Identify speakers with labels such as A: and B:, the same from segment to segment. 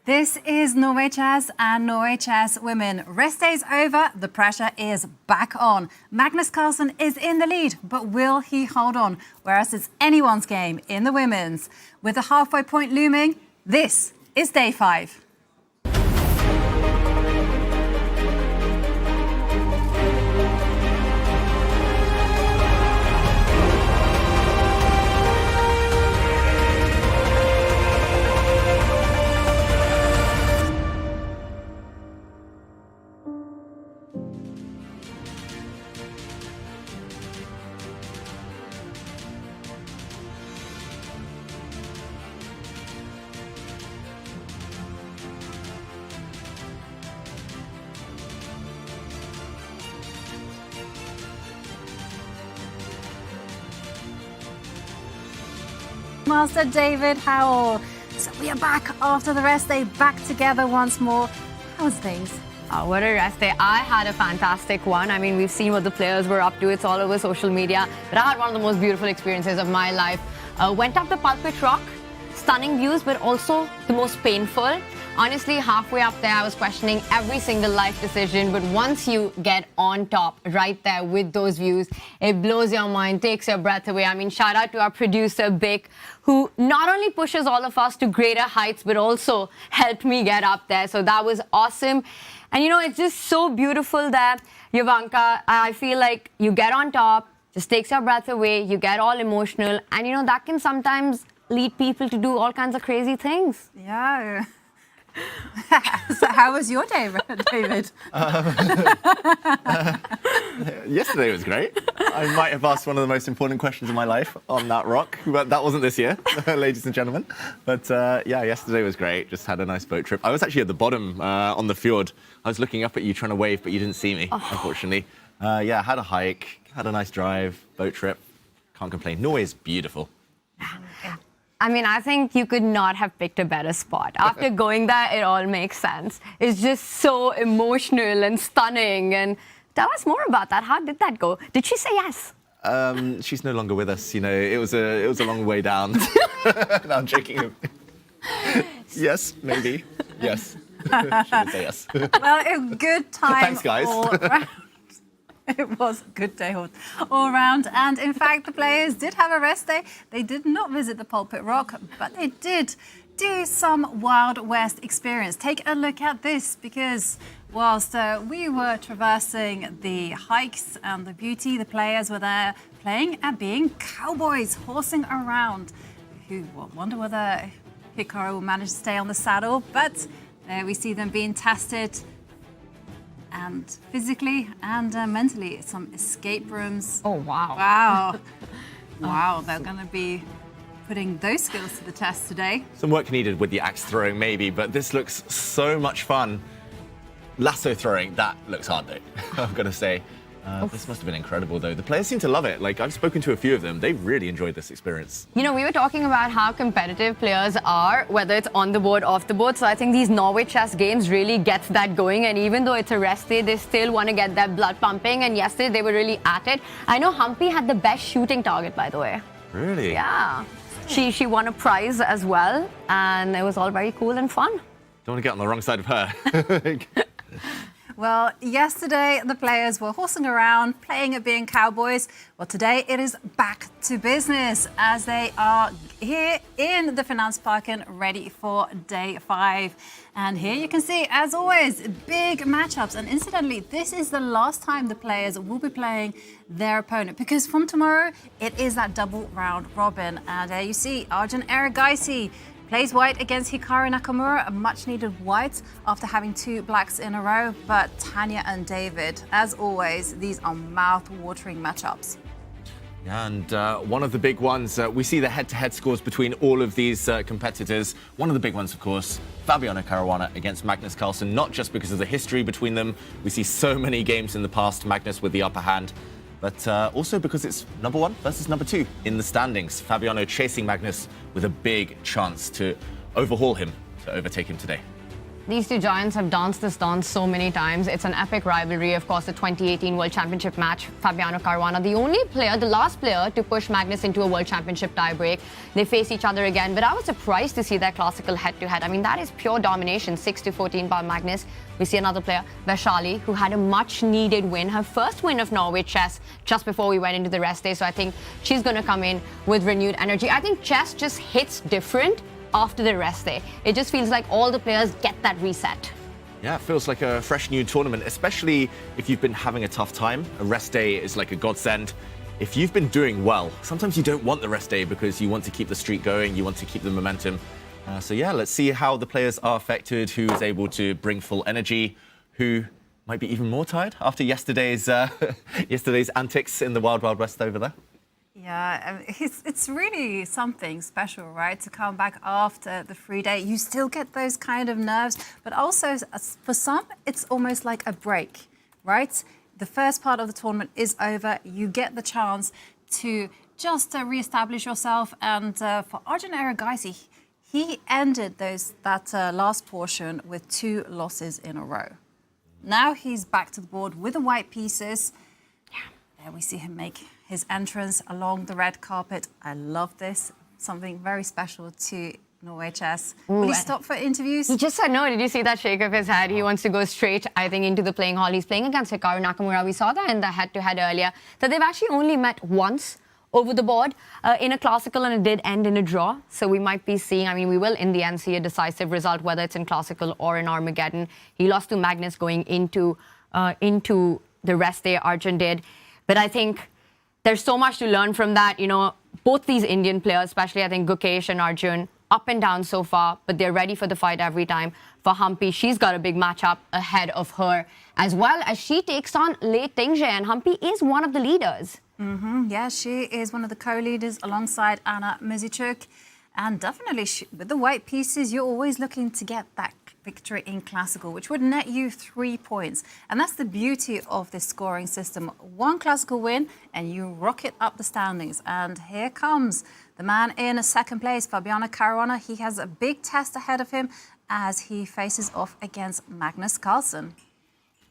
A: This is Norway Chess and Norway Chess Women. Rest day's over, the pressure is back on. Magnus Carlsen is in the lead, but will he hold on? Whereas it's anyone's game in the women's. With the halfway point looming, this is day 5. Master David Howell. So we are back after the rest day, back together once more. How's things?
B: Oh, what a rest day. I had a fantastic one. I mean, we've seen what the players were up to. It's all over social media. But I had one of the most beautiful experiences of my life. Went up the pulpit rock, stunning views, but also the most painful. Honestly, halfway up there, I was questioning every single life decision. But once you get on top, right there with those views, it blows your mind, takes your breath away. I mean, shout out to our producer, Bick, who not only pushes all of us to greater heights, but also helped me get up there. So that was awesome. And, you know, it's just so beautiful that, Yavanka, I feel like you get on top, just takes your breath away, you get all emotional. And, you know, that can sometimes lead people to do all kinds of crazy things.
A: Yeah. So how was your day, David?
C: Yesterday was great. I might have asked one of the most important questions of my life on that rock, but that wasn't this year, ladies and gentlemen. But yeah, yesterday was great. Just had a nice boat trip. I was actually at the bottom on the fjord. I was looking up at you trying to wave, but you didn't see me, unfortunately. Yeah, had a hike, had a nice drive, boat trip. Can't complain. Norway is beautiful.
B: I mean, I think you could not have picked a better spot. After going there, it all makes sense. It's just so emotional and stunning. And tell us more about that. How did that go? Did she say yes?
C: She's no longer with us. You know, it was a long way down. No, I'm joking. Yes, maybe. Yes. She would say yes.
A: Well, a good time.
C: Thanks, guys.
A: It was a good day all around. And in fact, the players did have a rest day. They did not visit the pulpit rock, but they did do some Wild West experience. Take a look at this, because whilst we were traversing the hikes and the beauty, the players were there playing and being cowboys, horsing around. Who wonder whether Hikaru will manage to stay on the saddle, but there we see them being tested. And physically and mentally, some escape rooms.
B: Oh, wow.
A: Wow. Wow, they're going to be putting those skills to the test today.
C: Some work needed with the axe throwing, maybe, but this looks so much fun. Lasso throwing, that looks hard, though, I've got to say. This must have been incredible, though. The players seem to love it. Like, I've spoken to a few of them. They've really enjoyed this experience.
B: You know, we were talking about how competitive players are, whether it's on the board, off the board. So I think these Norway chess games really gets that going. And even though it's a rest day, they still want to get that blood pumping. And yesterday, they were really at it. I know Humpy had the best shooting target, by the way.
C: Really?
B: Yeah. She won a prize as well. And it was all very cool and fun.
C: Don't want to get on the wrong side of her.
A: Well, yesterday the players were horsing around, playing at being cowboys. Well, today it is back to business as they are here in the Finansparken ready for day 5. And here you can see, as always, big matchups. And incidentally, this is the last time the players will be playing their opponent, because from tomorrow it is that double round robin. And there you see Arjun-Hikaru plays white against Hikaru Nakamura, a much-needed white after having 2 blacks in a row. But Tanya and David, as always, these are mouth-watering matchups.
C: And one of the big ones, we see the head-to-head scores between all of these competitors. One of the big ones, of course, Fabiano Caruana against Magnus Carlsen, not just because of the history between them. We see so many games in the past, Magnus with the upper hand, but also because it's number 1 versus number 2 in the standings. Fabiano chasing Magnus with a big chance to overhaul him, to overtake him today.
B: These two giants have danced this dance so many times. It's an epic rivalry. Of course, the 2018 World Championship match, Fabiano-Caruana, the only player, the last player to push Magnus into a World Championship tiebreak. They face each other again, but I was surprised to see their classical head-to-head. I mean, that is pure domination, 6-14 by Magnus. We see another player, Vachier-Lagrave, who had a much-needed win, her first win of Norway Chess just before we went into the rest day. So I think she's going to come in with renewed energy. I think chess just hits different after the rest day. It just feels like all the players get that reset.
C: Yeah, it feels like a fresh new tournament, especially if you've been having a tough time. A rest day is like a godsend. If you've been doing well, sometimes you don't want the rest day because you want to keep the streak going, you want to keep the momentum. So yeah, let's see how the players are affected, who is able to bring full energy, who might be even more tired after yesterday's antics in the Wild Wild West over there.
A: Yeah, it's really something special, right? To come back after the free day. You still get those kind of nerves, but also for some, it's almost like a break, right? The first part of the tournament is over. You get the chance to just re-establish yourself. And for Arjun-Hikaru, he ended that last portion with 2 losses in a row. Now he's back to the board with the white pieces. There we see him make his entrance along the red carpet. I love this. Something very special to Norway Chess. Will he stop for interviews?
B: He just said no. Did you see that shake of his head? He wants to go straight, I think, into the playing hall. He's playing against Hikaru Nakamura. We saw that in the head-to-head earlier, that they've actually only met once over the board in a classical, and it did end in a draw. So we might be seeing, I mean, we will in the end see a decisive result, whether it's in classical or in Armageddon. He lost to Magnus going into the rest day, Arjun did. But I think there's so much to learn from that. You know, both these Indian players, especially I think Gukesh and Arjun, up and down so far, but they're ready for the fight every time. For Humpy, she's got a big matchup ahead of her, as well as she takes on Lei Tingzhe, and Humpy is one of the leaders.
A: Yeah, she is one of the co-leaders alongside Anna Muzychuk. And definitely, with the white pieces, you're always looking to get that victory in classical, which would net you 3 points. And that's the beauty of this scoring system. 1 classical win, and you rocket up the standings. And here comes the man in second place, Fabiano-Caruana. He has a big test ahead of him as he faces off against Magnus Carlsen.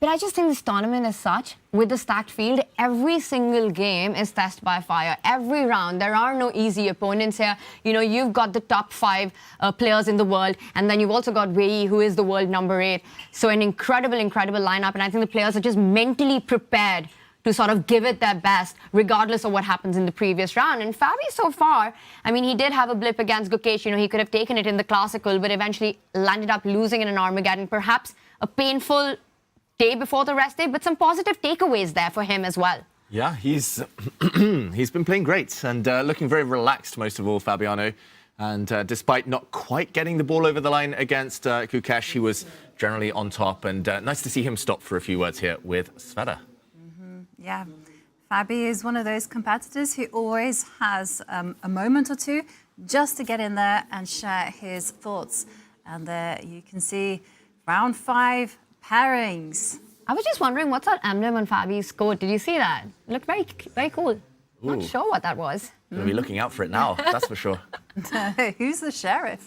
B: But I just think this tournament is such, with the stacked field, every single game is tested by fire. Every round, there are no easy opponents here. You know, you've got the top 5 players in the world, and then you've also got Wei Yi, who is the world number 8. So an incredible, incredible lineup, and I think the players are just mentally prepared to sort of give it their best, regardless of what happens in the previous round. And Fabi, so far, I mean, he did have a blip against Gukesh. You know, he could have taken it in the classical, but eventually landed up losing in an Armageddon. Perhaps a painful day before the rest day, but some positive takeaways there for him as well.
C: Yeah, he's been playing great and looking very relaxed, most of all, Fabiano. And despite not quite getting the ball over the line against Gukesh, he was generally on top. And nice to see him stop for a few words here with Sveta.
A: Yeah, Fabi is one of those competitors who always has a moment or two just to get in there and share his thoughts. And there you can see round 5 pairings.
B: I was just wondering, what's that emblem on Fabi's coat? Did you see that? It looked very, very cool. Not sure what that was.
C: Gonna be looking out for it now, that's for sure.
A: Who's the sheriff?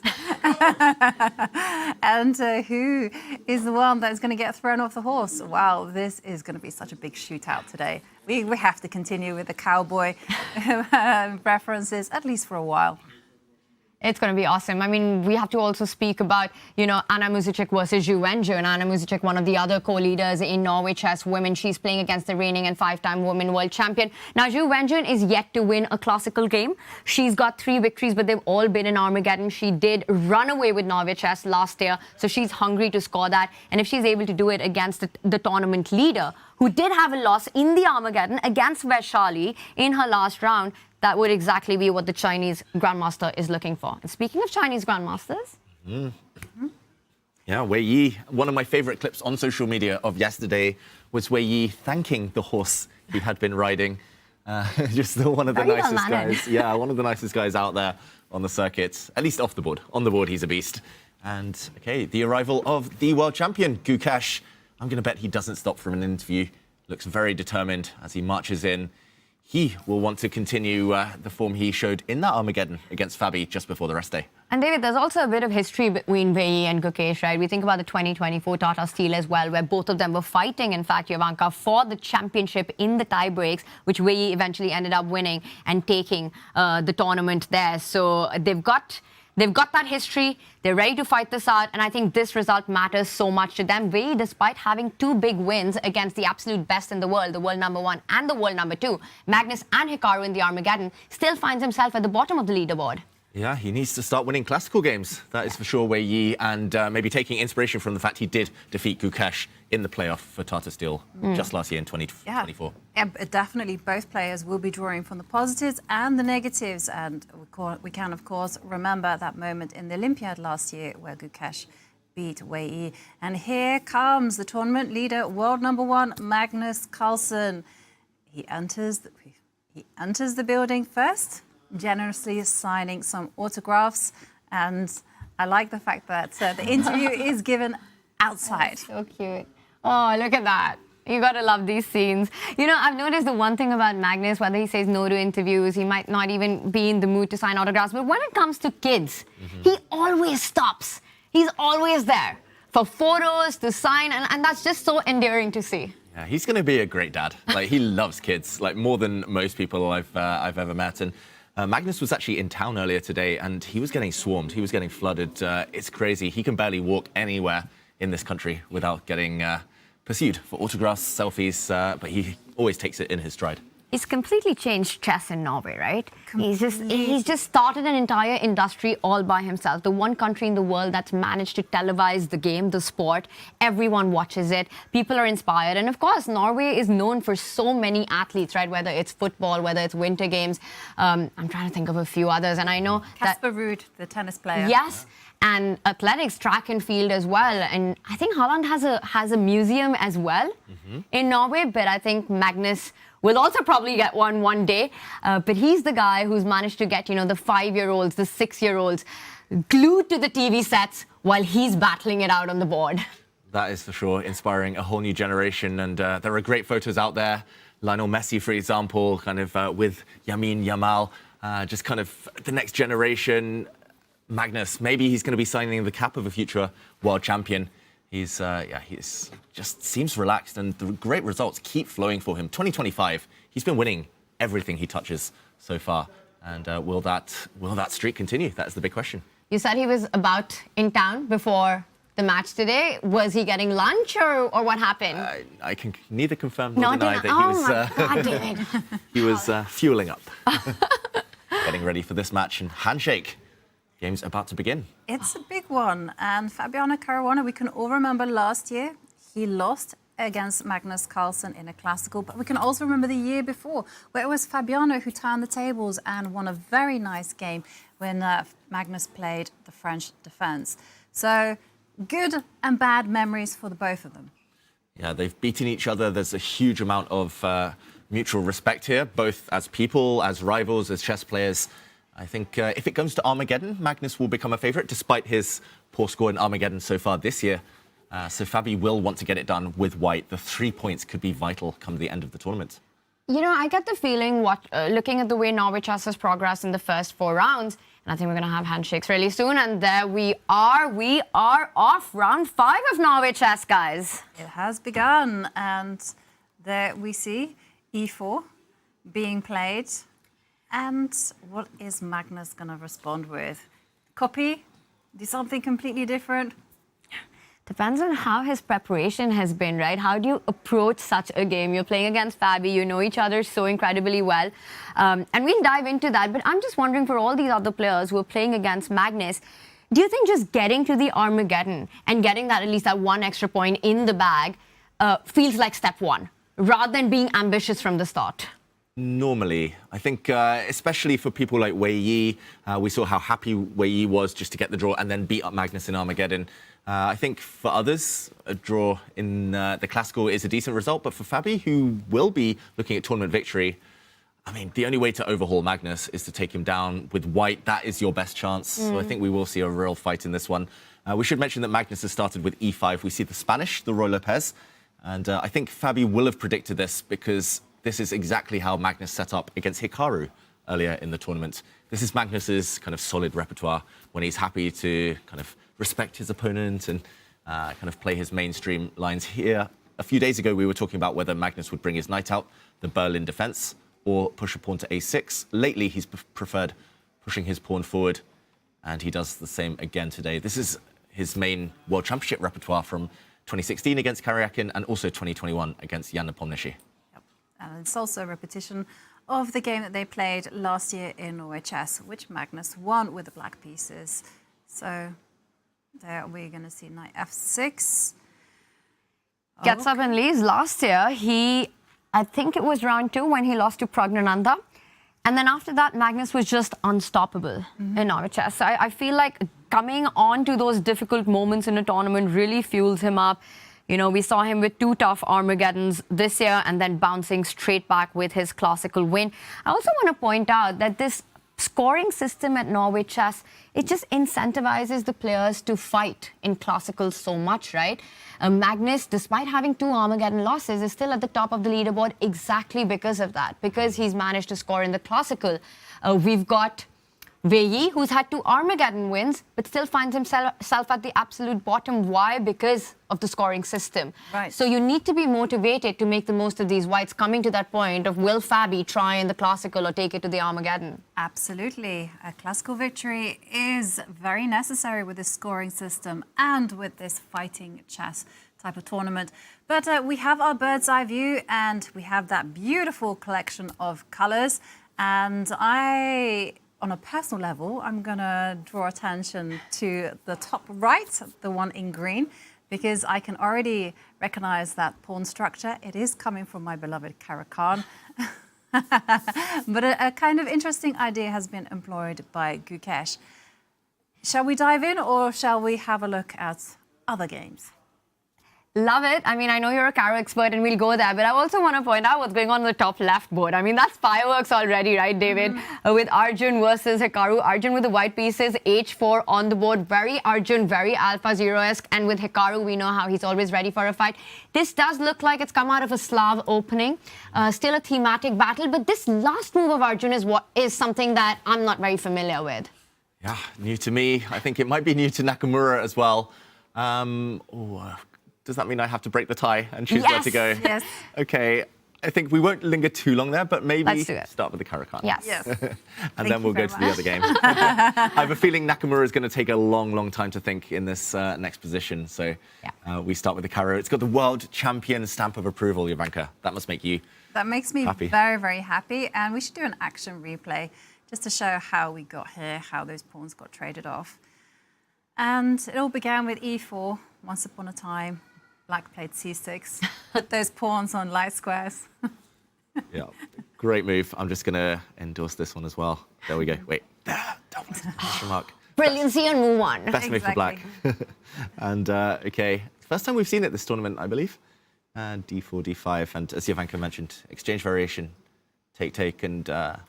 A: And who is the one that's going to get thrown off the horse? Wow, this is going to be such a big shootout today. We have to continue with the cowboy references, at least for a while.
B: It's going to be awesome. I mean, we have to also speak about, you know, Anna Muzychuk versus Zhu Wenju. And Anna Muzychuk, one of the other co-leaders in Norway Chess women. She's playing against the reigning and 5-time women world champion. Now, Zhu Wenju is yet to win a classical game. She's got 3 victories, but they've all been in Armageddon. She did run away with Norway Chess last year, so she's hungry to score that. And if she's able to do it against the tournament leader, who did have a loss in the Armageddon against Vachier-Lagrave in her last round, that would exactly be what the Chinese Grandmaster is looking for. And speaking of Chinese Grandmasters...
C: Yeah, Wei Yi. One of my favorite clips on social media of yesterday was Wei Yi thanking the horse he had been riding. Just one of the nicest guys. Yeah, one of the nicest guys out there on the circuit, at least off the board. On the board, he's a beast. And, okay, the arrival of the world champion, Gukesh. I'm going to bet he doesn't stop for an interview. Looks very determined as he marches in. he will want to continue the form he showed in that Armageddon against Fabi just before the rest day.
B: And David, there's also a bit of history between Wei Yi and Gukesh, right? We think about the 2024 Tata Steel as well, where both of them were fighting, in fact, Yavanka, for the championship in the tie breaks, which Wei Yi eventually ended up winning and taking the tournament there. So they've got that history. They're ready to fight this out. And I think this result matters so much to them. Wei Yi, despite having 2 big wins against the absolute best in the world world number 1 and the world number 2, Magnus and Hikaru in the Armageddon, still finds himself at the bottom of the leaderboard.
C: Yeah, he needs to start winning classical games. That is for sure, Wei Yi, and maybe taking inspiration from the fact he did defeat Gukesh in the playoff for Tata Steel just last year in 2024.
A: Yeah, definitely both players will be drawing from the positives and the negatives. And we can, of course, remember that moment in the Olympiad last year where Gukesh beat Wei Yi. And here comes the tournament leader, world number 1, Magnus Carlsen. He enters the building first, generously signing some autographs, and I like the fact that the interview is given outside.
B: Oh, so cute. Oh, look at that. You gotta love these scenes. You know, I've noticed the one thing about Magnus, whether he says no to interviews, he might not even be in the mood to sign autographs, but when it comes to kids, he always stops. He's always there for photos, to sign, and that's just so endearing to see.
C: Yeah, he's going to be a great dad. Like, he loves kids, like more than most people I've ever met. And Magnus was actually in town earlier today, and he was getting swarmed. He was getting flooded. It's crazy. He can barely walk anywhere in this country without getting pursued for autographs, selfies, but he always takes it in his stride.
B: He's completely changed chess in Norway, right? He's just started an entire industry all by himself. The one country in the world that's managed to televise the game, the sport. Everyone watches it. People are inspired. And of course, Norway is known for so many athletes, right? Whether it's football, whether it's winter games. I'm trying to think of a few others. And I know
A: Casper Ruud, the tennis player.
B: Yes. And athletics, track and field as well. And I think Holland has a museum as well in Norway. But I think Magnus will also probably get one day. But he's the guy who's managed to get, the 5-year-olds, the 6-year-olds glued to the TV sets while he's battling it out on the board.
C: That is for sure inspiring a whole new generation. And there are great photos out there. Lionel Messi, for example, kind of with Yamin Yamal, just kind of the next generation. Magnus, maybe he's going to be signing the cap of a future world champion. He's just seems relaxed, and the great results keep flowing for him. 2025, he's been winning everything he touches so far, and will that streak continue? That's the big question.
B: You said he was about in town before the match today. Was he getting lunch, or what happened?
C: I can neither confirm nor deny that he was fueling up, getting ready for this match and handshake. Game's about to begin.
A: It's a big one. And Fabiano Caruana, we can all remember last year, he lost against Magnus Carlsen in a classical. But we can also remember the year before, where it was Fabiano who turned the tables and won a very nice game when Magnus played the French defense. So good and bad memories for the both of them.
C: Yeah, they've beaten each other. There's a huge amount of mutual respect here, both as people, as rivals, as chess players. I think if it comes to Armageddon, Magnus will become a favourite, despite his poor score in Armageddon so far this year. So Fabi will want to get it done with white. The 3 points could be vital come the end of the tournament.
B: I get the feeling, looking at the way Norway Chess has progressed in the first 4 rounds, and I think we're going to have handshakes really soon. And there we are off round 5 of Norway Chess, guys.
A: It has begun, and there we see E4 being played. And what is Magnus going to respond with? Copy? Do something completely different?
B: Depends on how his preparation has been, right? How do you approach such a game? You're playing against Fabi, you know each other so incredibly well. And we'll dive into that. But I'm just wondering, for all these other players who are playing against Magnus, do you think just getting to the Armageddon and getting at least that 1 extra point in the bag feels like step 1, rather than being ambitious from the start?
C: Normally, I think, especially for people like Wei Yi, we saw how happy Wei Yi was just to get the draw and then beat up Magnus in Armageddon. I think for others, a draw in the classical is a decent result, but for Fabi, who will be looking at tournament victory, I mean, the only way to overhaul Magnus is to take him down with white. That is your best chance. So I think we will see a real fight in this one. We should mention that Magnus has started with E5. We see the Spanish, the Roy Lopez, and I think Fabi will have predicted this because this is exactly how Magnus set up against Hikaru earlier in the tournament. This is Magnus's kind of solid repertoire when he's happy to kind of respect his opponent and kind of play his mainstream lines here. A few days ago, we were talking about whether Magnus would bring his knight out, the Berlin defense, or push a pawn to a6. Lately, he's preferred pushing his pawn forward, and he does the same again today. This is his main World Championship repertoire from 2016 against Karyakin and also 2021 against Jan Nepomniachtchi.
A: Yep. And it's also a repetition of the game that they played last year in Norway Chess, which Magnus won with the black pieces. So there we're going to see knight f6.
B: Gets up and leaves. Last year, I think it was round 2 when he lost to Pragnananda. And then after that, Magnus was just unstoppable in Norway Chess. So I feel like coming on to those difficult moments in a tournament really fuels him up. You know, we saw him with 2 tough Armageddons this year and then bouncing straight back with his classical win. I also want to point out that this scoring system at Norway Chess, it just incentivizes the players to fight in classical so much, right? Magnus, despite having 2 Armageddon losses, is still at the top of the leaderboard exactly because of that, because he's managed to score in the classical. We've got Wei Yi, who's had 2 Armageddon wins, but still finds himself at the absolute bottom. Why? Because of the scoring system.
A: Right.
B: So you need to be motivated to make the most of these whites coming to that point of will Fabi try in the classical or take it to the Armageddon?
A: Absolutely. A classical victory is very necessary with this scoring system and with this fighting chess type of tournament. But we have our bird's eye view and we have that beautiful collection of colours. And on a personal level, I'm going to draw attention to the top right, the one in green, because I can already recognize that pawn structure. It is coming from my beloved Caro-Kann. But a kind of interesting idea has been employed by Gukesh. Shall we dive in or shall we have a look at other games?
B: Love it. I mean, I know you're a Caro expert and we'll go there, but I also want to point out what's going on the top left board. I mean, that's fireworks already, right, David? With Arjun versus Hikaru. Arjun with the white pieces, h4 on the board. Very Arjun, very Alpha Zero-esque. And with Hikaru, we know how he's always ready for a fight. This does look like it's come out of a Slav opening. Still a thematic battle, but this last move of Arjun is something that I'm not very familiar with.
C: Yeah, new to me. I think it might be new to Nakamura as well. Does that mean I have to break the tie and choose where to go?
A: Yes.
C: Okay, I think we won't linger too long there, but maybe start with the Caro-Kann.
B: Yes.
C: And then we'll go to the other game. I have a feeling Nakamura is going to take a long, long time to think in this next position. So we start with the Caro. It's got the world champion stamp of approval, Jovanka. That must make you
A: That makes me
C: happy.
A: very, very happy. And we should do an action replay just to show how we got here, how those pawns got traded off. And it all began with e4, once upon a time. Black played c6, put those pawns on light squares.
C: Yeah, great move. I'm just going to endorse this one as well. There we go. Wait, double question mark.
B: Brilliancy on move 1.
C: Best move for black. And okay, first time we've seen it this tournament, I believe. And d4, d5, and as Jovanka mentioned, exchange variation, take, and the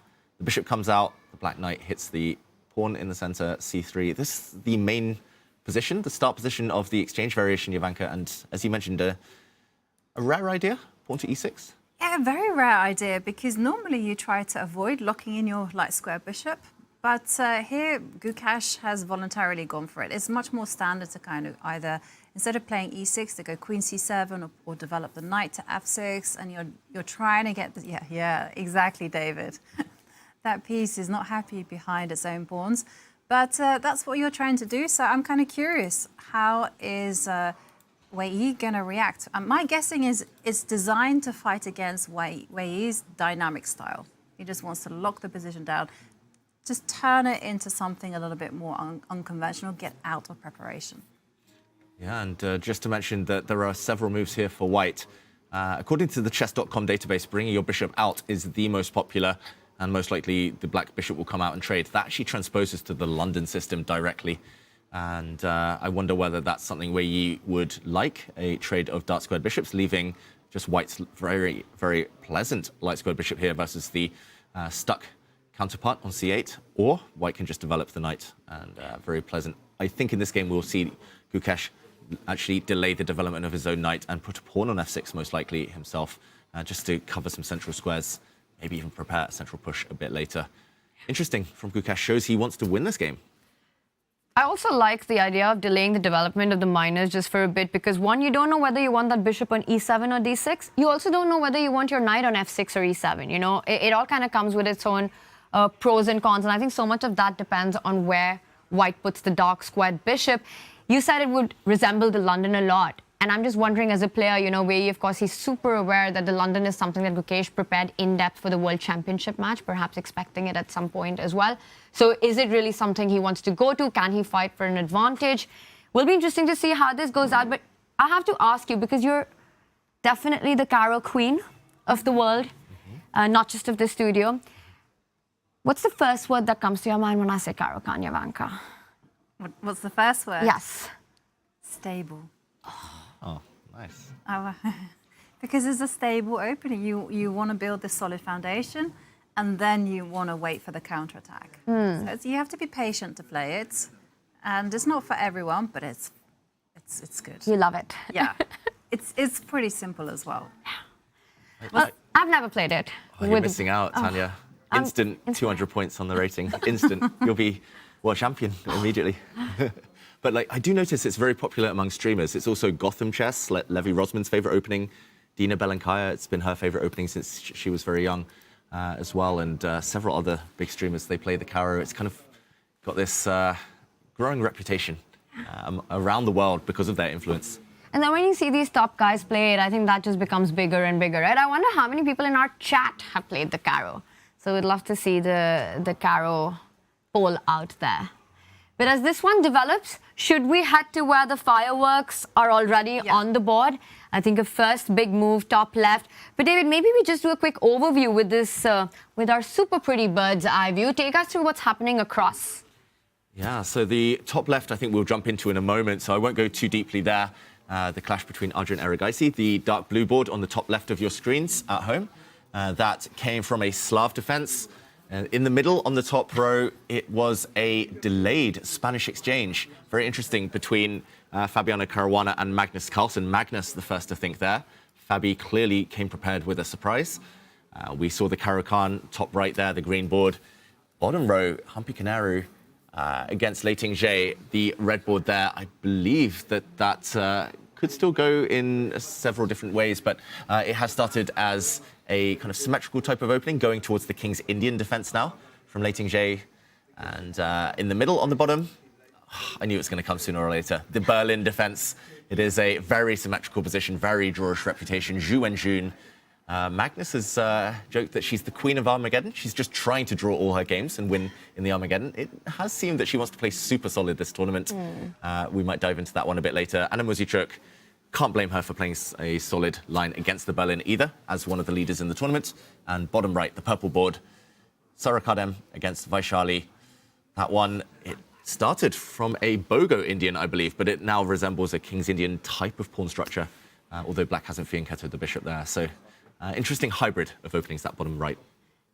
C: bishop comes out. The black knight hits the pawn in the center, c3. This is the main position, the start position of the exchange variation, Jovanka, and as you mentioned, a rare idea, pawn to e6.
A: Yeah, a very rare idea, because normally you try to avoid locking in your light square bishop, but here Gukesh has voluntarily gone for it. It's much more standard to kind of either, instead of playing e6, to go queen c7 or develop the knight to f6, and you're trying to get the, yeah, exactly, David. That piece is not happy behind its own pawns. But that's what you're trying to do. So I'm kind of curious, how is Wei Yi going to react? My guessing is it's designed to fight against Wei Yi's dynamic style. He just wants to lock the position down, just turn it into something a little bit more unconventional, get out of preparation.
C: Yeah, and just to mention that there are several moves here for white. According to the chess.com database, bringing your bishop out is the most popular, and most likely the black bishop will come out and trade. That actually transposes to the London system directly. And I wonder whether that's something where you would like, a trade of dark squared bishops, leaving just white's very, very pleasant light squared bishop here versus the stuck counterpart on c8, or white can just develop the knight, and very pleasant. I think in this game we'll see Gukesh actually delay the development of his own knight and put a pawn on f6 most likely himself, just to cover some central squares, maybe even prepare a central push a bit later. Interesting from Gukesh, shows he wants to win this game.
B: I also like the idea of delaying the development of the minors just for a bit because, one, you don't know whether you want that bishop on e7 or d6. You also don't know whether you want your knight on f6 or e7. You know, it all kind of comes with its own pros and cons. And I think so much of that depends on where white puts the dark squared bishop. You said it would resemble the London a lot. And I'm just wondering, as a player, you know, Wei Yi, of course, he's super aware that the London is something that Gukesh prepared in depth for the World Championship match, perhaps expecting it at some point as well. So is it really something he wants to go to? Can he fight for an advantage? Will be interesting to see how this goes out. But I have to ask you, because you're definitely the Caro queen of the world, not just of the studio. What's the first word that comes to your mind when I say Caro Kanyavanka?
A: What's the first word?
B: Yes.
A: Stable.
C: Oh, nice.
A: Because it's a stable opening. You want to build this solid foundation, and then you want to wait for the counterattack. So you have to be patient to play it, and it's not for everyone, but it's good.
B: You love it.
A: Yeah, it's pretty simple as well.
B: Well, I've never played it.
C: Oh, you're missing out, Tanya. Instant 200 points on the rating. Instant. You'll be world champion immediately. But like, I do notice it's very popular among streamers. It's also Gotham Chess, Levy Rosman's favorite opening. Dina Belankaya, it's been her favorite opening since she was very young as well. And several other big streamers, they play the Caro. It's kind of got this growing reputation around the world because of their influence.
B: And then when you see these top guys play it, I think that just becomes bigger and bigger, right? I wonder how many people in our chat have played the Caro. So we'd love to see the Caro poll out there. But as this one develops, should we head to where the fireworks are already on the board? I think a first big move, top left. But David, maybe we just do a quick overview with this, with our super pretty bird's eye view. Take us through what's happening across.
C: Yeah, so the top left, I think we'll jump into in a moment, so I won't go too deeply there. The clash between Arjun-Hikaru, the dark blue board on the top left of your screens at home. That came from a Slav defense. In the middle, on the top row, it was a delayed Spanish exchange. Very interesting between Fabiano Caruana and Magnus Carlsen. Magnus, the first to think there. Fabi clearly came prepared with a surprise. We saw the Caro-Kann top right there, the green board. Bottom row, Arjun-Hikaru against Lei Ting-Jie, the red board there. I believe that could still go in several different ways, but it has started as a kind of symmetrical type of opening, going towards the King's Indian defense now from Lei Ting-Jie. And in the middle on the bottom, I knew it was going to come sooner or later, the Berlin defense. It is a very symmetrical position, very drawish reputation. Zhu and Jun. Magnus has joked that she's the queen of Armageddon. She's just trying to draw all her games and win in the Armageddon. It has seemed that she wants to play super solid this tournament. We might dive into that one a bit later. Anna Muzychuk, can't blame her for playing a solid line against the Berlin either, as one of the leaders in the tournament. And bottom right, the purple board, Sarah Kardem against Vachier-Lagrave. That one, it started from a Bogo Indian, I believe, but it now resembles a King's Indian type of pawn structure, although black hasn't fianchettoed the bishop there. So interesting hybrid of openings, that bottom right.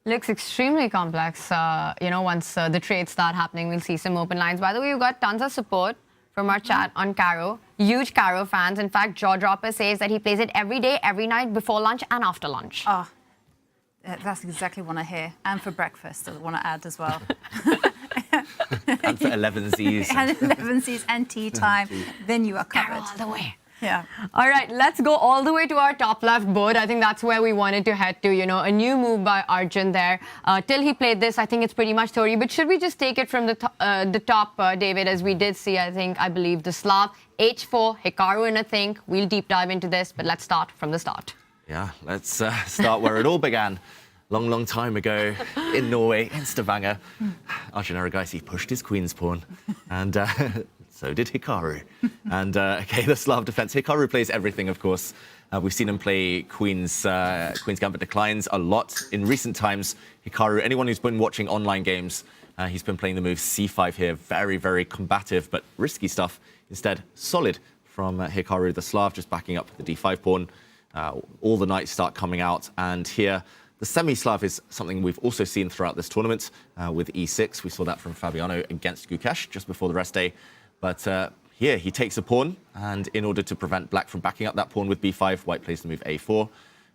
B: Looks extremely complex. You know, once the trades start happening, we'll see some open lines. By the way, we've got tons of support from our chat on Caro. Huge Caro fans. In fact, Jaw Dropper says that he plays it every day, every night, before lunch and after lunch.
A: Oh, that's exactly what I hear. And for breakfast, I want to add as well.
C: And for 11Zs.
A: And 11Zs and tea time. Then you are covered.
B: Caro all the way.
A: Yeah.
B: All right, let's go all the way to our top left board. I think that's where we wanted to head to, you know, a new move by Arjun there. Till he played this, I think it's pretty much theory. But should we just take it from the top, David, as we did see, I believe, the Slav, H4, Hikaru, and I think we'll deep dive into this, but let's start from the start.
C: Yeah, let's start where it all began. Long time ago in Norway, in Stavanger, Arjun-Hikaru pushed his queen's pawn, and so did Hikaru. And okay, the Slav defense. Hikaru plays everything, of course. We've seen him play Queen's Gambit declines a lot in recent times. Hikaru, anyone who's been watching online games, he's been playing the move c5 here. Very, very combative, but risky stuff. Instead, solid from Hikaru, the Slav, just backing up the d5 pawn. All the knights start coming out, and here the semi-Slav is something we've also seen throughout this tournament with e6. We saw that from Fabiano against Gukesh just before the rest day. But here he takes a pawn, and in order to prevent black from backing up that pawn with b5, white plays the move a4.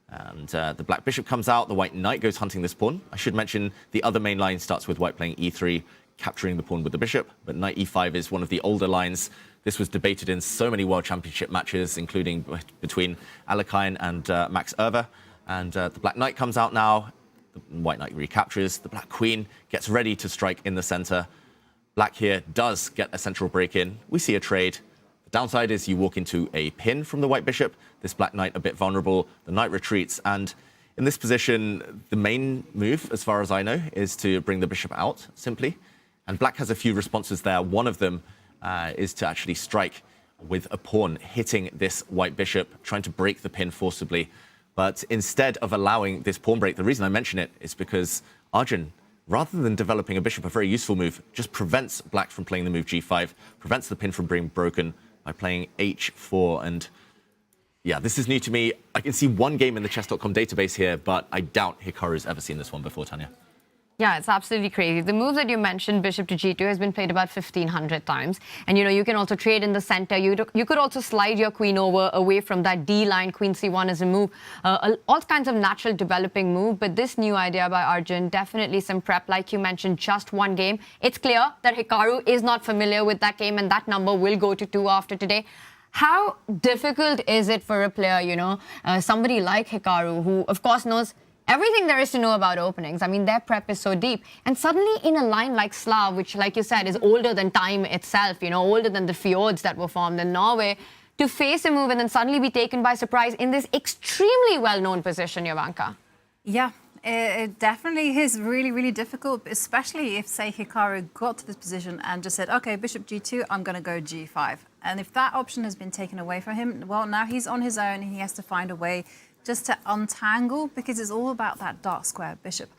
C: And the black bishop comes out, the white knight goes hunting this pawn. I should mention the other main line starts with white playing e3, capturing the pawn with the bishop, but knight e5 is one of the older lines. This was debated in so many World Championship matches, including between Alekhine and Max Erber. And the black knight comes out now, the white knight recaptures, the black queen gets ready to strike in the center. Black here does get a central break in. We see a trade. The downside is you walk into a pin from the white bishop. This black knight a bit vulnerable. The knight retreats. And in this position, the main move, as far as I know, is to bring the bishop out, simply. And black has a few responses there. One of them is to actually strike with a pawn, hitting this white bishop, trying to break the pin forcibly. But instead of allowing this pawn break, the reason I mention it is because Arjun, rather than developing a bishop, a very useful move, just prevents black from playing the move g5, prevents the pin from being broken by playing h4. And yeah, this is new to me. I can see one game in the chess.com database here, but I doubt Hikaru's ever seen this one before, Tanya.
B: Yeah, it's absolutely crazy. The move that you mentioned, bishop to g2, has been played about 1,500 times. And, you can also trade in the center. You could also slide your queen over away from that D line. Queen c1 is a move. All kinds of natural developing move. But this new idea by Arjun, definitely some prep. Like you mentioned, just one game. It's clear that Hikaru is not familiar with that game, and that number will go to 2 after today. How difficult is it for a player, somebody like Hikaru, who, of course, knows everything there is to know about openings? I mean, their prep is so deep. And suddenly in a line like Slav, which, like you said, is older than time itself, older than the fjords that were formed in Norway, to face a move and then suddenly be taken by surprise in this extremely well-known position, Jovanka.
A: Yeah, it definitely is really, really difficult, especially if, say, Hikaru got to this position and just said, OK, bishop g2, I'm going to go g5. And if that option has been taken away from him, well, now he's on his own. He has to find a way just to untangle, because it's all about that dark square bishop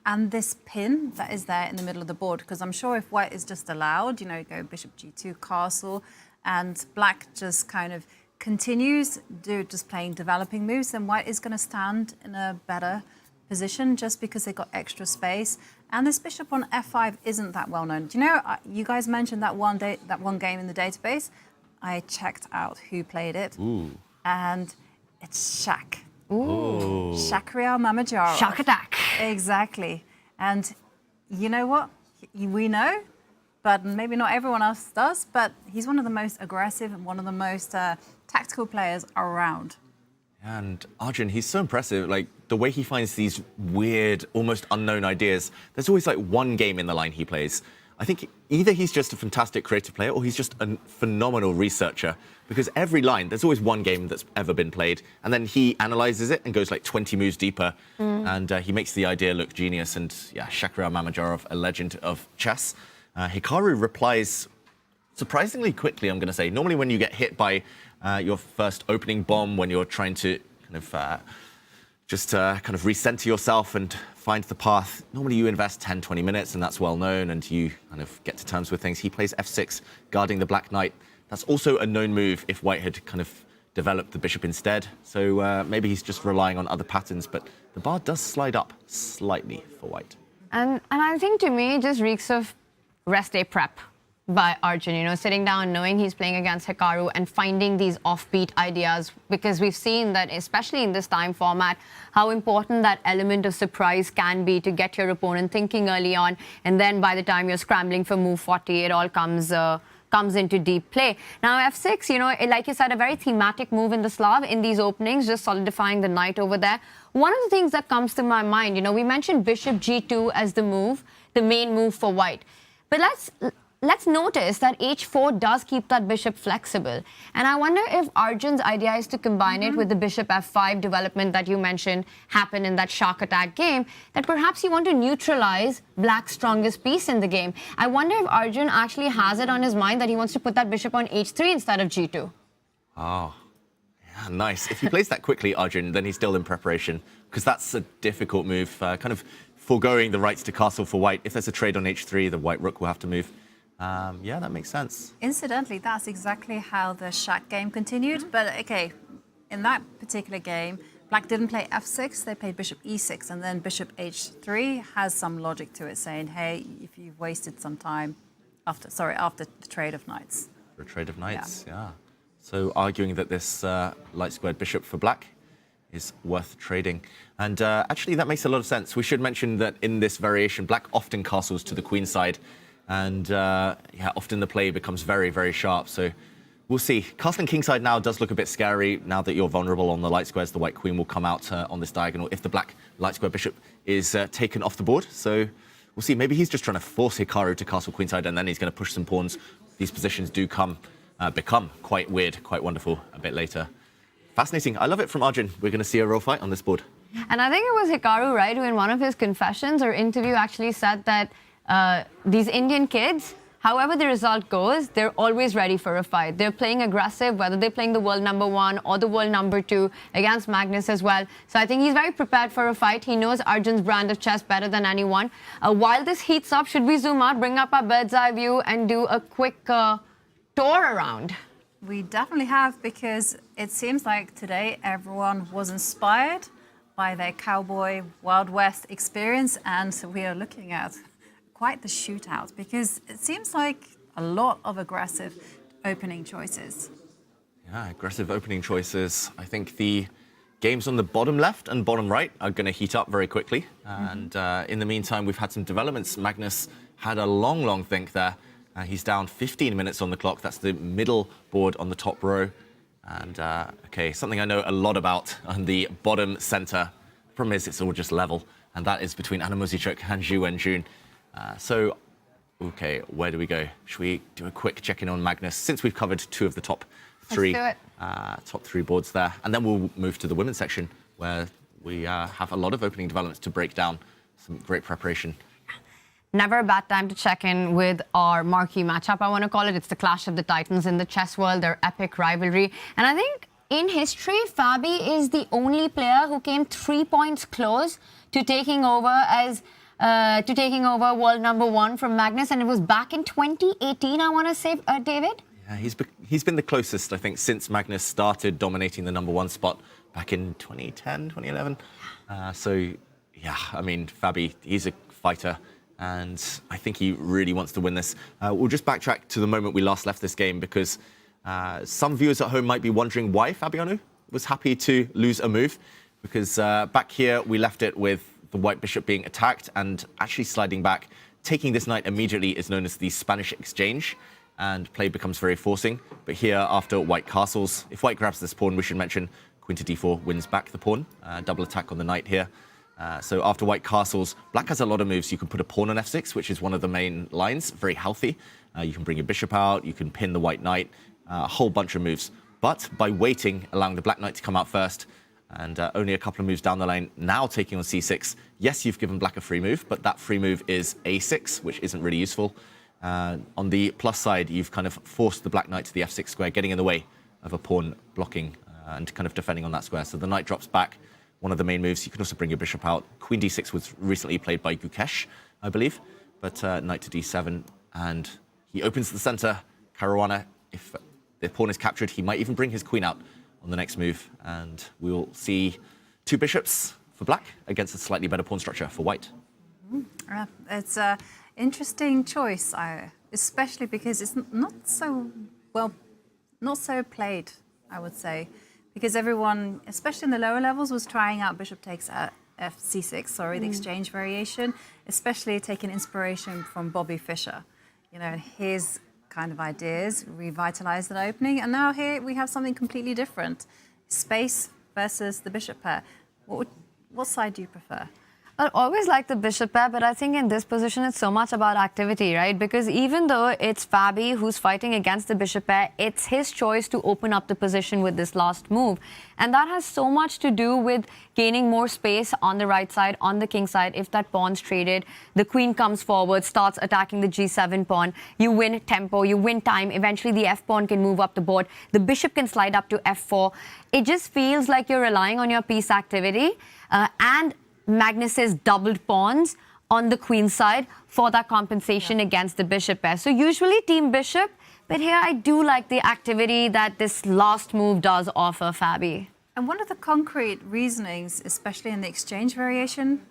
A: and this pin that is there in the middle of the board. Because I'm sure if white is just allowed, go bishop g2 castle, and black just kind of continues just playing developing moves, then white is going to stand in a better position just because they got extra space. And this bishop on f5 isn't that well known. Do you know, you guys mentioned that one game in the database. I checked out who played it. Ooh. And it's Shaq.
B: Ooh.
A: Shakhriyar-Mamedyarov.
B: Shock attack.
A: Exactly. And you know what? We know, but maybe not everyone else does, but he's one of the most aggressive and one of the most tactical players around.
C: And Arjun, he's so impressive. Like, the way he finds these weird, almost unknown ideas. There's always like one game in the line he plays. I think either he's just a fantastic creative player or he's just a phenomenal researcher, because every line, there's always one game that's ever been played, and then he analyzes it and goes like 20 moves deeper, and he makes the idea look genius. And yeah, Shakhriyar-Mamedyarov, a legend of chess. Hikaru replies surprisingly quickly, I'm going to say. Normally when you get hit by your first opening bomb, when you're trying to kind of recenter yourself and find the path, normally you invest 10, 20 minutes, and that's well known, and you kind of get to terms with things. He plays f6, guarding the black knight. That's also a known move if white had kind of developed the bishop instead. So maybe he's just relying on other patterns, but the bar does slide up slightly for white.
B: And I think, to me, it just reeks of rest day prep by Arjun, sitting down, knowing he's playing against Hikaru and finding these offbeat ideas, because we've seen that, especially in this time format, how important that element of surprise can be to get your opponent thinking early on, and then by the time you're scrambling for move 40, it all comes into deep play. Now, f6, like you said, a very thematic move in the Slav in these openings, just solidifying the knight over there. One of the things that comes to my mind, we mentioned bishop g2 as the move, the main move for white. But let's notice that h4 does keep that bishop flexible. And I wonder if Arjun's idea is to combine it with the bishop f5 development that you mentioned happened in that shock attack game, that perhaps you want to neutralize black's strongest piece in the game. I wonder if Arjun actually has it on his mind that he wants to put that bishop on h3 instead of g2.
C: Oh, yeah, nice. If he plays that quickly, Arjun, then he's still in preparation, because that's a difficult move, kind of foregoing the rights to castle for white. If there's a trade on h3, the white rook will have to move. Yeah, that makes sense.
A: Incidentally, that's exactly how the Shaq game continued. But OK, in that particular game, black didn't play f6, they played bishop e6, and then bishop h3 has some logic to it, saying, hey, if you've wasted some time after the trade of knights.
C: For a trade of knights, yeah. So arguing that this light squared bishop for black is worth trading. And actually, that makes a lot of sense. We should mention that in this variation, black often castles to the queen side. And yeah, often the play becomes very, very sharp. So we'll see. Castling kingside now does look a bit scary. Now that you're vulnerable on the light squares, the white queen will come out on this diagonal if the black light square bishop is taken off the board. So we'll see. Maybe he's just trying to force Hikaru to castle queenside, and then he's going to push some pawns. These positions do become quite weird, quite wonderful a bit later. Fascinating. I love it from Arjun. We're going to see a row fight on this board.
B: And I think it was Hikaru, right, who in one of his confessions or interview actually said that these Indian kids, however the result goes, they're always ready for a fight. They're playing aggressive, whether they're playing the world #1 or the world #2 against Magnus as well. So I think he's very prepared for a fight. He knows Arjun's brand of chess better than anyone. While this heats up, should we zoom out, bring up our bird's eye view and do a quick tour around?
A: We definitely have, because it seems like today everyone was inspired by their cowboy Wild West experience, and so we are looking at quite the shootout, because it seems like a lot of aggressive opening choices.
C: Yeah, aggressive opening choices. I think the games on the bottom left and bottom right are going to heat up very quickly. And in the meantime, we've had some developments. Magnus had a long, long think there. He's down 15 minutes on the clock. That's the middle board on the top row. And, OK, something I know a lot about on the bottom center. Problem is, it's all just level. And that is between Anna Muzychuk and Zhu Wenjun. So, OK, where do we go? Should we do a quick check-in on Magnus, since we've covered two of the top three boards there? And then we'll move to the women's section, where we have a lot of opening developments to break down. Some great preparation.
B: Never a bad time to check in with our marquee matchup, I want to call it. It's the clash of the titans in the chess world, their epic rivalry. And I think in history, Fabi is the only player who came 3 points close to taking over as world #1 from Magnus. And it was back in 2018, I want to say, David?
C: Yeah, he's been the closest, I think, since Magnus started dominating the #1 spot back in 2010, 2011. So, yeah, I mean, Fabi, he's a fighter. And I think he really wants to win this. We'll just backtrack to the moment we last left this game, because some viewers at home might be wondering why Fabiano was happy to lose a move. Because back here, we left it with the white bishop being attacked and actually sliding back. Taking this knight immediately is known as the Spanish exchange, and play becomes very forcing. But here, after white castles, if white grabs this pawn, we should mention queen to d4 wins back the pawn. Double attack on the knight here. So after white castles, black has a lot of moves. You can put a pawn on f6, which is one of the main lines, very healthy. You can bring your bishop out, you can pin the white knight, a whole bunch of moves. But by waiting, allowing the black knight to come out first, and only a couple of moves down the lane, now taking on c6, yes, you've given black a free move, but that free move is a6, which isn't really useful. On the plus side, you've kind of forced the black knight to the f6 square, getting in the way of a pawn blocking and kind of defending on that square. So the knight drops back. One of the main moves. You can also bring your bishop out. Queen d6 was recently played by Gukesh, I believe. But knight to d7, and he opens the center. Caruana, if the pawn is captured, he might even bring his queen out on the next move. And we will see two bishops for black against a slightly better pawn structure for white.
A: It's an interesting choice, especially because it's not so played, I would say. Because everyone, especially in the lower levels, was trying out bishop takes at c6, the exchange variation, especially taking inspiration from Bobby Fischer. You know, his kind of ideas revitalized that opening. And now here we have something completely different. Space versus the bishop pair. What side do you prefer?
B: I always like the bishop pair, but I think in this position it's so much about activity, right? Because even though it's Fabi who's fighting against the bishop pair, it's his choice to open up the position with this last move. And that has so much to do with gaining more space on the right side, on the king side. If that pawn's traded, the queen comes forward, starts attacking the g7 pawn. You win tempo, you win time. Eventually the f pawn can move up the board. The bishop can slide up to f4. It just feels like you're relying on your piece activity and Magnus's doubled pawns on the queen side for that compensation against the bishop pair. So usually team bishop, but here I do like the activity that this last move does offer Fabi.
A: And one of the concrete reasonings, especially in the exchange variation,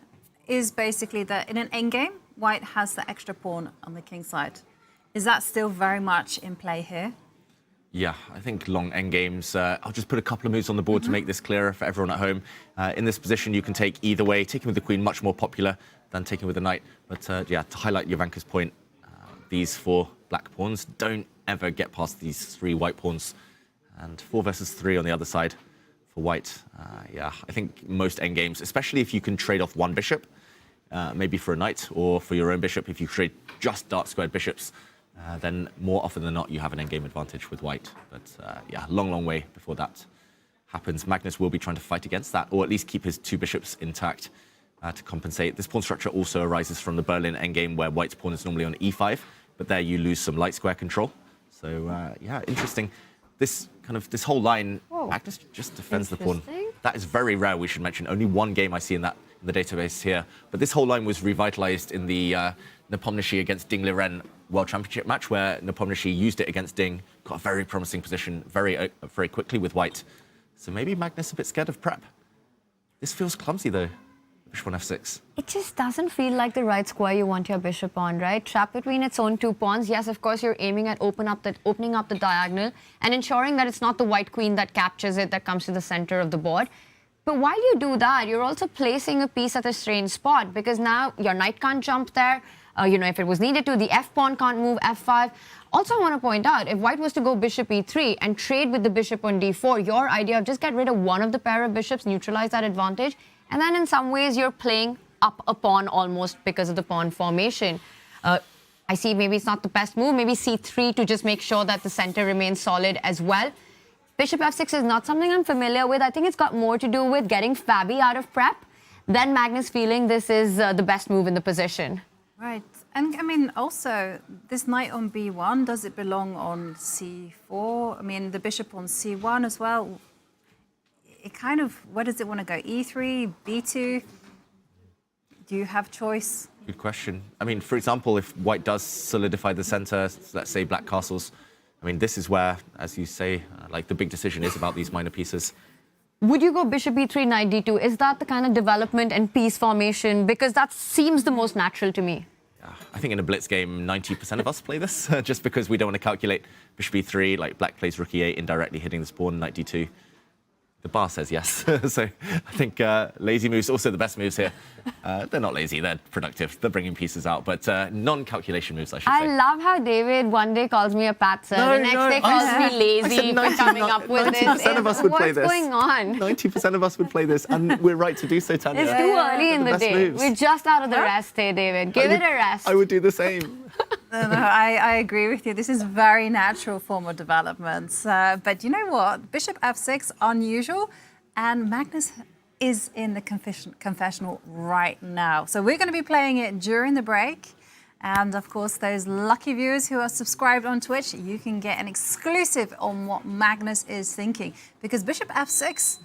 A: is basically that in an endgame, white has the extra pawn on the king side. Is that still very much in play here?
C: Yeah, I think long endgames. I'll just put a couple of moves on the board to make this clearer for everyone at home. In this position, you can take either way. Taking with the queen, much more popular than taking with the knight. But yeah, to highlight Jovanka's point, these 4 black pawns don't ever get past these 3 white pawns. And 4 versus 3 on the other side for white. Yeah, I think most endgames, especially if you can trade off 1 bishop, maybe for a knight or for your own bishop, if you trade just dark squared bishops, then more often than not, you have an endgame advantage with white. But yeah, long way before that happens. Magnus will be trying to fight against that, or at least keep his 2 bishops intact to compensate. This pawn structure also arises from the Berlin endgame, where white's pawn is normally on e5, but there you lose some light square control. So yeah, interesting. This whole line, Magnus just defends the pawn. That is very rare, we should mention. Only 1 game I see in the database here. But this whole line was revitalized in the Nepomniachtchi against Ding Liren World Championship match, where Nepomniachtchi used it against Ding, got a very promising position very quickly with white. So maybe Magnus a bit scared of prep. This feels clumsy though. Bishop on f6.
B: It just doesn't feel like the right square you want your bishop on, right? Trapped between its own 2 pawns. Yes, of course, you're aiming at opening up the diagonal and ensuring that it's not the white queen that captures it, that comes to the center of the board. But while you do that, you're also placing a piece at a strange spot, because now your knight can't jump there. You know, if it was needed to, the f-pawn can't move f5. Also, I want to point out, if white was to go bishop e3 and trade with the bishop on d4, your idea of just get rid of one of the pair of bishops, neutralize that advantage, and then in some ways you're playing up a pawn almost because of the pawn formation. I see maybe it's not the best move, maybe c3 to just make sure that the center remains solid as well. Bishop f6 is not something I'm familiar with. I think it's got more to do with getting Fabi out of prep than Magnus feeling this is the best move in the position.
A: Right. And I mean, also, this knight on b1, does it belong on c4? I mean, the bishop on c1 as well. It kind of, where does it want to go? e3, b2? Do you have choice?
C: Good question. I mean, for example, if white does solidify the center, let's say black castles, I mean, this is where, as you say, like the big decision is about these minor pieces.
B: Would you go bishop e3, knight d2? Is that the kind of development and piece formation? Because that seems the most natural to me.
C: Yeah, I think in a blitz game, 90% of us play this, just because we don't want to calculate bishop e3, like black plays rook e8, indirectly hitting this pawn, knight d2. The bar says yes. So I think lazy moves, also the best moves here. They're not lazy, they're productive. They're bringing pieces out, but non-calculation moves, I should say.
B: I love how David one day calls me a patzer, the next day calls me lazy for coming up with this.
C: 90% of us would play this.
B: What's going on?
C: 90% of us would play this, and we're right to do so, Tanya.
B: It's too early in the day.
C: Moves.
B: We're just out of the rest here, David. Give it a rest.
C: I would do the same.
A: No, I agree with you. This is very natural form of development. But you know what? Bishop f6, unusual. And Magnus is in the confessional right now. So we're going to be playing it during the break. And of course, those lucky viewers who are subscribed on Twitch, you can get an exclusive on what Magnus is thinking. Because bishop f6,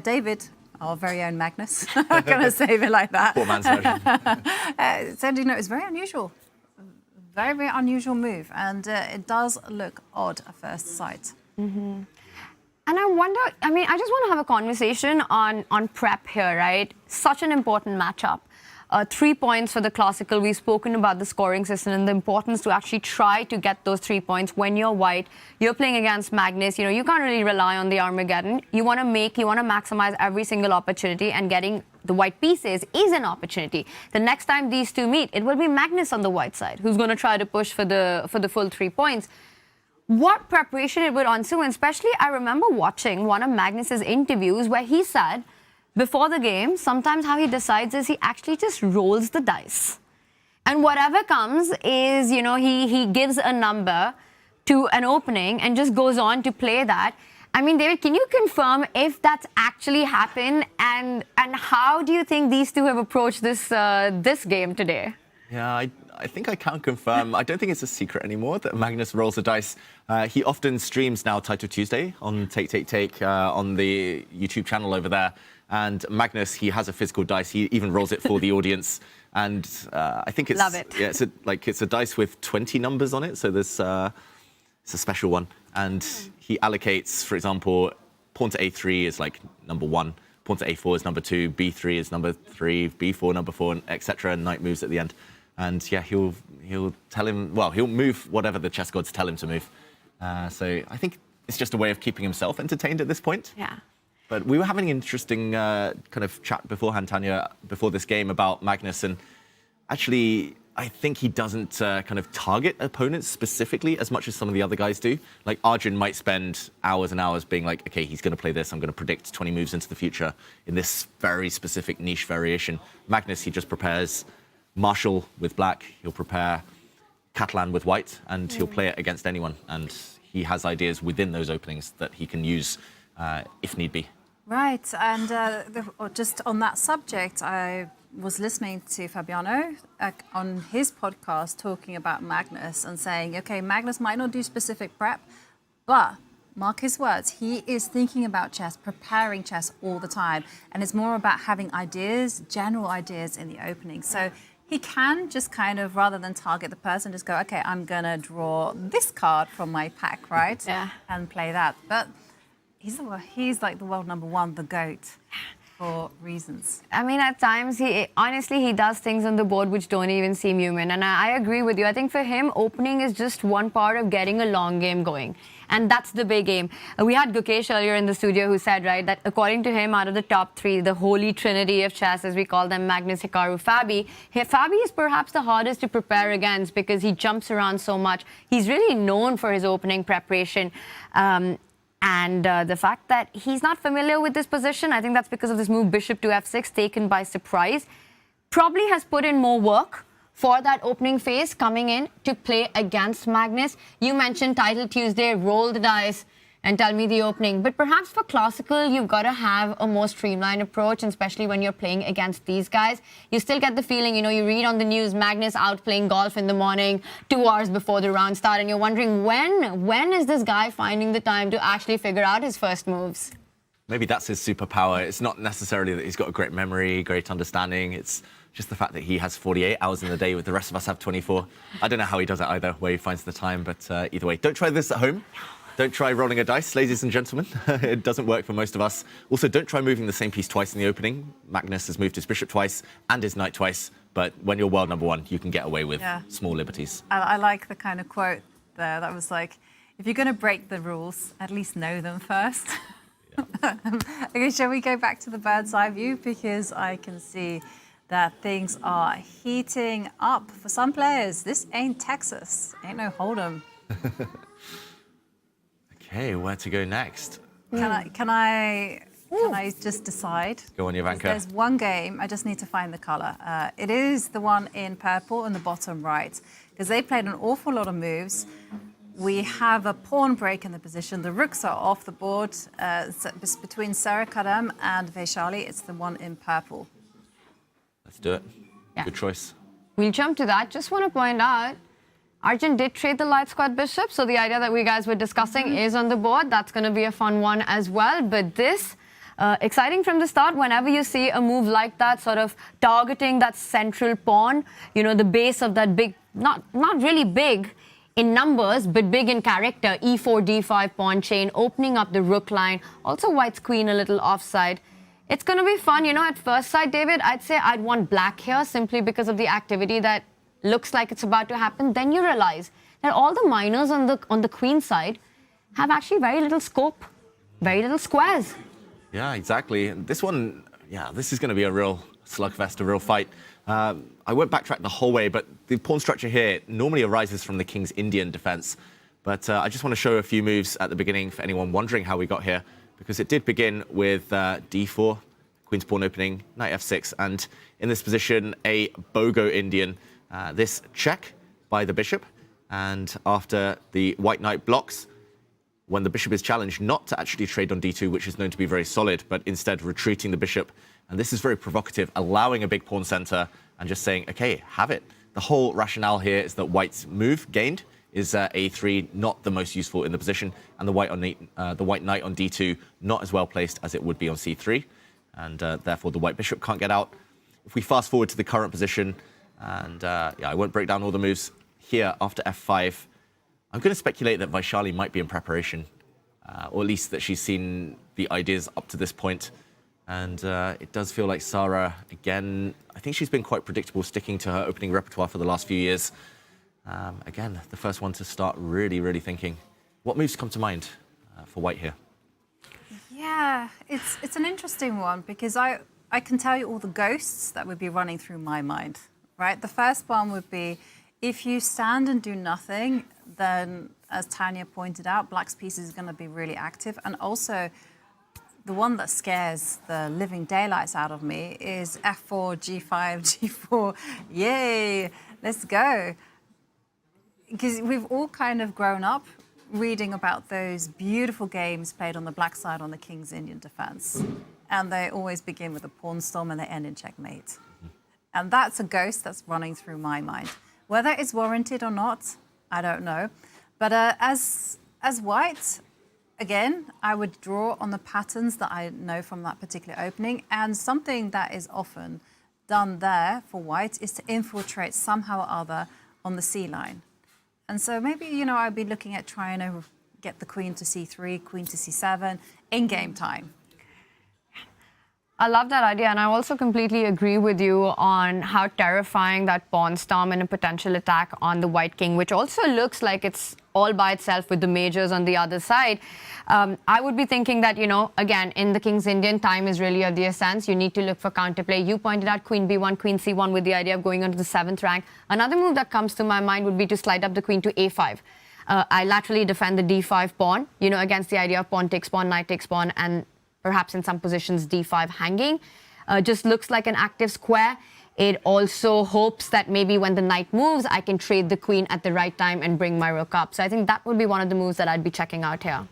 A: David, our very own Magnus, I'm going to save it like that.
C: Poor man's version.
A: Said, you know, it's very unusual. Very, very unusual move. And it does look odd at first sight.
B: Mm-hmm. And I wonder, I mean, I just want to have a conversation on prep here, right? Such an important matchup. 3 points for the classical. We've spoken about the scoring system and the importance to actually try to get those 3 points when you're white. You're playing against Magnus. You know, you can't really rely on the Armageddon. You want to maximize every single opportunity, and getting the white pieces is an opportunity. The next time these two meet, it will be Magnus on the white side who's going to try to push for the full 3 points. What preparation it would ensue, and especially I remember watching one of Magnus's interviews where he said before the game, sometimes how he decides is he actually just rolls the dice. And whatever comes is, you know, he gives a number to an opening and just goes on to play that. I mean, David, can you confirm if that's actually happened, and how do you think these two have approached this game today?
C: Yeah, I think I can confirm. I don't think it's a secret anymore that Magnus rolls the dice. He often streams now Title Tuesday on Take on the YouTube channel over there. And Magnus, he has a physical dice. He even rolls it for the audience. And I think it's...
B: Love it.
C: Yeah, it's a dice with 20 numbers on it. So there's it's a special one. And he allocates, for example, pawn to a3 is like number 1. Pawn to a4 is number 2. b3 is number 3. b4 number 4, etc. And knight moves at the end. And yeah, he'll tell him, well, he'll move whatever the chess gods tell him to move. So I think it's just a way of keeping himself entertained at this point.
B: Yeah.
C: But we were having an interesting kind of chat beforehand, Tanya, before this game about Magnus. And actually, I think he doesn't kind of target opponents specifically as much as some of the other guys do. Like Arjun might spend hours and hours being like, okay, he's going to play this. I'm going to predict 20 moves into the future in this very specific niche variation. Magnus, he just prepares Marshall with black. He'll prepare Catalan with white, and he'll play it against anyone. And he has ideas within those openings that he can use if need be.
A: Right, and just on that subject, I was listening to Fabiano on his podcast talking about Magnus and saying, okay, Magnus might not do specific prep, but mark his words, he is thinking about chess, preparing chess all the time, and it's more about having ideas, general ideas in the opening. So he can just kind of, rather than target the person, just go, okay, I'm gonna draw this card from my pack, right?
B: Yeah.
A: And play that. But he's like the world number one, the GOAT, for reasons.
B: I mean, at times, he does things on the board which don't even seem human. And I agree with you. I think for him, opening is just one part of getting a long game going. And that's the big aim. We had Gukesh earlier in the studio who said, right, that according to him, out of the top three, the holy trinity of chess, as we call them, Magnus, Hikaru, Fabi, Fabi is perhaps the hardest to prepare against because he jumps around so much. He's really known for his opening preparation. And the fact that he's not familiar with this position, I think that's because of this move bishop to f6 taken by surprise, probably has put in more work for that opening phase coming in to play against Magnus. You mentioned Title Tuesday, roll the dice and tell me the opening. But perhaps for classical, you've got to have a more streamlined approach, and especially when you're playing against these guys. You still get the feeling, you read on the news, Magnus out playing golf in the morning, 2 hours before the round start, and you're wondering, when is this guy finding the time to actually figure out his first moves?
C: Maybe that's his superpower. It's not necessarily that he's got a great memory, great understanding. It's just the fact that he has 48 hours in the day, with the rest of us have 24. I don't know how he does it either, where he finds the time, but either way, don't try this at home. Don't try rolling a dice, ladies and gentlemen. It doesn't work for most of us. Also, don't try moving the same piece twice in the opening. Magnus has moved his bishop twice and his knight twice, but when you're world number one, you can get away with small liberties.
A: I like the kind of quote there that was like, if you're going to break the rules, at least know them first. Yeah. Okay, shall we go back to the bird's eye view? Because I can see that things are heating up for some players. This ain't Texas, ain't no Hold'em.
C: Okay, where to go next?
A: Can I just decide?
C: Go on, Ivanka.
A: There's one game, I just need to find the color. It is the one in purple in the bottom right, because they played an awful lot of moves. We have a pawn break in the position. The rooks are off the board. It's between Sarah Kadam and Vachier-Lagrave. It's the one in purple.
C: Let's do it.
B: Yeah.
C: Good choice.
B: We'll jump to that. Just want to point out, Arjun did trade the light squad bishop, so the idea that we guys were discussing is on the board. That's going to be a fun one as well. But this, exciting from the start, whenever you see a move like that, sort of targeting that central pawn, the base of that big, not really big in numbers, but big in character, e4, d5 pawn chain, opening up the rook line, also white's queen a little offside. It's going to be fun. At first sight, David, I'd say I'd want black here simply because of the activity that looks like it's about to happen. Then you realize that all the minors on the queen side have actually very little scope, very little squares.
C: Yeah, exactly. This one, this is going to be a real slugfest, a real fight. I won't backtrack the whole way, but the pawn structure here normally arises from the king's Indian defense. But I just want to show a few moves at the beginning for anyone wondering how we got here, because it did begin with d4, queen's pawn opening, knight f6, and in this position, a BOGO Indian. This check by the bishop, and after the white knight blocks, when the bishop is challenged not to actually trade on d2, which is known to be very solid, but instead retreating the bishop, and this is very provocative, allowing a big pawn center and just saying, okay, have it. The whole rationale here is that white's move gained is a3, not the most useful in the position, and the white knight on d2 not as well placed as it would be on c3, and therefore the white bishop can't get out. If we fast forward to the current position, and I won't break down all the moves here after f5. I'm going to speculate that Vachier-Lagrave might be in preparation, or at least that she's seen the ideas up to this point. And it does feel like Sarah, again, I think she's been quite predictable, sticking to her opening repertoire for the last few years. Again, the first one to start really, really thinking. What moves come to mind for white here?
A: Yeah, it's an interesting one because I can tell you all the ghosts that would be running through my mind, right? The first one would be if you stand and do nothing, then as Tanya pointed out, black's piece is going to be really active. And also the one that scares the living daylights out of me is f4, g5, g4. Yay, let's go. Because we've all kind of grown up reading about those beautiful games played on the black side on the King's Indian defense. And they always begin with a pawn storm and they end in checkmate. And that's a ghost that's running through my mind. Whether it's warranted or not, I don't know. But as white, again, I would draw on the patterns that I know from that particular opening. And something that is often done there for white is to infiltrate somehow or other on the C line. And so maybe, you know, I'd be looking at trying to get the queen to c3, queen to c7 in game time.
B: I love that idea, and I also completely agree with you on how terrifying that pawn storm and a potential attack on the white king, which also looks like it's all by itself with the majors on the other side. I would be thinking that, you know, again, in the King's Indian, time is really of the essence. You need to look for counterplay. You pointed out queen b1, queen c1 with the idea of going onto the 7th rank. Another move that comes to my mind would be to slide up the queen to a5. I laterally defend the d5 pawn, you know, against the idea of pawn takes pawn, knight takes pawn, and perhaps in some positions d5 hanging. Just looks like an active square. It also hopes that maybe when the knight moves, I can trade the queen at the right time and bring my rook up. So I think that would be one of the moves that I'd be checking out here.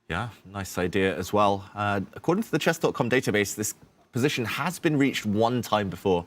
C: Yeah, nice idea as well. According to the chess.com database, this position has been reached one time before,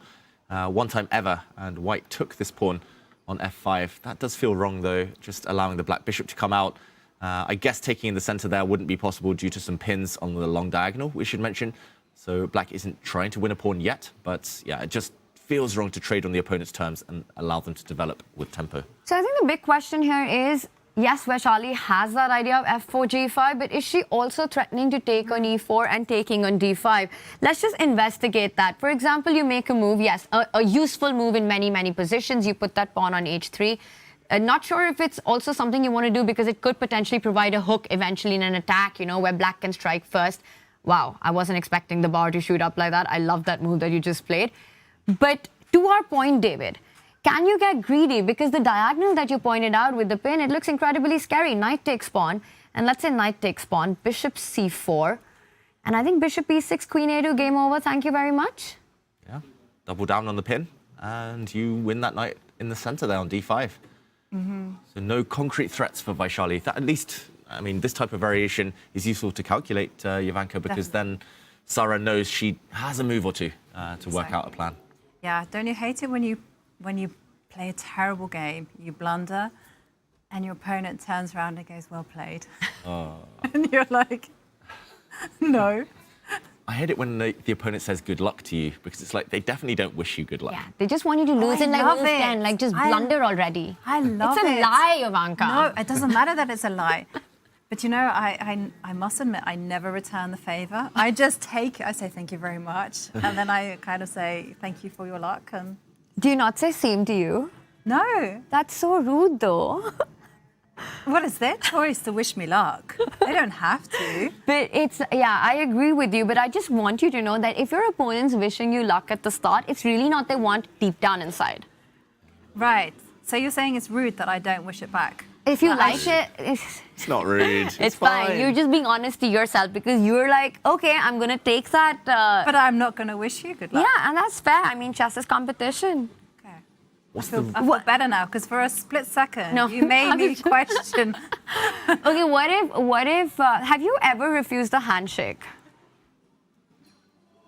C: one time ever, and white took this pawn on f5. That does feel wrong, though, just allowing the black bishop to come out. I guess taking in the center there wouldn't be possible due to some pins on the long diagonal, we should mention. So black isn't trying to win a pawn yet, but yeah, it just feels wrong to trade on the opponent's terms and allow them to develop with tempo.
B: So I think the big question here is, yes, Vachier-Lagrave has that idea of f4, g5, but is she also threatening to take on e4 and taking on d5? Let's just investigate that. For example, you make a move, yes, a useful move in many, many positions. You put that pawn on h3. Not sure if it's also something you want to do because it could potentially provide a hook eventually in an attack, you know, where black can strike first. Wow, I wasn't expecting the bar to shoot up like that. I love that move that you just played. But to our point, David, can you get greedy? Because the diagonal that you pointed out with the pin, it looks incredibly scary. Knight takes pawn, and let's say knight takes pawn, bishop c4, and I think bishop e6, queen a2, game over, thank you very much.
C: Yeah, double down on the pin, and you win that knight in the center there on d5. So no concrete threats for Vachier-Lagrave. At least, I mean, this type of variation is useful to calculate, Jovanka, because then Sarah knows she has a move or two to work out a plan.
A: Yeah, don't you hate it when you play a terrible game, you blunder, and your opponent turns around and goes, well played. And you're like, no.
C: I hate it when the opponent says good luck to you, because it's like they definitely don't wish you good luck.
B: Yeah, they just want you to lose in like move 10, like just blunder already.
A: I love it.
B: It's a lie, Jovanka.
A: No, it doesn't matter that it's a lie. But you know, I must admit, I never return the favor. I just take it. I say thank you very much. And then I kind of say thank you for your luck. And
B: do you not say same to you?
A: no.
B: That's so rude, though.
A: Well, it's their choice to wish me luck. They don't have to.
B: But it's, yeah, I agree with you. But I just want you to know that if your opponent's wishing you luck at the start, it's really not they want deep down inside.
A: Right. So you're saying it's rude that I don't wish it back?
B: If you like it,
C: It's not rude.
B: it's fine. You're just being honest to yourself because you're like, okay, I'm going to take that.
A: But I'm not going to wish you good luck.
B: Yeah, and that's fair. I mean, chess is competition.
A: Okay.
C: What's
A: I feel better now because for a split second, you made me question.
B: Okay, what if, have you ever refused a handshake?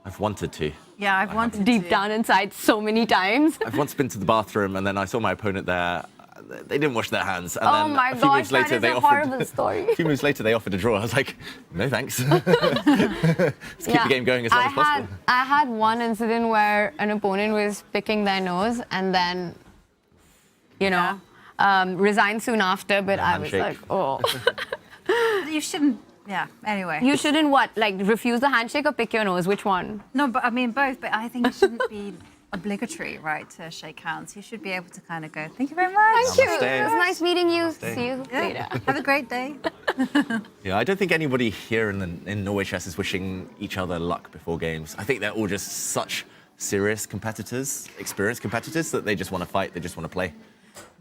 C: I've wanted to.
A: Yeah, I've wanted to.
B: Deep down inside so many times.
C: I've once been to the bathroom and then I saw my opponent there. They didn't wash their hands. And
B: Oh
C: then
B: my
C: a few moves
B: gosh,
C: later,
B: that is a horrible story.
C: A few moves later, they offered a draw. I was like, no thanks. Let's keep the game going as long as possible.
B: I had one incident where an opponent was picking their nose and then, you know, resigned soon after. But I was like, oh.
A: You shouldn't. Yeah. Anyway.
B: You shouldn't what? Like refuse the handshake or pick your nose? Which one?
A: No, but I mean both. But I think you shouldn't be obligatory, right, to shake hands. You should be able to kind of go, thank you very much.
B: Thank you.
C: Namaste.
B: It was nice meeting you.
C: Namaste.
B: See you later.
A: Have a great day.
C: Yeah, I don't think anybody here in Norway Chess is wishing each other luck before games. I think they're all just such serious competitors, experienced competitors, that they just want to fight, they just want to play.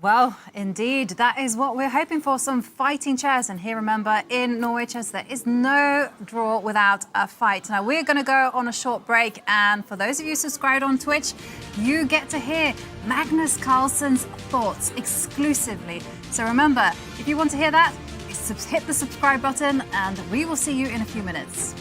A: Well, indeed, that is what we're hoping for, some fighting chess. And here, remember, in Norway Chess, there is no draw without a fight. Now, we're going to go on a short break. And for those of you subscribed on Twitch, you get to hear Magnus Carlsen's thoughts exclusively. So remember, if you want to hear that, hit the subscribe button, and we will see you in a few minutes.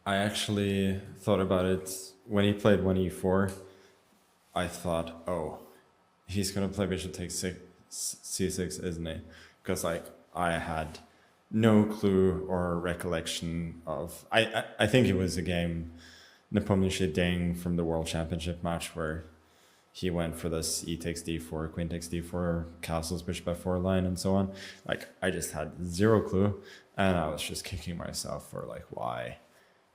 D: I actually thought about it when he played 1e4. I thought, oh, he's gonna play bishop takes c6, isn't he? Because like I had no clue or recollection of. I think it was a game, Nepomniachtchi Deng from the World Championship match where he went for this e takes d4, queen takes d4, castles, bishop f4 line, and so on. Like I just had zero clue, and I was just kicking myself for like, why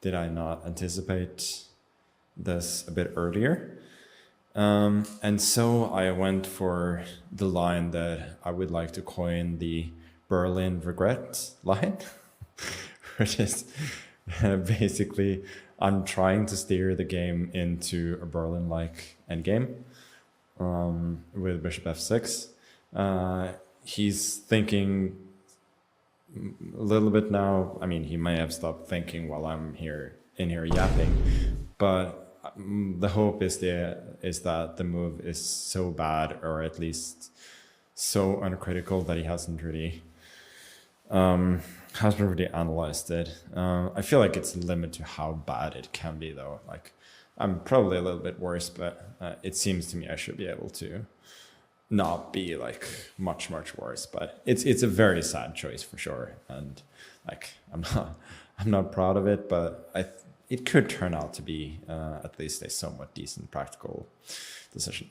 D: did I not anticipate this a bit earlier? And so I went for the line that I would like to coin the Berlin regret line, which is basically I'm trying to steer the game into a Berlin-like endgame with bishop f6. He's thinking a little bit now. I mean, he may have stopped thinking while I'm in here yapping, but the hope is that the move is so bad, or at least so uncritical, that he hasn't really analyzed it. I feel like it's a limit to how bad it can be, though. Like I'm probably a little bit worse, but it seems to me I should be able to not be like much worse. But it's a very sad choice for sure, and like I'm not proud of it, but it could turn out to be at least a somewhat decent practical decision.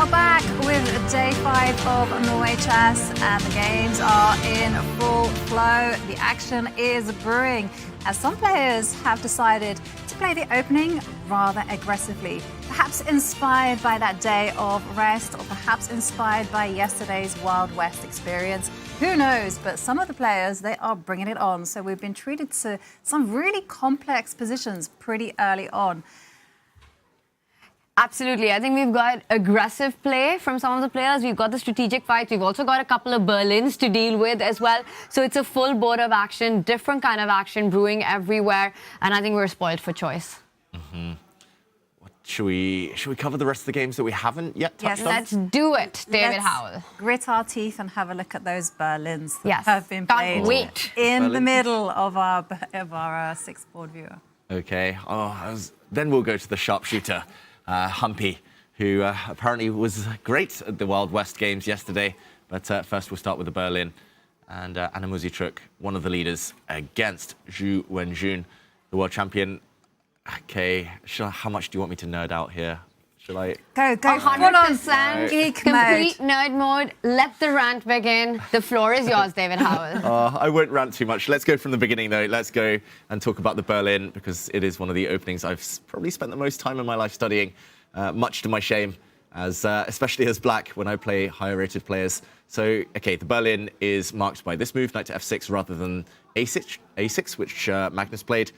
A: are back with day 5 of Norway Chess, and the games are in full flow. The action is brewing as some players have decided to play the opening rather aggressively, perhaps inspired by that day of rest or perhaps inspired by yesterday's Wild West experience. Who knows? But some of the players, they are bringing it on. So we've been treated to some really complex positions pretty early on.
B: Absolutely. I think we've got aggressive play from some of the players. We've got the strategic fights. We've also got a couple of Berlins to deal with as well. So it's a full board of action, different kind of action brewing everywhere. And I think we're spoiled for choice.
C: Mm-hmm. Should we cover the rest of the games that we haven't yet touched on?
B: Let's do it, David Howell.
A: Grit our teeth and have a look at those Berlins that
B: Yes.
A: have been played
B: Can't wait.
A: in
C: Berlin.
A: the middle of our sixth board viewer.
C: Okay. Then we'll go to the sharpshooter, Humpy, who apparently was great at the Wild West games yesterday. But first we'll start with the Berlin. And Anna Muzichuk, one of the leaders, against Zhu Wenjun, the world champion. Okay, how much do you want me to nerd out here? Shall I?
A: Go,
B: 100%
A: geek
B: complete
A: mode.
B: nerd mode. Let the rant begin. The floor is yours, David Howell.
C: I won't rant too much. Let's go from the beginning, though. Let's go and talk about the Berlin, because it is one of the openings I've probably spent the most time in my life studying, much to my shame, especially as black when I play higher-rated players. So, okay, the Berlin is marked by this move, knight to f6, rather than a6, which Magnus played.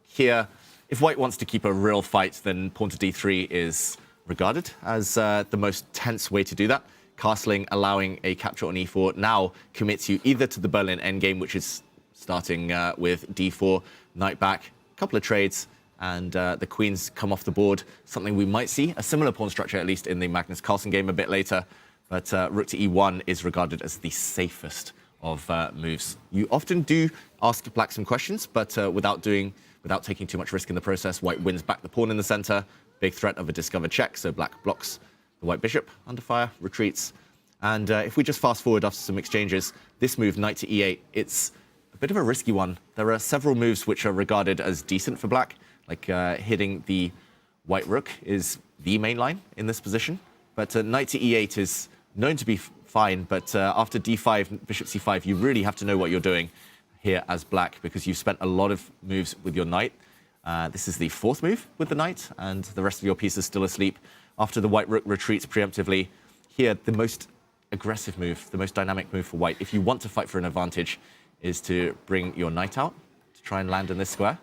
C: Here, if white wants to keep a real fight, then pawn to d3 is regarded as the most tense way to do that. Castling, allowing a capture on e4, now commits you either to the Berlin endgame, which is starting with d4, knight back, a couple of trades, and the queens come off the board. Something we might see, a similar pawn structure, at least in the Magnus-Carlsen game a bit later. But rook to e1 is regarded as the safest of moves. You often do ask black some questions, but without taking too much risk in the process. White wins back the pawn in the center. Big threat of a discovered check, so black blocks the white bishop under fire, retreats. And if we just fast forward after some exchanges, this move, knight to e8, it's a bit of a risky one. There are several moves which are regarded as decent for black, like hitting the white rook is the main line in this position. But knight to e8 is known to be fine, but after d5, bishop c5, you really have to know what you're doing here as black, because you've spent a lot of moves with your knight. This is the fourth move with the knight, and the rest of your piece is still asleep. After the white rook retreats preemptively, here the most aggressive move, the most dynamic move for white, if you want to fight for an advantage, is to bring your knight out to try and land in this square.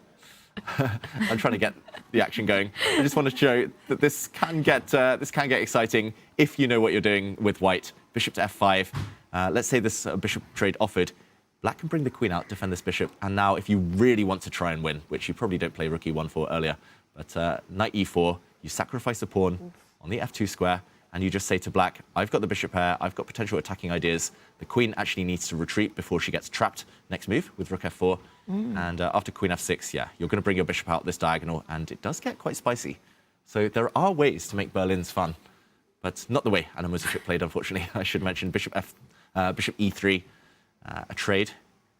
C: I'm trying to get the action going. I just want to show that this can get exciting if you know what you're doing with white. Bishop to f5. Let's say this bishop trade offered. Black can bring the queen out, defend this bishop, and now if you really want to try and win, which you probably don't play rook e1 for earlier, but knight e4, you sacrifice a pawn on the f2 square, and you just say to black, I've got the bishop pair, I've got potential attacking ideas. The queen actually needs to retreat before she gets trapped. Next move with rook f4, and after queen f6, yeah, you're going to bring your bishop out this diagonal, and it does get quite spicy. So there are ways to make Berlins fun, but not the way Anna Muzichuk played, unfortunately. I should mention bishop e3. A trade.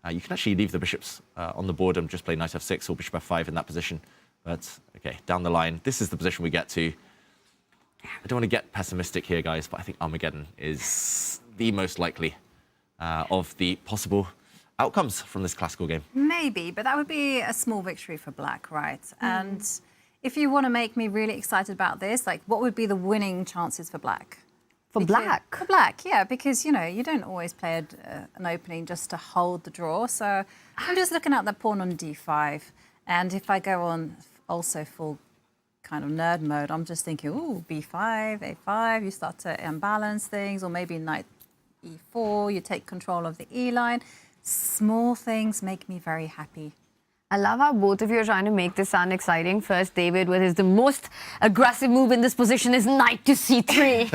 C: You can actually leave the bishops on the board and just play knight f6 or bishop f5 in that position. But, okay, down the line, this is the position we get to. I don't want to get pessimistic here, guys, but I think Armageddon is the most likely of the possible outcomes from this classical game.
A: Maybe, but that would be a small victory for black, right? And if you want to make me really excited about this, like, what would be the winning chances for black?
B: For black?
A: For black, yeah, because, you know, you don't always play an opening just to hold the draw. So I'm just looking at the pawn on d5. And if I go on also full kind of nerd mode, I'm just thinking, ooh, b5, a5, you start to unbalance things, or maybe knight e4, you take control of the e line. Small things make me very happy.
B: I love how both of you are trying to make this sound exciting. First, David, with the most aggressive move in this position is knight to c3.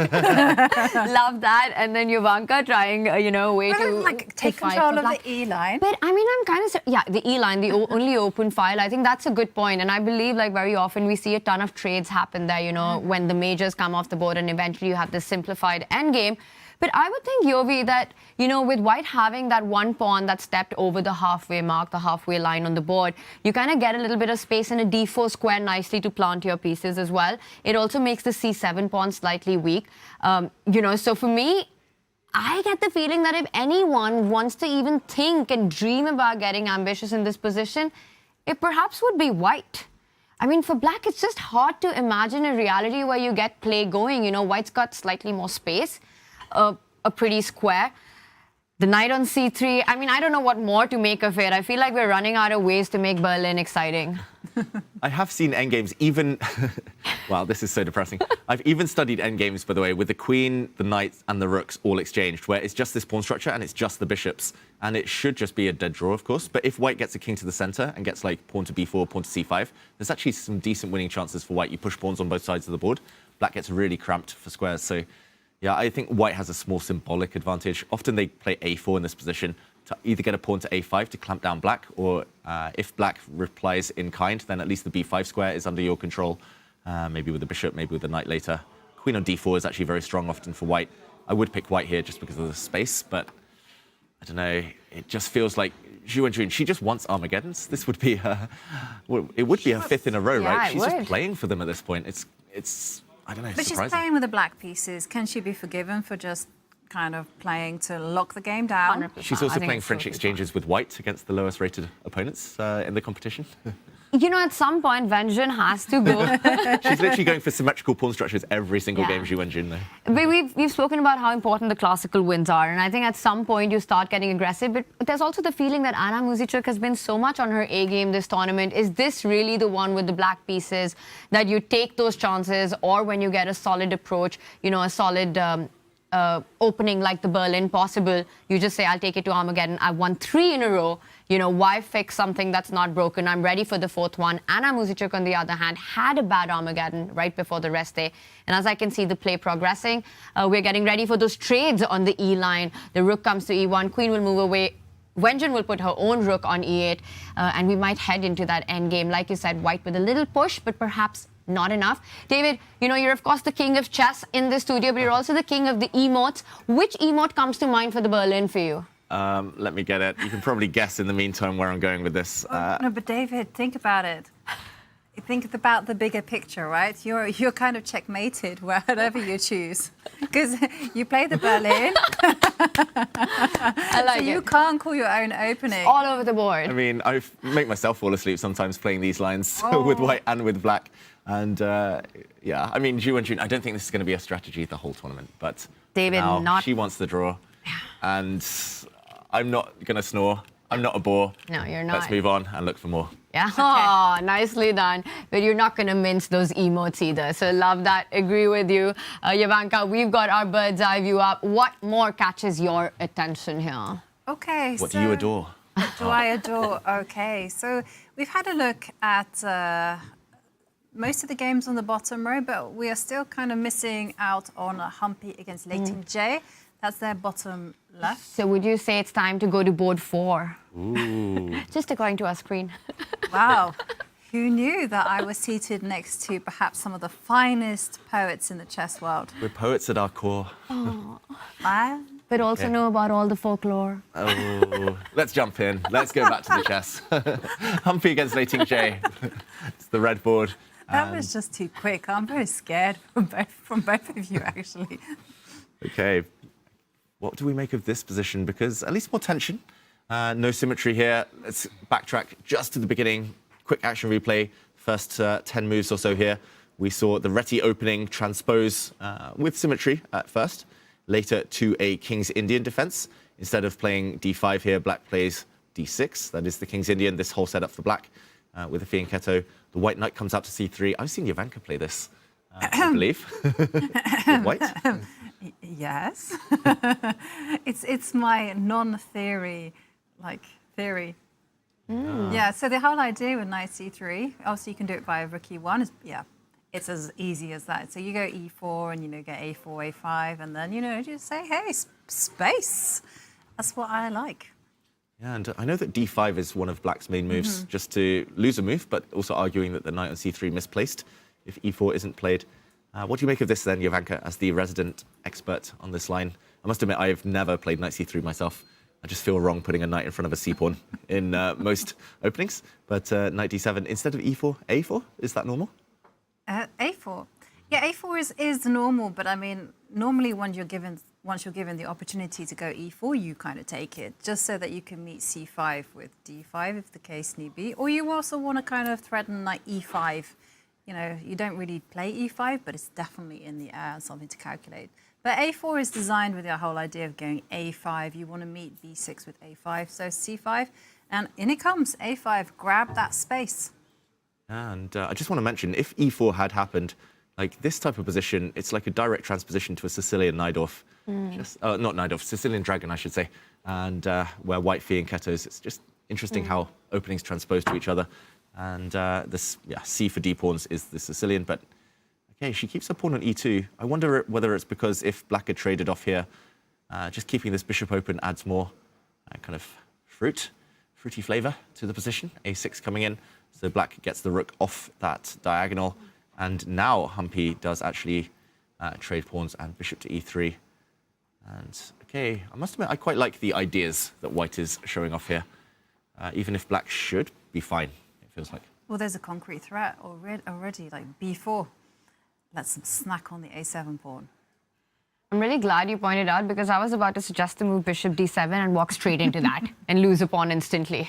B: Love that. And then Jovanka trying, way to
A: like take
B: fight
A: control
B: for
A: of
B: black.
A: the e line.
B: But I mean, I'm kind of, yeah, the e line, the only open file. I think that's a good point. And I believe, like, very often we see a ton of trades happen there, when the majors come off the board and eventually you have this simplified endgame. But I would think, Yovi, that, you know, with white having that one pawn that stepped over the halfway mark, the halfway line on the board, you kind of get a little bit of space in a d4 square nicely to plant your pieces as well. It also makes the c7 pawn slightly weak. You know, so for me, I get the feeling that if anyone wants to even think and dream about getting ambitious in this position, it perhaps would be white. I mean, for black, it's just hard to imagine a reality where you get play going. You know, white's got slightly more space, a pretty square. The knight on c3, I mean, I don't know what more to make of it. I feel like we're running out of ways to make Berlin exciting.
C: I have seen endgames even... Wow, this is so depressing. I've even studied endgames, by the way, with the queen, the knights, and the rooks all exchanged, where it's just this pawn structure and it's just the bishops. And it should just be a dead draw, of course. But if white gets a king to the center and gets, like, pawn to b4, pawn to c5, there's actually some decent winning chances for white. You push pawns on both sides of the board. Black gets really cramped for squares. So, yeah, I think white has a small symbolic advantage. Often they play a4 in this position to either get a pawn to a5 to clamp down black, or if black replies in kind, then at least the b5 square is under your control, maybe with the bishop, maybe with the knight later. Queen on d4 is actually very strong often for white. I would pick white here just because of the space, but I don't know. It just feels like Zhu Wenjun, she just wants Armageddons. This would be her, well, it would be her fifth in a row,
B: Yeah,
C: right? She's
B: would.
C: just playing for them at this point. It's I don't know,
A: But
C: surprising.
A: she's playing with the black pieces. Can she be forgiven for just kind of playing to lock the game down?
B: 100%.
C: She's
B: I
C: also
B: think
C: playing
B: it's
C: French
B: totally
C: exchanges with white against the lowest rated opponents in the competition.
B: You know, at some point, Wenjun has to go.
C: She's literally going for symmetrical pawn structures every single
B: Yeah.
C: game, Zhu Wenjun, though.
B: But we've spoken about how important the classical wins are, and I think at some point you start getting aggressive. But there's also the feeling that Anna Muzychuk has been so much on her A game this tournament. Is this really the one with the black pieces that you take those chances, or when you get a solid approach, you know, a solid opening like the Berlin possible, you just say, I'll take it to Armageddon. I've won 3 in a row. You know, why fix something that's not broken? I'm ready for the 4th one. Anna Muzychuk, on the other hand, had a bad Armageddon right before the rest day. And as I can see the play progressing, we're getting ready for those trades on the E line. The rook comes to E1, queen will move away. Wenjun will put her own rook on E8, and we might head into that endgame. Like you said, white with a little push, but perhaps not enough. David, you know, you're of course the king of chess in the studio, but you're also the king of the emotes. Which emote comes to mind for the Berlin for you?
C: Let me get it. You can probably guess in the meantime where I'm going with this.
A: No, but David, think about it. Think about the bigger picture, right? You're kind of checkmated whatever you choose, because you play the Berlin.
B: I like
C: So
A: You can't call your own opening.
B: All over the board.
C: I mean, I make myself fall asleep sometimes playing these lines with white and with black. And yeah, I mean, Zhu Wenjun, I don't think this is going to be a strategy the whole tournament, but
B: David,
C: now
B: not-
C: she wants the draw. And I'm not going to snore. I'm not a bore.
B: No, you're not.
C: Let's move on and look for more.
B: Yeah, oh, nicely done. But you're not going to mince those emotes either. So love that. Agree with you. Jovanka, we've got our bird's eye view up. What more catches your attention here?
A: Okay.
C: What do you adore?
A: What do I adore? Okay, so we've had a look at most of the games on the bottom row, but we are still kind of missing out on a Humpy against Leighton J. That's their bottom left.
B: So would you say it's time to go to board 4?
C: Ooh.
B: Just according to our screen.
A: Wow. Who knew that I was seated next to perhaps some of the finest poets in the chess world?
C: We're poets at our core.
A: Wow.
B: But also know about all the folklore.
C: Oh, let's jump in. Let's go back to the chess. Humpy against Leighton J. It's the red board.
A: That was just too quick. I'm very scared from both of you, actually.
C: Okay. What do we make of this position? Because at least more tension. No symmetry here. Let's backtrack just to the beginning. Quick action replay. First 10 moves or so here. We saw the Reti opening transpose with symmetry at first. Later to a King's Indian defense. Instead of playing d5 here, black plays d6. That is the King's Indian, this whole setup for black with a fianchetto. The white knight comes out to c3. I've seen Jovanka play this, I believe. With white.
A: Yes. It's my non-theory, theory. Yeah, so the whole idea with knight c3, obviously you can do it via rook e1, it's as easy as that. So you go e4 and, get a4, a5, and then, just say, hey, space. That's what I like.
C: Yeah, and I know that d5 is one of black's main moves, just to lose a move, but also arguing that the knight on c3 misplaced if e4 isn't played. What do you make of this then, Jovanka, as the resident expert on this line? I must admit, I've never played knight c3 myself. I just feel wrong putting a knight in front of a c-pawn in most openings. But knight d7 instead of e4, a4, is that normal?
A: A4. Yeah, A4 is normal, but I mean, normally once you're given the opportunity to go E4, you kind of take it, just so that you can meet C5 with D5 if the case need be. Or you also want to kind of threaten like E5. You know, you don't really play E5, but it's definitely in the air and something to calculate. But A4 is designed with the whole idea of going A5. You want to meet B6 with A5, so C5. And in it comes, A5, grab that space.
C: And I just want to mention, if E4 had happened, like this type of position, it's like a direct transposition to a Sicilian Najdorf. Not Najdorf, Sicilian Dragon, I should say. And where white Fee and Ketos, it's just interesting how openings transpose to each other. And this, yeah, C for D pawns is the Sicilian, but okay, she keeps her pawn on E2. I wonder whether it's because if black had traded off here, just keeping this bishop open adds more kind of fruity flavor to the position. A6 coming in, so black gets the rook off that diagonal. And now Humpy does actually trade pawns and bishop to E3. And okay, I must admit, I quite like the ideas that white is showing off here, even if black should be fine, it feels like.
A: Well, there's a concrete threat already, like B4. Let's snack on the A7 pawn.
B: I'm really glad you pointed out, because I was about to suggest the move bishop d7 and walk straight into that and lose a pawn instantly.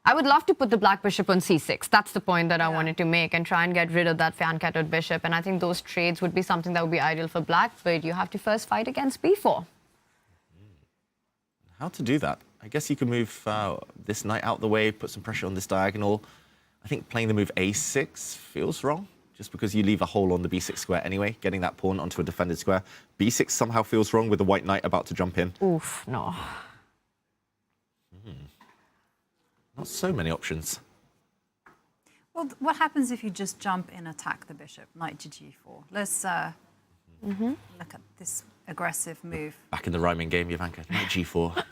B: I would love to put the black bishop on c6. That's the point that I wanted to make, and try and get rid of that fan-catted bishop. And I think those trades would be something that would be ideal for black, but you have to first fight against b4.
C: How to do that? I guess you can move this knight out the way, put some pressure on this diagonal. I think playing the move a6 feels wrong, just because you leave a hole on the b6 square anyway, getting that pawn onto a defended square. b6 somehow feels wrong with the white knight about to jump in.
B: Oof, no.
C: Not so many options.
A: Well, what happens if you just jump in, attack the bishop, knight to g4? Let's look at this aggressive move.
C: Back in the rhyming game, Jovanka, knight g4.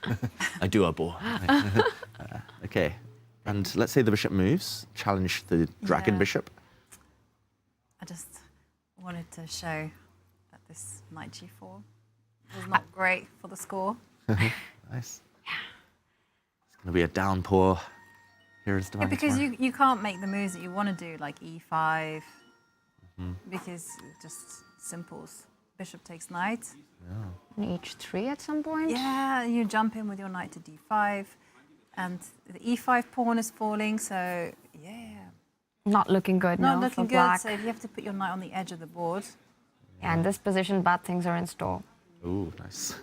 C: I do a bore. Okay, and let's say the bishop moves, challenge the dragon bishop.
A: I just wanted to show that this knight g4 was not great for the score.
C: Nice. It's going to be a downpour. Here is
A: Yeah, because you can't make the moves that you want to do, like e5, because it just simples. Bishop takes knight.
B: And h3 at some point?
A: Yeah, you jump in with your knight to d5, and the e5 pawn is falling, so yeah.
B: Not looking good,
A: Not
B: no,
A: looking
B: for
A: good,
B: black.
A: so you have to put your knight on the edge of the board.
B: Yeah, in this position, bad things are in store.
C: Ooh, nice.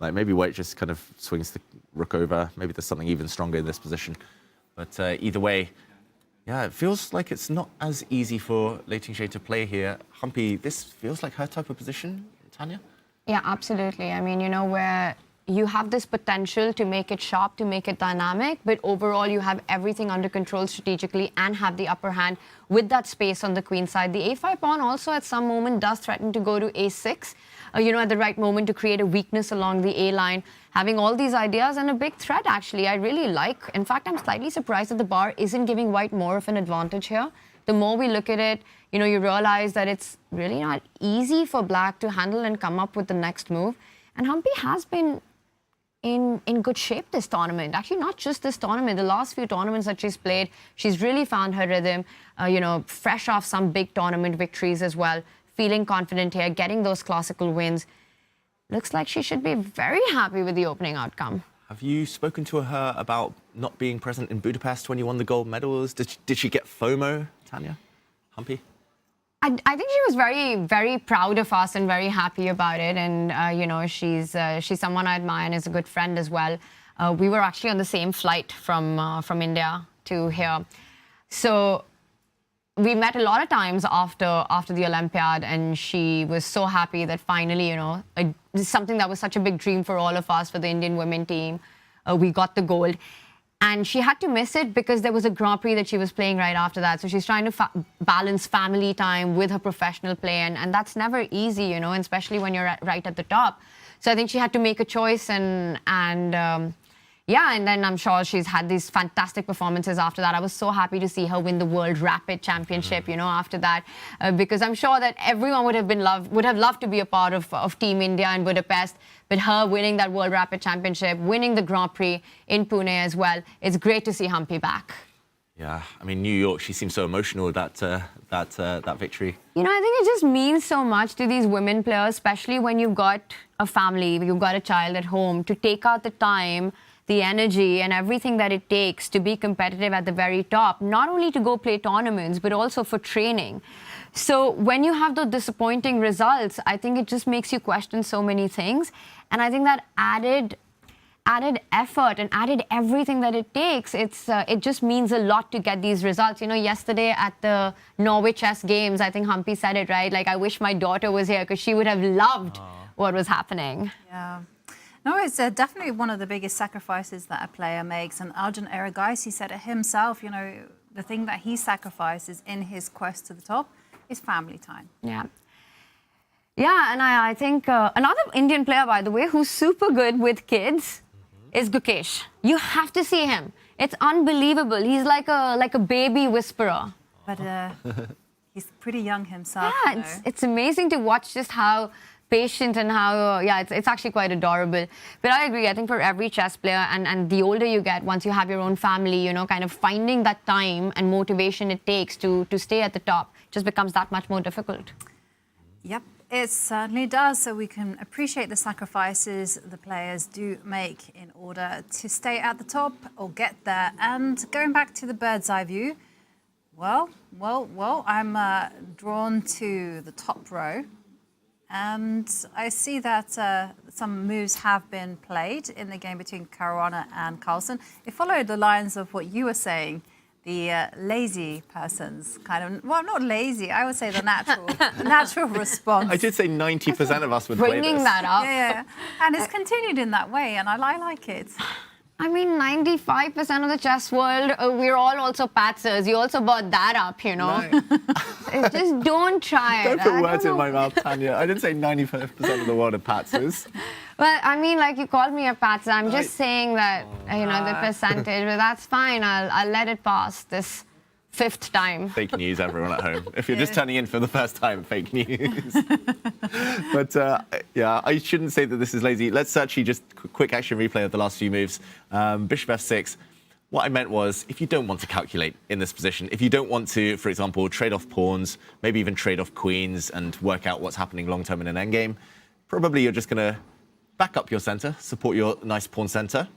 C: Like maybe white just kind of swings the rook over. Maybe there's something even stronger in this position. But either way, yeah, it feels like it's not as easy for Lei Tingxie to play here. Humpy, this feels like her type of position, Tanya?
B: Yeah, absolutely. I mean, you know, where you have this potential to make it sharp, to make it dynamic, but overall you have everything under control strategically and have the upper hand with that space on the queen side. The a5 pawn also at some moment does threaten to go to a6, you know, at the right moment to create a weakness along the A line. Having all these ideas and a big threat, actually, I really like. In fact, I'm slightly surprised that the bar isn't giving white more of an advantage here. The more we look at it, you know, you realize that it's really not easy for black to handle and come up with the next move. And Humpy has been in good shape this tournament. Actually, not just this tournament. The last few tournaments that she's played, she's really found her rhythm, you know, fresh off some big tournament victories as well. Feeling confident here, getting those classical wins. Looks like she should be very happy with the opening outcome.
C: Have you spoken to her about not being present in Budapest when you won the gold medals? Did she get FOMO, Tanya? Humpy?
B: I think she was very, very proud of us and very happy about it. And, you know, she's someone I admire and is a good friend as well. We were actually on the same flight from India to here. So we met a lot of times after the Olympiad, and she was so happy that finally, you know, something that was such a big dream for all of us, for the Indian women team, we got the gold. And she had to miss it because there was a Grand Prix that she was playing right after that. So she's trying to balance family time with her professional play. And that's never easy, you know, especially when you're right at the top. So I think she had to make a choice and yeah, and then I'm sure she's had these fantastic performances after that. I was so happy to see her win the World Rapid Championship, you know, after that, because I'm sure that everyone would have loved to be a part of Team India in Budapest. But her winning that World Rapid Championship, winning the Grand Prix in Pune as well, it's great to see Humpy back.
C: Yeah, I mean, New York, she seems so emotional with that victory.
B: You know, I think it just means so much to these women players, especially when you've got a family, you've got a child at home, to take out the time, the energy and everything that it takes to be competitive at the very top, not only to go play tournaments, but also for training. So when you have those disappointing results, I think it just makes you question so many things. And I think that added effort and added everything that it takes, it just means a lot to get these results. You know, yesterday at the Norway Chess Games, I think Humpy said it, right? Like, I wish my daughter was here because she would have loved what was happening.
A: Yeah. No, it's definitely one of the biggest sacrifices that a player makes. And Arjun-Hikaru, he said it himself, you know, the thing that he sacrifices in his quest to the top is family time.
B: Yeah. Yeah, and I think another Indian player, by the way, who's super good with kids is Gukesh. You have to see him. It's unbelievable. He's like a baby whisperer.
A: But he's pretty young himself.
B: Yeah,
A: you know.
B: it's amazing to watch just how patient and how, it's actually quite adorable. But I agree, I think for every chess player, and the older you get, once you have your own family, you know, kind of finding that time and motivation it takes to stay at the top just becomes that much more difficult.
A: Yep, it certainly does. So we can appreciate the sacrifices the players do make in order to stay at the top or get there. And going back to the bird's eye view, well, I'm drawn to the top row. And I see that some moves have been played in the game between Caruana and Carlsen. It followed the lines of what you were saying, the lazy person's kind of, well, not lazy, I would say the natural response.
C: I did say 90% of us would play this.
B: Bringing that up.
A: Yeah, and it's continued in that way, and I like it.
B: I mean, 95% of the chess world, we're all also patsers. You also brought that up, you know.
C: No.
B: Just don't try it.
C: Don't put words in my mouth, Tanya. I didn't say 95% of the world are patsers.
B: Well, I mean, like, you called me a patser. I'm just saying that, you know, the percentage. But that's fine. I'll let it pass this 5th time.
C: Fake news, everyone at home. If you're just turning in for the first time, fake news. But yeah, I shouldn't say that this is lazy. Let's actually just quick action replay of the last few moves. Bishop f6. What I meant was, if you don't want to calculate in this position, if you don't want to, for example, trade off pawns, maybe even trade off queens and work out what's happening long term in an endgame, probably you're just going to back up your center, support your nice pawn center.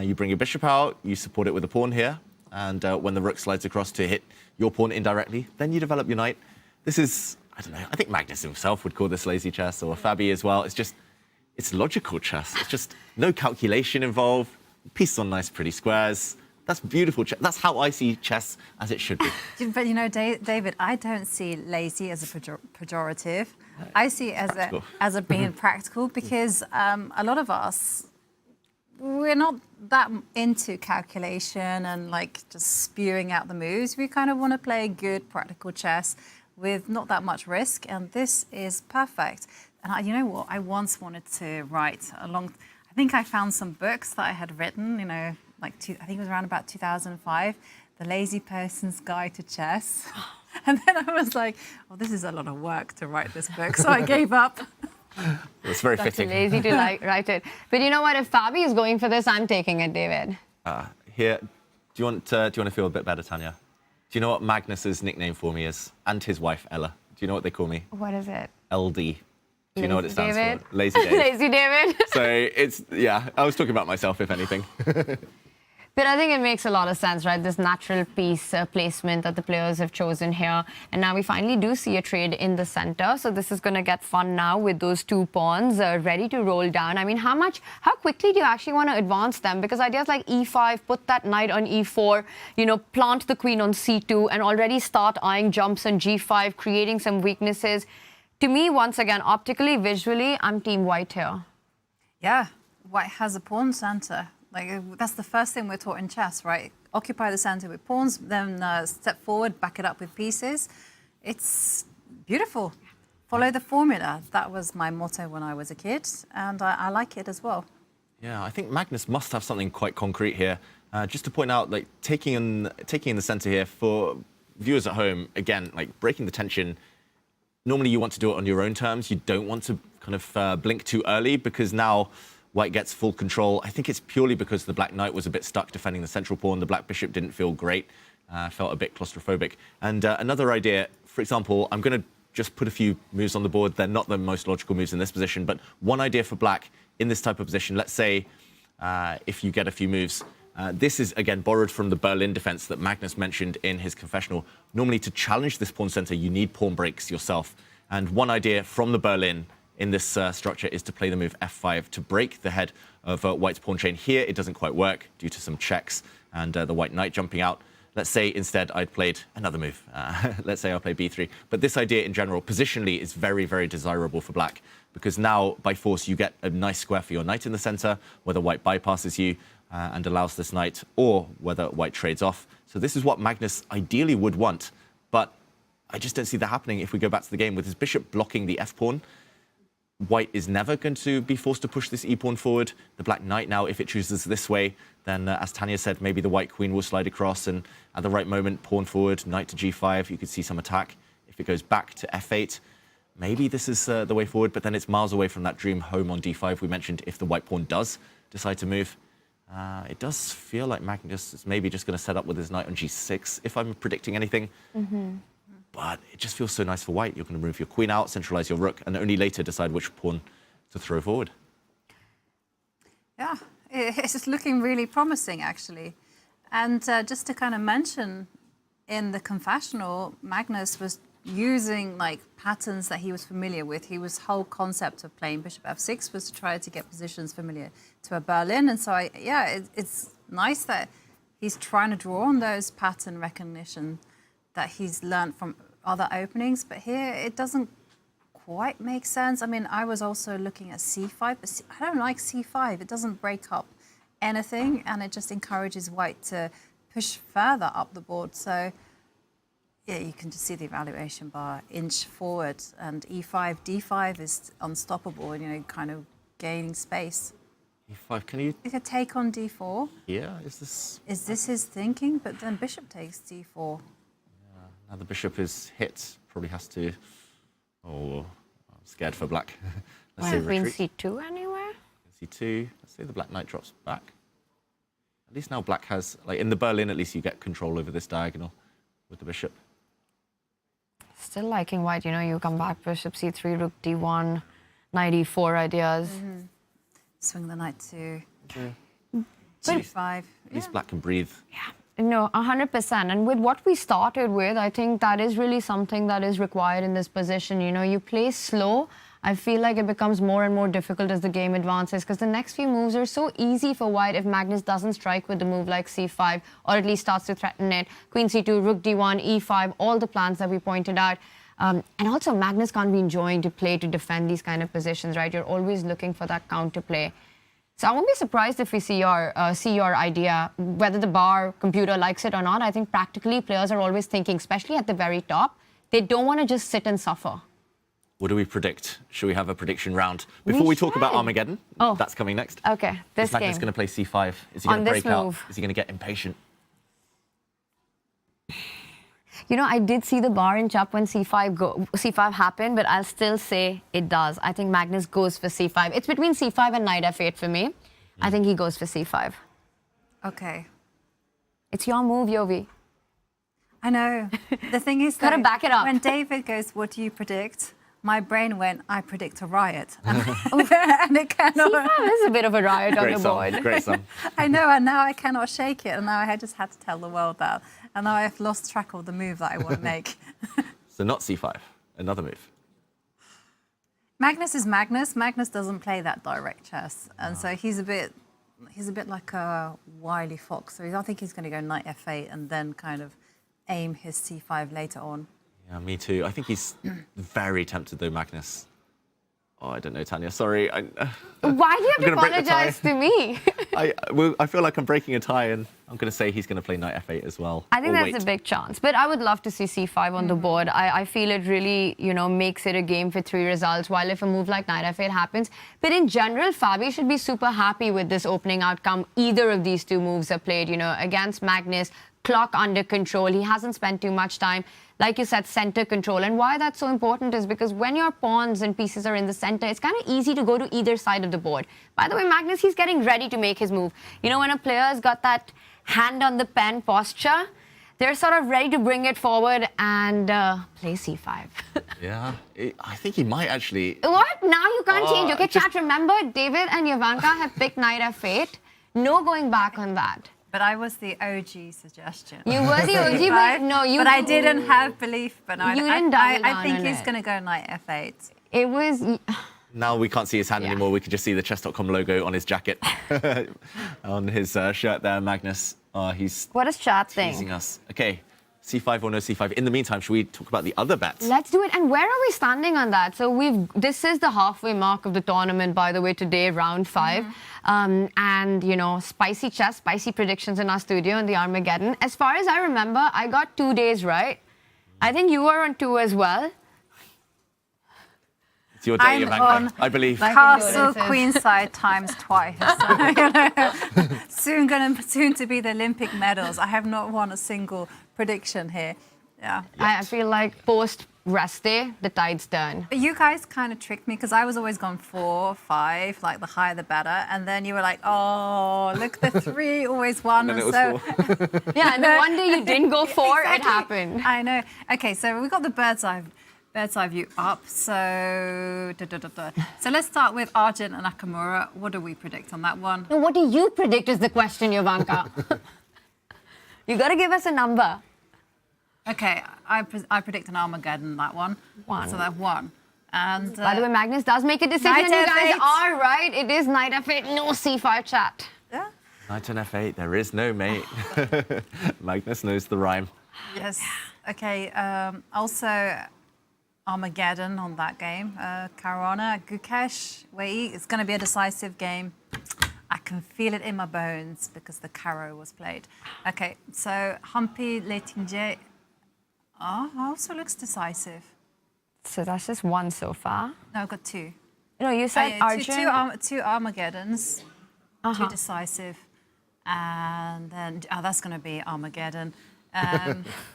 C: You bring your bishop out, you support it with a pawn here. And when the rook slides across to hit your pawn indirectly, then you develop your knight. This is, I don't know, I think Magnus himself would call this lazy chess, or Fabi as well. It's logical chess. It's just no calculation involved. Pieces on nice, pretty squares. That's beautiful chess. That's how I see chess as it should be.
A: But you know, David, I don't see lazy as a pejorative. I see it as a being practical, because a lot of us, we're not that into calculation and like just spewing out the moves. We kind of want to play good practical chess with not that much risk, and this is perfect. And you know what? I once wanted to write I think I found some books that I had written, you know, I think it was around about 2005, The Lazy Person's Guide to Chess. And then I was like, oh, this is a lot of work to write this book, so I gave up.
C: It's very fitting.
B: Lazy to write it. But you know what? If Fabi is going for this, I'm taking it, David.
C: Here, do you want to feel a bit better, Tanya? Do you know what Magnus's nickname for me is? And his wife, Ella. Do you know what they call me?
B: What is it?
C: LD. Do you know what it stands
B: David?
C: for? Lazy David.
B: Lazy David.
C: So it's, yeah, I was talking about myself, if anything.
B: But I think it makes a lot of sense, right? This natural piece placement that the players have chosen here. And now we finally do see a trade in the center. So this is going to get fun now with those 2 pawns ready to roll down. I mean, how quickly do you actually want to advance them? Because ideas like e5, put that knight on e4, you know, plant the queen on c2 and already start eyeing jumps on g5, creating some weaknesses. To me, once again, optically, visually, I'm team white here.
A: Yeah, white has a pawn center. Like, that's the first thing we're taught in chess, right? Occupy the center with pawns, then step forward, back it up with pieces. It's beautiful. Follow the formula. That was my motto when I was a kid, and I like it as well.
C: Yeah, I think Magnus must have something quite concrete here. Just to point out, like taking in the center here for viewers at home, again, like breaking the tension. Normally you want to do it on your own terms. You don't want to kind of blink too early because now White gets full control. I think it's purely because the Black Knight was a bit stuck defending the central pawn. The Black Bishop didn't feel great, felt a bit claustrophobic. And another idea, for example, I'm going to just put a few moves on the board. They're not the most logical moves in this position, but one idea for Black in this type of position, let's say if you get a few moves, this is, again, borrowed from the Berlin defense that Magnus mentioned in his confessional. Normally, to challenge this pawn center, you need pawn breaks yourself. And one idea from the Berlin in this structure is to play the move f5 to break the head of White's pawn chain. Here, it doesn't quite work due to some checks and the White Knight jumping out. Let's say instead I'd played another move. Let's say I'll play b3. But this idea in general, positionally, is very, very desirable for Black because now, by force, you get a nice square for your knight in the center, whether White bypasses you and allows this knight, or whether White trades off. So this is what Magnus ideally would want, but I just don't see that happening if we go back to the game. With his bishop blocking the f-pawn, White is never going to be forced to push this e-pawn forward. The Black Knight now, if it chooses this way, then as Tanya said, maybe the White Queen will slide across and at the right moment, pawn forward, knight to g5, you could see some attack. If it goes back to f8, maybe this is the way forward, but then it's miles away from that dream home on d5 we mentioned if the White pawn does decide to move. It does feel like Magnus is maybe just going to set up with his knight on g6, if I'm predicting anything. But it just feels so nice for White. You're going to move your queen out, centralize your rook, and only later decide which pawn to throw forward.
A: Yeah, it's looking really promising, actually. And just to kind of mention, in the confessional, Magnus was using like patterns that he was familiar with. His whole concept of playing bishop f6 was to try to get positions familiar to a Berlin. And so, it's nice that he's trying to draw on those pattern recognition that he's learned from other openings. But here, it doesn't quite make sense. I mean, I was also looking at c5, but I don't like c5. It doesn't break up anything, and it just encourages White to push further up the board. So, yeah, you can just see the evaluation bar inch forward, and e5, d5 is unstoppable, and, kind of gaining space.
C: e5, can you...
A: You could take on d4.
C: Yeah, is this...
A: Is this his thinking? But then bishop takes d4.
C: Yeah, now the bishop is hit, probably has to... Oh, I'm scared for Black. Let's say
B: Queen
C: retreat.
B: c2 anywhere?
C: c2, let's say the Black Knight drops back. At least now Black has, like in the Berlin, at least you get control over this diagonal with the bishop.
B: Still liking White, you come back, bishop c3, rook d1, knight e4 ideas.
A: Swing the knight to
C: g5.
A: At
C: least Black can breathe.
B: Yeah, no, 100%. And with what we started with, I think that is really something that is required in this position. You play slow. I feel like it becomes more and more difficult as the game advances because the next few moves are so easy for White if Magnus doesn't strike with the move like c5 or at least starts to threaten it. Queen c2, rook d1, e5, all the plans that we pointed out. And also Magnus can't be enjoying to play to defend these kind of positions, right? You're always looking for that counter play. So I won't be surprised if we see your idea, whether the bar computer likes it or not. I think practically players are always thinking, especially at the very top, they don't want to just sit and suffer.
C: What do we predict? Should we have a prediction round? Before we talk about Armageddon, that's coming next.
B: Okay, this
C: is Magnus
B: game.
C: going to play c5? Is he going to break out?
B: Move.
C: Is he going to get impatient?
B: I did see the bar in Chup when c5 happened, but I'll still say it does. I think Magnus goes for c5. It's between c5 and knight f8 for me. I think he goes for c5.
A: Okay.
B: It's your move, Yovi.
A: I know. The thing is,
B: gotta back it up.
A: When David goes, "What do you predict?" My brain went, "I predict a riot," and it cannot.
B: c5 is a bit of a riot on the board.
C: Great song.
A: I know, and now I cannot shake it, and now I just had to tell the world that, and now I've lost track of the move that I want to make.
C: So not c5, another move.
A: Magnus is Magnus. Magnus doesn't play that direct chess, and so he's a bit like a wily fox. So I think he's going to go knight f8 and then kind of aim his c5 later on.
C: Yeah, me too. I think he's very tempted though, Magnus. Oh, I don't know, Tanya. Sorry.
B: Why do you have to
C: gonna break the tie.
B: apologize to me?
C: I feel like I'm breaking a tie, and I'm going to say he's going to play knight f8 as well.
B: I think
C: Or
B: that's
C: wait.
B: a big chance. But I would love to see c5 on the board. I feel it really, makes it a game for 3 results, while if a move like knight f8 happens. But in general, Fabi should be super happy with this opening outcome. Either of these 2 moves are played, against Magnus. Clock under control. He hasn't spent too much time. Like you said, center control. And why that's so important is because when your pawns and pieces are in the center, it's kind of easy to go to either side of the board. By the way, Magnus, he's getting ready to make his move. When a player's got that hand on the pen posture, they're sort of ready to bring it forward and play c5.
C: Yeah, I think he might actually.
B: What? Now you can't change. Okay,
C: just-
B: chat, remember, David and Ivanka have picked knight f8. No going back on that.
A: But I was the OG suggestion.
B: You were the OG, but no, you...
A: But I didn't have belief. But
B: You didn't double
A: I
B: down
A: think
B: on
A: he's
B: it.
A: going to go knight f8.
B: It was...
C: Now we can't see his hand
B: Yeah.
C: anymore. We could just see the chess.com logo on his jacket, on his shirt there, Magnus. He's
B: What does chat
C: teasing
B: think?
C: us. Okay, c5 or no c5. In the meantime, should we talk about the other bets?
B: Let's do it. And where are we standing on that? So this is the halfway mark of the tournament, by the way, today, round 5. And, spicy chess, spicy predictions in our studio in the Armageddon. As far as I remember, I got 2 days right. I think you were on 2 as well.
C: It's your day,
A: I'm
C: Ivanka,
A: on
C: I believe.
A: Castle
B: condolences.
A: queenside times twice. So, soon to be the Olympic medals. I have not won a single prediction here. Yeah.
B: I feel like post-rest day, the tide's turn.
A: But you guys kind of tricked me because I was always gone 4, 5, like the higher the better. And then you were like, oh, look, the 3 always won.
C: And then it
A: so
C: was 4.
B: Yeah, and the one day you didn't go 4, it
A: Exactly.
B: happened.
A: I know. Okay, so we got the bird's eye view up. So, so let's start with Arjun and Nakamura. What do we predict on that one?
B: Now, what do you predict is the question, Ivanka? You got to give us a number.
A: Okay, I predict an Armageddon on that one.
B: 1.
A: So that 1. And
B: By the way, Magnus does make a decision.
A: Knight
B: You guys
A: F8.
B: are right. It is knight f8, no c5 chat.
A: yeah,
C: Knight on f8, there is no mate. Magnus knows the rhyme.
A: yes. Okay. Also, Armageddon on that game. Caruana-Gukesh, Wei Yi. It's going to be a decisive game. I can feel it in my bones because the Caro was played. Okay, so Humpy Leitinje also looks decisive.
B: So that's just 1 so far.
A: No, I've got 2.
B: No, you said
A: yeah,
B: Arjun.
A: two Armageddons, 2 decisive, and then that's going to be Armageddon.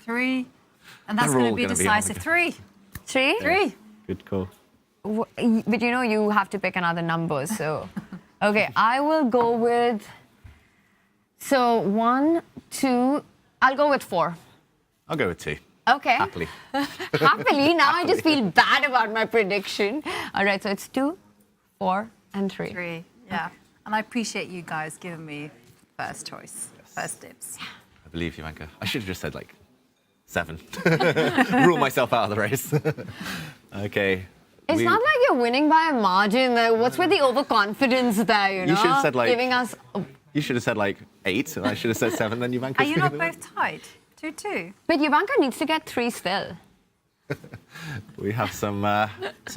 A: 3, and that's
C: They're
A: going
C: all
A: to be
C: gonna be
A: decisive. 3.
B: 3?
C: Good call.
B: But you have to pick another number, so... Okay, I will go with... So 1, 2... I'll go with 4.
C: I'll go with 2.
B: Okay.
C: Happily.
B: Happily. Now I just feel bad about my prediction. All right, so it's 2, 4, and 3.
A: 3, yeah. And I appreciate you guys giving me first choice, first dibs.
C: I believe you, Ivanka. I should have just said, 7. Rule myself out of the race. Okay.
B: It's not like you're winning by a margin. What's with the overconfidence there, you know?
C: You should have said,
B: Giving us...
C: You should have said, 8, and I should have said 7, then Ivanka.
A: Are you not both tied? 2-2.
B: But Ivanka needs to get 3 still.
C: We have some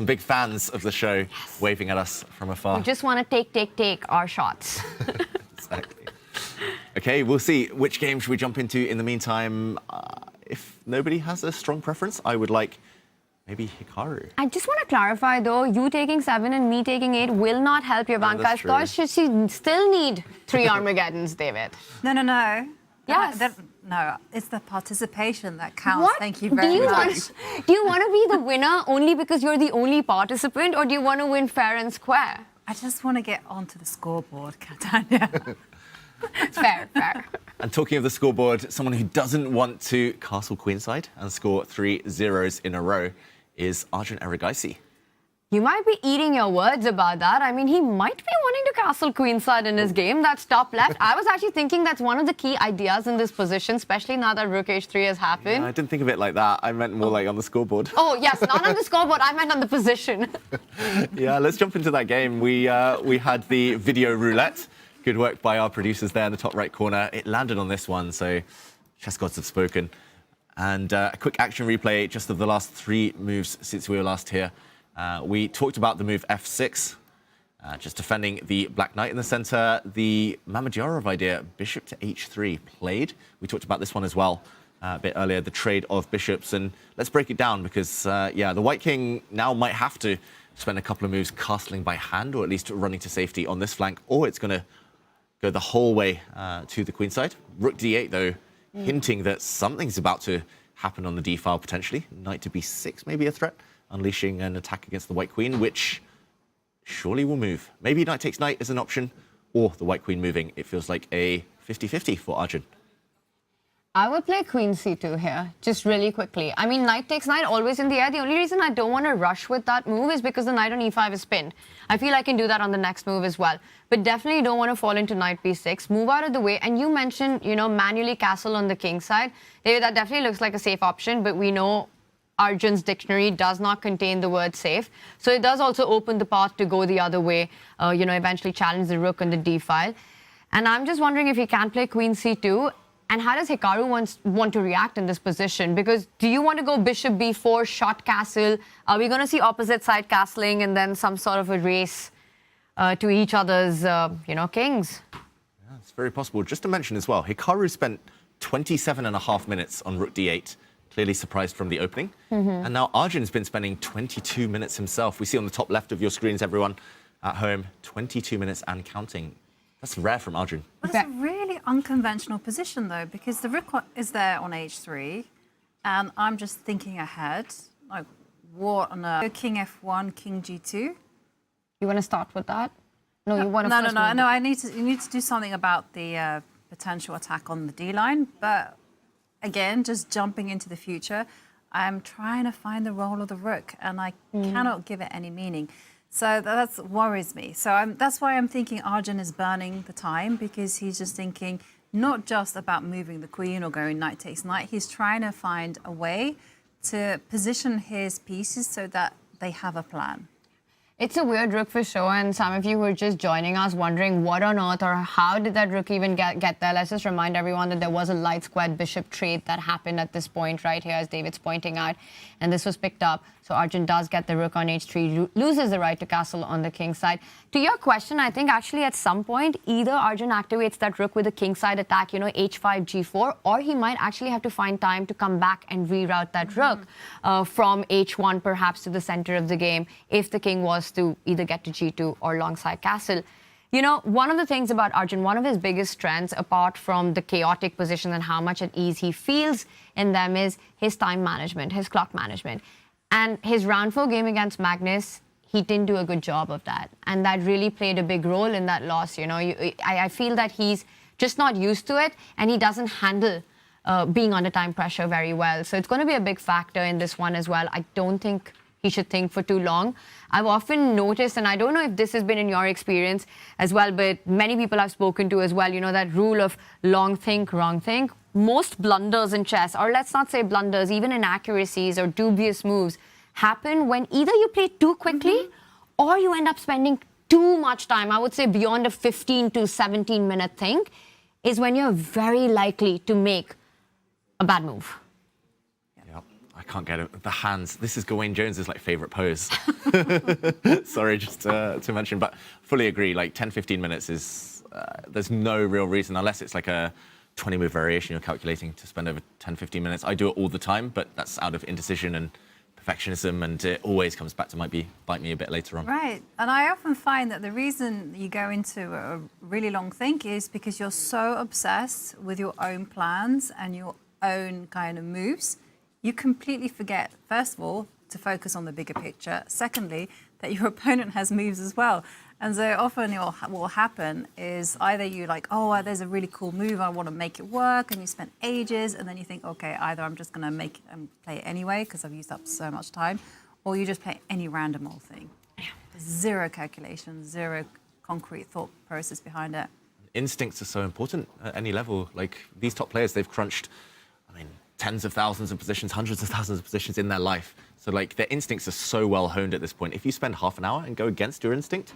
C: big fans of the show waving at us from afar.
B: We just want to take our shots.
C: Exactly. Okay, we'll see. Which game should we jump into in the meantime? If nobody has a strong preference, I would like maybe Hikaru.
B: I just want to clarify, though, you taking 7 and me taking 8 will not help Ivanka's
C: that's true.
B: cause. Should she still need 3 Armageddons, David?
A: No.
B: Yes.
A: No, it's the participation that counts.
B: What?
A: Thank you very much.
B: Do you want to be the winner only because you're the only participant, or do you want to win fair and square?
A: I just want to get onto the scoreboard, Catania.
B: Fair.
C: And talking of the scoreboard, someone who doesn't want to castle queenside and score 3 zeros in a row is Arjun-Hikaru.
B: You might be eating your words about that. I mean, he might be wanting to castle queenside in his game. That's top left. I was actually thinking that's one of the key ideas in this position, especially now that Rook H3 has happened.
C: I didn't think of it like that. I meant more like on the scoreboard.
B: Oh, yes, not on the scoreboard. I meant on the position.
C: Yeah, let's jump into that game. We had the video roulette. Good work by our producers there in the top right corner. It landed on this one, so chess gods have spoken. And a quick action replay just of the last 3 moves since we were last here. We talked about the move f6, just defending the black knight in the center. The Mamadjarov idea, bishop to h3, played. We talked about this one as well a bit earlier, the trade of bishops. And let's break it down because, yeah, the white king now might have to spend a couple of moves castling by hand, or at least running to safety on this flank, or it's going to go the whole way to the queen side. Rook d8, though, hinting that something's about to happen on the d file potentially. Knight to b6 maybe a threat, unleashing an attack against the white queen, which surely will move. Maybe knight takes knight is an option, or the white queen moving. It feels like a 50-50 for Arjun.
B: I would play queen c2 here, just really quickly. I mean, knight takes knight, always in the air. The only reason I don't want to rush with that move is because the knight on e5 is pinned. I feel I can do that on the next move as well. But definitely don't want to fall into knight b6, move out of the way. And you mentioned, you know, manually castle on the king side. David, that definitely looks like a safe option, but we know Arjun's dictionary does not contain the word safe. So it does also open the path to go the other way, you know, eventually challenge the rook on the d file. And I'm just wondering if he can play queen c2. And how does Hikaru want to react in this position? Because do you want to go bishop b4, shot castle? Are we going to see opposite side castling and then some sort of a race to each other's, you know, kings?
C: Yeah, it's very possible. Just to mention as well, Hikaru spent 27.5 minutes on rook d8, clearly surprised from the opening. And now Arjun's been spending 22 minutes himself. We see on the top left of your screens, everyone at home, 22 minutes and counting. That's rare from Arjun.
A: But it's a really unconventional position, though, because the rook is there on h3, and I'm just thinking ahead, like, what on earth? King f1, king g2.
B: You want to start with that? No, you want to
A: No, you need to do something about the potential attack on the d line, but again, just jumping into the future, I'm trying to find the role of the rook, and I cannot give it any meaning. So that worries me. So that's why I'm thinking Arjun is burning the time, because he's just thinking not just about moving the queen or going knight takes knight. He's trying to find a way to position his pieces so that they have a plan.
B: It's a weird rook for sure, and some of you who are just joining us wondering what on earth or how did that rook even get there. Let's just remind everyone that there was a light squared bishop trade that happened at this point right here, as David's pointing out, and this was picked up. So Arjun does get the rook on h3, loses the right to castle on the king side. To your question, I think actually at some point, either Arjun activates that rook with a king side attack, you know, h5, g4, or he might actually have to find time to come back and reroute that rook from h1 perhaps to the center of the game if the king was to either get to g2 or longside castle. You know, one of the things about Arjun, one of his biggest strengths, apart from the chaotic position and how much at ease he feels in them, is his time management, his clock management. And his round 4 game against Magnus, he didn't do a good job of that. And that really played a big role in that loss. You know, I feel that he's just not used to it, and he doesn't handle being under time pressure very well. So it's going to be a big factor in this one as well. I don't think he should think for too long. I've often noticed, and I don't know if this has been in your experience as well, but many people I've spoken to as well, you know, that rule of long think, wrong think. Most blunders in chess, or let's not say blunders, even inaccuracies or dubious moves, happen when either you play too quickly or you end up spending too much time. I would say beyond a 15 to 17 minute think is when you're very likely to make a bad move.
C: I can't get it. The hands. This is Gawain Jones's like favorite pose. Sorry, just to mention, but fully agree. Like 10, 15 minutes is, there's no real reason, unless it's like a 20 move variation you're calculating, to spend over 10, 15 minutes. I do it all the time, but that's out of indecision and perfectionism, and it always comes back to bite me a bit later on.
A: Right, and I often find that the reason you go into a really long think is because you're so obsessed with your own plans and your own kind of moves. You completely forget, first of all, to focus on the bigger picture. Secondly, that your opponent has moves as well. And so often what will happen is either you like, oh, there's a really cool move, I want to make it work, and you spend ages, and then you think, okay, either I'm just going to make it and play it anyway because I've used up so much time, or you just play any random old thing. Zero calculation, zero concrete thought process behind it.
C: Instincts are so important at any level. Like these top players, they've crunched, I mean, tens of thousands of positions, hundreds of thousands of positions in their life. So like their instincts are so well honed at this point. If you spend half an hour and go against your instinct,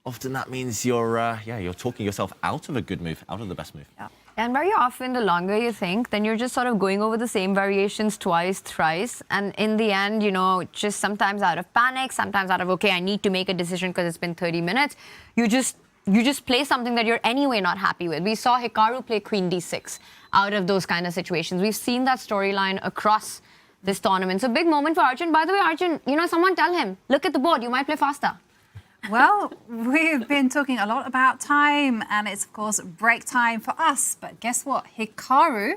C: often that means you're talking yourself out of a good move, out of the best move.
A: Yeah.
B: And very often, the longer you think, then you're just sort of going over the same variations twice, thrice. And in the end, you know, just sometimes out of panic, sometimes out of, okay, I need to make a decision because it's been 30 minutes, you just play something that you're anyway not happy with. We saw Hikaru play Queen D6 out of those kind of situations. We've seen that storyline across this tournament. So big moment for Arjun. By the way, Arjun, you know, someone tell him, look at the board, you might play faster.
A: Well, we've been talking a lot about time, and it's, of course, break time for us. But guess what? Hikaru,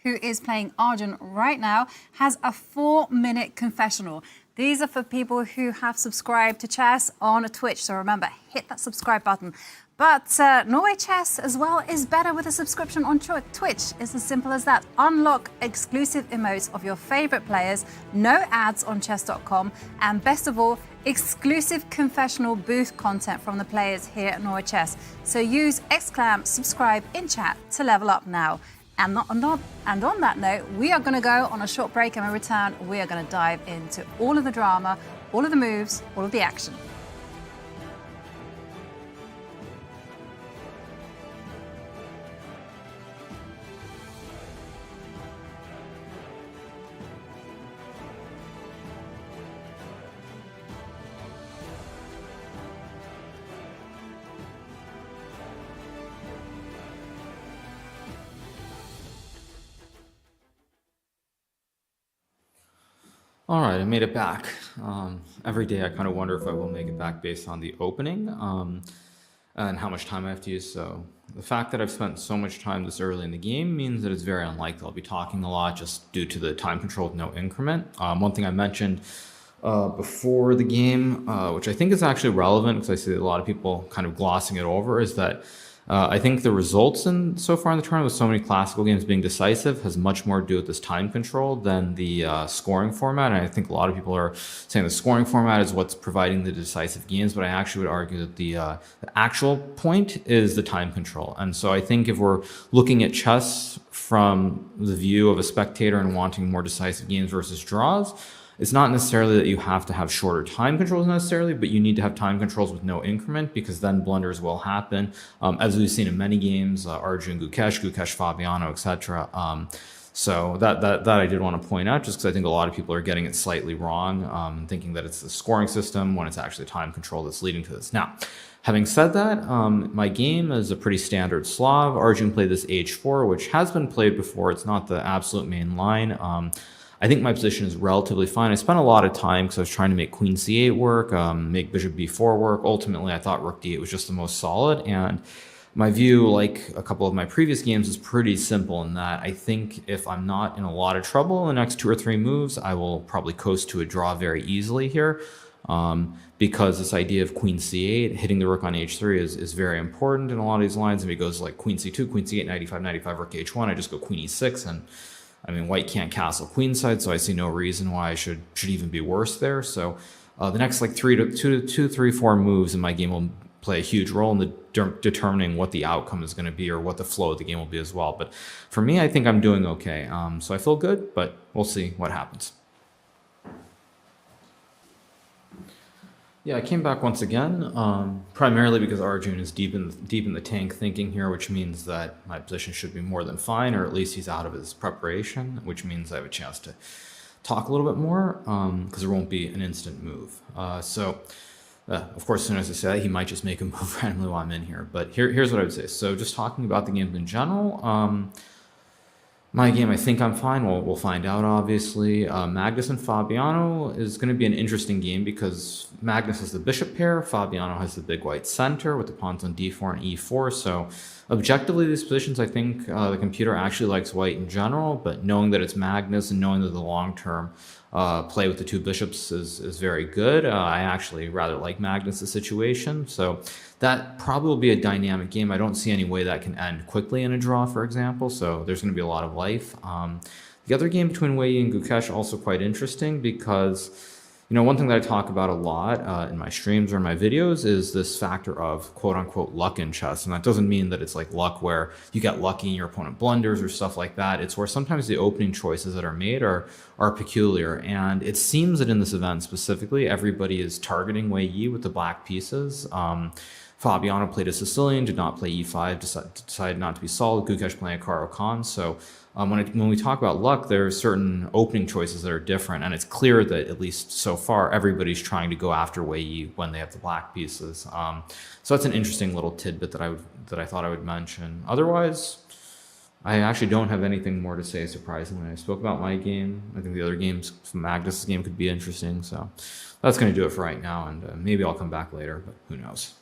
A: who is playing Arjun right now, has a 4-minute confessional. These are for people who have subscribed to Chess on Twitch. So remember, hit that subscribe button. But Norway Chess as well is better with a subscription on Twitch. It's as simple as that. Unlock exclusive emotes of your favorite players, no ads on chess.com, and best of all, exclusive confessional booth content from the players here at Norway Chess. So use !subscribe in chat to level up now. And on that note, we are going to go on a short break, and when we return, we are going to dive into all of the drama, all of the moves, all of the action.
E: All right, I made it back. Every day I kind of wonder if I will make it back based on the opening and how much time I have to use. So the fact that I've spent so much time this early in the game means that it's very unlikely I'll be talking a lot just due to the time control with no increment. One thing I mentioned before the game, which I think is actually relevant because I see a lot of people kind of glossing it over, is that I think the results so far in the tournament with so many classical games being decisive has much more to do with this time control than the scoring format. And I think a lot of people are saying the scoring format is what's providing the decisive games, but I actually would argue that the actual point is the time control. And so I think if we're looking at chess from the view of a spectator and wanting more decisive games versus draws, it's not necessarily that you have to have shorter time controls necessarily, but you need to have time controls with no increment because then blunders will happen. As we've seen in many games, Arjun-Gukesh, Gukesh, Fabiano, etc. So that I did want to point out just because I think a lot of people are getting it slightly wrong, thinking that it's the scoring system when it's actually time control that's leading to this. Now, having said that, my game is a pretty standard Slav. Arjun played this h4, which has been played before. It's not the absolute main line. I think my position is relatively fine. I spent a lot of time because I was trying to make queen c8 work, make bishop b4 work. Ultimately, I thought rook d8 was just the most solid. And my view, like a couple of my previous games, is pretty simple in that I think if I'm not in a lot of trouble in the next 2 or 3 moves, I will probably coast to a draw very easily here. Because this idea of queen c8, hitting the rook on h3 is very important in a lot of these lines. If it goes like queen c2, queen c8, knight e5, knight e5, rook h1, I just go queen e6, and I mean, white can't castle queenside, so I see no reason why I should even be worse there. So the next like 2, 3, 4 moves in my game will play a huge role in determining what the outcome is going to be or what the flow of the game will be as well. But for me, I think I'm doing okay. So I feel good, but we'll see what happens. Yeah, I came back once again, primarily because Arjun is deep in the tank thinking here, which means that my position should be more than fine, or at least he's out of his preparation, which means I have a chance to talk a little bit more, because there won't be an instant move. Of course, as soon as I say that, he might just make a move randomly while I'm in here. But here's what I would say. So just talking about the game in general, my game, I think I'm fine. We'll find out, obviously. Magnus and Fabiano is going to be an interesting game because Magnus has the bishop pair. Fabiano has the big white center with the pawns on d4 and e4. So objectively, these positions, I think the computer actually likes white in general. But knowing that it's Magnus and knowing that the long-term play with the 2 bishops is very good, I actually rather like Magnus' situation. So that probably will be a dynamic game. I don't see any way that can end quickly in a draw, for example. So there's going to be a lot of life. The other game between Wei Yi and Gukesh also quite interesting because One thing that I talk about a lot in my streams or in my videos is this factor of quote unquote luck in chess. And that doesn't mean that it's like luck where you get lucky and your opponent blunders or stuff like that. It's where sometimes the opening choices that are made are peculiar. And it seems that in this event specifically, everybody is targeting Wei Yi with the black pieces. Fabiano played a Sicilian, did not play e5, decided not to be solid. Gukesh playing a Caro-Kann. So when we talk about luck, there are certain opening choices that are different, and it's clear that at least so far, everybody's trying to go after Wei Yi when they have the black pieces. So that's an interesting little tidbit that I thought I would mention. Otherwise, I actually don't have anything more to say, surprisingly. I spoke about my game. I think the other games, Magnus' game could be interesting. So that's going to do it for right now, and maybe I'll come back later, but who knows.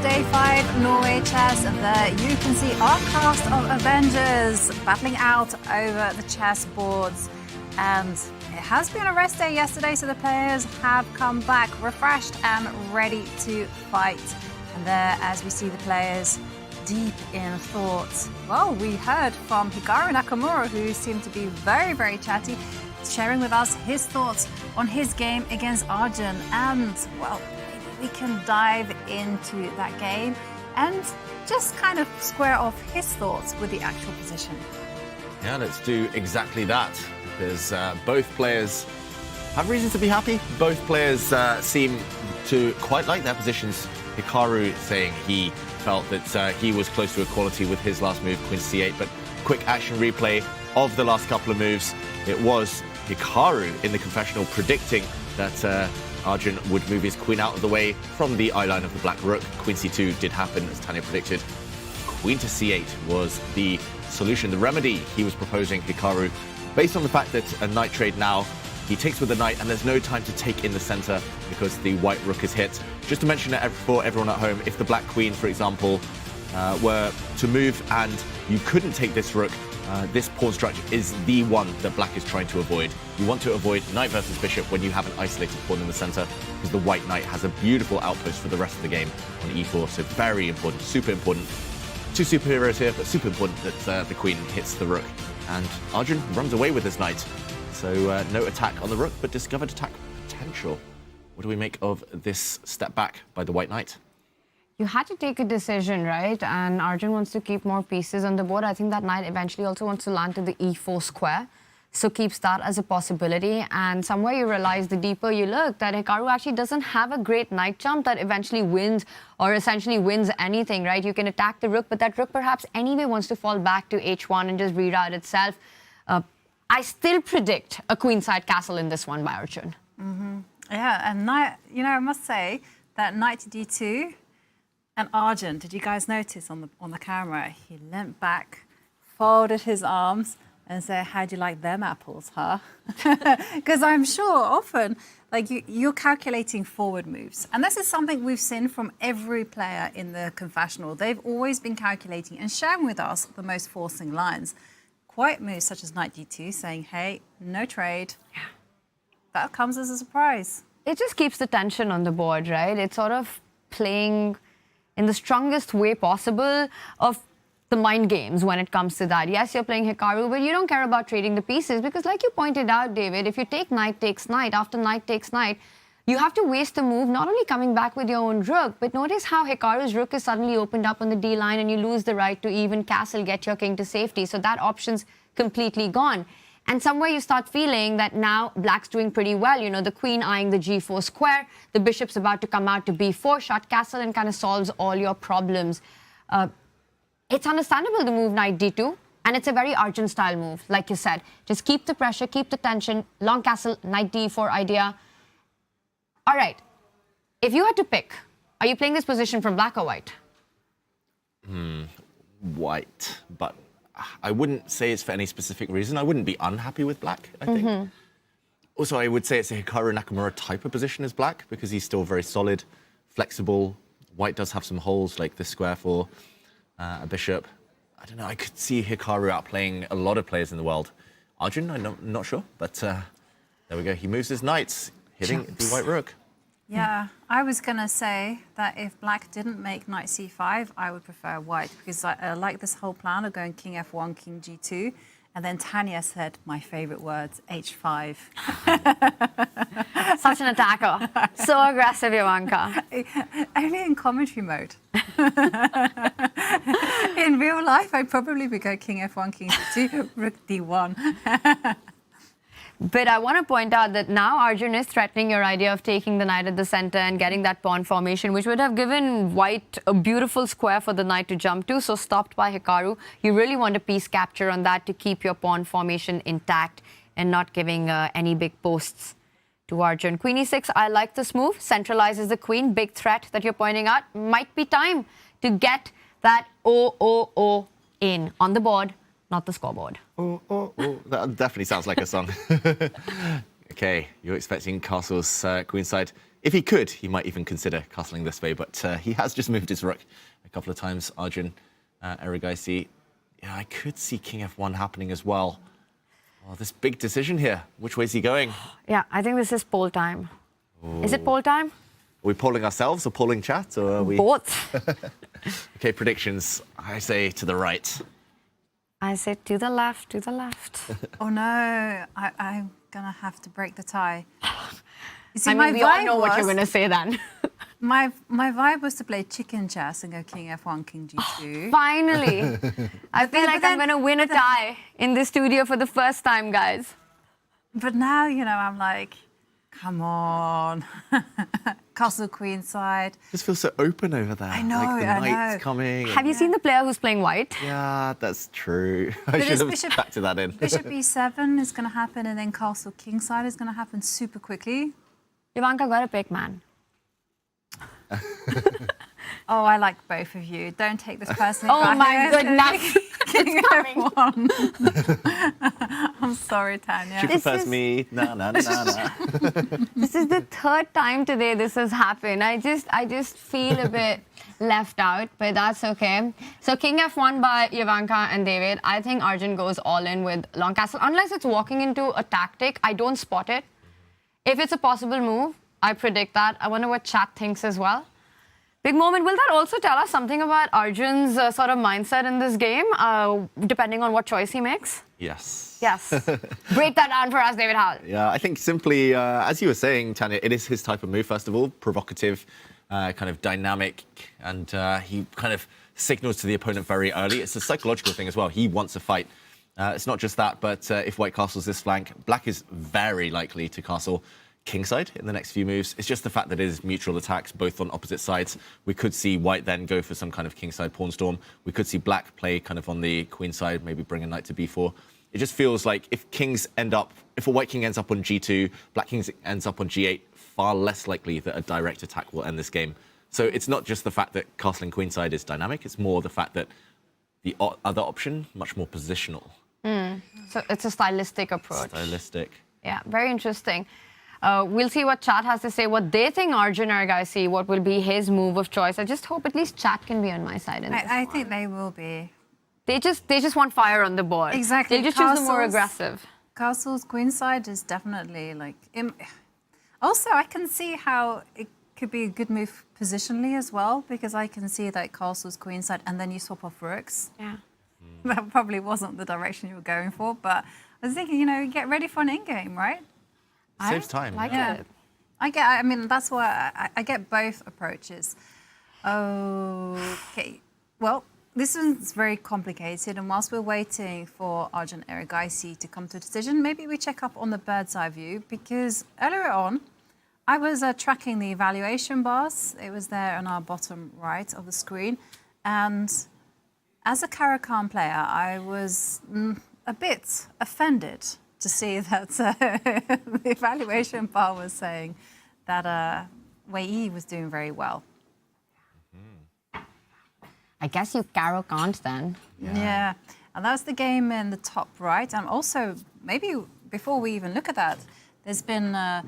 A: Day 5 Norway Chess, and there you can see our cast of Avengers battling out over the chess boards. And it has been a rest day yesterday, so the players have come back refreshed and ready to fight. And there, as we see the players deep in thought. Well, we heard from Hikaru Nakamura, who seemed to be very, very chatty, sharing with us his thoughts on his game against Arjun. And, well, we can dive into that game and just kind of square off his thoughts with the actual position.
C: Yeah, let's do exactly that, because both players have reason to be happy. Both players seem to quite like their positions. Hikaru saying he felt that he was close to equality with his last move, Queen c8, but quick action replay of the last couple of moves. It was Hikaru in the confessional predicting that Arjun would move his queen out of the way from the eye line of the black rook. Queen c2 did happen, as Tanya predicted. Queen to c8 was the solution, the remedy he was proposing, Hikaru, based on the fact that a knight trade now, he takes with the knight and there's no time to take in the center because the white rook is hit. Just to mention it for everyone at home, if the black queen, for example, were to move and you couldn't take this rook, this pawn structure is the one that black is trying to avoid. You want to avoid knight versus bishop when you have an isolated pawn in the center, because the white knight has a beautiful outpost for the rest of the game on e4. So very important, super important. Two superheroes here, but super important that the queen hits the rook. And Arjun runs away with his knight. So no attack on the rook, but discovered attack potential. What do we make of this step back by the white knight?
B: You had to take a decision, right? And Arjun wants to keep more pieces on the board. I think that knight eventually also wants to land to the e4 square. So keeps that as a possibility. And somewhere you realize, the deeper you look, that Hikaru actually doesn't have a great knight jump that eventually wins or essentially wins anything, right? You can attack the rook, but that rook perhaps anyway wants to fall back to h1 and just reroute itself. I still predict a queenside castle in this one by Arjun.
A: Yeah, and knight, I must say that knight to d2 and Arjun, did you guys notice on the camera? He leant back folded his arms and say, how do you like them apples, huh? Because I'm sure often, like you're calculating forward moves. And this is something we've seen from every player in the confessional. They've always been calculating and sharing with us the most forcing lines. Quiet moves such as knight d2, saying, hey, no trade. Yeah. That comes as a surprise.
B: It just keeps the tension on the board, right? It's sort of playing in the strongest way possible of the mind games when it comes to that. Yes, you're playing Hikaru, but you don't care about trading the pieces because like you pointed out, David, if you take knight takes knight, after knight takes knight, you have to waste the move, not only coming back with your own rook, but notice how Hikaru's rook is suddenly opened up on the D line and you lose the right to even castle, get your king to safety. So that option's completely gone. And somewhere you start feeling that now black's doing pretty well. You know, the queen eyeing the g4 square, the bishop's about to come out to b4, shut castle, and kind of solves all your problems. It's understandable to move knight d2, and it's a very Arjun-style move, like you said. Just keep the pressure, keep the tension, long castle, knight d4 idea. All right, if you had to pick, are you playing this position from black or white?
C: White, but I wouldn't say it's for any specific reason. I wouldn't be unhappy with black, I think. Also, I would say it's a Hikaru Nakamura type of position as black because he's still very solid, flexible. White does have some holes like this square for a bishop. I don't know, I could see Hikaru outplaying a lot of players in the world. Arjun, I'm not sure, but there we go. He moves his knights, hitting the white rook.
A: Yeah, I was going to say that if black didn't make knight c5, I would prefer white because I like this whole plan of going king f1, king g2. And then Tanya said my favorite words, h5.
B: Such an attacker. So aggressive, Ivanka.
A: Only in commentary mode. In real life, I'd probably be going king f1, king g2, rook d1.
B: But I want to point out that now Arjun is threatening your idea of taking the knight at the center and getting that pawn formation, which would have given white a beautiful square for the knight to jump to. So stopped by Hikaru. You really want a piece capture on that to keep your pawn formation intact and not giving any big posts to Arjun. Queen e6, I like this move. Centralizes the queen. Big threat that you're pointing out. Might be time to get that O in on the board, not the scoreboard.
C: Oh. That definitely sounds like a song. Okay, you're expecting castle's queenside. If he could, he might even consider castling this way, but he has just moved his rook a couple of times. Arjun, Erigaisi. Yeah, I could see king f1 happening as well. Oh, this big decision here. Which way is he going?
B: Yeah, I think this is poll time. Is it poll time?
C: Are we polling ourselves or polling chat? Or are we...
B: Both.
C: Okay, predictions. I say to the right.
B: I said to the left, to the left.
A: Oh no, I'm gonna have to break the tie. You see,
B: I mean, we all know what you're gonna say then.
A: my vibe was to play chicken chess and go king f1, king g2.
B: Finally. I feel like I'm gonna win a tie in the studio for the first time, guys.
A: But now, you know, I'm like, come on. Castle queenside.
C: Just feels so open over there.
A: I know,
C: like the
A: I
C: knight's
A: know.
C: coming.
B: Have you seen the player who's playing white?
C: Yeah, that's true. I should have factored that in.
A: Bishop e7 is going to happen, and then castle kingside is going to happen super quickly.
B: Ivanka got a pick, man.
A: Oh, I like both of you. Don't take this personally.
B: Oh my goodness.
A: King f1. I'm sorry, Tanya.
C: She prefers me. No.
B: This is the third time today this has happened. I just feel a bit left out, but that's okay. So king f1 by Ivanka and David. I think Arjun goes all in with long castle. Unless it's walking into a tactic, I don't spot it. If it's a possible move, I predict that. I wonder what chat thinks as well. Big moment. Will that also tell us something about Arjun's sort of mindset in this game, depending on what choice he makes?
C: Yes.
B: Yes. Break that down for us, David Howell.
C: Yeah, I think simply, as you were saying, Tanya, it is his type of move, first of all. Provocative, kind of dynamic, and he kind of signals to the opponent very early. It's a psychological thing as well. He wants a fight. It's not just that, but if white castles this flank, black is very likely to castle kingside in the next few moves. It's just the fact that it is mutual attacks, both on opposite sides. We could see white then go for some kind of kingside pawn storm. We could see black play kind of on the queen side, maybe bring a knight to b4. It just feels like if a white king ends up on g2, black king ends up on g8, far less likely that a direct attack will end this game. So it's not just the fact that castling queenside is dynamic, it's more the fact that The other option, much more positional.
B: So it's a stylistic approach.
C: Stylistic.
B: Yeah, very interesting. We'll see what chat has to say, what they think Arjun-Hikaru, what will be his move of choice. I just hope at least chat can be on my side in this
A: I
B: one.
A: think they will be.
B: They just want fire on the board.
A: Exactly.
B: They'll just choose the more aggressive.
A: Castle's queenside is definitely like... Also, I can see how it could be a good move positionally as well, because I can see that Castle's queenside and then you swap off rooks.
B: Yeah.
A: That probably wasn't the direction you were going for, but I was thinking, you know, get ready for an endgame, right?
C: Saves time.
B: Like
A: Yeah.
B: it.
A: I mean, that's why I get both approaches. Okay. Well, this one's very complicated, and whilst we're waiting for Arjun-Hikaru to come to a decision, maybe we check up on the bird's eye view, because earlier on, I was tracking the evaluation bars. It was there on our bottom right of the screen, and as a Caro-Kann player, I was a bit offended to see that the evaluation bar was saying that Wei Yi was doing very well.
B: I guess you Caro-Kann then.
A: Yeah, and that was the game in the top right. And also, maybe before we even look at that, there's been a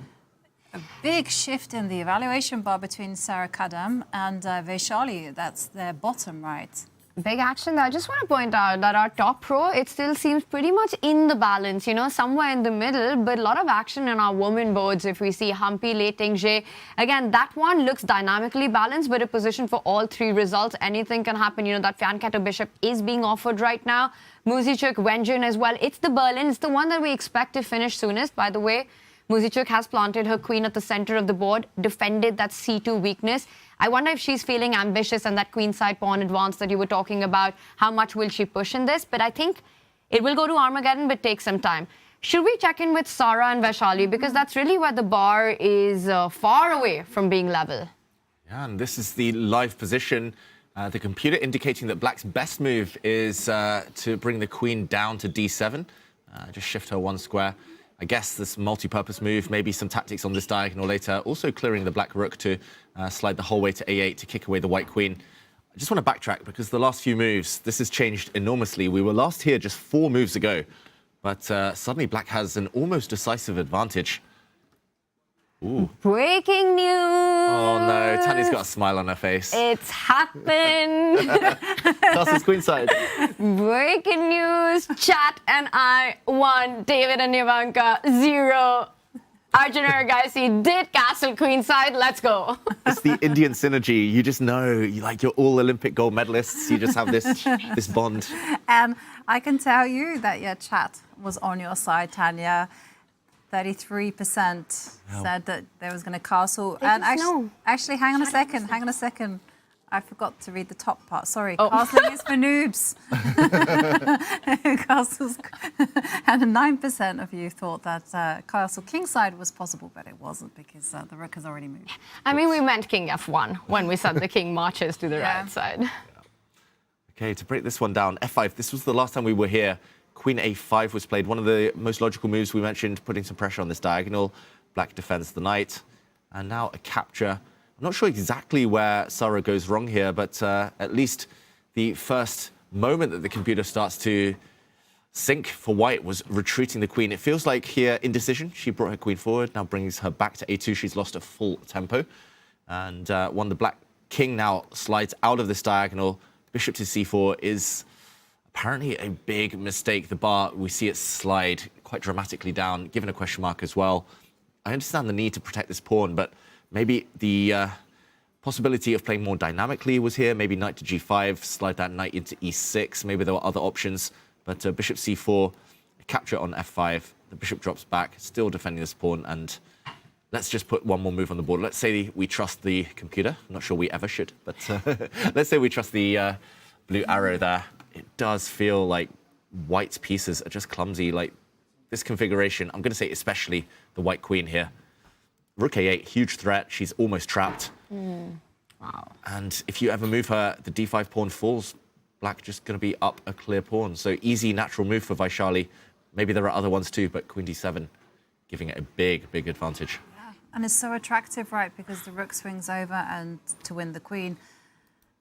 A: big shift in the evaluation bar between Sarah Kadam and Vachier-Lagrave. That's their bottom right.
B: Big action there. I just want to point out that our top row, it still seems pretty much in the balance, you know, somewhere in the middle, but a lot of action in our women boards. If we see Humpy, Lei Tingzhe, again, that one looks dynamically balanced, but a position for all three results. Anything can happen. You know, that Fianchetto Bishop is being offered right now. Muzichuk, Wenjun as well. It's the Berlin. It's the one that we expect to finish soonest, by the way. Muzichuk has planted her queen at the center of the board, defended that c2 weakness. I wonder if she's feeling ambitious and that queenside pawn advance that you were talking about, how much will she push in this? But I think it will go to Armageddon, but take some time. Should we check in with Sarah and Vachier-Lagrave? Because that's really where the bar is far away from being level.
C: Yeah, and this is the live position. The computer indicating that Black's best move is to bring the queen down to d7. Just shift her one square. I guess this multi-purpose move, maybe some tactics on this diagonal later. Also clearing the black rook to slide the whole way to a8 to kick away the white queen. I just want to backtrack because the last few moves, this has changed enormously. We were last here just 4 moves ago, but suddenly Black has an almost decisive advantage. Ooh.
B: Breaking news!
C: Oh no, Tanya's got a smile on her face.
B: It's happened!
C: Castle's queenside.
B: Breaking news! Chat and I 1, David and Ivanka 0. Arjun-Hikaru did castle queenside. Let's go.
C: It's the Indian synergy. You just know, you're all Olympic gold medalists. You just have this bond.
A: And I can tell you that your chat was on your side, Tanya. 33% said that there was going to castle. And actually, hang on a second. I forgot to read the top part. Sorry, castling is for noobs. Castles, and 9% of you thought that castle kingside was possible, but it wasn't because the rook has already moved.
B: I mean, we meant king f1 when we said the king marches to the right side.
C: Okay, to break this one down, f5. This was the last time we were here. Queen a5 was played. One of the most logical moves we mentioned, putting some pressure on this diagonal. Black defends the knight. And now a capture. I'm not sure exactly where Sarah goes wrong here, but at least the first moment that the computer starts to sync for white was retreating the queen. It feels like here, indecision. She brought her queen forward, now brings her back to a2. She's lost a full tempo. And the black king now slides out of this diagonal. Bishop to c4 is apparently a big mistake. The bar, we see it slide quite dramatically down, given a question mark as well. I understand the need to protect this pawn, but maybe the possibility of playing more dynamically was here. Maybe knight to g5, slide that knight into e6. Maybe there were other options, but bishop c4, capture on f5. The bishop drops back, still defending this pawn, and let's just put one more move on the board. Let's say we trust the computer. I'm not sure we ever should, but let's say we trust the blue arrow there. It does feel like white's pieces are just clumsy. Like this configuration, I'm going to say especially the white queen here. Rook a8, huge threat. She's almost trapped.
B: Wow.
C: And if you ever move her, the d5 pawn falls. Black just going to be up a clear pawn. So easy, natural move for Vachier-Lagrave. Maybe there are other ones too, but queen d7 giving it a big, big advantage.
A: Yeah. And it's so attractive, right? Because the rook swings over and to win the queen,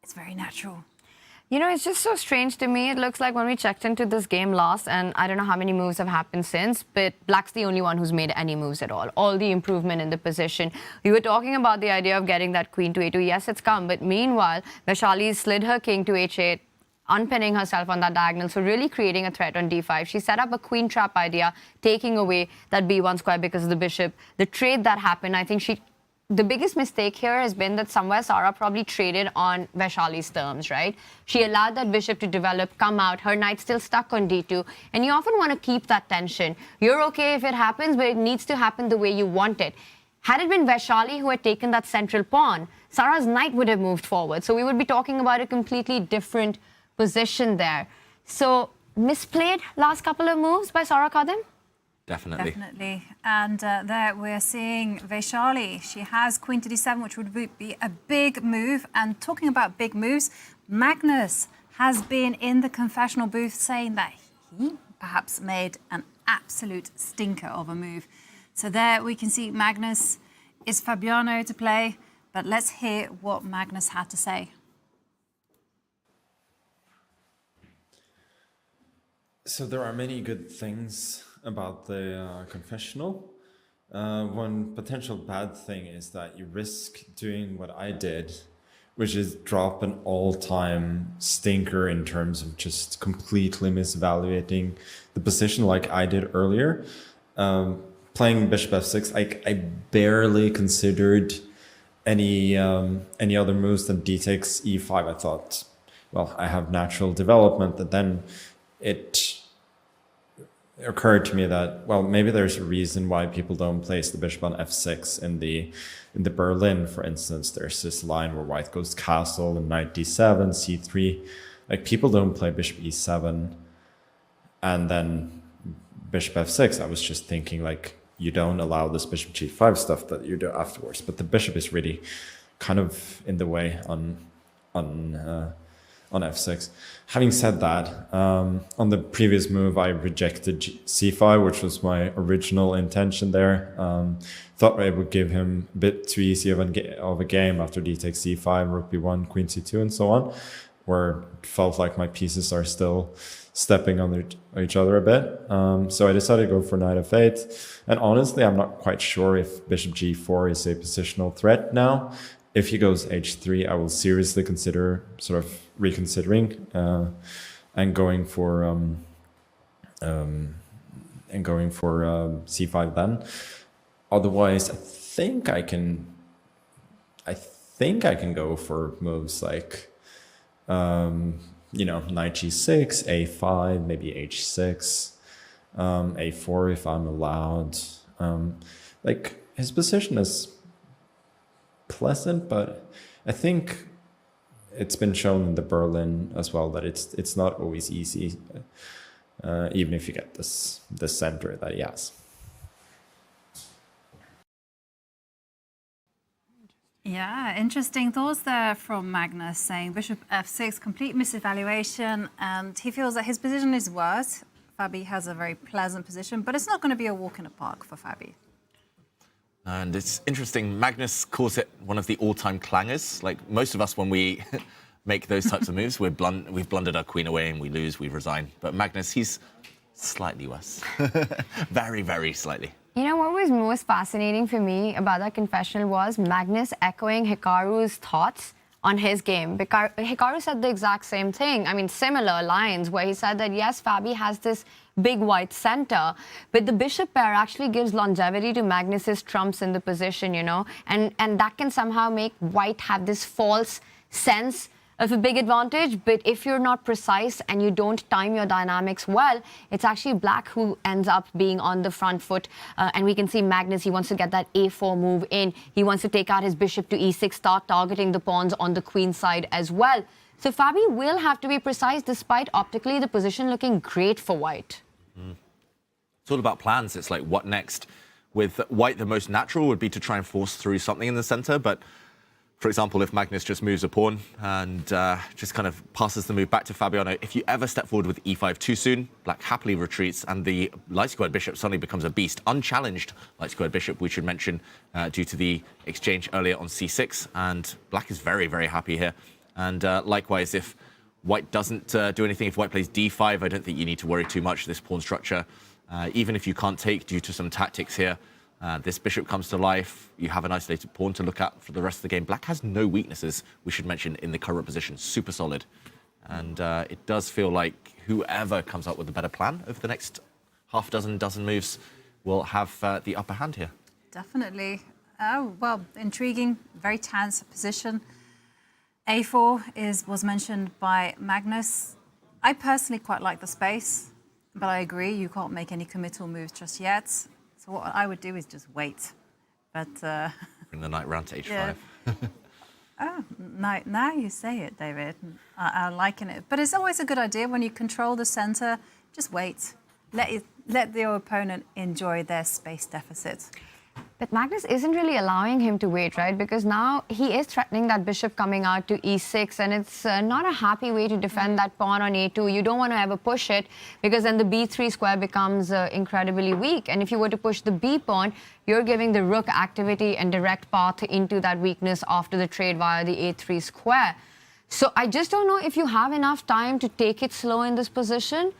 A: it's very natural.
B: You know, it's just so strange to me. It looks like when we checked into this game last, and I don't know how many moves have happened since, but Black's the only one who's made any moves at all the improvement in the position. We were talking about the idea of getting that queen to a2. Yes, it's come, but meanwhile, Vaishali slid her king to h8, unpinning herself on that diagonal, so really creating a threat on d5. She set up a queen trap idea, taking away that b1 square because of the bishop. The trade that happened, I think the biggest mistake here has been that somewhere Sarah probably traded on Vaishali's terms, right? She allowed that bishop to develop, come out, her knight's still stuck on d2, and you often want to keep that tension. You're okay if it happens, but it needs to happen the way you want it. Had it been Vaishali who had taken that central pawn, Sarah's knight would have moved forward, so we would be talking about a completely different position there. So, misplayed last couple of moves by Sarah Kadhim?
C: Definitely.
A: Definitely. And there we're seeing Vaishali. She has queen to d7, which would be a big move. And talking about big moves, Magnus has been in the confessional booth saying that he perhaps made an absolute stinker of a move. So there we can see Magnus is Fabiano to play, but let's hear what Magnus had to say.
D: So there are many good things about the confessional. One potential bad thing is that you risk doing what I did, which is drop an all-time stinker in terms of just completely misevaluating the position like I did earlier. Playing bishop f6, I barely considered any other moves than d takes e5. I thought, well, I have natural development, and then it occurred to me that, well, maybe there's a reason why people don't place the bishop on f6 in the Berlin, for instance. There's this line where white goes castle and knight d7, c3. Like, people don't play bishop e7 and then bishop f6. I was just thinking, like, you don't allow this bishop g5 stuff that you do afterwards, but the bishop is really kind of in the way on f6. Having said that, on the previous move, I rejected c5, which was my original intention there. Thought it would give him a bit too easy of a game after d takes c5, rook b1, queen c2, and so on, where it felt like my pieces are still stepping on each other a bit. So I decided to go for knight f8. And honestly, I'm not quite sure if bishop g4 is a positional threat now. If he goes h3, I will seriously consider sort of reconsidering and going for c5 then. Otherwise, I think I can go for moves like knight g6, a5, maybe h6, a4 if I'm allowed. Like, his position is pleasant, but I think it's been shown in the Berlin as well that it's not always easy, even if you get this center that he has.
A: Yeah, interesting thoughts there from Magnus, saying bishop f6, complete misevaluation, and he feels that his position is worse. Fabi has a very pleasant position, but it's not going to be a walk in the park for Fabi.
C: And it's interesting, Magnus calls it one of the all-time clangers. Like, most of us, when we make those types of moves, we've blundered our queen away and we lose, we resign. But Magnus, he's slightly worse. Very, very slightly.
B: You know what was most fascinating for me about that confessional was Magnus echoing Hikaru's thoughts on his game. Hikaru said the exact same thing. I mean, similar lines where he said that, yes, Fabi has this big white center, but the bishop pair actually gives longevity to Magnus's trumps in the position, you know, and that can somehow make white have this false sense of a big advantage. But if you're not precise and you don't time your dynamics well, it's actually black who ends up being on the front foot. And we can see Magnus, he wants to get that a4 move in. He wants to take out his bishop to e6, start targeting the pawns on the queen side as well. So Fabi will have to be precise, despite optically the position looking great for white.
C: It's all about plans. It's like, what next? With white, the most natural would be to try and force through something in the center, but for example, if Magnus just moves a pawn and just kind of passes the move back to Fabiano, if you ever step forward with e5 too soon, black happily retreats and the light-squared bishop suddenly becomes a beast. Unchallenged light-squared bishop, we should mention, due to the exchange earlier on c6. And black is very, very happy here. And likewise, if White doesn't do anything. If White plays d5, I don't think you need to worry too much. This pawn structure, even if you can't take due to some tactics here, this bishop comes to life. You have an isolated pawn to look at for the rest of the game. Black has no weaknesses, we should mention, in the current position. Super solid. And it does feel like whoever comes up with a better plan over the next dozen moves will have the upper hand here.
A: Definitely. Oh, well, intriguing, very tense position. A4 was mentioned by Magnus. I personally quite like the space, but I agree you can't make any committal moves just yet. So what I would do is just wait. But
C: Bring the knight round to h5.
A: Yeah. Oh, now you say it, David. I'm liking it. But it's always a good idea when you control the center, just wait. Let your opponent enjoy their space deficit.
B: But Magnus isn't really allowing him to wait, right? Because now he is threatening that bishop coming out to e6, and it's not a happy way to defend that pawn on a2. You don't want to ever push it, because then the b3 square becomes incredibly weak. And if you were to push the b pawn, you're giving the rook activity and direct path into that weakness after the trade via the a3 square. So I just don't know if you have enough time to take it slow in this position.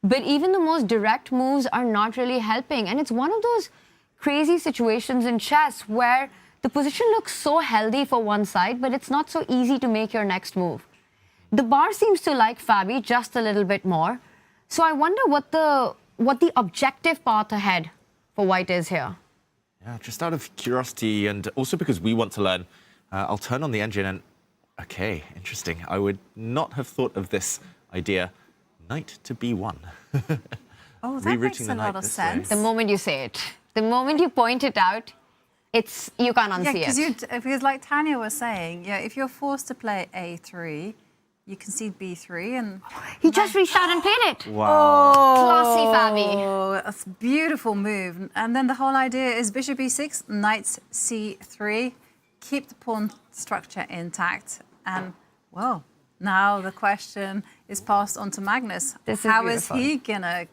B: But even the most direct moves are not really helping. And it's one of those crazy situations in chess where the position looks so healthy for one side, but it's not so easy to make your next move. The bar seems to like Fabi just a little bit more. So I wonder what the objective path ahead for White is here.
C: Yeah, just out of curiosity, and also because we want to learn, I'll turn on the engine and, okay, interesting. I would not have thought of this idea. Knight to b1.
A: Oh, that makes a lot of
C: this
A: sense.
C: way.
B: The moment you say it, the moment you point it out, you can't unsee it.
A: Because like Tanya was saying, yeah, if you're forced to play a3, you concede b3 and...
B: He just reached out and played it.
C: Wow.
B: Classy, Fabi.
A: Oh, that's a beautiful move. And then the whole idea is bishop e6, knight c3, keep the pawn structure intact. And, well, now the question is passed on to Magnus. How is he going to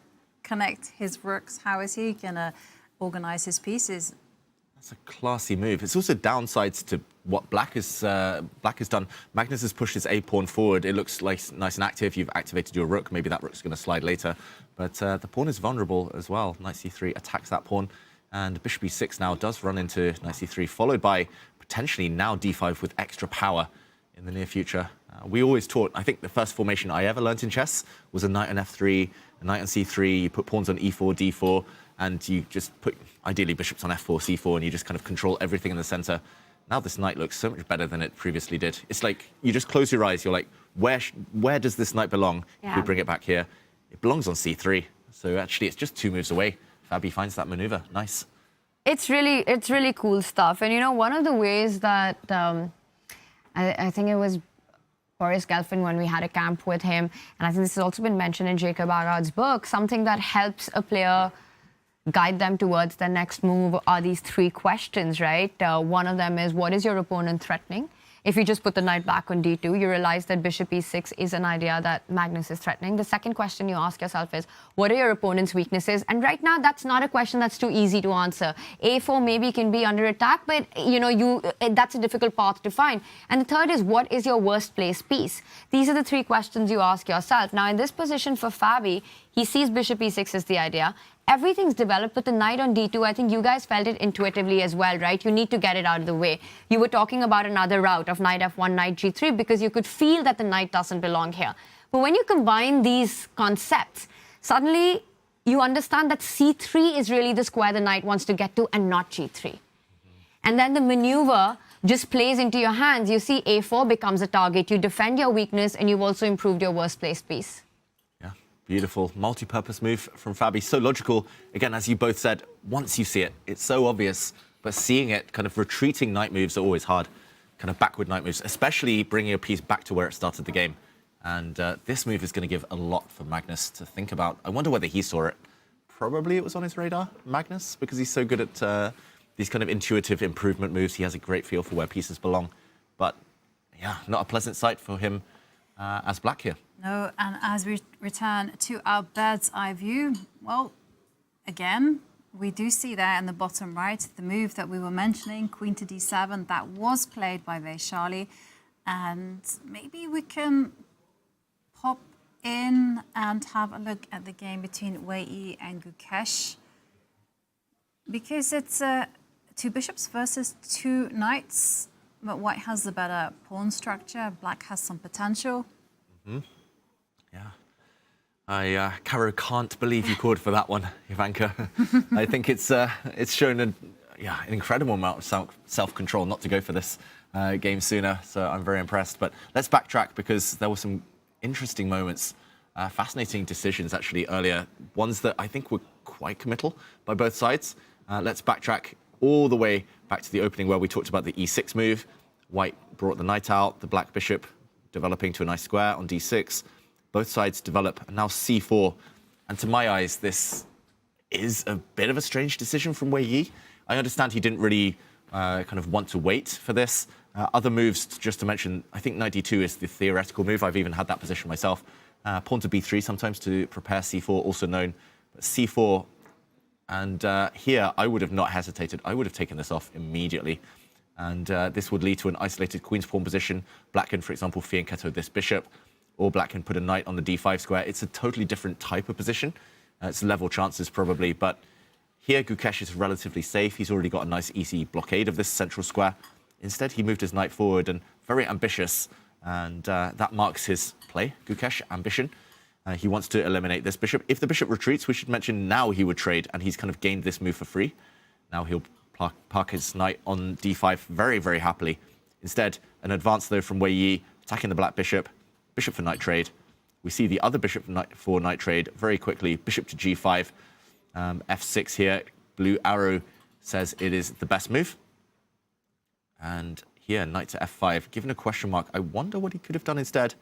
A: connect his rooks? How is he going to organize his pieces?
C: That's a classy move. It's also downsides to what Black has done. Magnus has pushed his a-pawn forward. It looks like nice and active. You've activated your rook. Maybe that rook's going to slide later. But the pawn is vulnerable as well. Knight c3 attacks that pawn. And bishop e6 now does run into knight c3, followed by potentially now d5 with extra power in the near future. We always taught, I think the first formation I ever learned in chess was a knight on f3, a knight on c3, you put pawns on e4, d4, and you just put, ideally, bishops on f4, c4, and you just kind of control everything in the center. Now this knight looks so much better than it previously did. It's like, you just close your eyes, you're like, where does this knight belong?
B: Yeah.
C: If we bring it back here, it belongs on c3. So actually, it's just 2 moves away. Fabi finds that maneuver. Nice.
B: It's really cool stuff. And, you know, one of the ways that I think it was Boris Gelfand when we had a camp with him, and I think this has also been mentioned in Jacob Agad's book, something that helps a player guide them towards their next move are these 3 questions, right? One of them is, what is your opponent threatening? If you just put the knight back on d2, you realize that bishop e6 is an idea that Magnus is threatening. The second question you ask yourself is, what are your opponent's weaknesses? And right now, that's not a question that's too easy to answer. a4 maybe can be under attack, but you know, that's a difficult path to find. And the third is, what is your worst place piece? These are the 3 questions you ask yourself. Now, in this position for Fabi, he sees bishop e6 as the idea. Everything's developed, but the knight on d2, I think you guys felt it intuitively as well, right? You need to get it out of the way. You were talking about another route of knight f1, knight g3, because you could feel that the knight doesn't belong here. But when you combine these concepts, suddenly you understand that c3 is really the square the knight wants to get to and not g3. And then the maneuver just plays into your hands. You see a4 becomes a target. You defend your weakness, and you've also improved your worst placed piece.
C: Beautiful multi-purpose move from Fabi. So logical. Again, as you both said, once you see it, it's so obvious. But seeing it, kind of retreating knight moves are always hard. Kind of backward knight moves, especially bringing a piece back to where it started the game. And this move is going to give a lot for Magnus to think about. I wonder whether he saw it. Probably it was on his radar, Magnus, because he's so good at these kind of intuitive improvement moves. He has a great feel for where pieces belong. But yeah, not a pleasant sight for him as Black here.
A: No, and as we return to our bird's eye view, well, again, we do see there in the bottom right, the move that we were mentioning, queen to d7, that was played by Vachier-Lagrave. And maybe we can in and have a look at the game between Wei Yi and Gukesh. Because it's 2 bishops versus 2 knights, but white has the better pawn structure, black has some potential.
C: Yeah. Caro can't believe you called for that one, Ivanka. I think it's shown an incredible amount of self-control not to go for this game sooner, so I'm very impressed. But let's backtrack because there were some interesting moments, fascinating decisions actually earlier, ones that I think were quite committal by both sides. Let's backtrack all the way back to the opening where we talked about the e6 move. White brought the knight out, the black bishop developing to a nice square on d6. Both sides develop, and now c4. And to my eyes, this is a bit of a strange decision from Wei Yi. I understand he didn't really kind of want to wait for this. Other moves, just to mention, I think knight d2 is the theoretical move. I've even had that position myself. Pawn to b3 sometimes to prepare c4, also known. But c4, and here I would have not hesitated. I would have taken this off immediately. And this would lead to an isolated queen's pawn position. Black can, for example, fianchetto this bishop, or black can put a knight on the d5 square. It's a totally different type of position. It's level chances probably, but here Gukesh is relatively safe. He's already got a nice easy blockade of this central square. Instead, he moved his knight forward and very ambitious, and that marks his play, Gukesh, ambition. He wants to eliminate this bishop. If the bishop retreats, we should mention now he would trade, and he's kind of gained this move for free. Now he'll park his knight on d5 very, very happily. Instead, an advance, though, from Wei Yi, attacking the black bishop, bishop for knight trade. We see the other bishop for knight trade very quickly, bishop to g5, f6 here. Blue arrow says it is the best move. And here, knight to f5, given a question mark. I wonder what he could have done instead.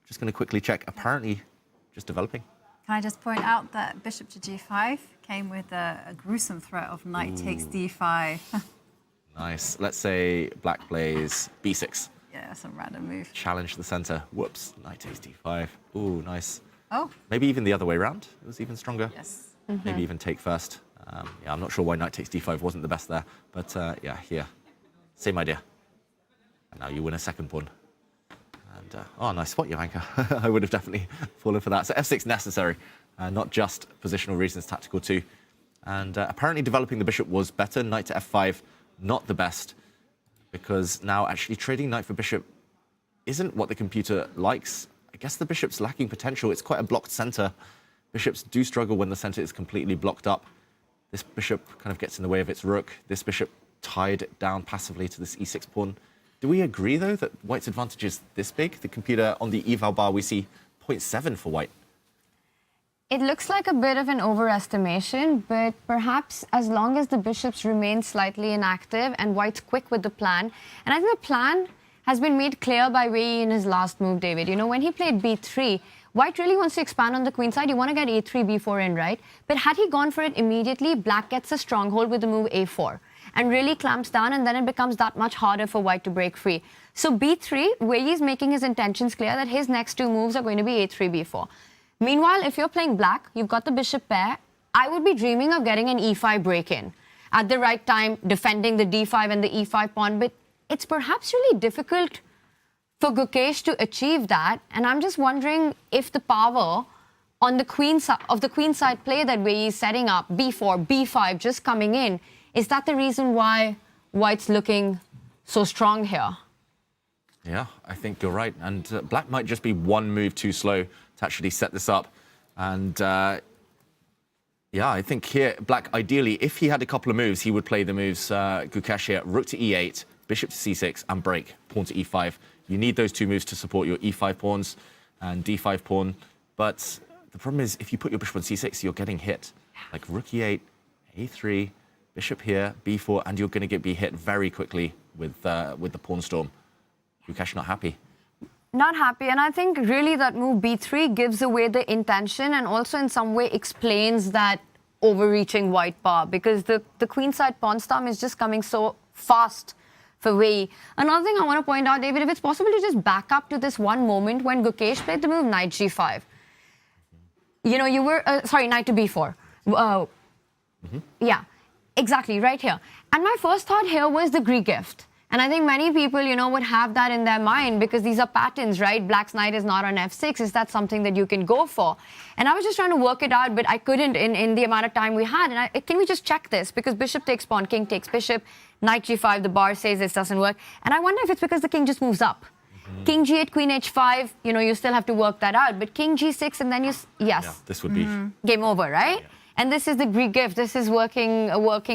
C: Just going to quickly check. Apparently, just developing.
A: Can I just point out that bishop to g5 came with a gruesome threat of knight takes d5.
C: Nice. Let's say black plays b6.
A: Yeah, some random move.
C: Challenge the center. Whoops. Knight takes d5. Ooh, nice.
A: Oh.
C: Maybe even the other way around. It was even stronger.
A: Yes.
C: Maybe even take first. Yeah, I'm not sure why knight takes d5 wasn't the best there. But yeah, here. Same idea. And now you win a second pawn. And, oh, nice spot, Ivanka. I would have definitely fallen for that. So f6 necessary, not just positional reasons, tactical too. And apparently developing the bishop was better. Knight to f5, not the best. Because now actually trading knight for bishop isn't what the computer likes. I guess the bishop's lacking potential. It's quite a blocked center. Bishops do struggle when the center is completely blocked up. This bishop kind of gets in the way of its rook. This bishop tied down passively to this e6 pawn. Do we agree, though, that white's advantage is this big? The computer on the eval bar, we see 0.7 for white.
B: It looks like a bit of an overestimation, but perhaps as long as the bishops remain slightly inactive and white's quick with the plan, and I think the plan has been made clear by Wei Yi in his last move, David. You know, when he played b3, white really wants to expand on the queen side. You want to get a3, b4 in, right? But had he gone for it immediately, black gets a stronghold with the move a4 and really clamps down, and then it becomes that much harder for white to break free. So b3, Wei Yi is making his intentions clear that his next 2 moves are going to be a3, b4. Meanwhile, if you're playing black, you've got the bishop pair. I would be dreaming of getting an e5 break-in at the right time, defending the d5 and the e5 pawn, but it's perhaps really difficult for Gukesh to achieve that, and I'm just wondering if the power on the queen side play that Wei Yi is setting up, b4, b5, just coming in, is that the reason why white's looking so strong here?
C: Yeah, I think you're right. And black might just be one move too slow to actually set this up. And yeah, I think here, black, ideally, if he had a couple of moves, he would play the moves Gukesh here, rook to e8, bishop to c6, and break, pawn to e5. You need those 2 moves to support your e5 pawns and d5 pawn. But the problem is, if you put your bishop on c6, you're getting hit. Like rook e8, a3, bishop here, b4, and you're going to be hit very quickly with the pawn storm. Gukesh not happy.
B: Not happy, and I think really that move b3 gives away the intention and also in some way explains that overreaching white bar, because the queenside pawn storm is just coming so fast for Wei Yi. Another thing I want to point out, David, if it's possible to just back up to this one moment when Gukesh played the move knight g5. You know, you were, sorry, knight to b4. Yeah, exactly, right here. And my first thought here was the Greek gift. And I think many people, would have that in their mind because these are patterns, right? Black's knight is not on f6. Is that something that you can go for? And I was just trying to work it out, but I couldn't in the amount of time we had. And can we just check this? Because bishop takes pawn, king takes bishop, knight g5, the bar says this doesn't work. And I wonder if it's because the king just moves up. King g8, queen h5, you still have to work that out. But king g6 and then yes.
C: Yeah, this would be...
B: Game over, right? Yeah. And this is the Greek gift. This is working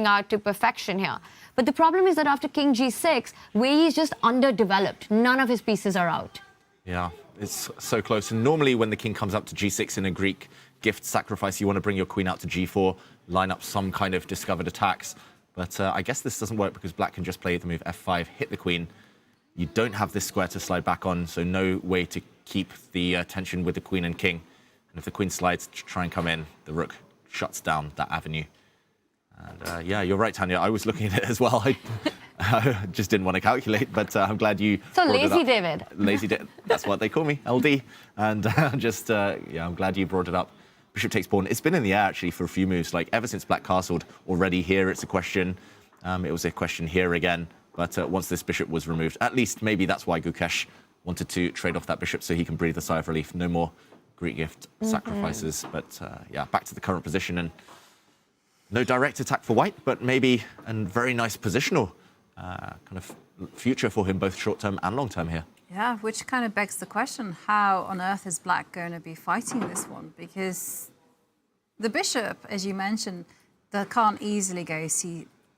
B: out to perfection here. But the problem is that after king g6, Wei Yi is just underdeveloped. None of his pieces are out.
C: Yeah, it's so close. And normally when the king comes up to g6 in a Greek gift sacrifice, you want to bring your queen out to g4, line up some kind of discovered attacks. But I guess this doesn't work because black can just play the move f5, hit the queen. You don't have this square to slide back on, so no way to keep the tension with the queen and king. And if the queen slides to try and come in, the rook shuts down that avenue. And yeah, you're right, Tanya. I was looking at it as well. I just didn't want to calculate, but I'm glad you.
B: So lazy, David.
C: Lazy, that's what they call me, LD. And yeah, I'm glad you brought it up. Bishop takes pawn. It's been in the air actually for a few moves. Like ever since black castled, already here it's a question. It was a question here again. But once this bishop was removed, at least maybe that's why Gukesh wanted to trade off that bishop so he can breathe a sigh of relief. No more Greek gift sacrifices. But yeah, back to the current position and. No direct attack for white, but maybe a very nice positional kind of future for him, both short-term and long-term here.
A: Yeah, which kind of begs the question, how on earth is black going to be fighting this one? Because the bishop, as you mentioned, that can't easily go to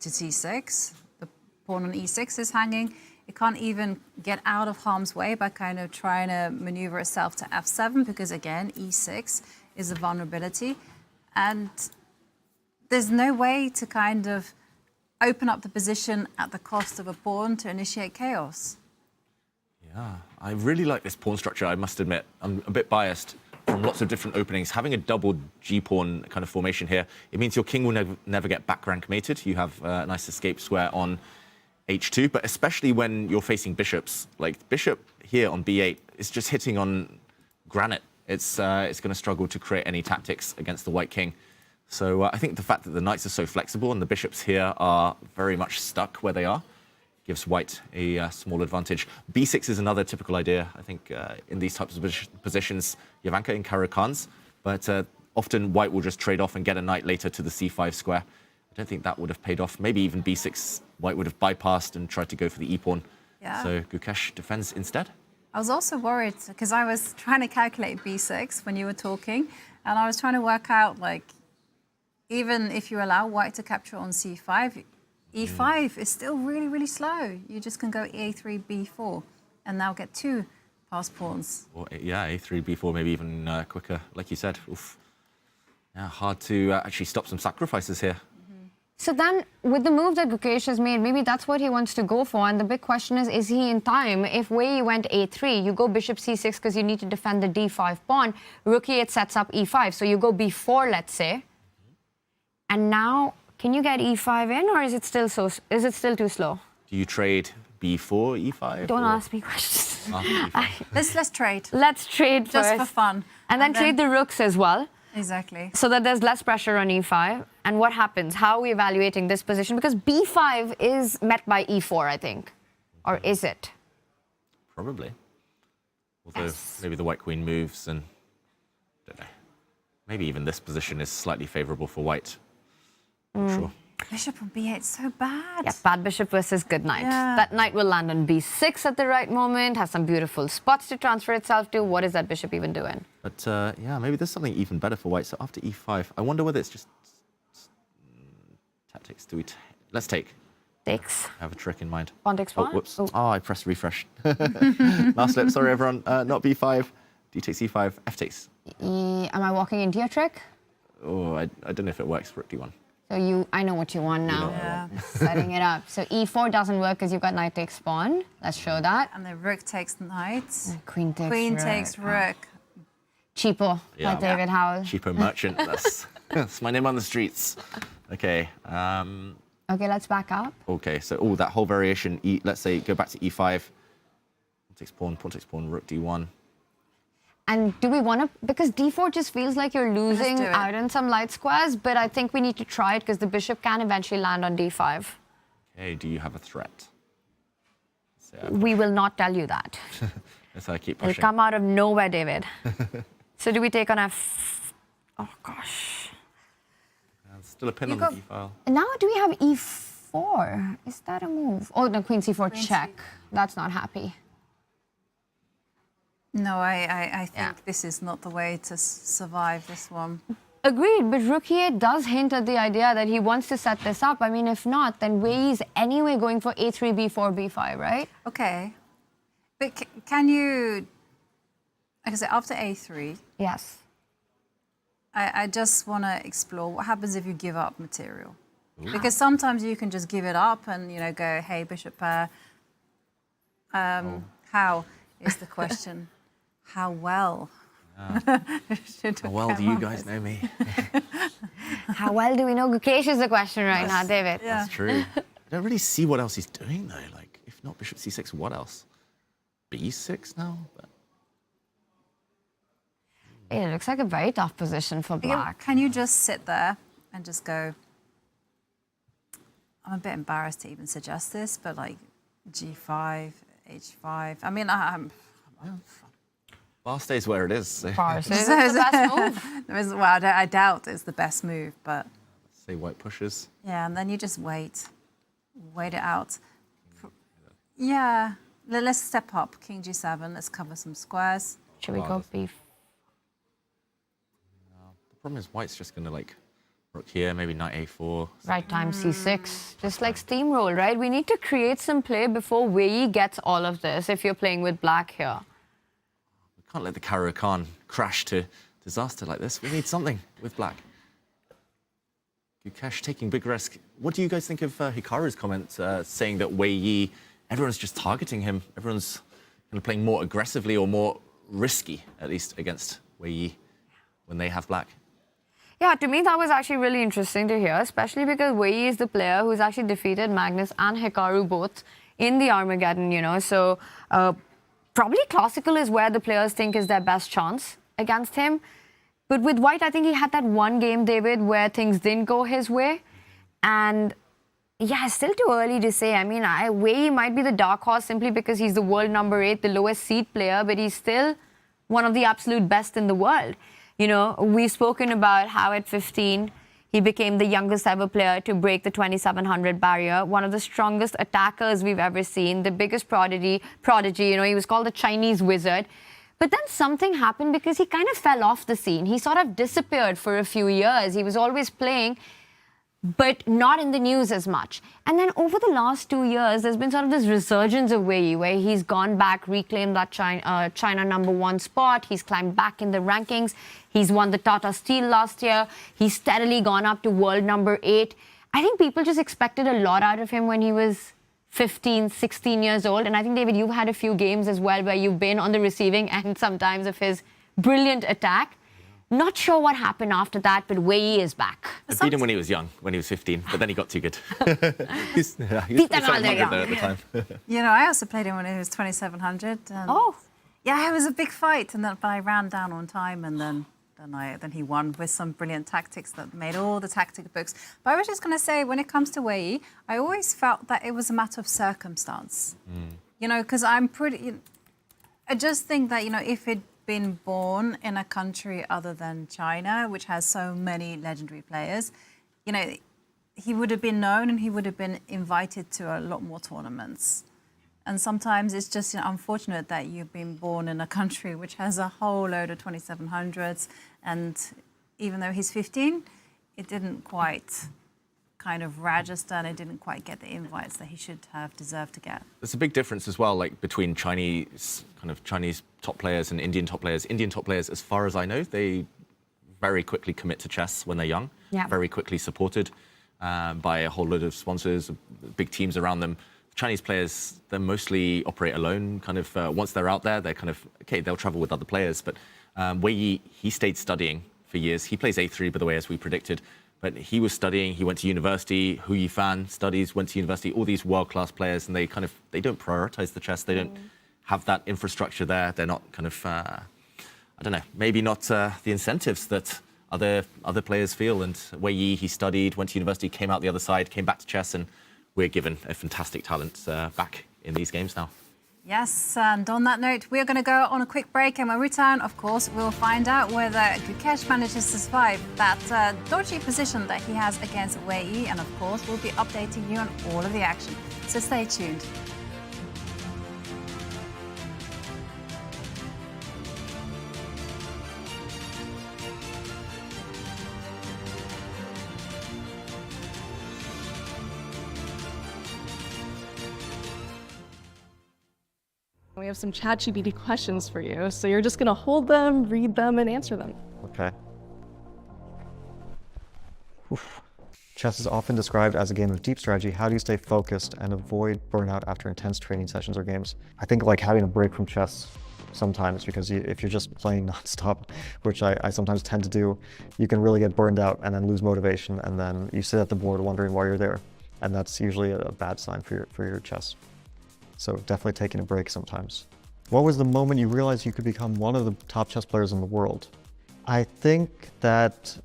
A: c6. The pawn on e6 is hanging. It can't even get out of harm's way by kind of trying to maneuver itself to f7 because, again, e6 is a vulnerability. And there's no way to kind of open up the position at the cost of a pawn to initiate chaos.
C: Yeah, I really like this pawn structure, I must admit. I'm a bit biased from lots of different openings. Having a double g-pawn kind of formation here, it means your king will never get back rank mated. You have a nice escape square on h2, but especially when you're facing bishops. Like bishop here on b8 is just hitting on granite. It's going to struggle to create any tactics against the white king. So I think the fact that the knights are so flexible and the bishops here are very much stuck where they are gives white a small advantage. b6 is another typical idea, I think, in these types of positions. Yavanka in Caruana-Carlsen's, but often white will just trade off and get a knight later to the c5 square. I don't think that would have paid off. Maybe even b6, white would have bypassed and tried to go for the e-pawn.
A: Yeah.
C: So Gukesh defends instead.
A: I was also worried because I was trying to calculate b6 when you were talking, and I was trying to work out, like, even if you allow white to capture on c5, e5 is still really, really slow. You just can go a3, b4, and now get two passed pawns.
C: Or, yeah, a3, b4, maybe even quicker, like you said. Oof. Yeah, hard to actually stop some sacrifices here.
B: So then, with the move that Gukesh has made, maybe that's what he wants to go for. And the big question is he in time? If Wei Yi went a3, you go bishop c6 because you need to defend the d5 pawn. Rook e8 sets up e5. So you go b4, let's say. And now, can you get e5 in, or is it still too slow?
C: Do you trade b4, e5?
B: Don't ask me questions.
A: Let's trade.
B: Let's trade
A: just
B: first.
A: For fun.
B: And then trade the rooks as well.
A: Exactly.
B: So that there's less pressure on e5. And what happens? How are we evaluating this position? Because b5 is met by e4, I think. Or is it?
C: Probably. Although maybe the white queen moves and, I don't know. Maybe even this position is slightly favorable for white. Not sure.
A: Bishop on b8 is so bad.
B: Yeah, bad bishop versus good knight.
A: Yeah.
B: That knight will land on b6 at the right moment, has some beautiful spots to transfer itself to. What is that bishop even doing?
C: But yeah, maybe there's something even better for white. So after e5, I wonder whether it's just tactics. Let's take.
B: Takes.
C: I have a trick in mind.
B: Pawn takes pawn?
C: Oh, whoops. Oh, I pressed refresh. Last slip. Sorry, everyone. Not b5. D takes e5. F takes.
B: Am I walking into your trick?
C: Oh, I don't know if it works. Rook d1.
B: So I know what you want now.
A: Yeah.
B: Setting it up. So e4 doesn't work because you've got knight takes pawn. Let's show that.
A: And the rook takes knight.
B: Queen takes
A: Queen
B: rook.
A: takes rook.
B: Cheapo,
C: Yeah.
B: by David Howell.
C: Cheapo merchant. That's my name on the streets. Okay.
B: Okay, let's back up.
C: Okay, so that whole variation. Let's say go back to e5. Pawn takes pawn, rook d1.
B: And do we want to, because d4 just feels like you're losing out on some light squares, but I think we need to try it because the bishop can eventually land on d5.
C: Okay, do you have a threat?
B: We will not tell you that.
C: That's how I keep
B: It'll
C: pushing.
B: come out of nowhere, David. So do we take on F? Oh, gosh.
C: Still a pin on the D file.
B: Now do we have E4? Is that a move? Oh, no, Queen C4 check. That's not happy.
A: No, I think this is not the way to survive this one.
B: Agreed, but Rook E8 does hint at the idea that he wants to set this up. I mean, if not, then Wei Yi is anyway going for A3, B4, B5, right?
A: Okay. But can you, like I said, after A3,
B: Yes.
A: I just want to explore what happens if you give up material. Because sometimes you can just give it up and, you know, go, hey, bishop pair. How is the question? How well?
C: How well do you guys know me?
B: How well do we know Gukesh is the question right now, David?
A: Yeah.
C: That's true. I don't really see what else he's doing, though. Like, if not bishop C6, what else? B6 now? But...
B: It looks like a very tough position for black.
A: Can you just sit there and just go, I'm a bit embarrassed to even suggest this, but like G5, H5. I mean,
C: Bar stays where it is. So
B: This is the best move.
A: well, I doubt it's the best move, but
C: say white pushes.
A: yeah, and then you just wait it out. Yeah, let's step up. King G7, let's cover some squares.
B: Should we go B4?
C: The problem is white's just going to, like, rook here, maybe knight A4.
B: Right time, C6. Just like steamroll, right? We need to create some play before Wei Yi gets all of this if you're playing with black here.
C: We can't let the Caruana-Carlsen crash to disaster like this. We need something with black. Gukesh taking big risk. What do you guys think of Hikaru's comment saying that Wei Yi, everyone's just targeting him, everyone's kind of playing more aggressively or more risky, at least, against Wei Yi when they have black?
B: Yeah, to me that was actually really interesting to hear, especially because Wei Yi is the player who's actually defeated Magnus and Hikaru both in the Armageddon, you know. So probably classical is where the players think is their best chance against him. But with white, I think he had that one game, David, where things didn't go his way. And yeah, it's still too early to say. I mean, Wei Yi might be the dark horse simply because he's the world number 8, the lowest seed player, but he's still one of the absolute best in the world. You know, we've spoken about how at 15, he became the youngest ever player to break the 2700 barrier, one of the strongest attackers we've ever seen, the biggest prodigy, you know, he was called the Chinese wizard. But then something happened because he kind of fell off the scene. He sort of disappeared for a few years. He was always playing, but not in the news as much. And then over the last 2 years, there's been sort of this resurgence of Wei Yi, where he's gone back, reclaimed that China #1 spot. He's climbed back in the rankings. He's won the Tata Steel last year. He's steadily gone up to world number 8. I think people just expected a lot out of him when he was 15, 16 years old. And I think, David, you've had a few games as well where you've been on the receiving end sometimes of his brilliant attack. Not sure what happened after that, but Wei Yi is back.
C: I beat him when he was young, when he was 15, but then he got too good. He's 700 though at the time.
A: You know, I also played him when he was 2700.
B: Oh.
A: Yeah, it was a big fight, and then but I ran down on time, and then he won with some brilliant tactics that made all the tactic books. But I was just going to say, when it comes to Wei Yi, I always felt that it was a matter of circumstance. You know, because I just think that, you know, if he'd been born in a country other than China, which has so many legendary players, you know, he would have been known and he would have been invited to a lot more tournaments. And sometimes it's just, you know, unfortunate that you've been born in a country which has a whole load of 2700s, and even though he's 15, it didn't quite kind of register, and it didn't quite get the invites that he should have deserved to get.
C: There's a big difference as well, like between Chinese top players and Indian top players. Indian top players, as far as I know, they very quickly commit to chess when they're young.
B: Yeah.
C: Very quickly supported by a whole load of sponsors, big teams around them. Chinese players, they mostly operate alone. Kind of once they're out there, they're kind of okay. They'll travel with other players. But Wei Yi, he stayed studying for years. He plays A3, by the way, as we predicted. But he was studying. He went to university. Hu Yifan studies, went to university. All these world-class players, and they don't prioritize the chess. They don't have that infrastructure there. They're not kind of I don't know. Maybe not the incentives that other players feel. And Wei Yi, he studied, went to university, came out the other side, came back to chess, and we're given a fantastic talent back in these games now.
A: Yes, and on that note, we're going to go on a quick break, and when we return, of course, we'll find out whether Gukesh manages to survive that dodgy position that he has against Wei Yi, and of course, we'll be updating you on all of the action. So stay tuned.
F: We have some ChatGPT questions for you, so you're just going to hold them, read them, and answer them.
G: Okay. Oof. Chess is often described as a game of deep strategy. How do you stay focused and avoid burnout after intense training sessions or games? I think like having a break from chess sometimes, because if you're just playing nonstop, which I sometimes tend to do, you can really get burned out and then lose motivation, and then you sit at the board wondering why you're there. And that's usually a bad sign for your chess. So definitely taking a break sometimes. What was the moment you realized you could become one of the top chess players in the world? I think that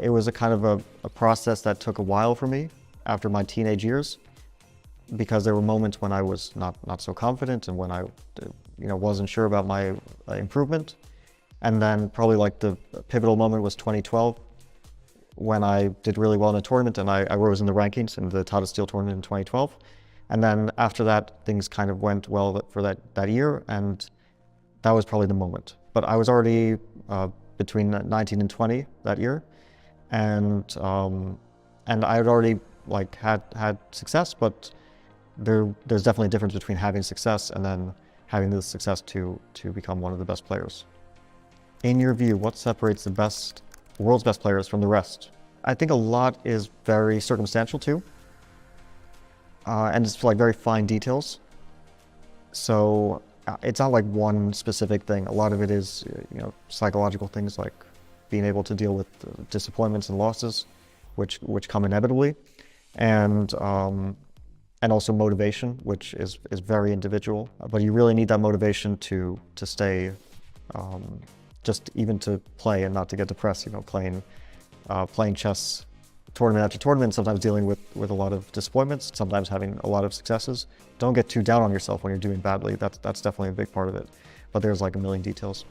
G: it was a kind of a process that took a while for me after my teenage years, because there were moments when I was not so confident and when I wasn't sure about my improvement. And then probably like the pivotal moment was 2012, when I did really well in a tournament and I rose in the rankings in the Tata Steel tournament in 2012. And then after that, things kind of went well for that year, and that was probably the moment. But I was already between 19 and 20 that year, and I had already like had success, but there's definitely a difference between having success and then having the success to become one of the best players. In your view, what separates the world's best players from the rest? I think a lot is very circumstantial too. And it's like very fine details. So it's not like one specific thing. A lot of it is, psychological things like being able to deal with disappointments and losses, which come inevitably, and also motivation, which is very individual. But you really need that motivation to stay, just even to play and not to get depressed. Playing chess tournament after tournament, sometimes dealing with a lot of disappointments, sometimes having a lot of successes. Don't get too down on yourself when you're doing badly. That's definitely a big part of it. But there's like a million details.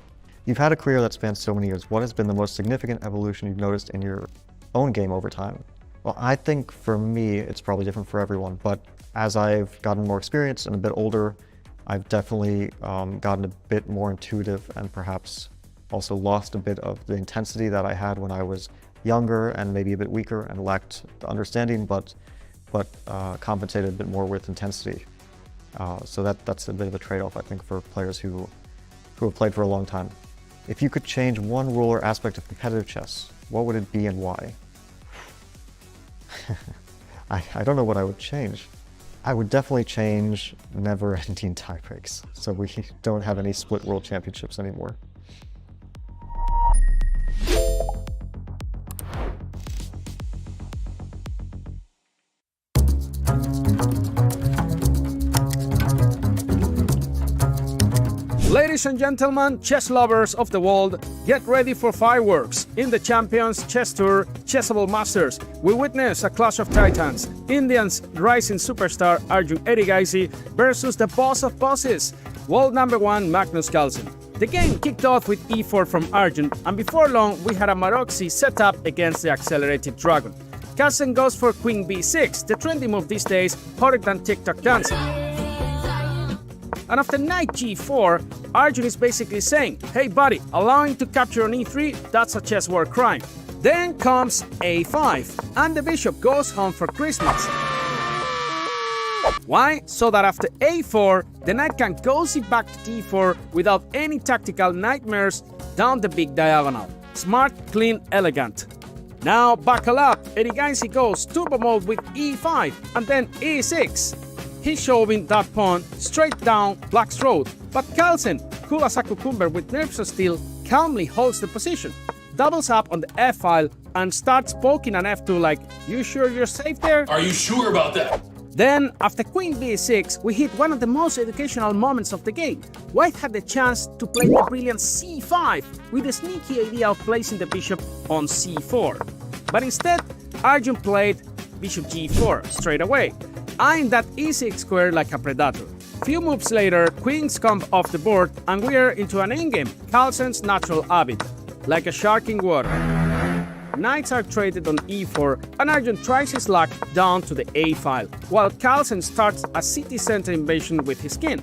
G: You've had a career that spans so many years. What has been the most significant evolution you've noticed in your own game over time? Well, I think for me, it's probably different for everyone. But as I've gotten more experience and a bit older, I've definitely gotten a bit more intuitive and perhaps also lost a bit of the intensity that I had when I was younger and maybe a bit weaker and lacked the understanding, but compensated a bit more with intensity. So that's a bit of a trade-off, I think, for players who have played for a long time. If you could change one rule or aspect of competitive chess, what would it be and why? I don't know what I would change. I would definitely change never-ending tiebreaks, so we don't have any split world championships anymore.
H: Ladies and gentlemen, chess lovers of the world, get ready for fireworks. In the Champions Chess Tour Chessable Masters, we witness a clash of titans. Indians' rising superstar Arjun-Hikaru versus the boss of bosses, world number one Magnus Carlsen. The game kicked off with e4 from Arjun, and before long we had a Maroczy set up against the accelerated dragon. Carlsen goes for queen b6, the trendy move these days, hotter than TikTok dancing. And after knight g4, Arjun is basically saying, hey buddy, allowing to capture on e3, that's a chess war crime. Then comes a5, and the bishop goes home for Christmas. Why? So that after a4, the knight can cozy back to d4 without any tactical nightmares down the big diagonal. Smart, clean, elegant. Now buckle up, Hikaru goes turbo mode with e5 and then e6. He's shoving that pawn straight down black's road, but Carlsen, cool as a cucumber with nerves of steel, calmly holds the position, doubles up on the f-file and starts poking an f2 like, you sure you're safe there?
I: Are you sure about that?
H: Then, after queen b6, we hit one of the most educational moments of the game. White had the chance to play the brilliant c5 with the sneaky idea of placing the bishop on c4. But instead, Arjun played bishop g4 straight away. eyeing that e6 square like a predator. Few moves later, queens come off the board and we're into an endgame, Carlsen's natural habitat, like a shark in water. Knights are traded on e4 and Arjun tries his luck down to the a file, while Carlsen starts a city center invasion with his king.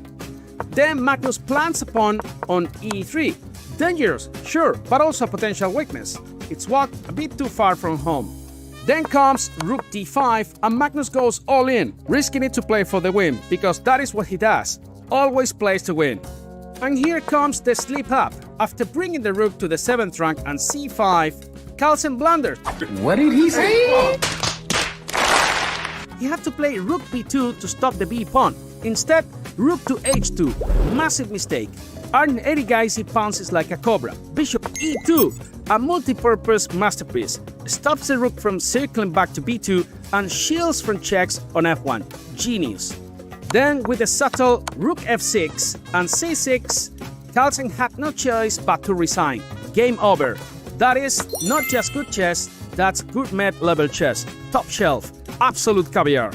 H: Then Magnus plants a pawn on e3. Dangerous, sure, but also a potential weakness. It's walked a bit too far from home. Then comes rook d5 and Magnus goes all in, risking it to play for the win, because that is what he does, always plays to win. And here comes the slip up. After bringing the rook to the 7th rank and c5, Carlsen blunders.
I: What did he say?
H: He had to play rook b2 to stop the b pawn. Instead, rook to h2, massive mistake. Arjun-Hikaru pounces like a cobra. Bishop e2, a multi-purpose masterpiece. Stops the rook from circling back to b2 and shields from checks on f1. Genius. Then, with a subtle rook f6 and c6, Carlsen had no choice but to resign. Game over. That is not just good chess, that's gourmet level chess. Top shelf, absolute caviar.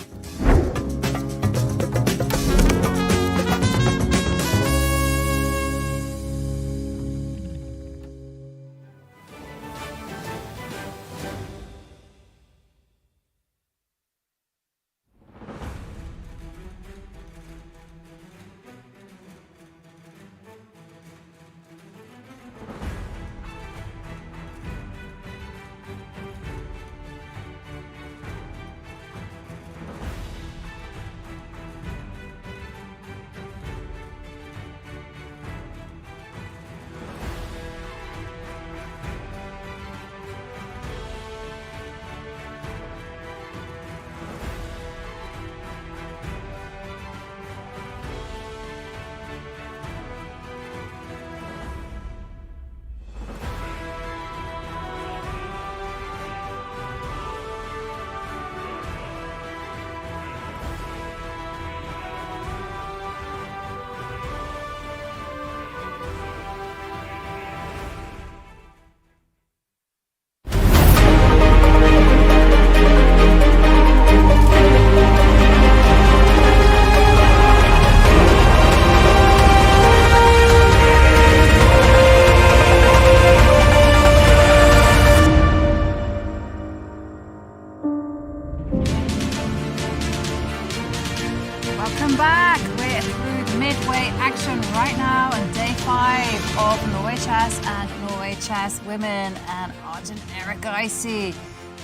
A: Welcome back. We're through the midway action right now on day 5 of Norway Chess and Norway Chess Women and Arjun-Hikaru.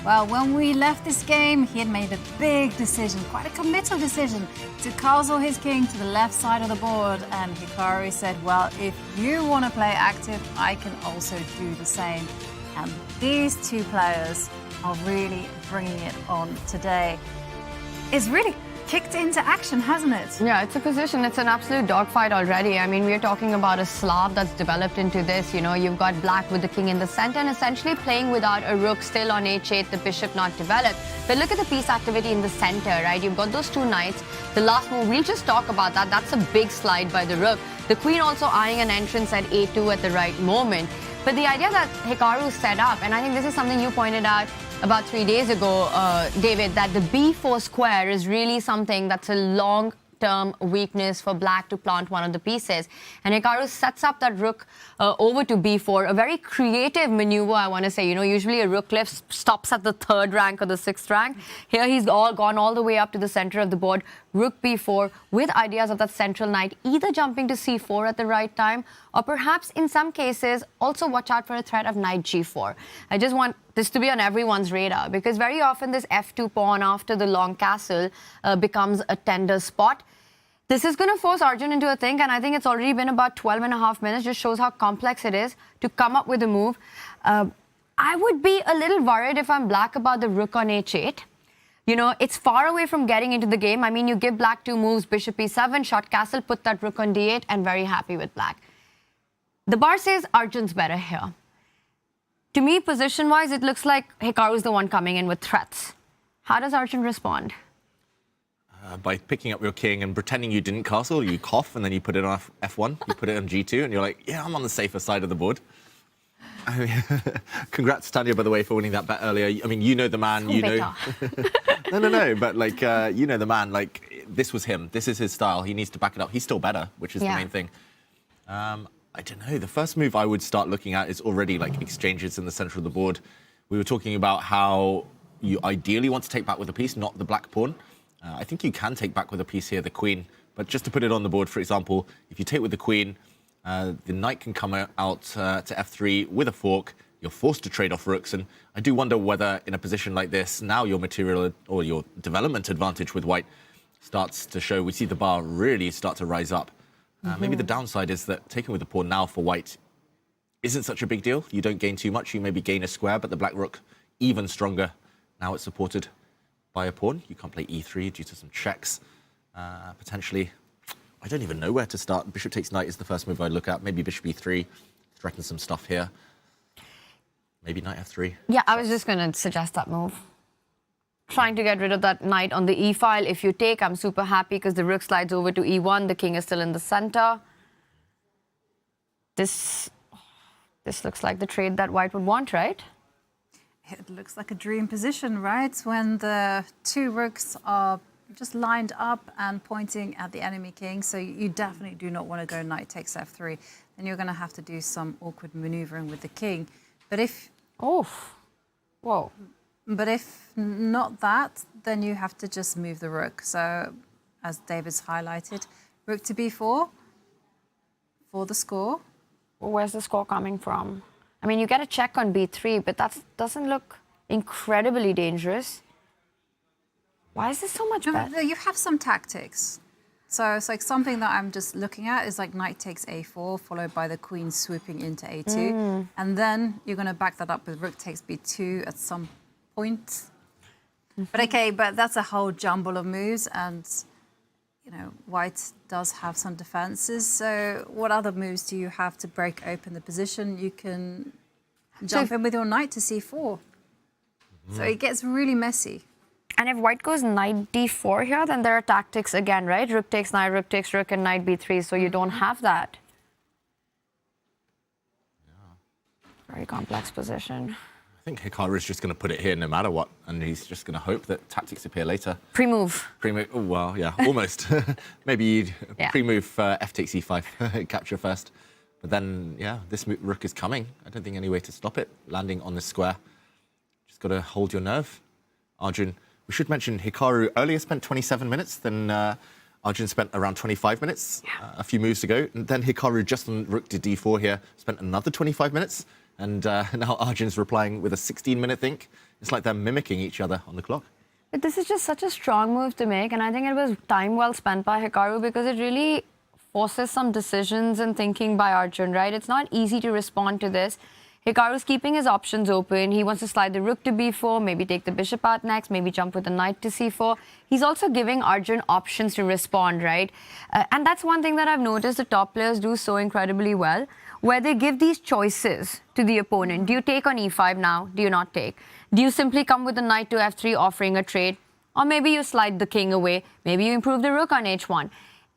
A: Well, when we left this game, he had made a big decision, quite a committal decision, to castle his king to the left side of the board. And Hikaru said, well, if you want to play active, I can also do the same. And these two players are really bringing it on today. It's really kicked into action, hasn't it?
B: Yeah, it's a position. It's an absolute dogfight already. I mean, we're talking about a Slav that's developed into this. You know, you've got black with the king in the center and essentially playing without a rook still on h8, the bishop not developed. But look at the piece activity in the center, right? You've got those two knights. The last move, we'll just talk about that. That's a big slide by the rook. The queen also eyeing an entrance at a2 at the right moment. But the idea that Hikaru set up, and I think this is something you pointed out about 3 days ago, David, that the b4 square is really something that's a long-term weakness for black to plant one of the pieces. And Hikaru sets up that rook over to b4, a very creative maneuver, I want to say. You know, usually a rook left stops at the 3rd rank or the 6th rank. Here he's gone all the way up to the center of the board, rook b4, with ideas of that central knight either jumping to c4 at the right time, or perhaps in some cases also watch out for a threat of knight g4. I just want this to be on everyone's radar, because very often this f2 pawn after the long castle becomes a tender spot. This is going to force Arjun into a think, and I think it's already been about 12.5 minutes, just shows how complex it is to come up with a move. I would be a little worried if I'm black about the rook on h8. You know, it's far away from getting into the game. I mean, you give black 2 moves, bishop e7, short castle, put that rook on d8, and very happy with black. The bar says Arjun's better here. To me, position-wise, it looks like Hikaru's the one coming in with threats. How does Arjun respond?
C: By picking up your king and pretending you didn't castle, you cough, and then you put it on f1, you put it on g2, and you're like, yeah, I'm on the safer side of the board. Congrats, Tanya, by the way, for winning that bet earlier. I mean, you know the man,
B: so
C: you know. No. But like, you know, the man, like, this was him. This is his style. He needs to back it up. He's still better, which is the main thing. I don't know. The first move I would start looking at is already like exchanges in the center of the board. We were talking about how you ideally want to take back with a piece, not the black pawn. I think you can take back with a piece here, the queen. But just to put it on the board, for example, if you take with the queen, the knight can come out to f3 with a fork. You're forced to trade off rooks. And I do wonder whether in a position like this, now your material or your development advantage with white starts to show. We see the bar really start to rise up. Maybe the downside is that taking with the pawn now for white isn't such a big deal. You don't gain too much. You maybe gain a square, but the black rook even stronger. Now it's supported by a pawn. You can't play e3 due to some checks. Potentially, I don't even know where to start. Bishop takes knight is the first move I'd look at. Maybe bishop e3, threaten some stuff here. Maybe knight f3.
B: Yeah, I was just going to suggest that move. Trying to get rid of that knight on the e file. If you take, I'm super happy because the rook slides over to e1. The king is still in the center. This looks like the trade that white would want, right?
A: It looks like a dream position, right? When the two rooks are just lined up and pointing at the enemy king. So you definitely do not want to go knight takes f3. Then you're going to have to do some awkward maneuvering with the king. But if...
B: Oh, whoa.
A: But if not that, then you have to just move the rook. So, as David's highlighted, rook to b4 for the score.
B: Well, where's the score coming from? I mean, you get a check on b3, but that doesn't look incredibly dangerous. Why is this so much better?
A: You have some tactics. So it's like something that I'm just looking at is like knight takes a4, followed by the queen swooping into a2. And then you're going to back that up with rook takes b2 at some point. But okay, but that's a whole jumble of moves, and you know, white does have some defenses. So what other moves do you have to break open the position? You can jump in with your knight to c4. So it gets really messy.
B: And if white goes knight d4 here, then there are tactics again, right? Rook takes knight, rook takes rook, and knight b3, so you don't have that. Very complex position.
C: I think Hikaru is just going to put it here no matter what, and he's just going to hope that tactics appear later.
B: Pre-move.
C: Pre-move, oh, well, yeah, almost. Maybe you'd pre-move f takes e5, capture first. But then, yeah, this rook is coming. I don't think any way to stop it, landing on this square. Just got to hold your nerve. Arjun, we should mention Hikaru earlier spent 27 minutes, then Arjun spent around 25 minutes a few moves ago. And then Hikaru, just on rook to d4 here, spent another 25 minutes. And now Arjun's replying with a 16-minute think. It's like they're mimicking each other on the clock.
B: But this is just such a strong move to make, and I think it was time well spent by Hikaru because it really forces some decisions and thinking by Arjun, right? It's not easy to respond to this. Hikaru's keeping his options open. He wants to slide the rook to b4, maybe take the bishop out next, maybe jump with the knight to c4. He's also giving Arjun options to respond, right? And that's one thing that I've noticed the top players do so incredibly well, where they give these choices to the opponent. Do you take on e5 now? Do you not take? Do you simply come with the knight to f3 offering a trade? Or maybe you slide the king away. Maybe you improve the rook on h1.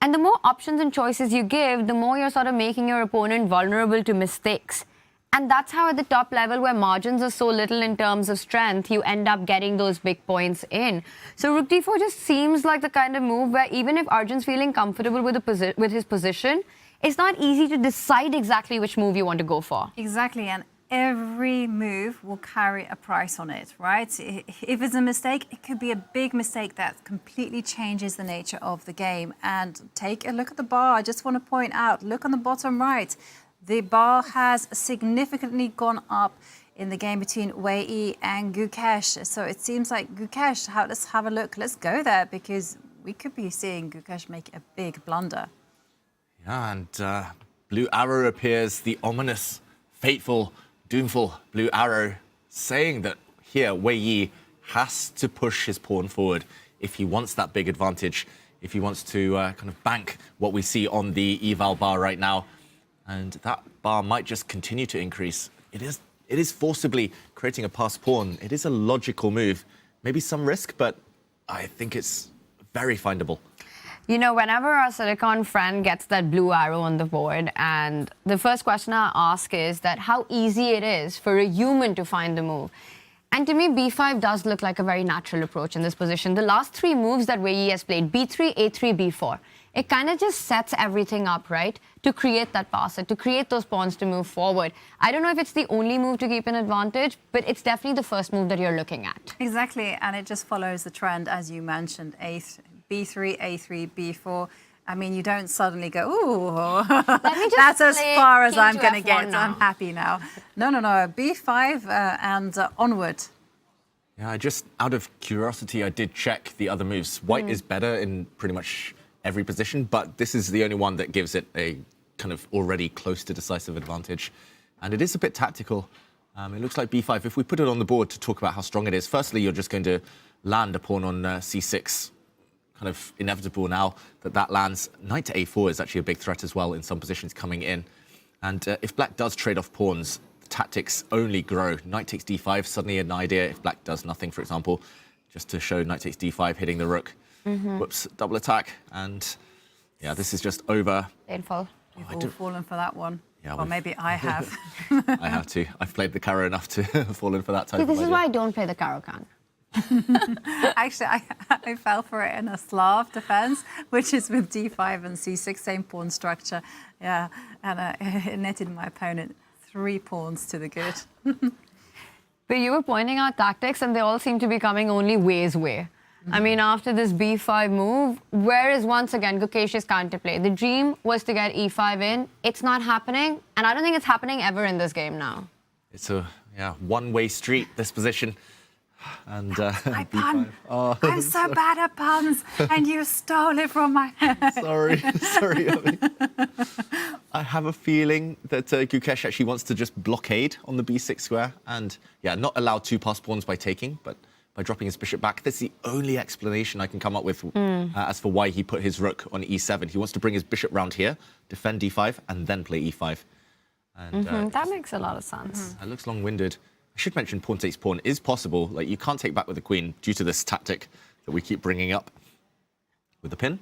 B: And the more options and choices you give, the more you're sort of making your opponent vulnerable to mistakes. And that's how at the top level, where margins are so little in terms of strength, you end up getting those big points in. So rook d4 just seems like the kind of move where even if Arjun's feeling comfortable with his position, it's not easy to decide exactly which move you want to go for.
A: Exactly, and every move will carry a price on it, right? If it's a mistake, it could be a big mistake that completely changes the nature of the game. And take a look at the bar. I just want to point out, look on the bottom right. The bar has significantly gone up in the game between Wei Yi and Gukesh. So it seems like Gukesh, let's have a look. Let's go there, because we could be seeing Gukesh make a big blunder.
C: Yeah, and blue arrow appears, the ominous, fateful, doomful blue arrow, saying that here Wei Yi has to push his pawn forward if he wants that big advantage, if he wants to kind of bank what we see on the eval bar right now. And that bar might just continue to increase. It is forcibly creating a passed pawn. It is a logical move. Maybe some risk, but I think it's very findable.
B: You know, whenever our Silicon friend gets that blue arrow on the board, and the first question I ask is that how easy it is for a human to find the move. And to me, b5 does look like a very natural approach in this position. The last 3 moves that Wei Yi has played, b3, a3, b4, it kind of just sets everything up, right, to create that passer, to create those pawns to move forward. I don't know if it's the only move to keep an advantage, but it's definitely the first move that you're looking at.
A: Exactly, and it just follows the trend, as you mentioned, b3, a3, b4. I mean, you don't suddenly go, ooh, that's as far as I'm going to get. I'm happy now. No, b5 and onward.
C: Yeah, just out of curiosity, I did check the other moves. White is better in pretty much every position, but this is the only one that gives it a kind of already close to decisive advantage. And it is a bit tactical. It looks like b5. If we put it on the board to talk about how strong it is, firstly, you're just going to land a pawn on c6. Kind of inevitable now that lands. Knight to a4 is actually a big threat as well in some positions coming in. And if black does trade off pawns, the tactics only grow. Knight takes d5, suddenly an idea if black does nothing, for example, just to show knight takes d5, hitting the rook. Whoops, double attack. And yeah, this is just over.
B: Painful.
A: You've all fallen for that one. Yeah, well, maybe I have.
C: I have to. I've played the Caro enough to fall in for that type of
B: This
C: idea.
B: is why I don't play the Caro-Can.
A: Actually, I fell for it in a Slav defense, which is with d5 and c6, same pawn structure. Yeah, and it netted my opponent 3 pawns to the good.
B: But you were pointing out tactics, and they all seem to be coming only Wei's way. I mean, after this b5 move, where is once again Gukesh's counterplay? The dream was to get e5 in. It's not happening, and I don't think it's happening ever in this game now.
C: It's a one-way street, this position. And
A: my pun. Oh, I'm so bad at puns, and you stole it from my head.
C: Sorry, Abby. I have a feeling that Gukesh actually wants to just blockade on the b6 square and, not allow 2 pass pawns by taking, but by dropping his bishop back. That's the only explanation I can come up with as for why he put his rook on e7. He wants to bring his bishop round here, defend d5, and then play e5. And
B: that makes a lot of sense.
C: It looks long-winded. I should mention pawn takes pawn is possible. Like, you can't take back with the queen due to this tactic that we keep bringing up with the pin.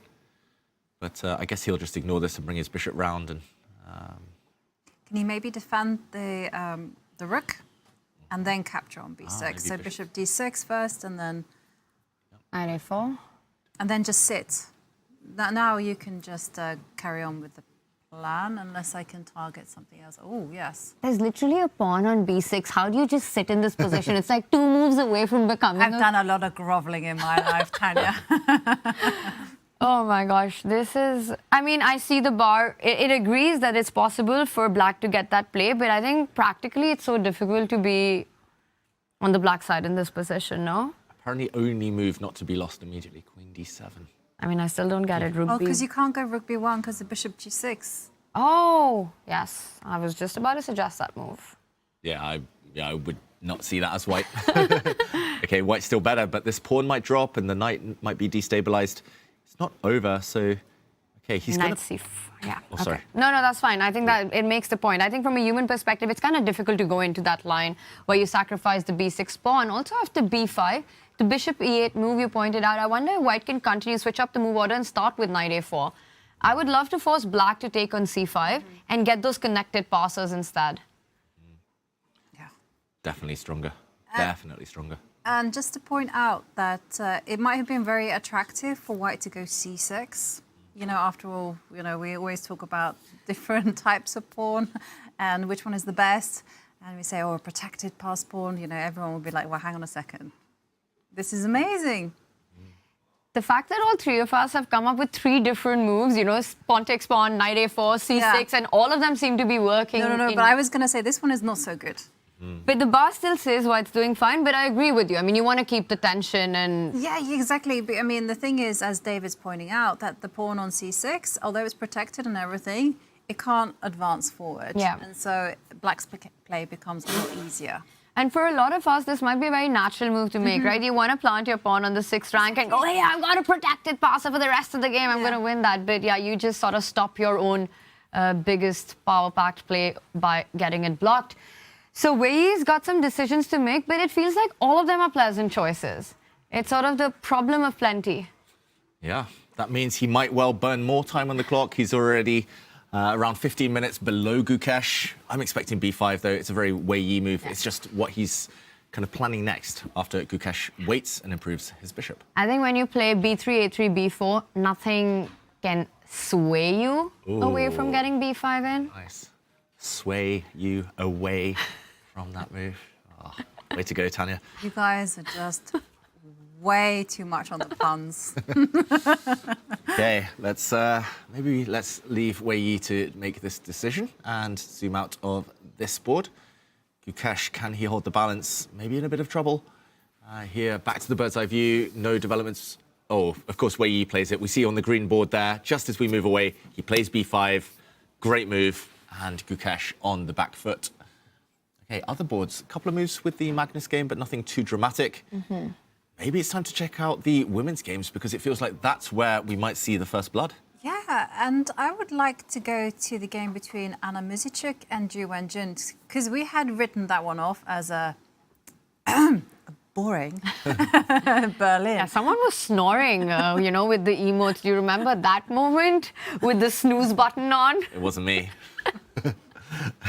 C: But I guess he'll just ignore this and bring his bishop round. And
A: can he maybe defend the rook and then capture on b6? So bishop d6 first, and then
B: Knight a4,
A: and then just sit. Now you can just carry on with the plan, unless I can target something else. Oh, yes.
B: There's literally a pawn on b6. How do you just sit in this position? It's like 2 moves away from becoming
A: I've done a lot of groveling in my life, Tanya.
B: Oh my gosh, this is... I mean, I see the bar. It agrees that it's possible for black to get that play, but I think practically it's so difficult to be on the black side in this position, no?
C: apparently only move not to be lost immediately, queen d7.
B: I mean, I still don't get it. Rook
A: Oh,
B: B.
A: because you can't go rook b1 because the bishop g6.
B: Oh, yes. I was just about to suggest that move.
C: Yeah, I would not see that as white. Okay, white's still better, but this pawn might drop and the knight might be destabilized. It's not over, so... Okay, he's
B: Knight
C: gonna...
B: c4, yeah.
C: Oh, sorry.
B: No, that's fine. I think that it makes the point. I think from a human perspective, it's kind of difficult to go into that line where you sacrifice the b6 pawn. Also, after b5, the bishop e8 move you pointed out, I wonder if white can continue, switch up the move order and start with knight a4. I would love to force black to take on c5 and get those connected passes instead.
A: Yeah.
C: Definitely stronger. Definitely stronger.
A: And just to point out that it might have been very attractive for white to go c6. You know, after all, you know, we always talk about different types of pawn and which one is the best. And we say, oh, a protected pass pawn. You know, everyone will be like, well, hang on a second. This is amazing.
B: The fact that all three of us have come up with 3 different moves, you know, pawn takes pawn, knight a4, c6, and all of them seem to be working.
A: No, but I was going to say this one is not so good.
B: But the bar still says white's doing fine, but I agree with you. I mean, you want to keep the tension and...
A: Yeah, exactly. But, I mean, the thing is, as David's pointing out, that the pawn on c6, although it's protected and everything, it can't advance forward.
B: Yeah.
A: And so black's play becomes a lot easier.
B: And for a lot of us, this might be a very natural move to make, right? You want to plant your pawn on the 6th rank and go, hey, I've got a protected passer for the rest of the game. I'm going to win that. But yeah, you just sort of stop your own biggest power-packed play by getting it blocked. So Wei Yi's got some decisions to make, but it feels like all of them are pleasant choices. It's sort of the problem of plenty.
C: Yeah, that means he might well burn more time on the clock. He's already around 15 minutes below Gukesh. I'm expecting b5, though. It's a very Wei Yi move. It's just what he's kind of planning next after Gukesh waits and improves his bishop?
B: I think when you play b3, a3, b4, nothing can sway you away from getting b5 in.
C: Nice. Sway you away from that move. Oh, way to go, Tanya.
A: You guys are just way too much on the puns.
C: Okay, let's leave Wei Yi to make this decision and zoom out of this board. Gukesh, can he hold the balance? Maybe in a bit of trouble. Here, back to the bird's eye view, no developments. Oh, of course, Wei Yi plays it. We see on the green board there, just as we move away, he plays b5. Great move, and Gukesh on the back foot. Okay, other boards, a couple of moves with the Magnus game, but nothing too dramatic. Maybe it's time to check out the women's games because it feels like that's where we might see the first blood.
A: Yeah, and I would like to go to the game between Anna Muzychuk and Zhu Wenjun because we had written that one off as a boring Berlin.
B: Yeah, someone was snoring, you know, with the emotes. Do you remember that moment with the snooze button on?
C: It wasn't me.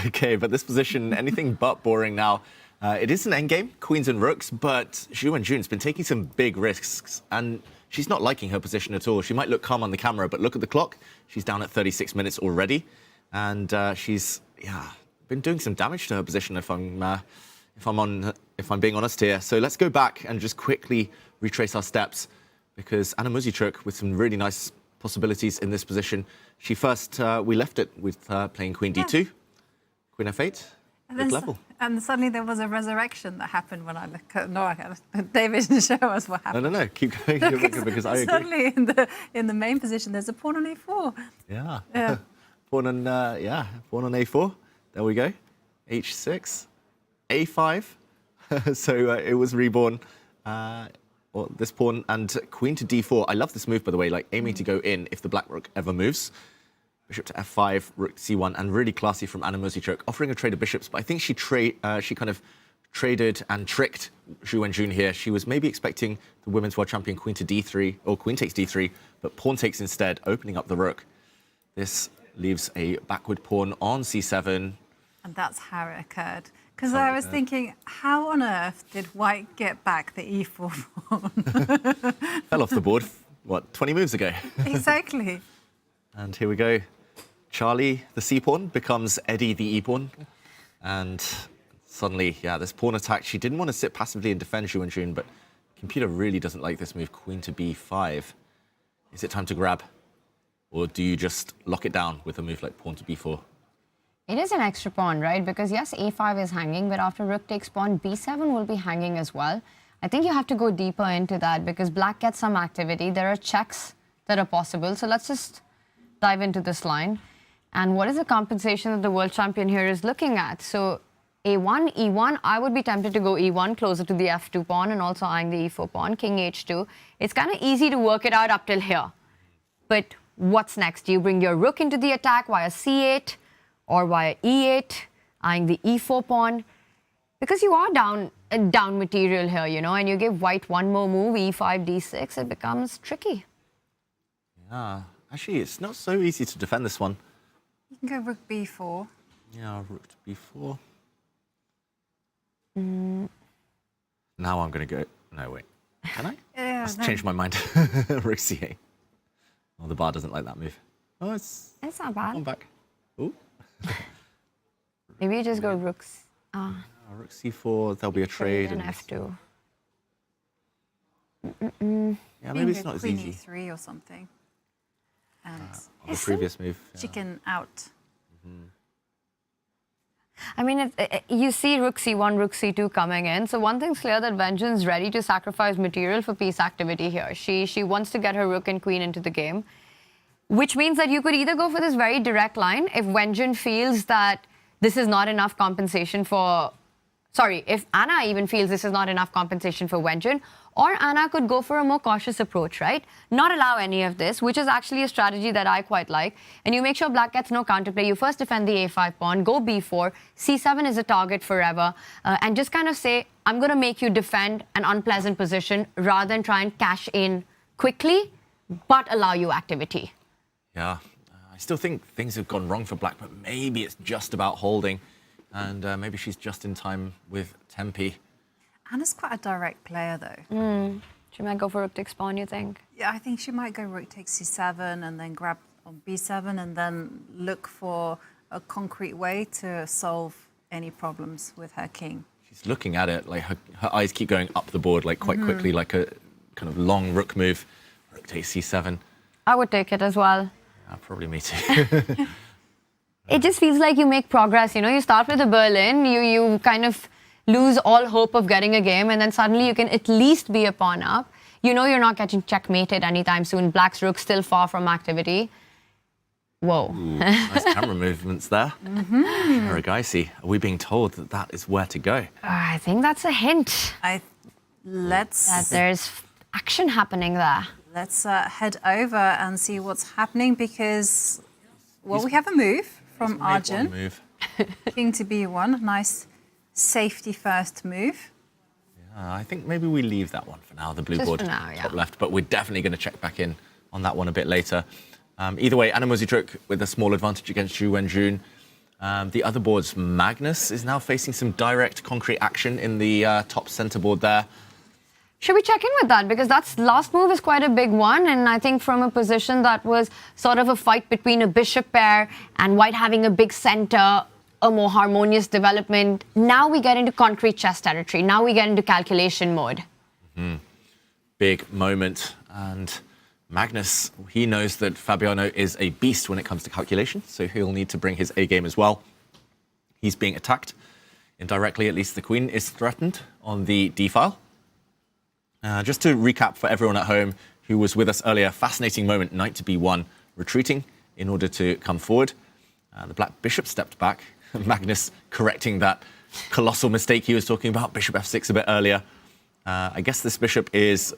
C: Okay, but this position, anything but boring now. It is an endgame, queens and rooks, but Zhu Wenjun's been taking some big risks, and she's not liking her position at all. She might look calm on the camera, but look at the clock. She's down at 36 minutes already, and she's been doing some damage to her position. If I'm being honest here, so let's go back and just quickly retrace our steps, because Anna Muzychuk with some really nice possibilities in this position. She first we left it with playing Queen D2, Queen F8. Good level.
A: And suddenly there was a resurrection that happened when I look at... No, David, show us what happened.
C: No, keep going, because I agree.
A: Suddenly in the main position, there's a pawn on a4.
C: Yeah. Pawn on a4. There we go. h6, a5. So it was reborn. This pawn and queen to d4. I love this move, by the way, like aiming to go in if the black rook ever moves. Bishop to f5, rook to c1, and really classy from Anna Muzychuk, offering a trade of bishops. But I think she kind of traded and tricked Zhu Wenjun here. She was maybe expecting the women's world champion queen to d3, or queen takes d3, but pawn takes instead, opening up the rook. This leaves a backward pawn on c7.
A: And that's how it occurred. Because I was thinking, how on earth did white get back the e4 pawn?
C: Fell off the board, what, 20 moves ago?
A: Exactly.
C: And here we go. Charlie, the c-pawn, becomes Eddie, the e-pawn. And suddenly, this pawn attack, she didn't want to sit passively and defend Zhu Wenjun, but the computer really doesn't like this move, queen to b5. Is it time to grab? Or do you just lock it down with a move like pawn to b4?
B: It is an extra pawn, right? Because yes, a5 is hanging, but after rook takes pawn, b7 will be hanging as well. I think you have to go deeper into that because black gets some activity. There are checks that are possible. So let's just dive into this line. And what is the compensation that the world champion here is looking at? So a1, e1, I would be tempted to go e1 closer to the f2 pawn and also eyeing the e4 pawn, king h2. It's kind of easy to work it out up till here. But what's next? Do you bring your rook into the attack via c8 or via e8, eyeing the e4 pawn? Because you are down material here, you know, and you give white one more move, e5, d6, it becomes tricky.
C: Yeah, actually, it's not so easy to defend this one.
A: You can go rook b4.
C: Yeah, rook to b4. Now I'm going to go... No, wait. Can I?
A: Yeah,
C: I've changed my mind. Rook c8. Oh, the bar doesn't like that move. Oh, it's
B: not bad.
C: on back. Ooh.
B: Maybe you just go rooks.
C: Rook c4, there'll be a trade.
B: And f2.
C: Yeah, maybe it's not as
A: Queen
C: easy.
A: e3 or something. And
C: On the previous move.
A: chicken out.
B: I mean, you see rook c1, rook c2 coming in. So one thing's clear that Wenjun's ready to sacrifice material for piece activity here. She wants to get her rook and queen into the game, which means that you could either go for this very direct line if Wenjun feels that this is not enough compensation for... Sorry, if Anna even feels this is not enough compensation for Wenjun, or Anna could go for a more cautious approach, right? Not allow any of this, which is actually a strategy that I quite like. And you make sure black gets no counterplay. You first defend the a5 pawn, go b4, c7 is a target forever, and just kind of say, I'm going to make you defend an unpleasant position rather than try and cash in quickly, but allow you activity.
C: Yeah, I still think things have gone wrong for black, but maybe it's just about holding. And maybe she's just in time with Tempe.
A: Anna's quite a direct player, though.
B: She might go for rook takes pawn, you think?
A: Yeah, I think she might go rook takes c7 and then grab on b7 and then look for a concrete way to solve any problems with her king.
C: She's looking at it, like her eyes keep going up the board, like quite quickly, like a kind of long rook move. Rook takes c7.
B: I would take it as well.
C: Probably me too.
B: It just feels like you make progress, you know, you start with a Berlin, you kind of lose all hope of getting a game, and then suddenly you can at least be a pawn up. You know you're not getting checkmated anytime soon. Black's rook still far from activity. Whoa.
C: Ooh, nice camera movements there. Aragaisi, are we being told that that is where to go?
B: I think that's a hint that there's action happening there.
A: Let's head over and see what's happening because, well, we have a move from Arjun.
C: Move.
A: King to b1, nice safety first move.
C: I think maybe we leave that one for now, the blue
B: Just
C: board
B: for now, yeah.
C: top left, but we're definitely going to check back in on that one a bit later. Either way, Anna Muzichuk with a small advantage against Zhu Wenjun. The other boards, Magnus is now facing some direct concrete action in the top center board there.
B: Should we check in with that? Because that last move is quite a big one, and I think from a position that was sort of a fight between a bishop pair and white having a big center, a more harmonious development. Now we get into concrete chess territory. Now we get into calculation mode.
C: Big moment. And Magnus, he knows that Fabiano is a beast when it comes to calculation, so he'll need to bring his A game as well. He's being attacked. Indirectly, at least the queen is threatened on the D file. Just to recap for everyone at home who was with us earlier, fascinating moment, knight to b1, retreating in order to come forward. The black bishop stepped back. Magnus correcting that colossal mistake he was talking about, bishop f6 a bit earlier. I guess this bishop is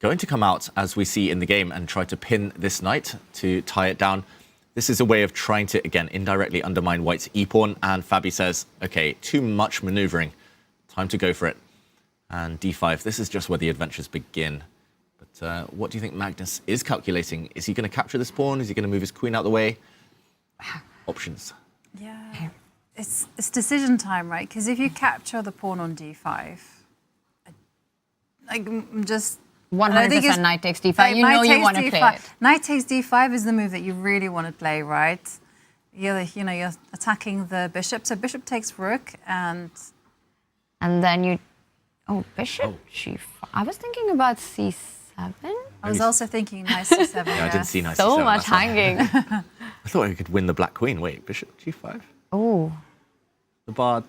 C: going to come out, as we see in the game, and try to pin this knight to tie it down. This is a way of trying to, again, indirectly undermine white's e-pawn, and Fabi says, okay, too much maneuvering. Time to go for it. And d5, this is just where the adventures begin. But what do you think Magnus is calculating? Is he going to capture this pawn? Is he going to move his queen out the way? Options.
A: Yeah, it's decision time, right? Because if you capture the pawn on d5, I'm just...
B: 100% knight takes d5. You know you want to play it.
A: Knight takes d5 is the move that you really want to play, right? You're attacking the bishop. So bishop takes rook and
B: then you... Oh, bishop g5. I was thinking about c7.
A: I was also thinking knight c7.
C: Yeah, I didn't see knight
B: So
C: c7,
B: much
C: that's why.
B: hanging.
C: I thought I could win the black queen. Wait, bishop g5?
B: Oh,
C: The bard.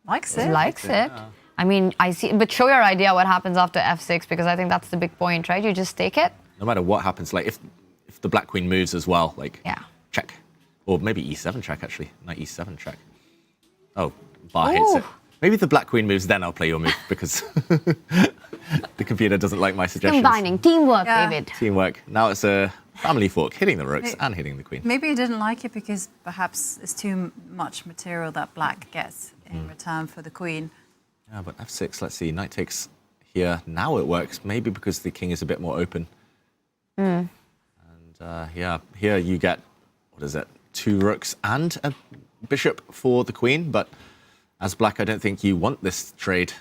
A: Likes it.
B: likes it. I mean, I see, but show your idea what happens after f6, because I think that's the big point, right? You just take it.
C: No matter what happens, like if the black queen moves as well, like check. Or maybe e7 check, actually. Knight e7 check. Oh, bar hits it. Maybe if the black queen moves, then I'll play your move, because the computer doesn't like my suggestions.
B: Combining teamwork, David.
C: Teamwork. Now it's a family fork, hitting the rooks and hitting the queen.
A: Maybe he didn't like it because perhaps it's too much material that black gets in return for the queen.
C: Yeah, but f6, let's see. Knight takes here. Now it works, maybe because the king is a bit more open. And yeah, here you get, what is it, 2 rooks and a bishop for the queen, but as black, I don't think you want this trade,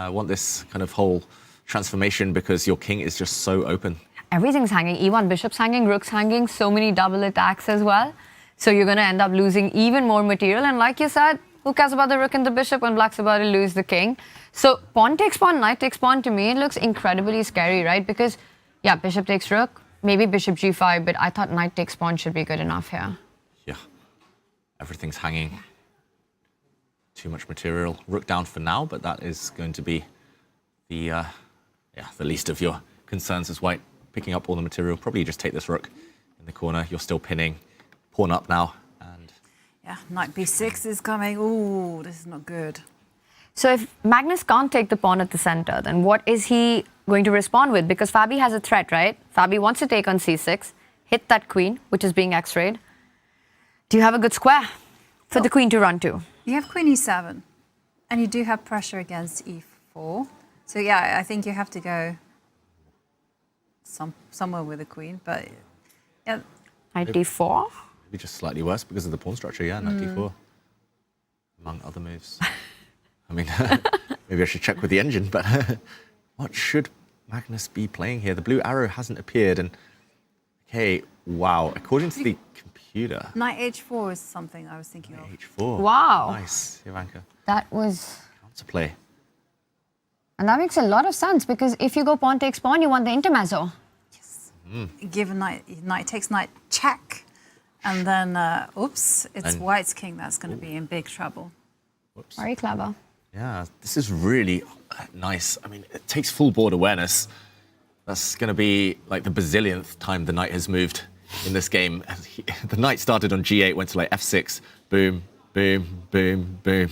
C: want this kind of whole transformation, because your king is just so open.
B: Everything's hanging. E1, bishop's hanging, rook's hanging, so many double attacks as well. So you're going to end up losing even more material. And like you said, who cares about the rook and the bishop when black's about to lose the king? So pawn takes pawn, knight takes pawn, to me, it looks incredibly scary, right? Because, yeah, bishop takes rook, maybe bishop g5, but I thought knight takes pawn should be good enough here.
C: Yeah, everything's hanging. Too much material. Rook down for now, but that is going to be the least of your concerns as white. Picking up all the material. Probably just take this rook in the corner. You're still pinning. Pawn up now. And
A: yeah, knight b6 is coming. Ooh, this is not good.
B: So if Magnus can't take the pawn at the center, then what is he going to respond with? Because Fabi has a threat, right? Fabi wants to take on c6, hit that queen, which is being x-rayed. Do you have a good square for the queen to run to?
A: You have queen e7, and you do have pressure against e4. So yeah, I think you have to go somewhere with the queen, but yeah.
B: Knight d4?
C: maybe just slightly worse because of the pawn structure, yeah, knight d4, among other moves. I mean, Maybe I should check with the engine, but what should Magnus be playing here? The blue arrow hasn't appeared, and okay, wow. According to the computer,
A: Knight h4 is something I was thinking of.
C: h4.
B: Wow.
C: Nice, Ivanka.
B: That was...
C: To play.
B: And that makes a lot of sense, because if you go pawn takes pawn, you want the intermezzo.
A: Given knight takes knight, check. And then, oops, it's white's king that's going to be in big trouble.
C: Whoops.
B: Very clever.
C: Yeah, this is really nice. I mean, it takes full board awareness. That's going to be like the bazillionth time the knight has moved in this game. The knight started on g8, went to like f6, boom, boom, boom, boom,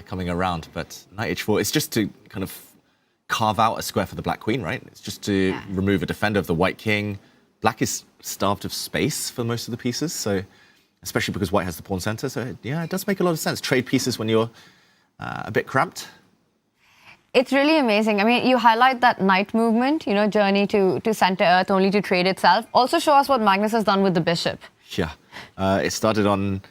C: coming around. But knight h4, it's just to kind of carve out a square for the black queen, right? It's just to remove a defender of the white king. Black is starved of space for most of the pieces, so especially because white has the pawn center. So yeah, it does make a lot of sense. Trade pieces when you're a bit cramped.
B: It's really amazing. I mean, you highlight that knight movement, you know, journey to center earth only to trade itself. Also show us what Magnus has done with the bishop.
C: Yeah, it started on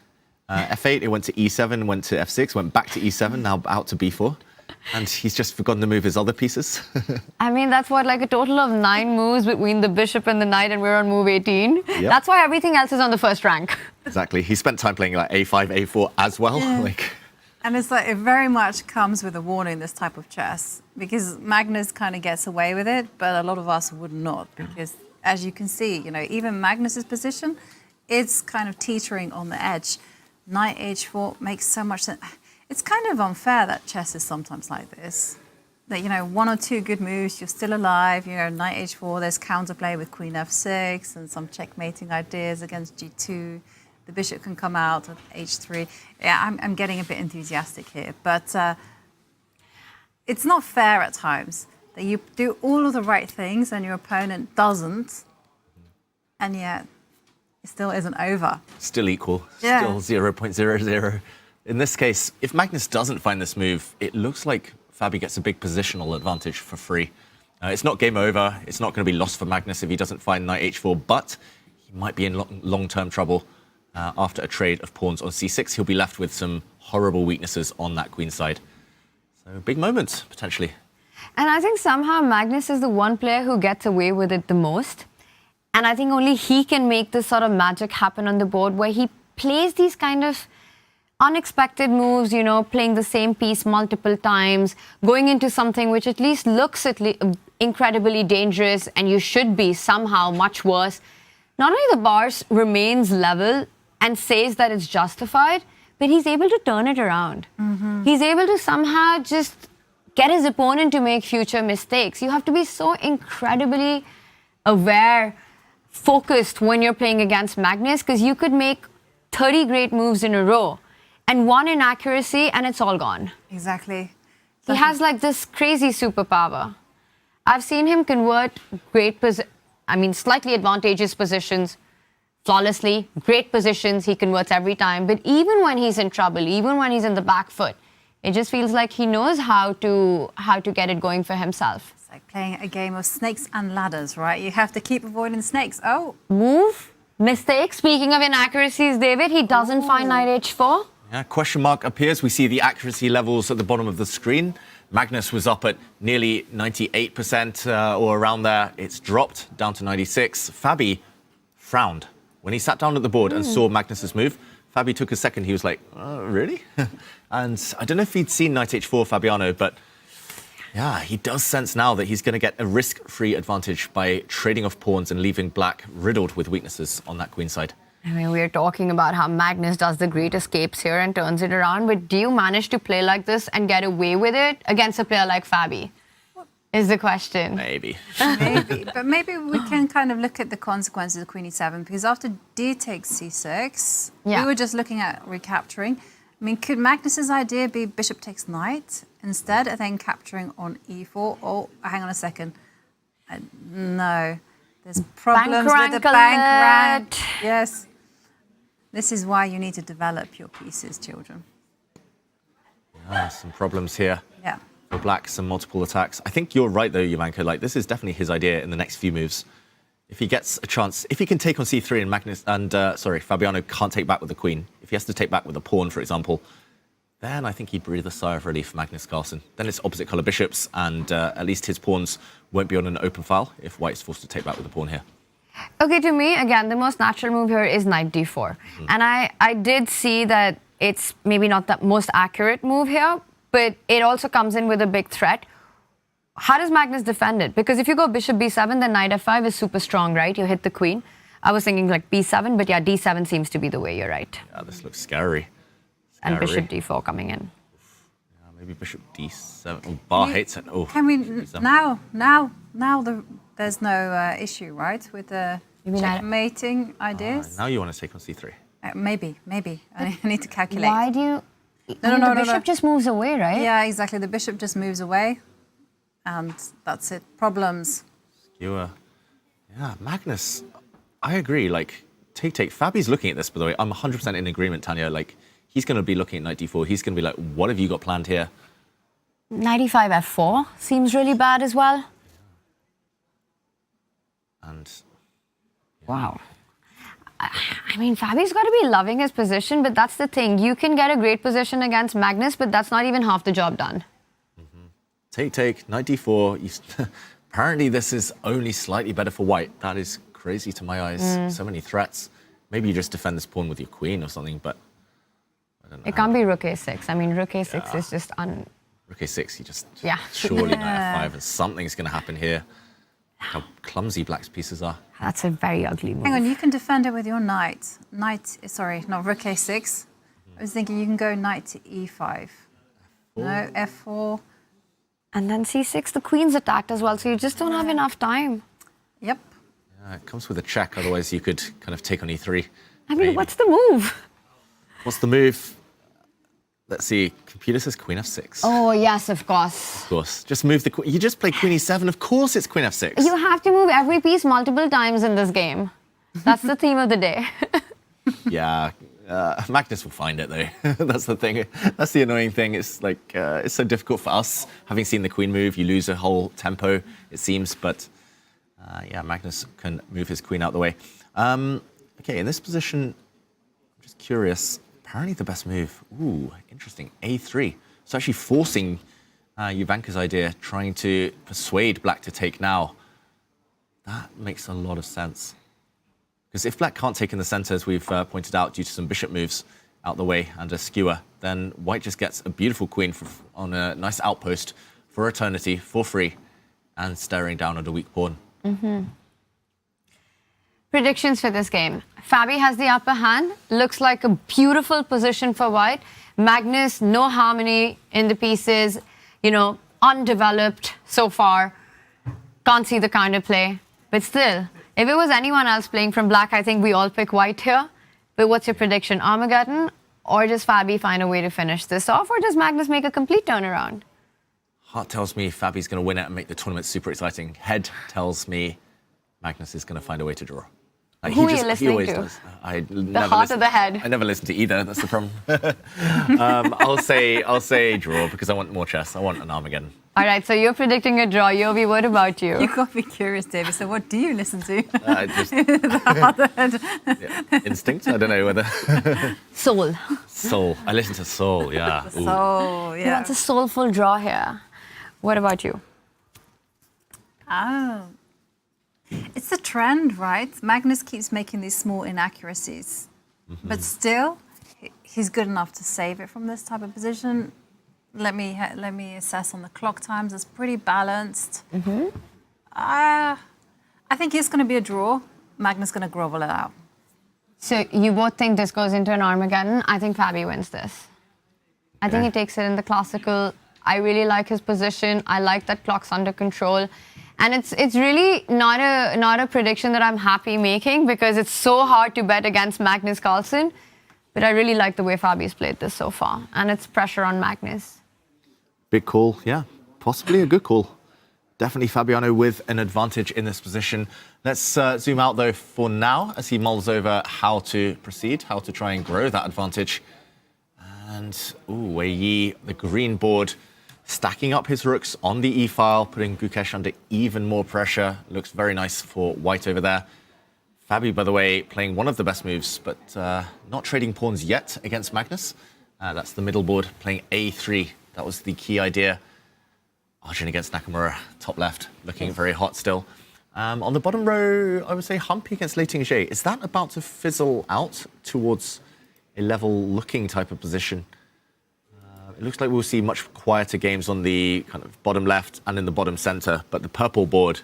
C: f8, it went to e7, went to f6, went back to e7, now out to b4. And he's just forgotten to move his other pieces.
B: I mean, that's what, like a total of 9 moves between the bishop and the knight, and we're on move 18. Yep. That's why everything else is on the first rank.
C: Exactly. He spent time playing like a5, a4 as well.
A: Yeah. And it's like, it very much comes with a warning, this type of chess, because Magnus kind of gets away with it, but a lot of us would not, because as you can see, you know, even Magnus's position, it's kind of teetering on the edge. Knight h4 makes so much sense. It's kind of unfair that chess is sometimes like this. That, you know, 1 or 2 good moves, you're still alive. You know, knight h4, there's counterplay with queen f6 and some checkmating ideas against g2. The bishop can come out at h3. Yeah, I'm getting a bit enthusiastic here. But it's not fair at times that you do all of the right things and your opponent doesn't. And yet, it still isn't over.
C: Still equal. Still 0.00. In this case, if Magnus doesn't find this move, it looks like Fabi gets a big positional advantage for free. It's not game over. It's not going to be lost for Magnus if he doesn't find knight h4, but he might be in long-term trouble after a trade of pawns on c6. He'll be left with some horrible weaknesses on that queen side. So big moment, potentially.
B: And I think somehow Magnus is the one player who gets away with it the most. And I think only he can make this sort of magic happen on the board, where he plays these kind of unexpected moves, you know, playing the same piece multiple times, going into something which at least looks incredibly dangerous, and you should be somehow much worse. Not only the bars remains level and says that it's justified, but he's able to turn it around. He's able to somehow just get his opponent to make future mistakes. You have to be so incredibly aware, focused when you're playing against Magnus, because you could make 30 great moves in a row and one inaccuracy and it's all gone.
A: Exactly.
B: He has like this crazy superpower. I've seen him convert slightly advantageous positions flawlessly. Great positions he converts every time. But even when he's in trouble, even when he's in the back foot, it just feels like he knows how to get it going for himself.
A: It's like playing a game of snakes and ladders, right? You have to keep avoiding snakes. Oh.
B: Move. Mistake. Speaking of inaccuracies, David, he doesn't find knight h4.
C: Yeah, question mark appears. We see the accuracy levels at the bottom of the screen. Magnus was up at nearly 98% or around there. It's dropped down to 96. Fabi frowned when he sat down at the board and saw Magnus's move. Fabi took a second. He was like, really? And I don't know if he'd seen knight h4, Fabiano, but yeah, he does sense now that he's going to get a risk-free advantage by trading off pawns and leaving black riddled with weaknesses on that queen side.
B: I mean, we're talking about how Magnus does the great escapes here and turns it around, but do you manage to play like this and get away with it against a player like Fabi? Is the question.
C: Maybe.
A: Maybe. But maybe we can kind of look at the consequences of queen e7, because after d takes c6, we were just looking at recapturing. I mean, could Magnus's idea be bishop takes knight instead, and then capturing on e4? Oh, hang on a second. No. There's problems with the bank rank. Yes. This is why you need to develop your pieces, children.
C: Some problems here.
A: Yeah.
C: For black, some multiple attacks. I think you're right, though, Ivanka. Like, this is definitely his idea in the next few moves. If he gets a chance, if he can take on c3 and Fabiano can't take back with the queen. If he has to take back with a pawn, for example, then I think he'd breathe a sigh of relief for Magnus Carlsen. Then it's opposite colour bishops, and at least his pawns won't be on an open file if white's forced to take back with the pawn here.
B: Okay, to me, again, the most natural move here is knight d4. And I did see that it's maybe not the most accurate move here, but it also comes in with a big threat. How does Magnus defend it? Because if you go bishop b7, then knight f5 is super strong, right? You hit the queen. I was thinking like b7, but yeah, d7 seems to be the way, you're right.
C: Yeah, this looks scary.
B: And bishop d4 coming in.
C: Yeah, maybe bishop d7. Oh, Bar hates it. Oh,
A: Can we there's no issue, right, with the checkmating ideas?
C: now you want to take on c3.
A: Maybe. I need to calculate.
B: Why do you...
A: No,
B: the bishop just moves away, right?
A: Yeah, exactly. The bishop just moves away, and that's it. Problems.
C: Skewer. Yeah, Magnus. I agree. Like, take. Fabi's looking at this, by the way. I'm 100% in agreement, Tanya. Like, he's going to be looking at knight d4. He's going to be like, what have you got planned here?
B: Knight e5 f4 seems really bad as well.
C: And
B: wow. I mean, Fabi's got to be loving his position, but that's the thing. You can get a great position against Magnus, but that's not even half the job done.
C: Take, knight d4. Apparently, this is only slightly better for white. That is crazy to my eyes. So many threats. Maybe you just defend this pawn with your queen or something, but I don't know.
B: It can't be rook a6. I mean, rook a6 is just
C: Rook a6, you just...
B: Yeah.
C: Surely knight f5, and something's going to happen here. How clumsy black's pieces are.
B: That's a very ugly move.
A: Hang on, you can defend it with your knight. Sorry, not rook a6. I was thinking you can go knight to e5. No, f4.
B: And then c6, the queen's attacked as well, so you just don't have enough time.
A: Yep.
C: Yeah, it comes with a check, otherwise you could kind of take on e3.
B: I mean, what's the move?
C: What's the move? Let's see. Computer says queen f6.
B: Oh, yes, of course.
C: Of course. Just move the queen. You just play queen e7. Of course it's queen f6.
B: You have to move every piece multiple times in this game. That's the theme of the day.
C: Yeah. Magnus will find it, though. That's the thing. That's the annoying thing. It's like, it's so difficult for us. Having seen the queen move, you lose a whole tempo, it seems. But, yeah, Magnus can move his queen out the way. Okay, in this position, I'm just curious. Apparently the best move, ooh, interesting, a3. So actually forcing Jovanka's idea, trying to persuade black to take now. That makes a lot of sense. Because if black can't take in the center, as we've pointed out, due to some bishop moves out the way and a skewer, then white just gets a beautiful queen on a nice outpost for eternity, for free, and staring down at a weak pawn.
B: Predictions for this game. Fabi has the upper hand. Looks like a beautiful position for white. Magnus, no harmony in the pieces. You know, undeveloped so far. Can't see the counter play. But still, if it was anyone else playing from black, I think we all pick white here. But what's your prediction? Armageddon? Or does Fabi find a way to finish this off? Or does Magnus make a complete turnaround?
C: Heart tells me Fabi's going to win it and make the tournament super exciting. Head tells me Magnus is going to find a way to draw. Like,
B: Who are you listening to?
C: Does.
B: The heart or the head?
C: I never listen to either. That's the problem. I'll say draw because I want more chess. I want an Armageddon.
B: All right, so you're predicting a draw. Yovi, what about you?
A: You got me curious, David. So what do you listen to?
C: Just instinct. I don't know whether.
B: Soul.
C: Soul. I listen to soul. Yeah. Ooh.
A: So
B: He
A: yeah.
B: wants a soulful draw here. What about you?
A: Oh. It's a trend, right? Magnus keeps making these small inaccuracies, but still, he's good enough to save it from this type of position. Let me assess on the clock times. It's pretty balanced. I think it's going to be a draw. Magnus going to grovel it out.
B: So you both think this goes into an Armageddon? I think Fabi wins this. I think he takes it in the classical. I really like his position. I like that clock's under control. And it's really not a prediction that I'm happy making because it's so hard to bet against Magnus Carlsen. But I really like the way Fabi's played this so far. And it's pressure on Magnus.
C: Big call, yeah. Possibly a good call. Definitely Fabiano with an advantage in this position. Let's zoom out, though, for now as he mulls over how to proceed, how to try and grow that advantage. And, ooh, Wei Yi, the green board, stacking up his rooks on the e-file, putting Gukesh under even more pressure. Looks very nice for white over there. Fabi, by the way, playing one of the best moves, but not trading pawns yet against Magnus. That's the middle board, playing a3. That was the key idea. Arjun against Nakamura, top left, looking very hot still. On the bottom row, I would say Humpy against Lei Ting-Jie. Is that about to fizzle out towards a level-looking type of position? It looks like we'll see much quieter games on the kind of bottom left and in the bottom center, but the purple board,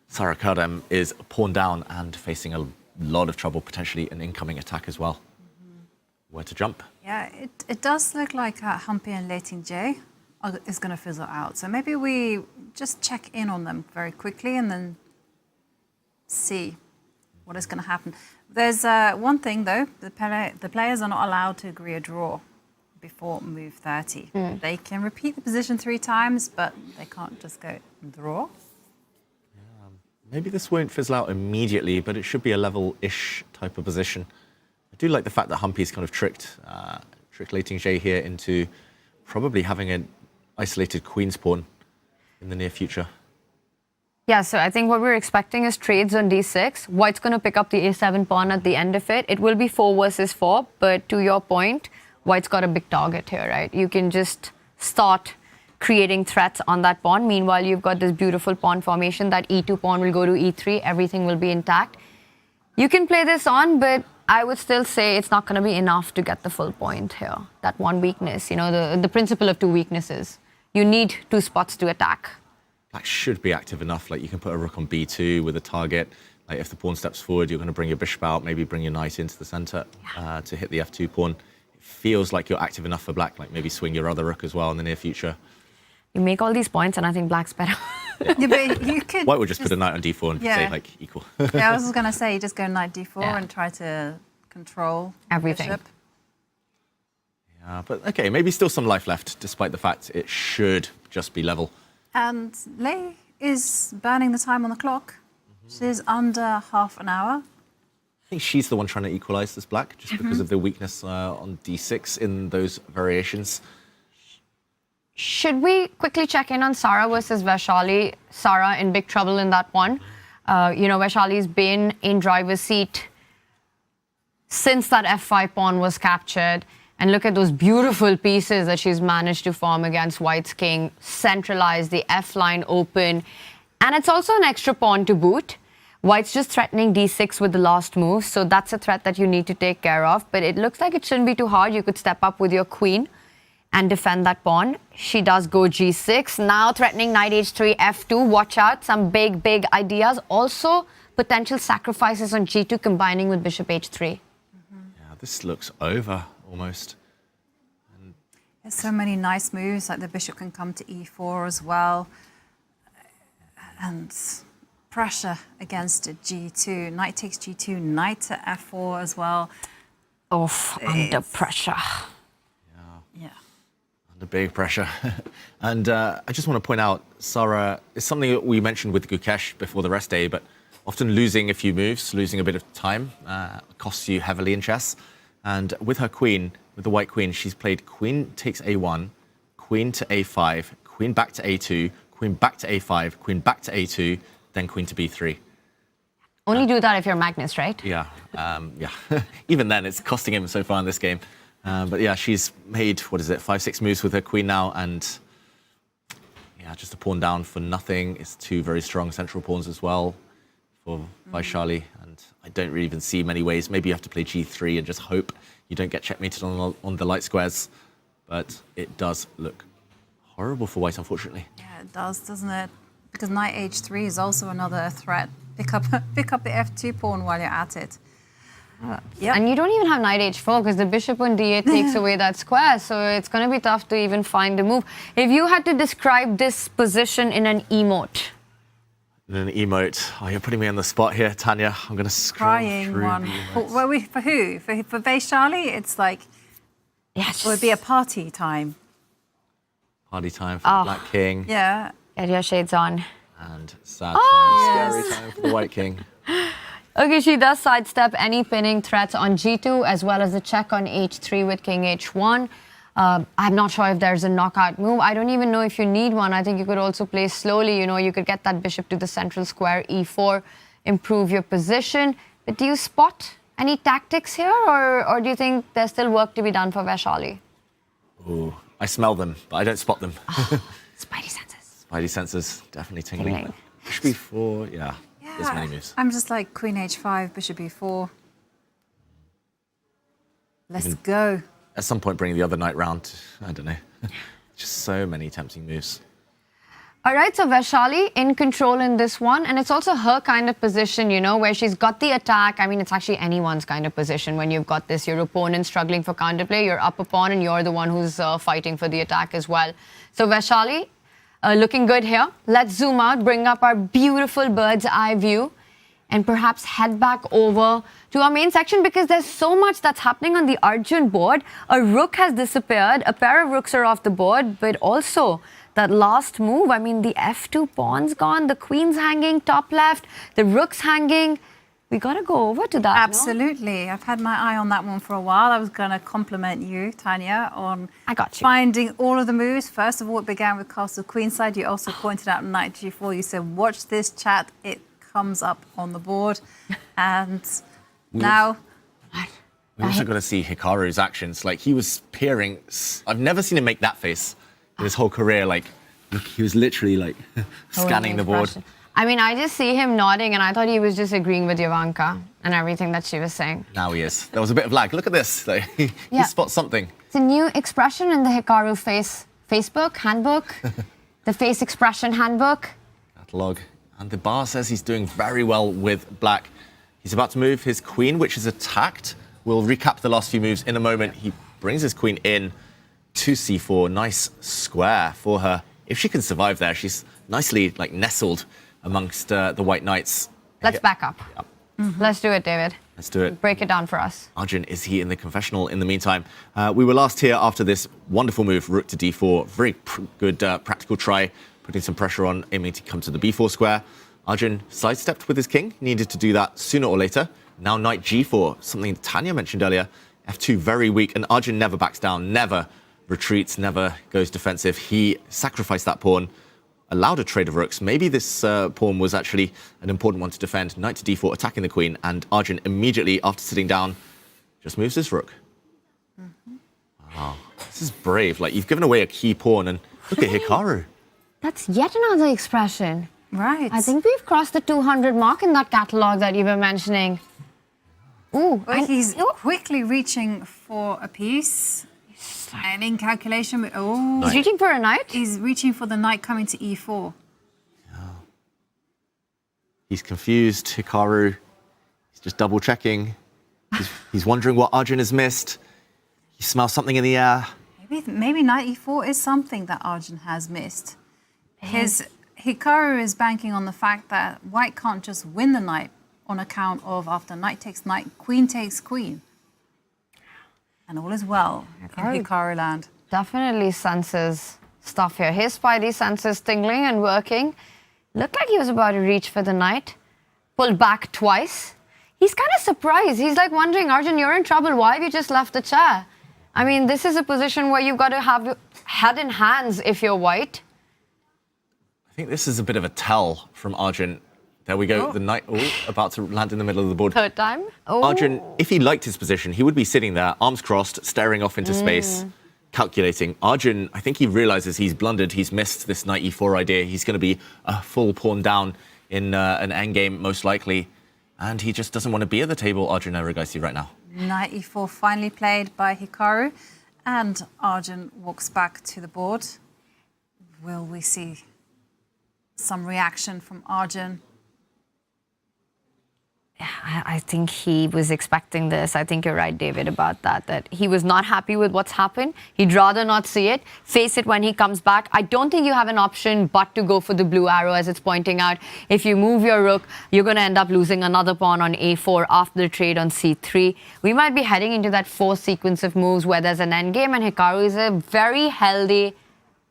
C: Sara Kardem is pawn down and facing a lot of trouble, potentially an incoming attack as well. Where to jump?
A: Yeah, it does look like Humpy and Lei Ting-Jie is going to fizzle out. So maybe we just check in on them very quickly and then see what is going to happen. There's one thing though, the players are not allowed to agree a draw before move 30. They can repeat the position 3 times, but they can't just go draw.
C: Maybe this won't fizzle out immediately, but it should be a level-ish type of position. I do like the fact that Humpy's kind of tricked Lei Ting-Jie here into probably having an isolated queen's pawn in the near future.
B: Yeah, so I think what we're expecting is trades on d6. White's going to pick up the a7 pawn at the end of it. It will be 4 versus 4, but to your point, White's got a big target here, right? You can just start creating threats on that pawn. Meanwhile, you've got this beautiful pawn formation. That e2 pawn will go to e3. Everything will be intact. You can play this on, but I would still say it's not going to be enough to get the full point here. That one weakness, you know, the principle of 2 weaknesses. You need 2 spots to attack.
C: Black should be active enough. Like you can put a rook on b2 with a target. Like if the pawn steps forward, you're going to bring your bishop out, maybe bring your knight into the center to hit the f2 pawn. It feels like you're active enough for black. Like maybe swing your other rook as well in the near future.
B: You make all these points, and I think black's better.
A: Yeah, but you could
C: White would just put a knight on d4 and say like equal.
A: Yeah, I was going to say, you just go knight d4 and try to control
B: everything.
A: Bishop.
C: Yeah, but okay, maybe still some life left, despite the fact it should just be level.
A: And Lei is burning the time on the clock. She's under half an hour.
C: I think she's the one trying to equalize this black, just because of the weakness on d6 in those variations.
B: Should we quickly check in on Sara versus Vaishali? Sara in big trouble in that one. You know, Vaishali's been in driver's seat since that f5 pawn was captured. And look at those beautiful pieces that she's managed to form against White's king, centralize the f line open. And it's also an extra pawn to boot. White's just threatening d6 with the last move, so that's a threat that you need to take care of. But it looks like it shouldn't be too hard. You could step up with your queen and defend that pawn. She does go g6. Now threatening knight h3, f2. Watch out, some big, big ideas. Also, potential sacrifices on g2 combining with bishop h3.
C: Yeah, this looks over almost.
A: There's so many nice moves, like the bishop can come to e4 as well. And pressure against g2. Knight takes g2, knight to f4 as well.
B: Under pressure.
A: Yeah.
C: Under big pressure. And I just want to point out, Sara is something that we mentioned with Gukesh before the rest day, but often losing a few moves, losing a bit of time, costs you heavily in chess. And with her queen, with the white queen, she's played queen takes a1, queen to a5, queen back to a2, queen back to a5, queen back to a2, then queen to b3.
B: Only do that if you're Magnus, right?
C: Yeah, yeah. Even then, it's costing him so far in this game. But yeah, she's made, 5-6 moves with her queen now, and yeah, just a pawn down for nothing. It's 2 very strong central pawns as well for Vaishali, and I don't really even see many ways. Maybe you have to play g3 and just hope you don't get checkmated on the light squares, but it does look horrible for white, unfortunately.
A: Yeah, it does, doesn't it? Because knight h3 is also another threat. Pick up the f2 pawn while you're at it.
B: And you don't even have knight h4 because the bishop on d8 takes away that square, so it's going to be tough to even find the move. If you had to describe this position in an emote.
C: In an emote. Oh, you're putting me on the spot here, Tanya. I'm going to scroll
A: Crying
C: through
A: one. For who? For Vaishali, it's like,
B: yes,
A: it would be a party time.
C: Party time for the Black King.
A: Yeah.
B: Get your shades on.
C: And sad time, scary time for the White King.
B: Okay, she does sidestep any pinning threats on g2 as well as the check on h3 with king h1. I'm not sure if there's a knockout move. I don't even know if you need one. I think you could also play slowly. You know, you could get that bishop to the central square, e4, improve your position. But do you spot Any tactics here, or do you think there's still work to be done for Vachier-Lagrave?
C: Ooh, I smell them, but I don't spot them.
B: Spidey senses.
C: Spidey senses, definitely tingling.
B: Tingling.
C: Bishop b4, yeah. There's many moves.
A: I'm just like Queen h5, Bishop e4. Let's go.
C: At some point, bring the other knight round. I don't know. Just so many tempting moves.
B: All right, so Vachier-Lagrave in control in this one, and it's also her kind of position, you know, where she's got the attack. I mean, it's actually anyone's kind of position when you've got this, your opponent struggling for counterplay, you're up a pawn, and you're the one who's fighting for the attack as well. So Vachier-Lagrave looking good here. Let's zoom out, bring up our beautiful bird's eye view, and perhaps head back over to our main section because there's so much that's happening on the Arjun board. A rook has disappeared, a pair of rooks are off the board, but also that last move, I mean, the f2 pawn's gone, the queen's hanging top left, the rook's hanging. We got to go over to that.
A: Absolutely.
B: No?
A: I've had my eye on that one for a while. I was going to compliment you, Tanya, on finding all of the moves. First of all, it began with castle queenside. You also pointed out knight g4. You said, watch this chat. It comes up on the board. And now...
C: We also got to see Hikaru's actions. Like, he was peering. I've never seen him make that face in his whole career. Like, he was literally, like, scanning the board.
B: I mean, I just see him nodding, and I thought he was just agreeing with Ivanka and everything that she was saying.
C: Now he is. There was a bit of lag. Look at this. Like, he spots something.
B: It's a new expression in the Hikaru Facebook handbook, the face expression handbook.
C: Catalog. And the bar says he's doing very well with black. He's about to move his queen, which is attacked. We'll recap the last few moves in a moment. He brings his queen in to c4. Nice square for her. If she can survive there, she's nicely like nestled amongst the white knights.
B: Let's back up. Yep. Let's do it, David.
C: Let's do it.
B: Break it down for us.
C: Arjun, is he in the confessional in the meantime? We were last here after this wonderful move, rook to d4. Very good practical try, putting some pressure on, aiming to come to the b4 square. Arjun sidestepped with his king. Needed to do that sooner or later. Now knight g4, something Tanya mentioned earlier. f2 very weak, and Arjun never backs down, never retreats, never goes defensive. He sacrificed that pawn, allowed a trade of rooks. Maybe this pawn was actually an important one to defend. Knight to d4, attacking the queen, and Arjun immediately, after sitting down, just moves his rook. Wow, this is brave. Like, you've given away a key pawn, and look at Hikaru.
B: That's yet another expression.
A: Right.
B: I think we've crossed the 200 mark in that catalogue that you were mentioning. Ooh,
A: well, he's quickly reaching for a piece. And in calculation,
B: he's reaching for a knight?
A: He's reaching for the knight coming to e4.
C: Yeah. He's confused, Hikaru. He's just double checking. He's wondering what Arjun has missed. He smells something in the air.
A: Maybe knight e4 is something that Arjun has missed. Hikaru is banking on the fact that white can't just win the knight on account of after knight takes knight, queen takes queen. And all is well in Hikaru land.
B: Definitely senses stuff here. His spidey senses tingling and working. Looked like he was about to reach for the knight. Pulled back twice. He's kind of surprised. He's like wondering, Arjun, you're in trouble. Why have you just left the chair? I mean, this is a position where you've got to have your head in hands if you're white.
C: I think this is a bit of a tell from Arjun. There we go, the knight about to land in the middle of the board.
B: Third time.
C: Arjun, if he liked his position, he would be sitting there, arms crossed, staring off into space, calculating. Arjun, I think he realizes he's blundered, he's missed this knight e4 idea. He's going to be a full pawn down in an endgame, most likely. And he just doesn't want to be at the table, Arjun Erigaisi, right now.
A: Knight e4 finally played by Hikaru. And Arjun walks back to the board. Will we see some reaction from Arjun?
B: I think he was expecting this. I think you're right, David, about that he was not happy with what's happened. He'd rather not see it, face it when he comes back. I don't think you have an option but to go for the blue arrow, as it's pointing out. If you move your rook, you're going to end up losing another pawn on a4 after the trade on c3. We might be heading into that fourth sequence of moves where there's an endgame, and Hikaru is a very healthy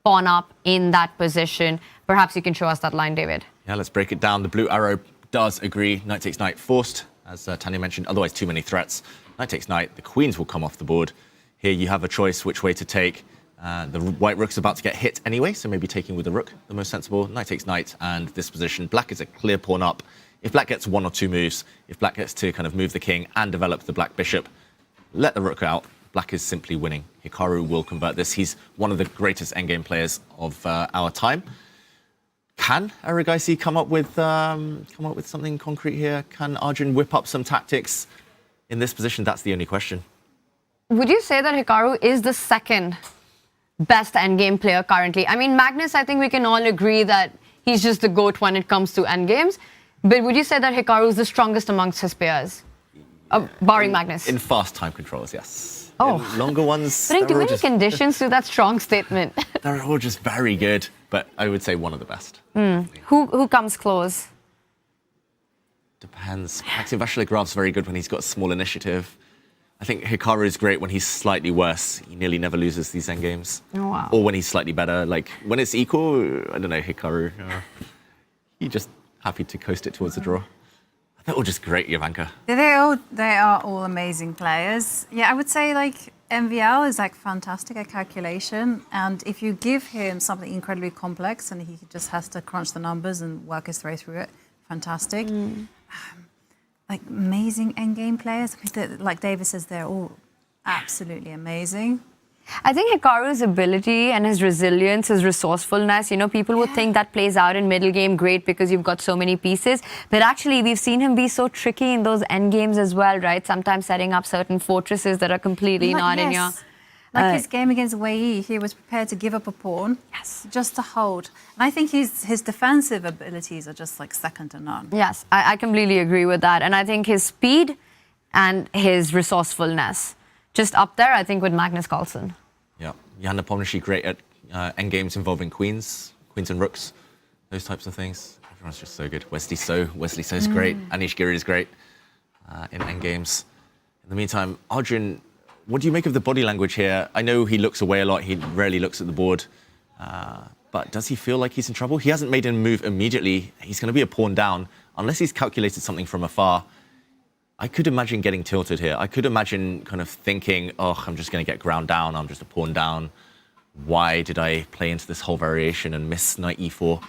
B: pawn up in that position. Perhaps you can show us that line, David.
C: Yeah, let's break it down. The blue arrow does agree. Knight takes knight forced, as Tanya mentioned. Otherwise, too many threats. Knight takes knight. The queens will come off the board. Here you have a choice which way to take. The white rook's about to get hit anyway, so maybe taking with the rook, the most sensible. Knight takes knight, and this position. Black is a clear pawn up If black gets 1 or 2 moves, if black gets to kind of move the king and develop the black bishop, let the rook out, black is simply winning. Hikaru will convert this. He's one of the greatest endgame players of our time. Can Aragaisi come up with something concrete here? Can Arjun whip up some tactics in this position? That's the only question.
B: Would you say that Hikaru is the second best endgame player currently? I mean, Magnus, I think we can all agree that he's just the GOAT when it comes to endgames. But would you say that Hikaru is the strongest amongst his peers, barring Magnus?
C: In fast time controls, yes.
B: Oh.
C: In longer ones,
B: Putting too many conditions to that strong statement.
C: they're all just very good, but I would say one of the best.
B: Who comes close?
C: Depends. Vachier-Lagrave's very good when he's got small initiative. I think Hikaru is great when he's slightly worse. He nearly never loses these endgames.
B: Oh, wow.
C: Or when he's slightly better. Like, when it's equal, I don't know, Hikaru. He just happy to coast it towards the draw. They're all just great, Jovanka.
A: They are all amazing players. Yeah, I would say like MVL is like fantastic at calculation, and if you give him something incredibly complex and he just has to crunch the numbers and work his way through it, fantastic. Like amazing endgame players. I mean, like David says, they're all absolutely amazing.
B: I think Hikaru's ability and his resilience, his resourcefulness, you know, people would think that plays out in middle game great because you've got so many pieces. But actually, we've seen him be so tricky in those end games as well, right? Sometimes setting up certain fortresses that are completely not in your...
A: Like his game against Wei Yi, he was prepared to give up a pawn just to hold. And I think his defensive abilities are just like second to none.
B: Yes, I completely agree with that. And I think his speed and his resourcefulness, just up there, I think, with Magnus Carlsen.
C: Yeah, Jan Nepomniachtchi great at endgames involving queens and rooks, those types of things. Everyone's just so good. Wesley So's great. Anish Giri is great in endgames. In the meantime, Arjun, what do you make of the body language here? I know he looks away a lot. He rarely looks at the board. But does he feel like he's in trouble? He hasn't made a move immediately. He's going to be a pawn down. Unless he's calculated something from afar, I could imagine getting tilted here. I could imagine kind of thinking, oh, I'm just going to get ground down. I'm just a pawn down. Why did I play into this whole variation and miss knight e4?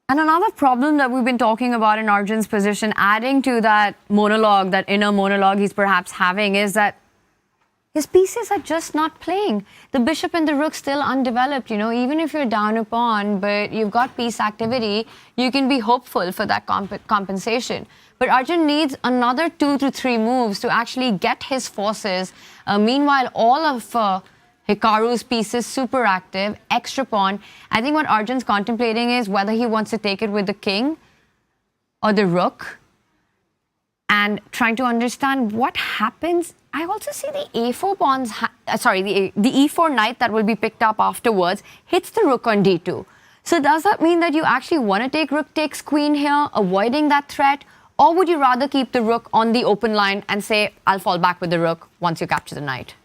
B: And another problem that we've been talking about in Arjun's position, adding to that monologue, that inner monologue he's perhaps having, is that his pieces are just not playing. The bishop and the rook still undeveloped, you know, even if you're down a pawn, but you've got piece activity, you can be hopeful for that compensation. But Arjun needs another 2 to 3 moves to actually get his forces. Meanwhile, all of Hikaru's pieces super active, extra pawn. I think what Arjun's contemplating is whether he wants to take it with the king or the rook, and trying to understand what happens. I also see the a4 pawns, the e4 knight that will be picked up afterwards hits the rook on d2. So does that mean that you actually want to take rook takes queen here, avoiding that threat? Or would you rather keep the rook on the open line and say, I'll fall back with the rook once you capture the knight?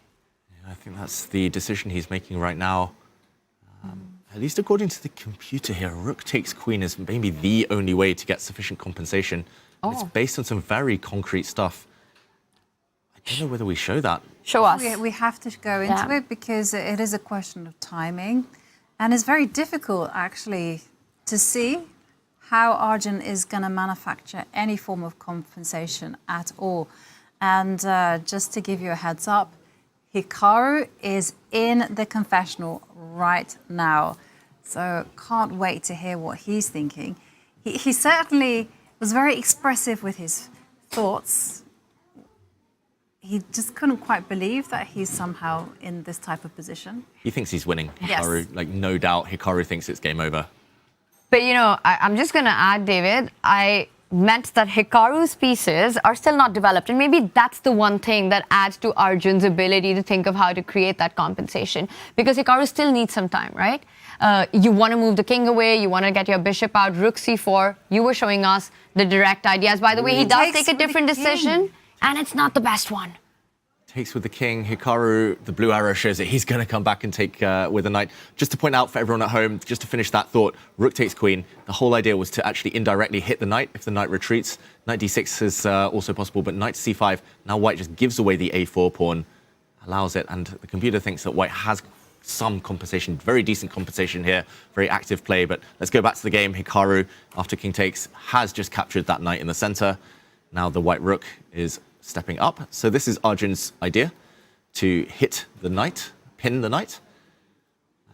C: Yeah, I think that's the decision he's making right now. At least according to the computer here, rook takes queen is maybe the only way to get sufficient compensation. It's based on some very concrete stuff. I don't know whether we show that.
B: Show us.
A: We have to go into it because it is a question of timing. And it's very difficult, actually, to see how Arjun is going to manufacture any form of compensation at all. And just to give you a heads up, Hikaru is in the confessional right now. So can't wait to hear what he's thinking. He certainly was very expressive with his thoughts. He just couldn't quite believe that he's somehow in this type of position.
C: He thinks he's winning.
A: Yes.
C: Hikaru, like no doubt, Hikaru thinks it's game over.
B: But, you know, I'm just going to add, David, I meant that Hikaru's pieces are still not developed. And maybe that's the one thing that adds to Arjun's ability to think of how to create that compensation. Because Hikaru still needs some time, right? You want to move the king away. You want to get your bishop out. Rook c4. You were showing us the direct ideas. By the way, he does take a different decision. And it's not the best one.
C: Takes with the king. Hikaru, the blue arrow shows that he's going to come back and take with a knight. Just to point out for everyone at home, just to finish that thought, rook takes queen. The whole idea was to actually indirectly hit the knight if the knight retreats. Knight d6 is also possible, but knight c5. Now white just gives away the a4 pawn, allows it, and the computer thinks that white has some compensation, very decent compensation here, very active play. But let's go back to the game. Hikaru, after king takes, has just captured that knight in the center. Now the white rook is stepping up. So this is Arjun's idea, to hit the knight, pin the knight.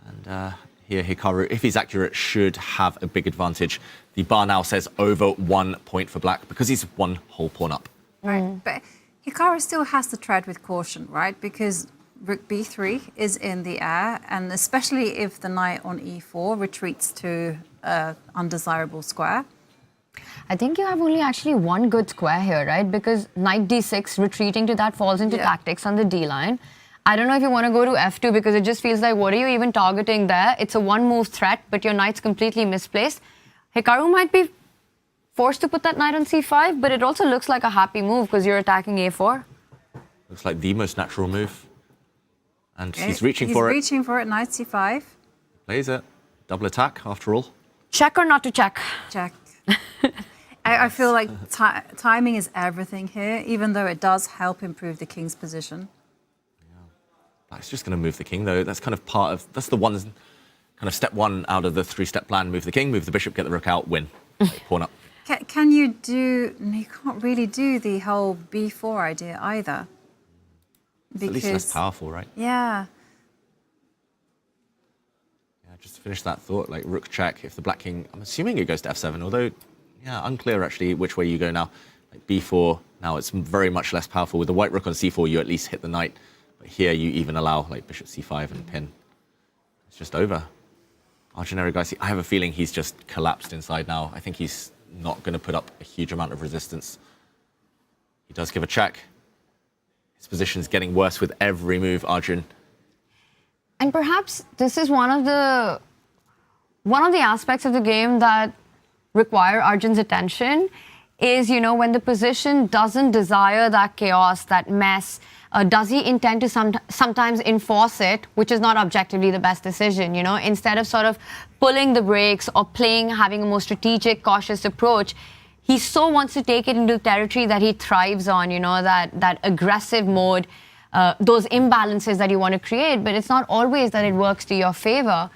C: And here Hikaru, if he's accurate, should have a big advantage. The bar now says over 1 point for black because he's one whole pawn up.
A: Right, but Hikaru still has to tread with caution, right? Because rook b3 is in the air, and especially if the knight on e4 retreats to an undesirable square.
B: I think you have only actually one good square here, right? Because knight d6 retreating to that falls into tactics on the d line. I don't know if you want to go to f2 because it just feels like, what are you even targeting there? It's a one-move threat, but your knight's completely misplaced. Hikaru might be forced to put that knight on c5, but it also looks like a happy move because you're attacking a4.
C: Looks like the most natural move. And he's reaching for it.
A: He's reaching for it, knight c5.
C: Plays it. Double attack, after all.
B: Check or not to check?
A: Check. I feel like timing is everything here, even though it does help improve the king's position.
C: Black's just going to move the king, though. That's kind of part of, that's the one, kind of step one out of the three-step plan. Move the king, move the bishop, get the rook out, win. Pawn up.
A: Can you do, you can't really do the whole b4 idea either.
C: It's at least less powerful, right?
A: Yeah.
C: Yeah, just to finish that thought, like rook check, if the black king, I'm assuming it goes to f7, although, yeah, unclear actually which way you go now. Like b4, now it's very much less powerful. With the white rook on c4, you at least hit the knight. But here you even allow like bishop c5 and pin. It's just over. Arjun-Hikaru, I have a feeling he's just collapsed inside now. I think he's not going to put up a huge amount of resistance. He does give a check. His position's getting worse with every move, Arjun.
B: And perhaps this is one of the aspects of the game that require Arjun's attention is, you know, when the position doesn't desire that chaos, that mess, does he intend to sometimes enforce it, which is not objectively the best decision, you know? Instead of sort of pulling the brakes or having a more strategic, cautious approach, he so wants to take it into territory that he thrives on, you know, that aggressive mode, those imbalances that you want to create, but it's not always that it works to your favor.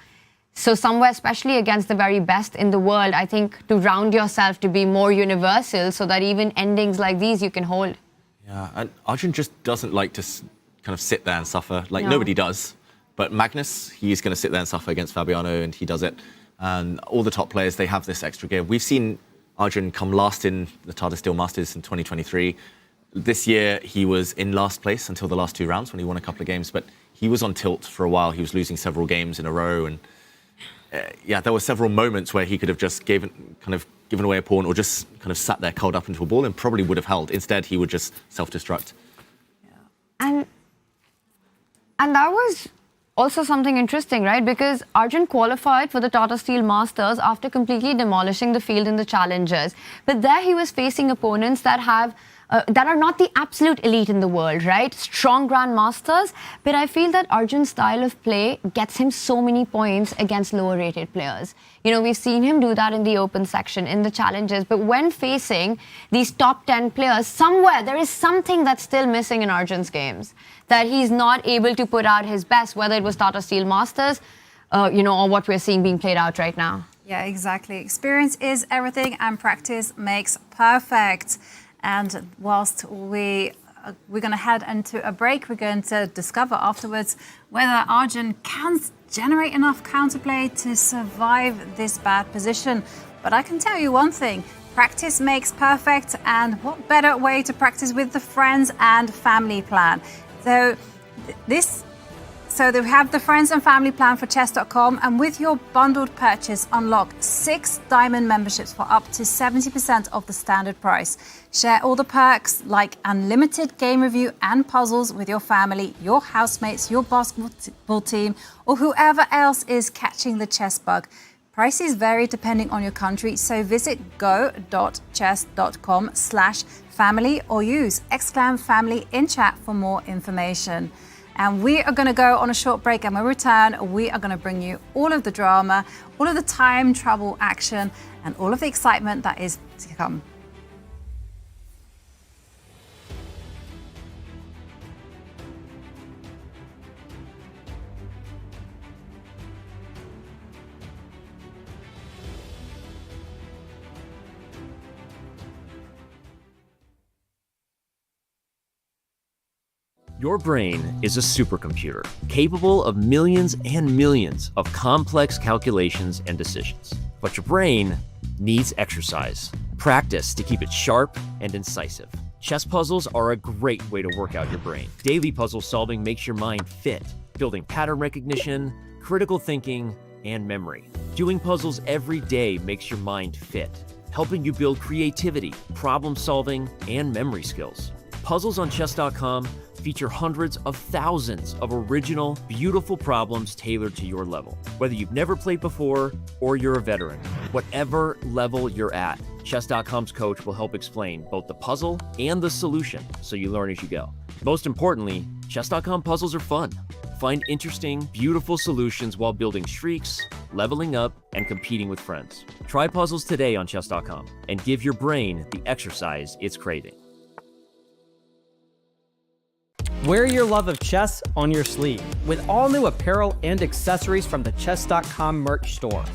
B: So somewhere, especially against the very best in the world, I think to round yourself to be more universal so that even endings like these you can hold.
C: Yeah, and Arjun just doesn't like to kind of sit there and suffer. Like, nobody does. But Magnus, he's going to sit there and suffer against Fabiano, and he does it. And all the top players, they have this extra gear. We've seen Arjun come last in the Tata Steel Masters in 2023. This year, he was in last place until the last two rounds when he won a couple of games. But he was on tilt for a while. He was losing several games in a row. And yeah, there were several moments where he could have just given away a pawn or just kind of sat there curled up into a ball and probably would have held. Instead, he would just self-destruct.
B: And that was also something interesting, right? Because Arjun qualified for the Tata Steel Masters after completely demolishing the field in the Challengers. But there he was facing opponents that are not the absolute elite in the world, right? Strong grandmasters. But I feel that Arjun's style of play gets him so many points against lower rated players. You know, we've seen him do that in the open section, in the challenges. But when facing these top 10 players, somewhere there is something that's still missing in Arjun's games, that he's not able to put out his best, whether it was Tata Steel Masters, you know, or what we're seeing being played out right now.
A: Yeah, exactly. Experience is everything and practice makes perfect. And whilst we're going to head into a break, we're going to discover afterwards whether Arjun can generate enough counterplay to survive this bad position. But I can tell you one thing, practice makes perfect, and what better way to practice with the friends and family plan. So they have the Friends and Family Plan for chess.com, and with your bundled purchase, unlock 6 diamond memberships for up to 70% of the standard price. Share all the perks like unlimited game review and puzzles with your family, your housemates, your basketball team, or whoever else is catching the chess bug. Prices vary depending on your country, so visit go.chess.com/family or use !family in chat for more information. And we are going to go on a short break, and when we return, we are going to bring you all of the drama, all of the time travel action, and all of the excitement that is to come.
J: Your brain is a supercomputer, capable of millions and millions of complex calculations and decisions. But your brain needs exercise, practice to keep it sharp and incisive. Chess puzzles are a great way to work out your brain. Daily puzzle solving makes your mind fit, building pattern recognition, critical thinking, and memory. Doing puzzles every day makes your mind fit, helping you build creativity, problem solving, and memory skills. Puzzles on chess.com feature hundreds of thousands of original, beautiful problems tailored to your level. Whether you've never played before or you're a veteran, whatever level you're at, chess.com's coach will help explain both the puzzle and the solution so you learn as you go. Most importantly, chess.com puzzles are fun. Find interesting, beautiful solutions while building streaks, leveling up, and competing with friends. Try puzzles today on chess.com and give your brain the exercise it's craving.
K: Wear your love of chess on your sleeve with all new apparel and accessories from the chess.com merch store.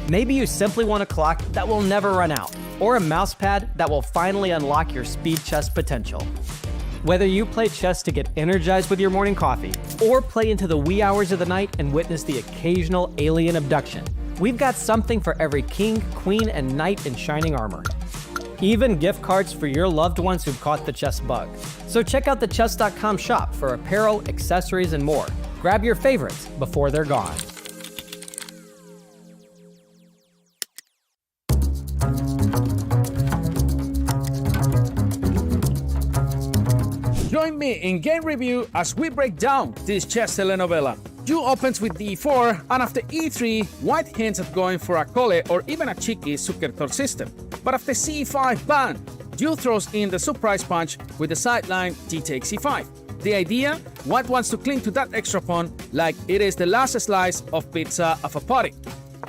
K: Maybe you simply want a clock that will never run out, or a mousepad that will finally unlock your speed chess potential. Whether you play chess to get energized with your morning coffee, or play into the wee hours of the night and witness the occasional alien abduction, we've got something for every king, queen, and knight in shining armor. Even gift cards for your loved ones who've caught the chess bug. So check out the chess.com shop for apparel, accessories, and more. Grab your favorites before they're gone.
H: Join me in game review as we break down this chess telenovela. Yu opens with d4, and after e3, white hints at going for a cole or even a cheeky suckertor system. But after c5 ban, Yu throws in the surprise punch with the sideline t takes c5. The idea? White wants to cling to that extra pawn like it is the last slice of pizza of a party.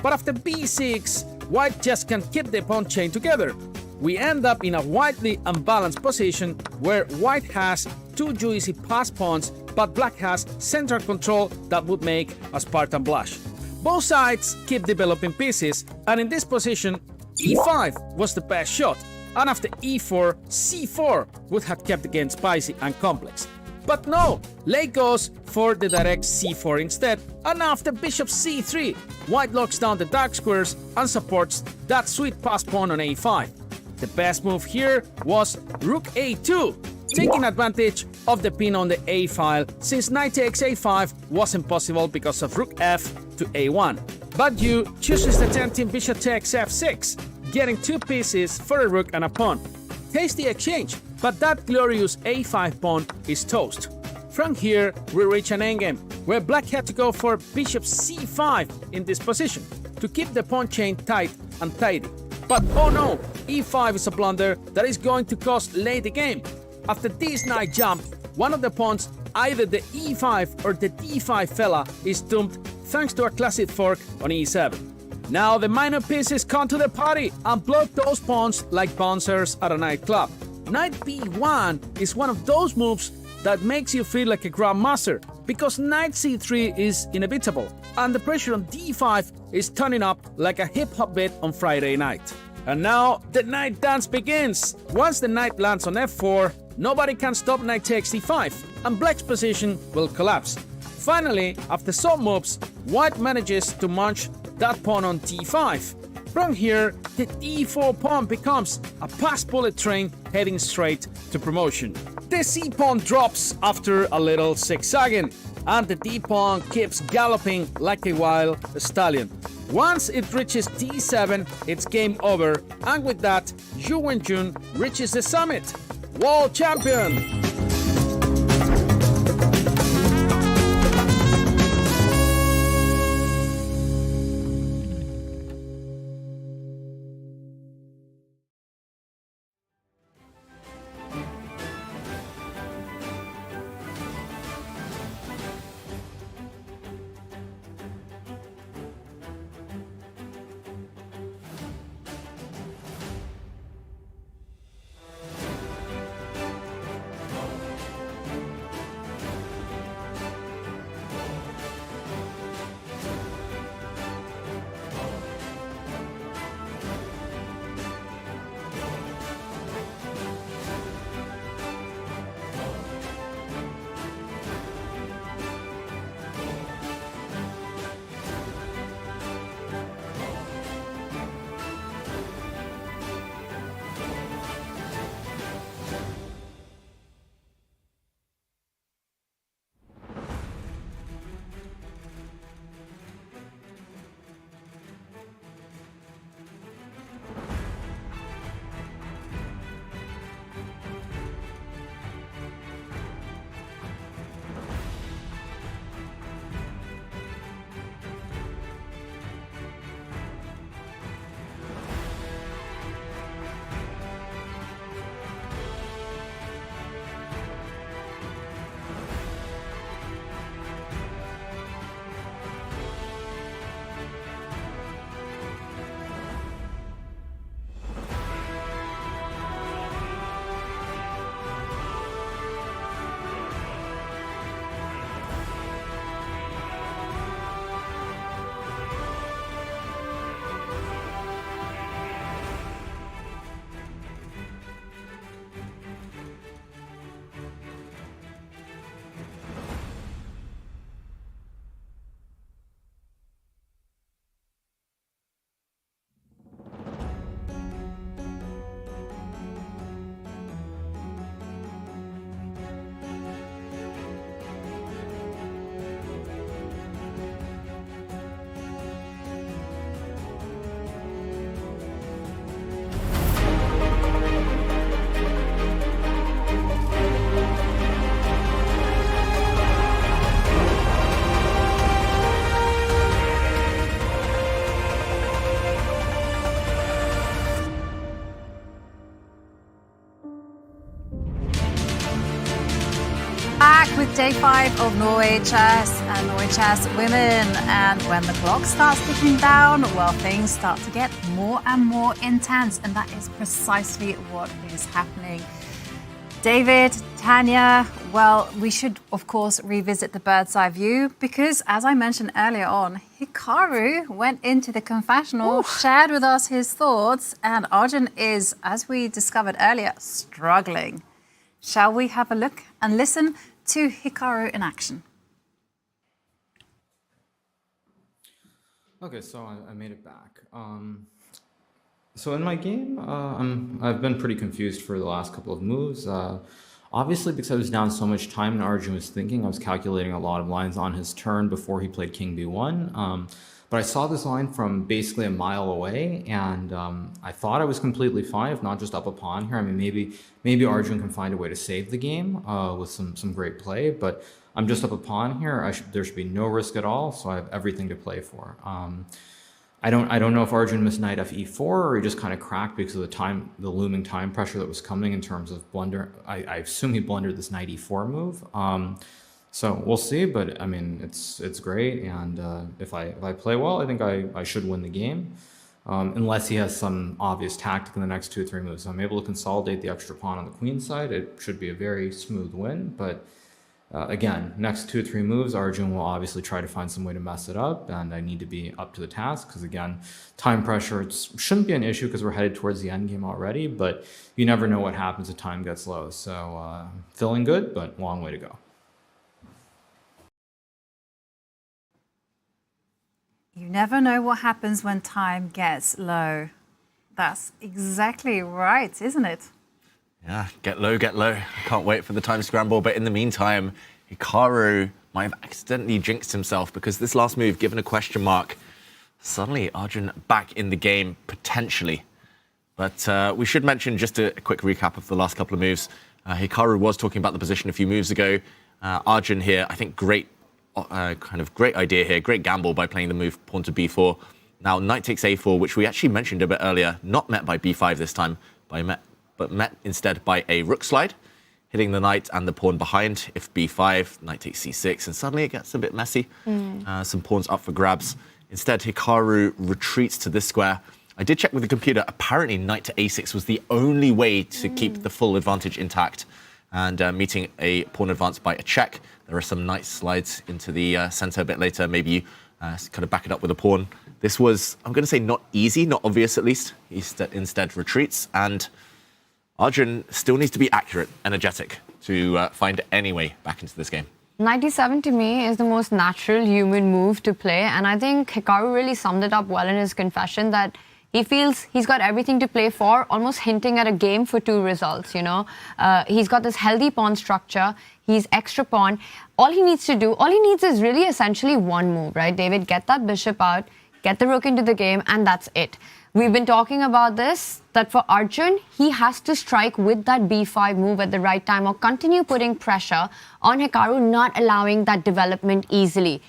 H: But after b6, white just can't keep the pawn chain together. We end up in a widely unbalanced position where white has two juicy pass pawns, but black has central control that would make a Spartan blush. Both sides keep developing pieces, and in this position, e5 was the best shot, and after e4, c4 would have kept the game spicy and complex. But no, Lei goes for the direct c4 instead, and after bishop c3, white locks down the dark squares and supports that sweet pass pawn on a5. The best move here was rook a2, taking advantage of the pin on the a file since knight takes a5 wasn't possible because of rook f to a1. But Yu chooses the tempting bishop takes f6, getting two pieces for a rook and a pawn. Tasty exchange, but that glorious a5 pawn is toast. From here, we reach an endgame, where black had to go for bishop c5 in this position to keep the pawn chain tight and tidy. But oh no, e5 is a blunder that is going to cost Lei the game. After this knight jump, one of the pawns, either the e5 or the d5 fella, is doomed thanks to a classic fork on e7. Now the minor pieces come to the party and block those pawns like bouncers at a nightclub. Knight b1 is one of those moves that makes you feel like a grandmaster, because knight c3 is inevitable, and the pressure on d5 is turning up like a hip-hop beat on Friday night. And now the knight dance begins. Once the knight lands on f4, nobody can stop knight takes d5, and black's position will collapse. Finally, after some moves, white manages to munch that pawn on d5. From here, the d4 pawn becomes a pass bullet train heading straight to promotion. The c pawn drops after a little zigzagging, and the d pawn keeps galloping like a wild stallion. Once it reaches d7, it's game over, and with that, Yu Wenjun reaches the summit. World champion!
A: back with day 5 of Norway Chess and Norway Chess Women. And when the clock starts ticking down, well, things start to get more and more intense. And that is precisely what is happening. David, Tanya, well, we should, of course, revisit the bird's eye view because, as I mentioned earlier on, Hikaru went into the confessional, shared with us his thoughts, and Arjun is, as we discovered earlier, struggling. Shall we have a look and listen to Hikaru in action?
E: Okay, so I made it back. So in my game, I've been pretty confused for the last couple of moves. Obviously, because I was down so much time and Arjun was thinking, I was calculating a lot of lines on his turn before he played King B1. But I saw this line from basically a mile away, and I thought I was completely fine, if not just up a pawn here. I mean, maybe Arjun can find a way to save the game with some great play, but I'm just up a pawn here. There should be no risk at all, so I have everything to play for. I don't know if Arjun missed knight fe4 or he just kind of cracked because of the looming time pressure that was coming in terms of blunder. I assume he blundered this knight e4 move. So we'll see, but I mean it's great, and if I play well, I think I should win the game, unless he has some obvious tactic in the next 2 or 3 moves. So I'm able to consolidate the extra pawn on the queen side. It should be a very smooth win, but. Again, next 2 or 3 moves, Arjun will obviously try to find some way to mess it up, and I need to be up to the task because, again, time pressure shouldn't be an issue because we're headed towards the endgame already, but you never know what happens if time gets low. So feeling good, but long way to go.
A: You never know what happens when time gets low. That's exactly right, isn't it?
C: Yeah, get low, get low. I can't wait for the time scramble. But in the meantime, Hikaru might have accidentally jinxed himself because this last move, given a question mark, suddenly Arjun back in the game, potentially. But we should mention just a quick recap of the last couple of moves. Hikaru was talking about the position a few moves ago. Arjun here, I think great idea here, great gamble by playing the move pawn to b4. Now, knight takes a4, which we actually mentioned a bit earlier, not met by b5 this time, but met instead by a rook slide, hitting the knight and the pawn behind. If b5, knight takes c6, and suddenly it gets a bit messy. Some pawns up for grabs. Instead, Hikaru retreats to this square. I did check with the computer. Apparently, knight to a6 was the only way to keep the full advantage intact. And meeting a pawn advance by a check. There are some knight slides into the center a bit later. Maybe you kind of back it up with a pawn. This was, I'm going to say, not easy, not obvious at least. He instead retreats, and Arjun still needs to be accurate, energetic, to find any way back into this game.
B: 97 to me is the most natural human move to play, and I think Hikaru really summed it up well in his confession that he feels he's got everything to play for, almost hinting at a game for 2 results, you know. He's got this healthy pawn structure, he's extra pawn. All he needs is really essentially one move, right, David? Get that bishop out, get the rook into the game, and that's it. We've been talking about this, that for Arjun, he has to strike with that b5 move at the right time or continue putting pressure on Hikaru, not allowing that development easily.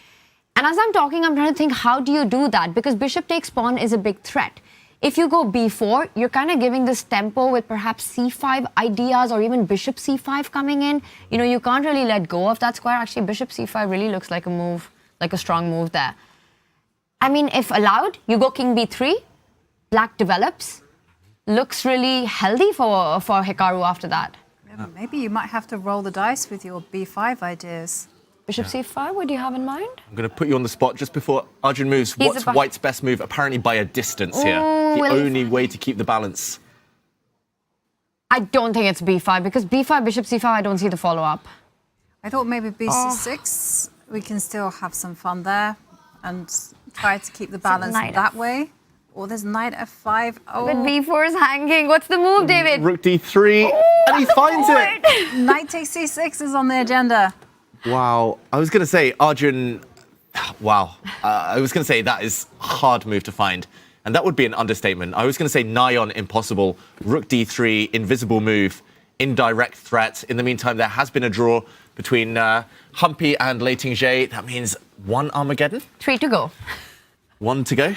B: And as I'm talking, I'm trying to think, how do you do that? Because bishop takes pawn is a big threat. If you go b4, you're kind of giving this tempo with perhaps c5 ideas or even bishop c5 coming in. You know, you can't really let go of that square. Actually, bishop c5 really looks like a move, like a strong move there. I mean, if allowed, you go king b3. Black develops, looks really healthy for Hikaru after that.
A: Yeah, maybe you might have to roll the dice with your b5 ideas.
B: Bishop c5, what do you have in mind?
C: I'm going to put you on the spot just before Arjun moves. What's White's best move? Apparently by a distance here. The only way to keep the balance.
B: I don't think it's b5, because b5, bishop c5, I don't see the follow-up.
A: I thought maybe bc6, we can still have some fun there and try to keep the balance that way. Or there's knight f5. Oh.
B: But b4 is hanging. What's the move, David?
C: Rook d3, and he finds it.
A: Knight takes c6 is on the agenda.
C: Wow. I was going to say, Arjun, wow. I was going to say that is a hard move to find. And that would be an understatement. I was going to say nigh on impossible. Rook d3, invisible move, indirect threat. In the meantime, there has been a draw between Humpy and Lei Ting-jae. That means 1 Armageddon.
B: 3 to go.
C: 1 to go.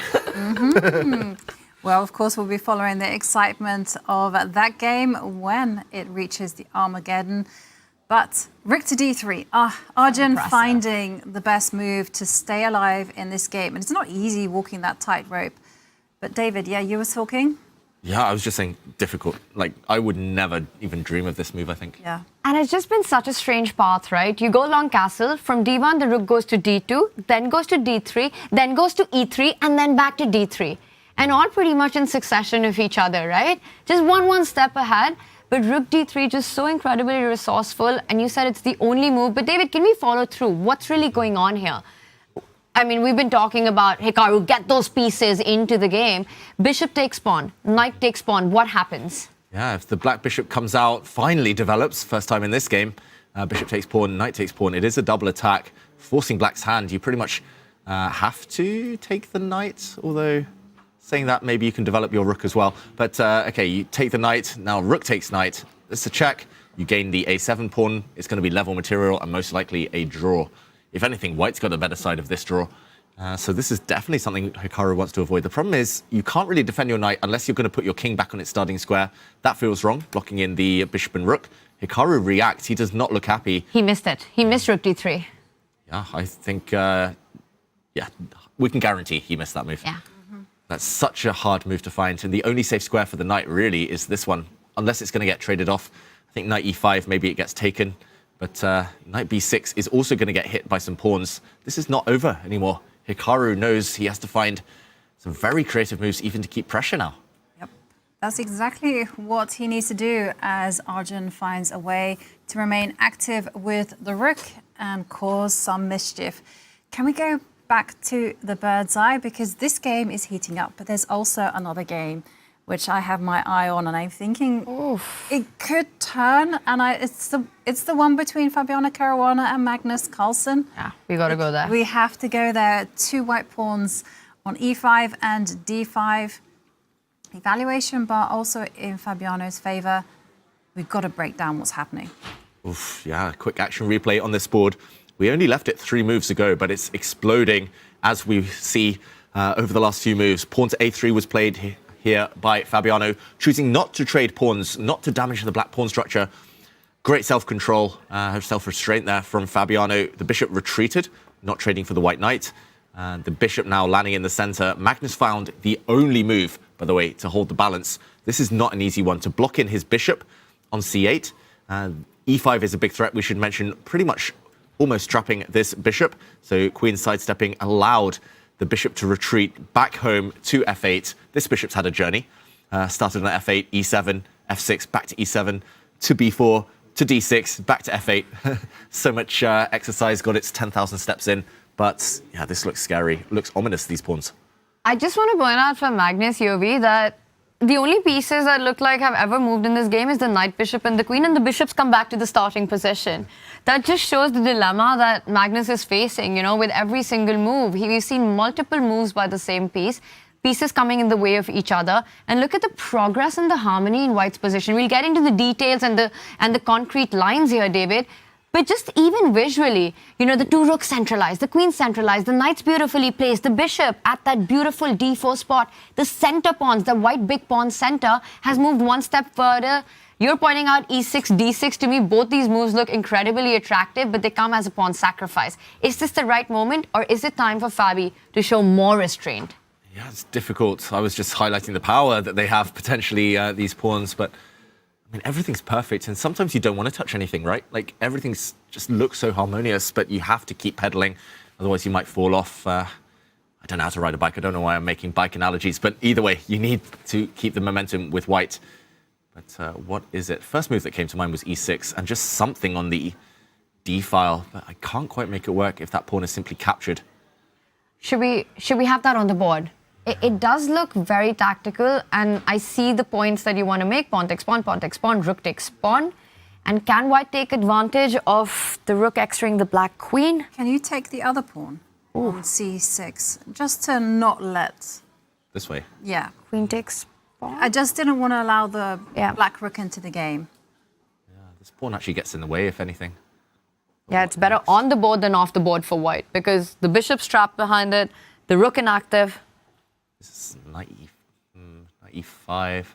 A: Well, of course, we'll be following the excitement of that game when it reaches the Armageddon. But rook to d3. Arjun
B: Impressive.
A: finding the best move to stay alive in this game. And it's not easy walking that tightrope. But David, yeah, you were talking?
C: Yeah, I was just saying difficult. Like, I would never even dream of this move, I think.
A: Yeah.
B: And it's just been such a strange path, right? You go along castle, from d1 the rook goes to d2, then goes to d3, then goes to e3, and then back to d3. And all pretty much in succession of each other, right? Just one step ahead. But rook d3 just so incredibly resourceful, and you said it's the only move. But David, can we follow through? What's really going on here? I mean, we've been talking about Hikaru, get those pieces into the game. Bishop takes pawn, knight takes pawn. What happens?
C: Yeah, if the black bishop comes out, finally develops, first time in this game, bishop takes pawn, knight takes pawn. It is a double attack, forcing black's hand. You pretty much have to take the knight, although saying that, maybe you can develop your rook as well. But okay, you take the knight, now rook takes knight. It's a check. You gain the a7 pawn. It's going to be level material and most likely a draw. If anything, white's got the better side of this draw. So this is definitely something Hikaru wants to avoid. The problem is you can't really defend your knight unless you're going to put your king back on its starting square. That feels wrong, blocking in the bishop and rook. Hikaru reacts. He does not look happy.
B: He missed it. He missed rook d3.
C: Yeah, I think, yeah, we can guarantee he missed that move.
B: Yeah.
C: That's such a hard move to find. And the only safe square for the knight really is this one, unless it's going to get traded off. I think knight e5, maybe it gets taken. But knight b6 is also going to get hit by some pawns. This is not over anymore. Hikaru knows he has to find some very creative moves even to keep pressure now.
A: Yep. That's exactly what he needs to do as Arjun finds a way to remain active with the rook and cause some mischief. Can we go back to the bird's eye? Because this game is heating up, but there's also another game which I have my eye on, and I'm thinking it could turn. And it's the one between Fabiano-Caruana and Magnus-Carlsen.
B: Yeah, we got to go there.
A: We have to go there. 2 white pawns on e5 and d5. Evaluation bar also in Fabiano's favor. We've got to break down what's happening.
C: Oof, yeah, quick action replay on this board. We only left it 3 moves ago, but it's exploding as we see over the last few moves. Pawn to a3 was played here by Fabiano, choosing not to trade pawns, not to damage the black pawn structure. Great self-control, self-restraint there from Fabiano. The bishop retreated, not trading for the white knight. The bishop now landing in the center. Magnus found the only move, by the way, to hold the balance. This is not an easy one. To block in his bishop on c8. e5 is a big threat, we should mention, pretty much almost trapping this bishop. So queen sidestepping allowed the bishop to retreat back home to f8. This bishop's had a journey. Started on f8, e7, f6, back to e7, to b4, to d6, back to f8. So much exercise, got its 10,000 steps in. But yeah, this looks scary. Looks ominous, these pawns.
B: I just want to point out for Magnus Yovi that the only pieces that look like have ever moved in this game is the knight, bishop, and the queen, and the bishops come back to the starting position. That just shows the dilemma that Magnus is facing, you know, with every single move. We've seen multiple moves by the same piece, pieces coming in the way of each other. And look at the progress and the harmony in white's position. We'll get into the details and the concrete lines here, David. But just even visually, you know, the 2 rooks centralized, the queen centralized, the knight's beautifully placed, the bishop at that beautiful d4 spot, the center pawns, the white big pawn center has moved 1 step further. You're pointing out e6, d6. To me, both these moves look incredibly attractive, but they come as a pawn sacrifice. Is this the right moment, or is it time for Fabi to show more restraint?
C: Yeah, it's difficult. I was just highlighting the power that they have potentially, these pawns, but I mean, everything's perfect, and sometimes you don't want to touch anything, right? Like, everything's just looks so harmonious, but you have to keep pedaling, otherwise you might fall off. I don't know how to ride a bike. I don't know why I'm making bike analogies, but either way, you need to keep the momentum with white. But what is it? First move that came to mind was e6, and just something on the d file, but I can't quite make it work if that pawn is simply captured.
B: Should we have that on the board? It does look very tactical, and I see the points that you want to make. Pawn takes pawn, rook takes pawn. And can white take advantage of the rook extraing the black queen?
A: Can you take the other pawn on c6, just to not let...
C: This way?
A: Yeah.
B: Queen takes pawn?
A: I just didn't want to allow the black rook into the game.
C: Yeah, this pawn actually gets in the way, if anything.
B: Yeah, it's better on the board than off the board for white, because the bishop's trapped behind it, the rook inactive.
C: This is knight e5.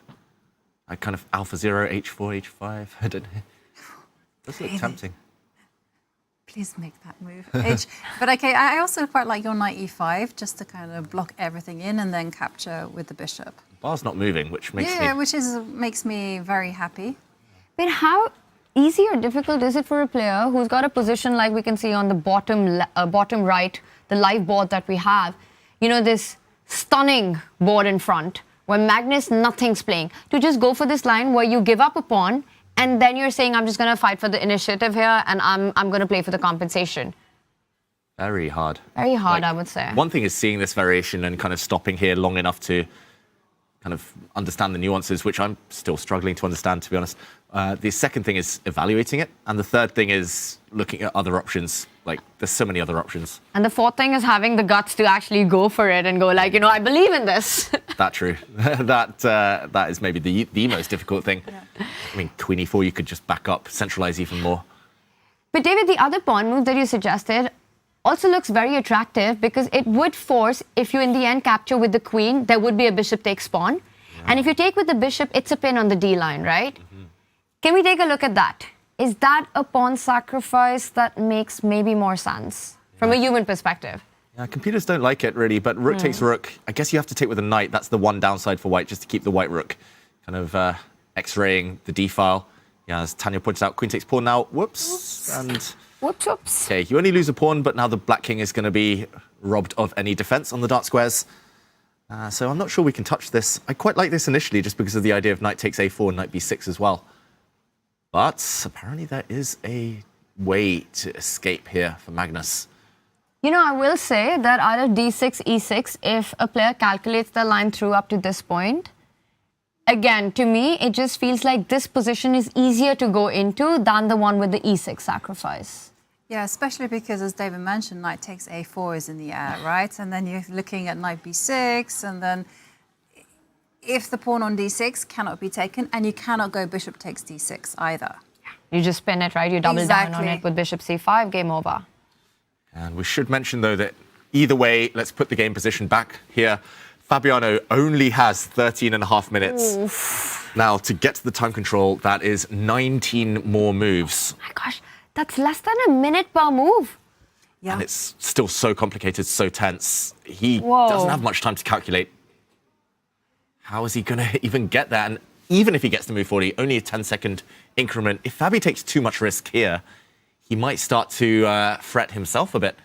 C: I kind of alpha 0, h4, h5. I don't know. Does look tempting.
A: Please make that move, H. But okay, I also quite like your knight e5, just to kind of block everything in and then capture with the bishop.
C: Bar's not moving, which makes
A: makes me very happy.
B: But how easy or difficult is it for a player who's got a position like we can see on the bottom right, the live board that we have, you know, this stunning board in front, where Magnus, nothing's playing, to just go for this line where you give up a pawn, and then you're saying, I'm just going to fight for the initiative here, and I'm going to play for the compensation.
C: Very hard.
B: Very hard, I would say.
C: One thing is seeing this variation and kind of stopping here long enough to kind of understand the nuances, which I'm still struggling to understand, to be honest. The second thing is evaluating it. And the third thing is looking at other options. Like, there's so many other options.
B: And the fourth thing is having the guts to actually go for it and go like, you know, I believe in this.
C: That's true. that is maybe the most difficult thing. Yeah. I mean, queen e4, you could just back up, centralize even more.
B: But David, the other pawn move that you suggested also looks very attractive, because it would force, if you in the end capture with the queen, there would be a bishop takes pawn. Yeah. And if you take with the bishop, it's a pin on the D line, right? Mm-hmm. Can we take a look at that? Is that a pawn sacrifice that makes maybe more sense from a human perspective?
C: Yeah, computers don't like it really, but rook takes rook. I guess you have to take with a knight. That's the one downside for white, just to keep the white rook kind of X-raying the D file. Yeah, as Tanya points out, queen takes pawn now. Whoops. And
B: whoops.
C: Okay, you only lose a pawn, but now the black king is going to be robbed of any defense on the dark squares. So I'm not sure we can touch this. I quite like this initially, just because of the idea of knight takes a4 and knight b6 as well. But apparently there is a way to escape here for Magnus.
B: You know, I will say that out of d6, e6, if a player calculates the line through up to this point, again, to me, it just feels like this position is easier to go into than the one with the e6 sacrifice.
A: Yeah, especially because, as David mentioned, knight takes a4 is in the air, right? And then you're looking at knight b6, and then if the pawn on d6 cannot be taken, and you cannot go bishop takes d6 either.
B: You just spin it, right? You double down on it with bishop c5, game over.
C: And we should mention, though, that either way, let's put the game position back here. Fabiano only has 13.5 minutes. Oof. Now, to get to the time control, that is 19 more moves.
B: Oh my gosh, that's less than a minute per move.
A: Yeah.
C: And it's still so complicated, so tense. He doesn't have much time to calculate. How is he going to even get that? And even if he gets to move 40, only a 10-second increment. If Fabi takes too much risk here, he might start to fret himself a bit.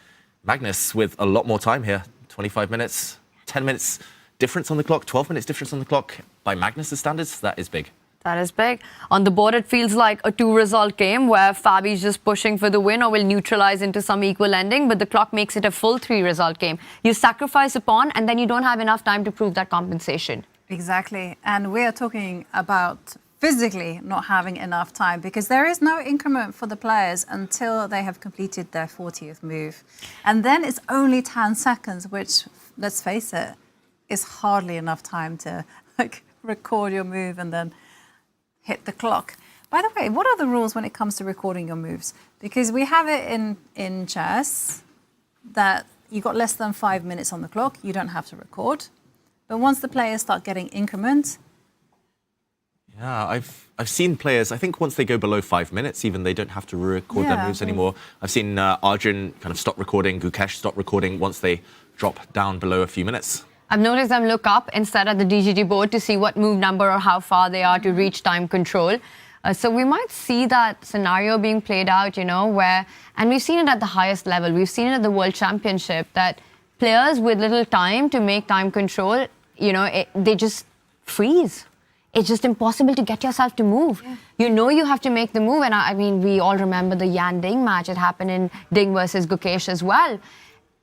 C: Magnus with a lot more time here, 25 minutes, 10 minutes difference on the clock, 12 minutes difference on the clock. By Magnus' standards, that is big.
B: That is big. On the board, it feels like a two-result game where Fabi's just pushing for the win or will neutralize into some equal ending, but the clock makes it a full three-result game. You sacrifice a pawn, and then you don't have enough time to prove that compensation.
A: Exactly. And we are talking about physically not having enough time, because there is no increment for the players until they have completed their 40th move. And then it's only 10 seconds, which, let's face it, is hardly enough time to record your move and then hit the clock. By the way, what are the rules when it comes to recording your moves? Because we have it in chess that you got less than 5 minutes on the clock, you don't have to record. But once the players start getting increments...
C: Yeah, I've seen players, I think once they go below 5 minutes, even they don't have to record their moves anymore. I've seen Arjun kind of stop recording, Gukesh stop recording once they drop down below a few minutes.
B: I've noticed them look up instead at the DGT board to see what move number or how far they are to reach time control. So we might see that scenario being played out, you know, where, and we've seen it at the highest level. We've seen it at the World Championship, that players with little time to make time control, you know, they just freeze. It's just impossible to get yourself to move. Yeah. You know you have to make the move. And I mean, we all remember the Yan Ding match. It happened in Ding versus Gukesh as well.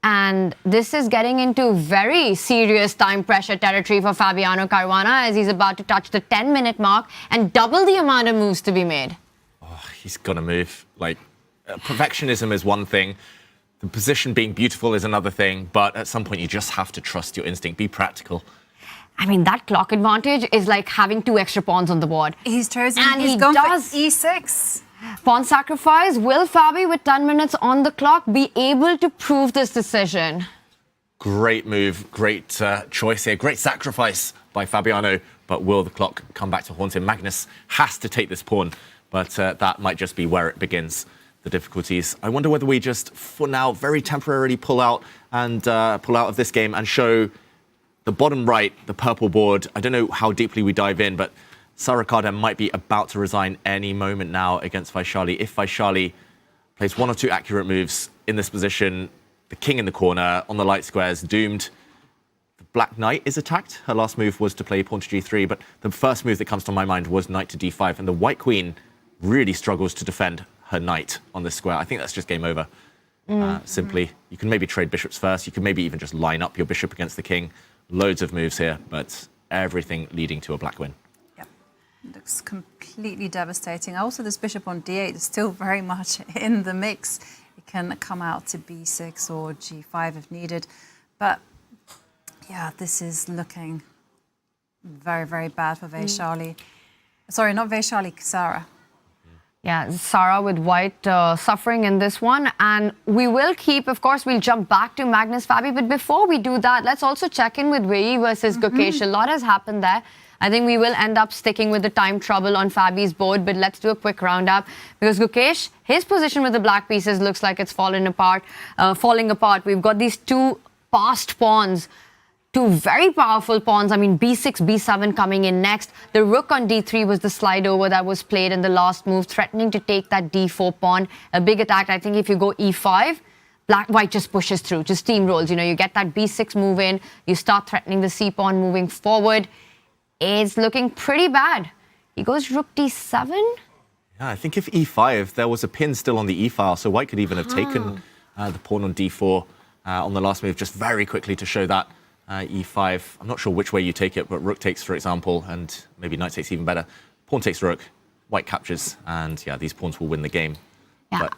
B: And this is getting into very serious time pressure territory for Fabiano Caruana, as he's about to touch the 10-minute mark and double the amount of moves to be made.
C: Oh, he's got to move. Like, perfectionism is one thing. The position being beautiful is another thing. But at some point, you just have to trust your instinct. Be practical.
B: I mean, that clock advantage is like having 2 extra pawns on the board.
A: He's chosen,
B: and
A: he's gone for e6.
B: Pawn sacrifice. Will Fabi, with 10 minutes on the clock, be able to prove this decision?
C: Great move, great choice here. Great sacrifice by Fabiano. But will the clock come back to haunt him? Magnus has to take this pawn. but that might just be where it begins, the difficulties. I wonder whether we just, for now, very temporarily pull out of this game and show the bottom right, the purple board. I don't know how deeply we dive in, but Caruana-Carlsen might be about to resign any moment now against Vachier-Lagrave. If Vachier-Lagrave plays 1 or 2 accurate moves in this position, the king in the corner, on the light squares, doomed. The black knight is attacked. Her last move was to play pawn to g3, but the first move that comes to my mind was knight to d5, and the white queen really struggles to defend her knight on this square. I think that's just game over. Simply, you can maybe trade bishops first. You can maybe even just line up your bishop against the king. Loads of moves here, but everything leading to a black win.
A: Yep, looks completely devastating. Also, this bishop on d8 is still very much in the mix. It can come out to b6 or g5 if needed. But yeah, this is looking very, very bad for Vachier-Lagrave. Sorry, not Vachier-Lagrave, Sarah.
B: Yeah, Sarah with white suffering in this one. And we will keep, of course, we'll jump back to Magnus, Fabi. But before we do that, let's also check in with Wei Yi versus Gukesh. A lot has happened there. I think we will end up sticking with the time trouble on Fabi's board. But let's do a quick roundup. Because Gukesh, his position with the black pieces looks like it's falling apart. We've got these 2 passed pawns. 2 very powerful pawns. I mean, b6, b7 coming in next. The rook on d3 was the slide over that was played in the last move, threatening to take that d4 pawn. A big attack. I think if you go e5, white just pushes through, just steamrolls. You know, you get that b6 move in, you start threatening the c pawn moving forward. It's looking pretty bad. He goes rook d7.
C: Yeah, I think if e5, there was a pin still on the e file, so white could even have taken the pawn on d4 on the last move, just very quickly to show that. E5, I'm not sure which way you take it, but rook takes, for example, and maybe knight takes even better. Pawn takes rook, white captures, and yeah, these pawns will win the game.
B: Yeah.
C: But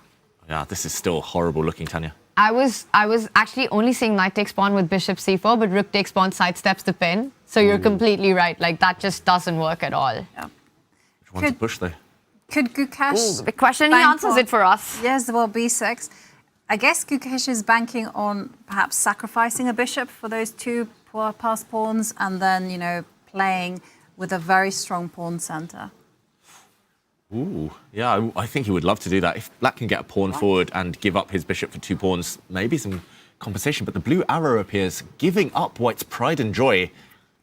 C: yeah, this is still horrible looking, Tanya.
B: I was actually only seeing knight takes pawn with bishop c4, but rook takes pawn sidesteps the pin. So you're completely right. Like, that just doesn't work at all.
A: Yeah.
C: Which one's a push, though?
A: Could Gukesh...
B: The question, he answers it for us.
A: Yes, well, b6. I guess Gukesh is banking on perhaps sacrificing a bishop for those 2 passed pawns and then, you know, playing with a very strong pawn center.
C: Ooh, yeah, I think he would love to do that. If black can get a pawn forward and give up his bishop for 2 pawns, maybe some compensation. But the blue arrow appears, giving up white's pride and joy.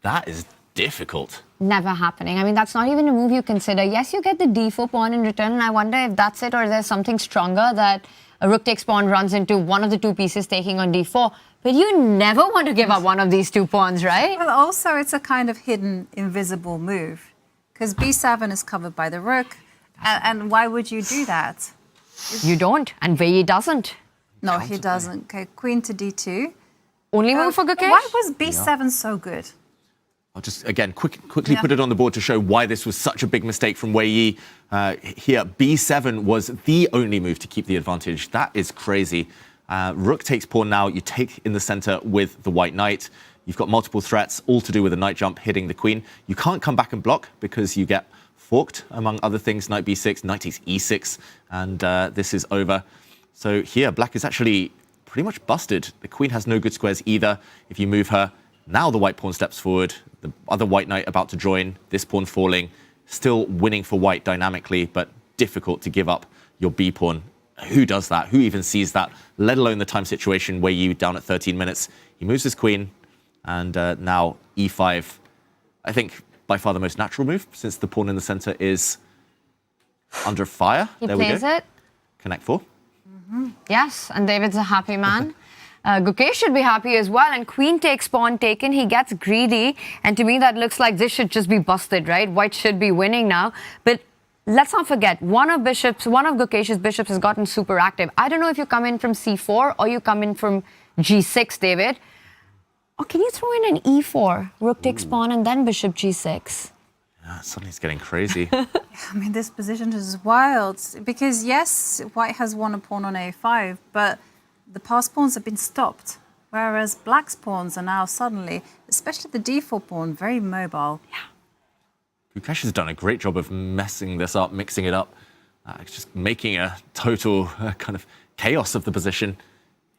C: That is difficult.
B: Never happening. I mean, that's not even a move you consider. Yes, you get the d4 pawn in return, and I wonder if that's it or there's something stronger that a rook takes pawn runs into one of the 2 pieces taking on d4. But you never want to give up one of these 2 pawns, right?
A: Well, also, it's a kind of hidden, invisible move. Because b7 is covered by the rook. And why would you do that?
B: You don't. And Wei Yi doesn't.
A: No, he doesn't. Okay, queen to d2.
B: Only move for Gukesh?
A: Why was b7 so good?
C: I'll just, again, quickly put it on the board to show why this was such a big mistake from Wei Yi. Here, b7 was the only move to keep the advantage. That is crazy. Rook takes pawn now. You take in the center with the white knight. You've got multiple threats, all to do with a knight jump hitting the queen. You can't come back and block because you get forked, among other things. Knight b6, knight takes e6, and this is over. So here, black is actually pretty much busted. The queen has no good squares either. If you move her, now the white pawn steps forward. The other white knight about to join, this pawn falling. Still winning for white dynamically, but difficult to give up your b pawn. Who does that? Who even sees that? Let alone the time situation where you down at 13 minutes. He moves his queen, and now e5. I think by far the most natural move, since the pawn in the center is under fire.
B: He
C: there
B: plays
C: we go.
B: it.
C: Connect 4.
B: Yes, and David's a happy man. Gukesh should be happy as well. And queen takes pawn taken. He gets greedy. And to me, that looks like this should just be busted, right? White should be winning now. But let's not forget, one of Gukesh's bishops has gotten super active. I don't know if you come in from c4 or you come in from g6, David. Or can you throw in an e4? Rook takes pawn and then bishop g6.
C: Yeah, suddenly it's getting crazy.
A: I mean, this position is wild. Because, yes, white has won a pawn on a5, but the passed pawns have been stopped. Whereas black's pawns are now suddenly, especially the d4 pawn, very mobile.
C: Yeah. Gukesh has done a great job of messing this up, mixing it up, just making a total kind of chaos of the position.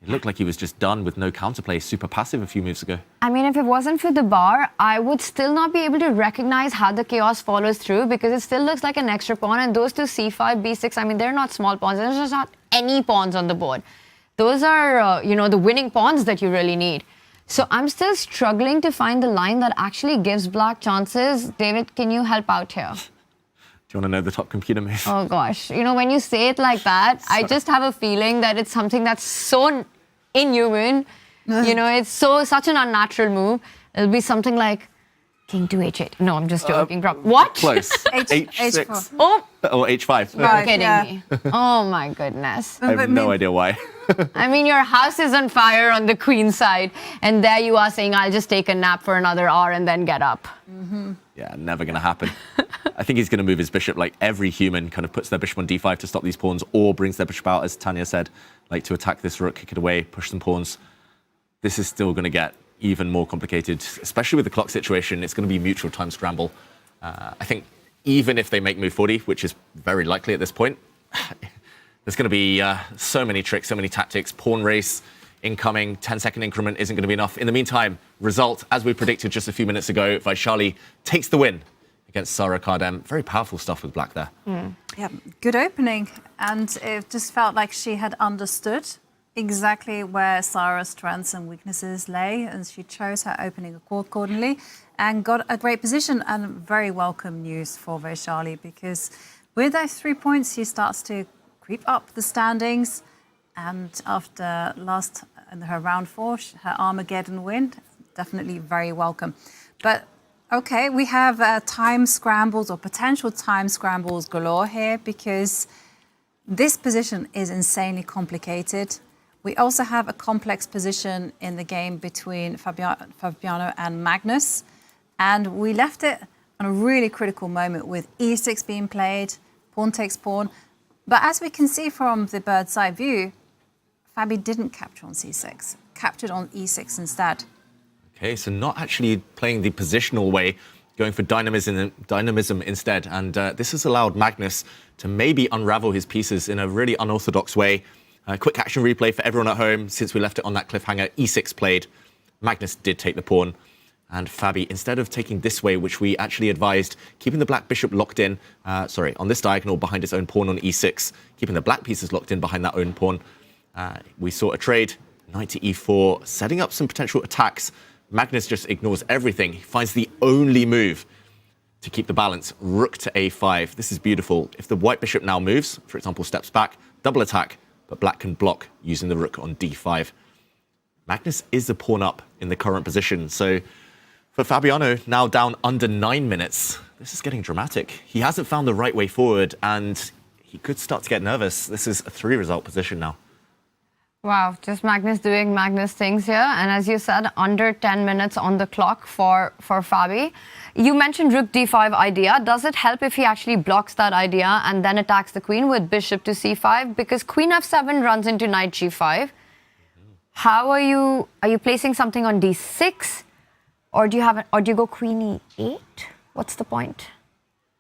C: It looked like he was just done with no counterplay, super passive a few moves ago.
B: I mean, if it wasn't for the bar, I would still not be able to recognize how the chaos follows through because it still looks like an extra pawn. And those two c5, b6, I mean, they're not small pawns. There's just not any pawns on the board. Those are, the winning pawns that you really need. So I'm still struggling to find the line that actually gives black chances. David, can you help out here?
C: Do you want to know the top computer move?
B: Oh, gosh. When you say it like that, I just have a feeling that it's something that's so inhuman. It's such an unnatural move. It'll be something like King to h8. No, I'm just joking. What?
C: Close.
A: H6.
C: H6.
B: Oh,
C: Or h5.
B: you're kidding me. Oh, my goodness.
C: I have no idea why.
B: I mean, your house is on fire on the queen side, and there you are saying, I'll just take a nap for another hour and then get up.
C: Yeah, never going to happen. I think he's going to move his bishop like every human, kind of puts their bishop on d5 to stop these pawns, or brings their bishop out, as Tanya said, like to attack this rook, kick it away, push some pawns. This is still going to get even more complicated, especially with the clock situation. It's going to be mutual time scramble. I think even if they make move 40, which is very likely at this point, there's going to be so many tricks, so many tactics, pawn race, incoming, 10-second increment isn't going to be enough. In the meantime, result, as we predicted just a few minutes ago, Vachier-Lagrave takes the win against Sarah Kardem. Very powerful stuff with black there.
A: Yeah, good opening. And it just felt like she had understood exactly where Sarah's strengths and weaknesses lay, and she chose her opening accordingly and got a great position, and very welcome news for Vachier-Lagrave, because with those 3 points, she starts to creep up the standings. And after her round 4, her Armageddon win, definitely very welcome. But okay, we have time scrambles or potential time scrambles galore here, because this position is insanely complicated. We also have a complex position in the game between Fabiano and Magnus. And we left it on a really critical moment with e6 being played, pawn takes pawn. But as we can see from the bird's eye view, Fabi didn't capture on c6, captured on e6 instead.
C: Okay, so not actually playing the positional way, going for dynamism instead. And this has allowed Magnus to maybe unravel his pieces in a really unorthodox way. Quick action replay for everyone at home. Since we left it on that cliffhanger, e6 played. Magnus did take the pawn. And Fabi, instead of taking this way, which we actually advised, keeping the black bishop locked in, on this diagonal behind its own pawn on e6, keeping the black pieces locked in behind that own pawn. We saw a trade, knight to e4, setting up some potential attacks. Magnus just ignores everything. He finds the only move to keep the balance, rook to a5. This is beautiful. If the white bishop now moves, for example, steps back, double attack, but black can block using the rook on d5. Magnus is a pawn up in the current position. So for Fabiano, now down under 9 minutes, this is getting dramatic. He hasn't found the right way forward, and he could start to get nervous. This is a 3-result position now.
B: Wow, just Magnus doing Magnus things here. And as you said, under 10 minutes on the clock for Fabi. You mentioned rook d5 idea. Does it help if he actually blocks that idea and then attacks the queen with bishop to c5? Because queen f7 runs into knight g5. How are you placing something on d6? Or do you go queen e8? What's the point?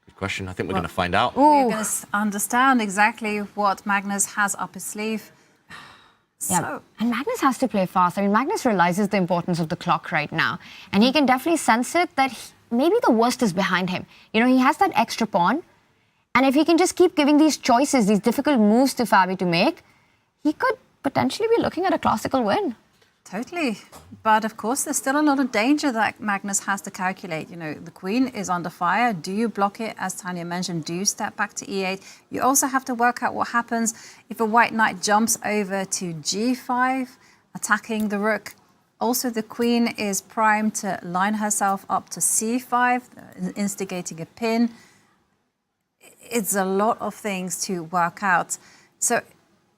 C: Good question. I think we're going to find out.
A: We're going to understand exactly what Magnus has up his sleeve.
B: Yeah, and Magnus has to play fast. I mean, Magnus realizes the importance of the clock right now. And he can definitely sense it that maybe the worst is behind him. He has that extra pawn. And if he can just keep giving these choices, these difficult moves to Fabi to make, he could potentially be looking at a classical win.
A: Totally. But of course, there's still a lot of danger that Magnus has to calculate. The queen is under fire. Do you block it? As Tanya mentioned, do you step back to e8? You also have to work out what happens if a white knight jumps over to g5, attacking the rook. Also, the queen is primed to line herself up to c5, instigating a pin. It's a lot of things to work out. So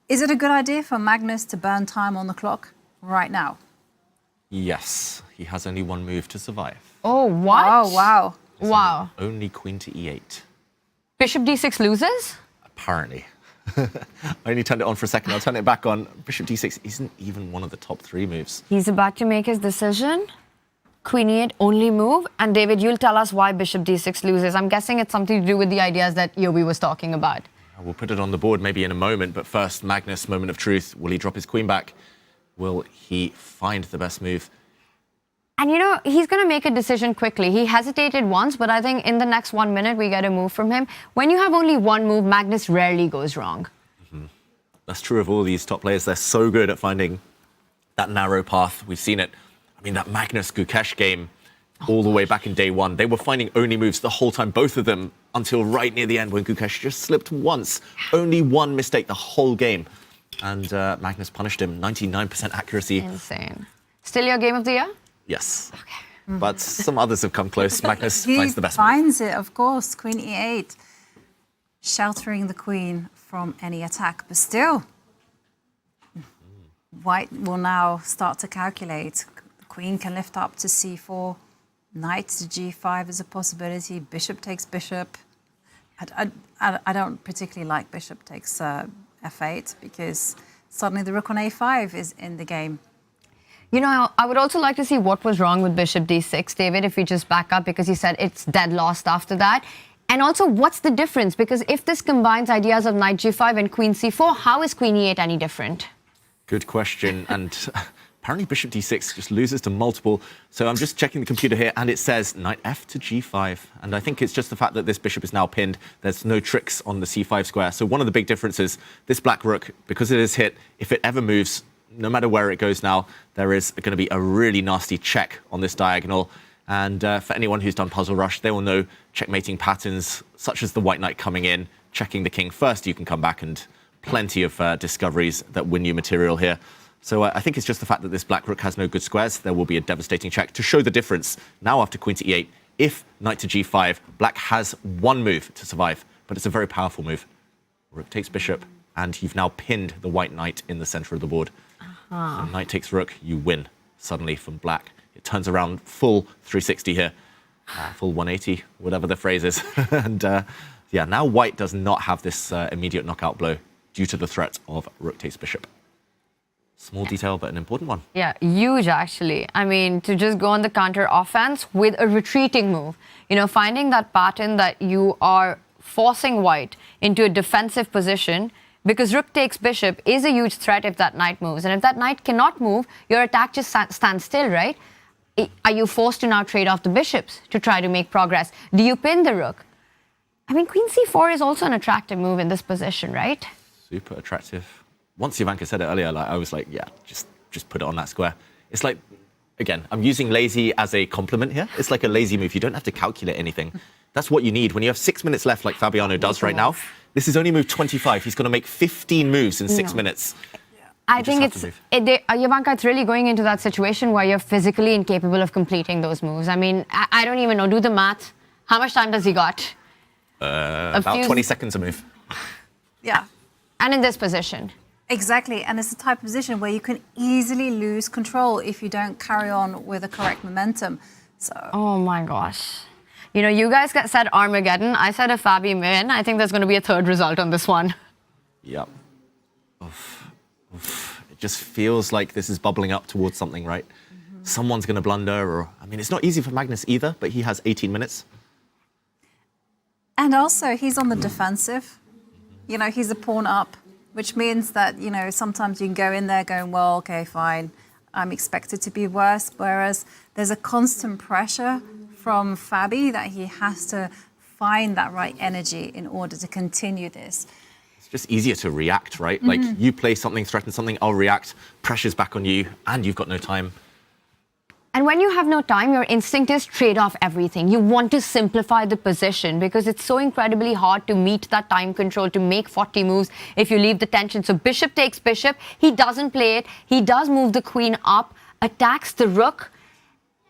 A: is it a good idea for Magnus to burn time on the clock right now?
C: Yes, he has only one move to survive.
B: Oh, what?
A: Oh, wow.
B: Wow.
C: Only queen to e8.
B: Bishop d6 loses?
C: Apparently. I only turned it on for a second. I'll turn it back on. Bishop d6 isn't even one of the top 3 moves.
B: He's about to make his decision. Queen e8, only move. And David, you'll tell us why bishop d6 loses. I'm guessing it's something to do with the ideas that Yobi was talking about.
C: We'll put it on the board maybe in a moment, but first, Magnus, moment of truth. Will he drop his queen back? Will he find the best move?
B: And he's going to make a decision quickly. He hesitated once, but I think in the next 1 minute, we get a move from him. When you have only one move, Magnus rarely goes wrong.
C: That's true of all these top players. They're so good at finding that narrow path. We've seen it. I mean, that Magnus-Gukesh game all the way back in day one, they were finding only moves the whole time, both of them, until right near the end when Gukesh just slipped once. Only one mistake the whole game. And Magnus punished him. 99% accuracy.
B: Insane. Still your game of the year?
C: Yes. Okay. But some others have come close. Magnus
A: He
C: finds the best
A: finds it, of course. Queen e8. Sheltering the queen from any attack. But still, White will now start to calculate. The queen can lift up to c4. Knight to g5 is a possibility. Bishop takes bishop. I don't particularly like bishop takes f8 because suddenly the rook on a5 is in the game.
B: I would also like to see what was wrong with bishop d6, David, if we just back up, because he said it's dead lost after that. And also, what's the difference? Because if this combines ideas of knight g5 and queen c4, how is queen e8 any different?
C: Good question. And apparently bishop d6 just loses to multiple. So I'm just checking the computer here, and it says knight f to g5. And I think it's just the fact that this bishop is now pinned. There's no tricks on the c5 square. So one of the big differences, this black rook, because it is hit, if it ever moves, no matter where it goes now, there is going to be a really nasty check on this diagonal. And for anyone who's done Puzzle Rush, they will know checkmating patterns, such as the white knight coming in, checking the king first. You can come back, and plenty of discoveries that win you material here. So I think it's just the fact that this black rook has no good squares. There will be a devastating check to show the difference. Now after queen to e8, if knight to g5, black has one move to survive, but it's a very powerful move. Rook takes bishop, and you've now pinned the white knight in the center of the board. So knight takes rook, you win suddenly from black. It turns around full 360 here, full 180, whatever the phrase is. And yeah, now white does not have this immediate knockout blow due to the threat of rook takes bishop. Small detail, but an important one.
B: Yeah, huge actually. I mean, to just go on the counter offense with a retreating move. Finding that pattern that you are forcing white into a defensive position, because rook takes bishop is a huge threat if that knight moves. And if that knight cannot move, your attack just stands still, right? Are you forced to now trade off the bishops to try to make progress? Do you pin the rook? I mean, queen c4 is also an attractive move in this position, right?
C: Super attractive. Once Ivanka said it earlier, I was like, yeah, just put it on that square. It's like, again, I'm using lazy as a compliment here. It's like a lazy move. You don't have to calculate anything. That's what you need. When you have 6 minutes left, like Fabiano does right now, this is only move 25. He's going to make 15 moves in 6 minutes.
B: I think Ivanka, it's really going into that situation where you're physically incapable of completing those moves. I mean, I don't even know. Do the math. How much time does he got?
C: About 20 seconds a move.
A: Yeah.
B: And in this position.
A: Exactly, and it's the type of position where you can easily lose control if you don't carry on with the correct momentum. So.
B: Oh my gosh. You guys said Armageddon. I said a Fabi win. I think there's going to be a third result on this one.
C: Yep. It just feels like this is bubbling up towards something, right? Someone's going to blunder, I mean, it's not easy for Magnus either, but he has 18 minutes.
A: And also, he's on the defensive. He's a pawn up, which means that, sometimes you can go in there going, well, okay, fine, I'm expected to be worse. Whereas there's a constant pressure from Fabi that he has to find that right energy in order to continue this.
C: It's just easier to react, right? Like, you play something, threaten something, I'll react, pressure's back on you, and you've got no time.
B: And when you have no time, your instinct is trade off everything. You want to simplify the position because it's so incredibly hard to meet that time control, to make 40 moves if you leave the tension. So bishop takes bishop. He doesn't play it. He does move the queen up, attacks the rook.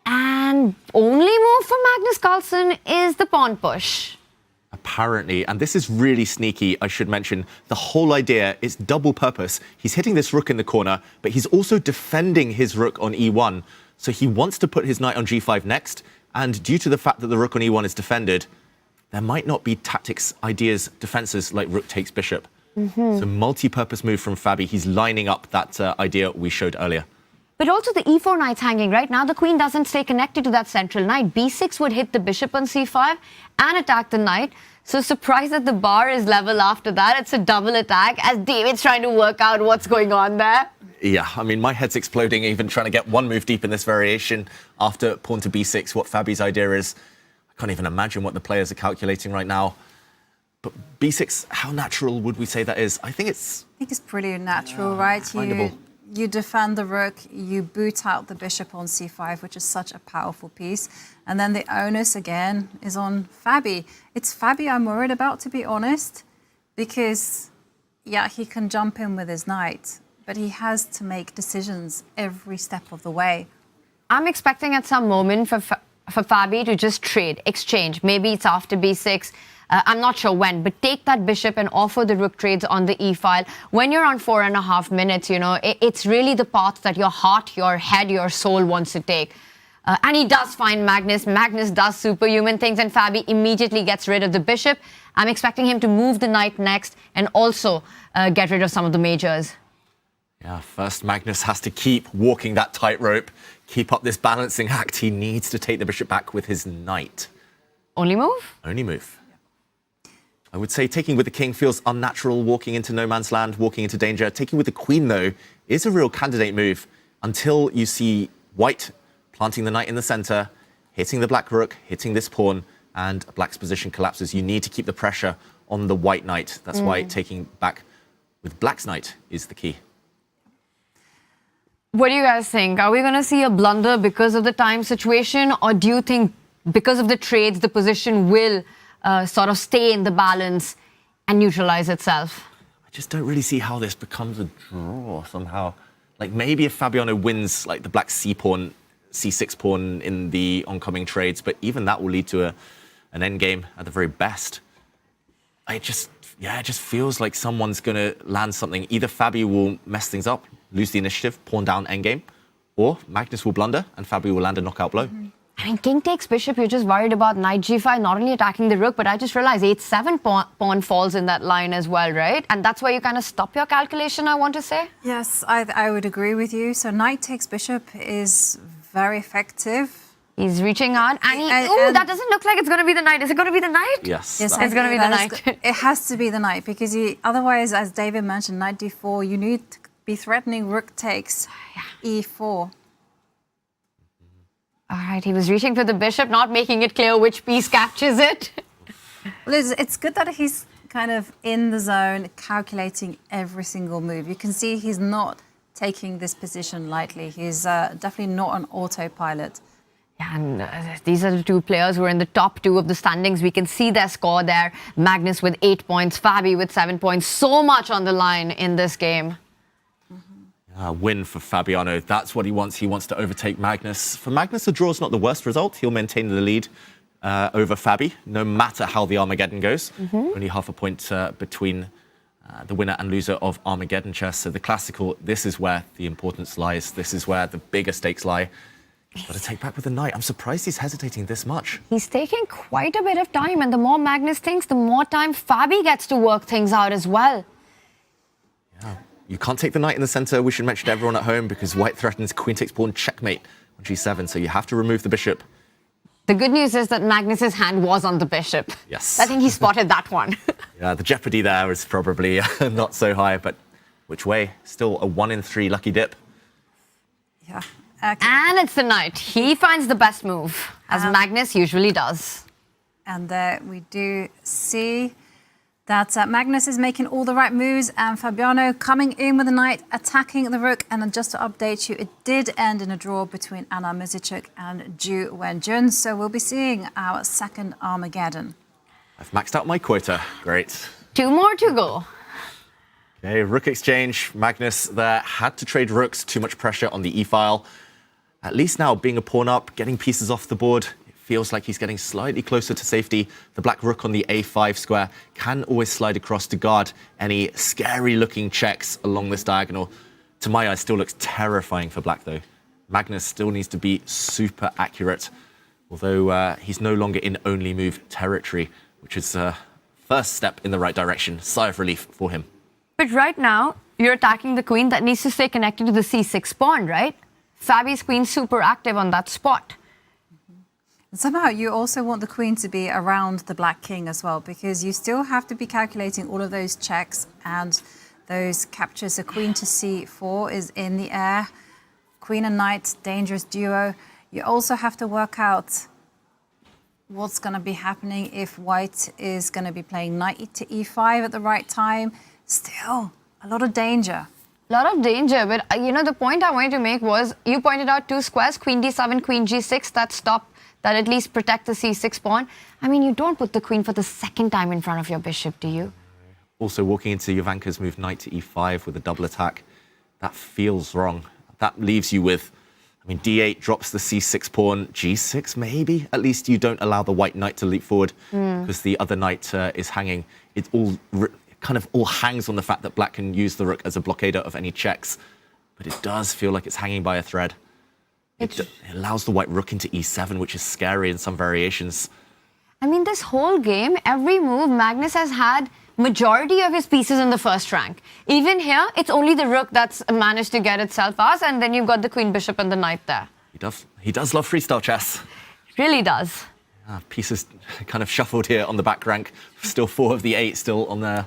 B: And only move for Magnus Carlsen is the pawn push.
C: Apparently, and this is really sneaky, I should mention, the whole idea is double purpose. He's hitting this rook in the corner, but he's also defending his rook on e1. So he wants to put his knight on g5 next, and due to the fact that the rook on e1 is defended, there might not be tactics, ideas, defenses like rook takes bishop. So multi-purpose move from Fabi. He's lining up that idea we showed earlier.
B: But also the e4 knight's hanging, right? Now the queen doesn't stay connected to that central knight. b6 would hit the bishop on c5 and attack the knight. So surprised that the bar is level after that. It's a double attack as David's trying to work out what's going on there.
C: Yeah, I mean, my head's exploding even trying to get one move deep in this variation after pawn to b6. What Fabi's idea is, I can't even imagine what the players are calculating right now. But b6, how natural would we say that is? I think it's
A: pretty natural, right?
C: findable.
A: You defend the rook, you boot out the bishop on c5, which is such a powerful piece. And then the onus, again, is on Fabi. It's Fabi I'm worried about, to be honest, because, yeah, he can jump in with his knight, but he has to make decisions every step of the way.
B: I'm expecting at some moment for Fabi to just trade, exchange. Maybe it's after b6. I'm not sure when, but take that bishop and offer the rook trades on the e-file. When you're on 4.5 minutes, you know, it's really the path that your heart, your head, your soul wants to take. And he does find Magnus. Magnus does superhuman things, and Fabi immediately gets rid of the bishop. I'm expecting him to move the knight next and also get rid of some of the majors.
C: Yeah, first Magnus has to keep walking that tightrope, keep up this balancing act. He needs to take the bishop back with his knight.
B: Only move?
C: Only move. I would say taking with the king feels unnatural, walking into no man's land, walking into danger. Taking with the queen, though, is a real candidate move until you see white planting the knight in the center, hitting the black rook, hitting this pawn, and black's position collapses. You need to keep the pressure on the white knight. That's why taking back with black's knight is the key.
B: What do you guys think? Are we going to see a blunder because of the time situation, or do you think because of the trades, the position will sort of stay in the balance and neutralize itself?
C: I just don't really see how this becomes a draw somehow. Like maybe if Fabiano wins like the black c-pawn, c6 pawn in the oncoming trades, but even that will lead to an endgame at the very best. It just feels like someone's going to land something. Either Fabi will mess things up, lose the initiative, pawn down endgame, or Magnus will blunder and Fabi will land a knockout blow.
B: I mean, king takes bishop, you're just worried about knight g5, not only attacking the rook, but I just realized h7 pawn falls in that line as well, right? And that's where you kind of stop your calculation, I want to say.
A: Yes, I would agree with you. So knight takes bishop is very effective.
B: He's reaching on, and that doesn't look like it's going to be the knight. Is it going to be the knight?
C: Yes.
A: Yes,
B: it's going to be the knight.
A: It has to be the knight, because otherwise, as David mentioned, knight d4, you need to be threatening rook takes e4.
B: All right, he was reaching for the bishop, not making it clear which piece captures it.
A: Well, it's good that he's kind of in the zone, calculating every single move. You can see he's not taking this position lightly. He's definitely not on autopilot.
B: Yeah, and these are the two players who are in the top two of the standings. We can see their score there. Magnus with 8 points, Fabi with 7 points. So much on the line in this game.
C: Win for Fabiano. That's what he wants. He wants to overtake Magnus. For Magnus, the draw is not the worst result. He'll maintain the lead over Fabi, no matter how the Armageddon goes. Only half a point between the winner and loser of Armageddon chess. So the classical, this is where the importance lies. This is where the bigger stakes lie. He's got to take back with the knight. I'm surprised he's hesitating this much.
B: He's taking quite a bit of time, and the more Magnus thinks, the more time Fabi gets to work things out as well.
C: Yeah. You can't take the knight in the center. We should mention to everyone at home, because white threatens queen takes pawn checkmate on g7, so you have to remove the bishop.
B: The good news is that Magnus's hand was on the bishop.
C: Yes.
B: I think he spotted that one.
C: Yeah, the jeopardy there is probably not so high, but which way? Still a 1 in 3 lucky dip.
A: Yeah. Okay.
B: And it's the knight. He finds the best move, as Magnus usually does.
A: And there we do see that Magnus is making all the right moves, and Fabiano coming in with the knight, attacking the rook. And just to update you, it did end in a draw between Anna Mizicuk and Ju Wenjun. So we'll be seeing our second Armageddon.
C: I've maxed out my quota. Great.
B: 2 more to go.
C: Okay, rook exchange. Magnus there had to trade rooks. Too much pressure on the e-file. At least now, being a pawn up, getting pieces off the board, it feels like he's getting slightly closer to safety. The black rook on the a5 square can always slide across to guard any scary-looking checks along this diagonal. To my eye, still looks terrifying for black, though. Magnus still needs to be super accurate, although he's no longer in only move territory, which is a first step in the right direction. Sigh of relief for him.
B: But right now, you're attacking the queen that needs to stay connected to the c6 pawn, right? Fabi's queen super active on that spot.
A: And somehow you also want the queen to be around the black king as well, because you still have to be calculating all of those checks and those captures. So queen to c4 is in the air. Queen and knight, dangerous duo. You also have to work out what's going to be happening if white is going to be playing knight to e5 at the right time. Still, a lot of danger.
B: A lot of danger, but the point I wanted to make was, you pointed out 2 squares, queen d7, queen g6, that at least protect the c6 pawn. I mean, you don't put the queen for the second time in front of your bishop, do you?
C: Also, walking into Jovanka's move knight to e5 with a double attack, that feels wrong. That leaves you with, d8 drops the c6 pawn, g6 maybe? At least you don't allow the white knight to leap forward because the other knight is hanging. It kind of all hangs on the fact that black can use the rook as a blockader of any checks. But it does feel like it's hanging by a thread. It allows the white rook into e7, which is scary in some variations.
B: This whole game, every move, Magnus has had majority of his pieces in the first rank. Even here, it's only the rook that's managed to get itself out, and then you've got the queen, bishop, and the knight there.
C: He does love freestyle chess.
B: Really does.
C: Pieces kind of shuffled here on the back rank. Still 4 of the 8 still on their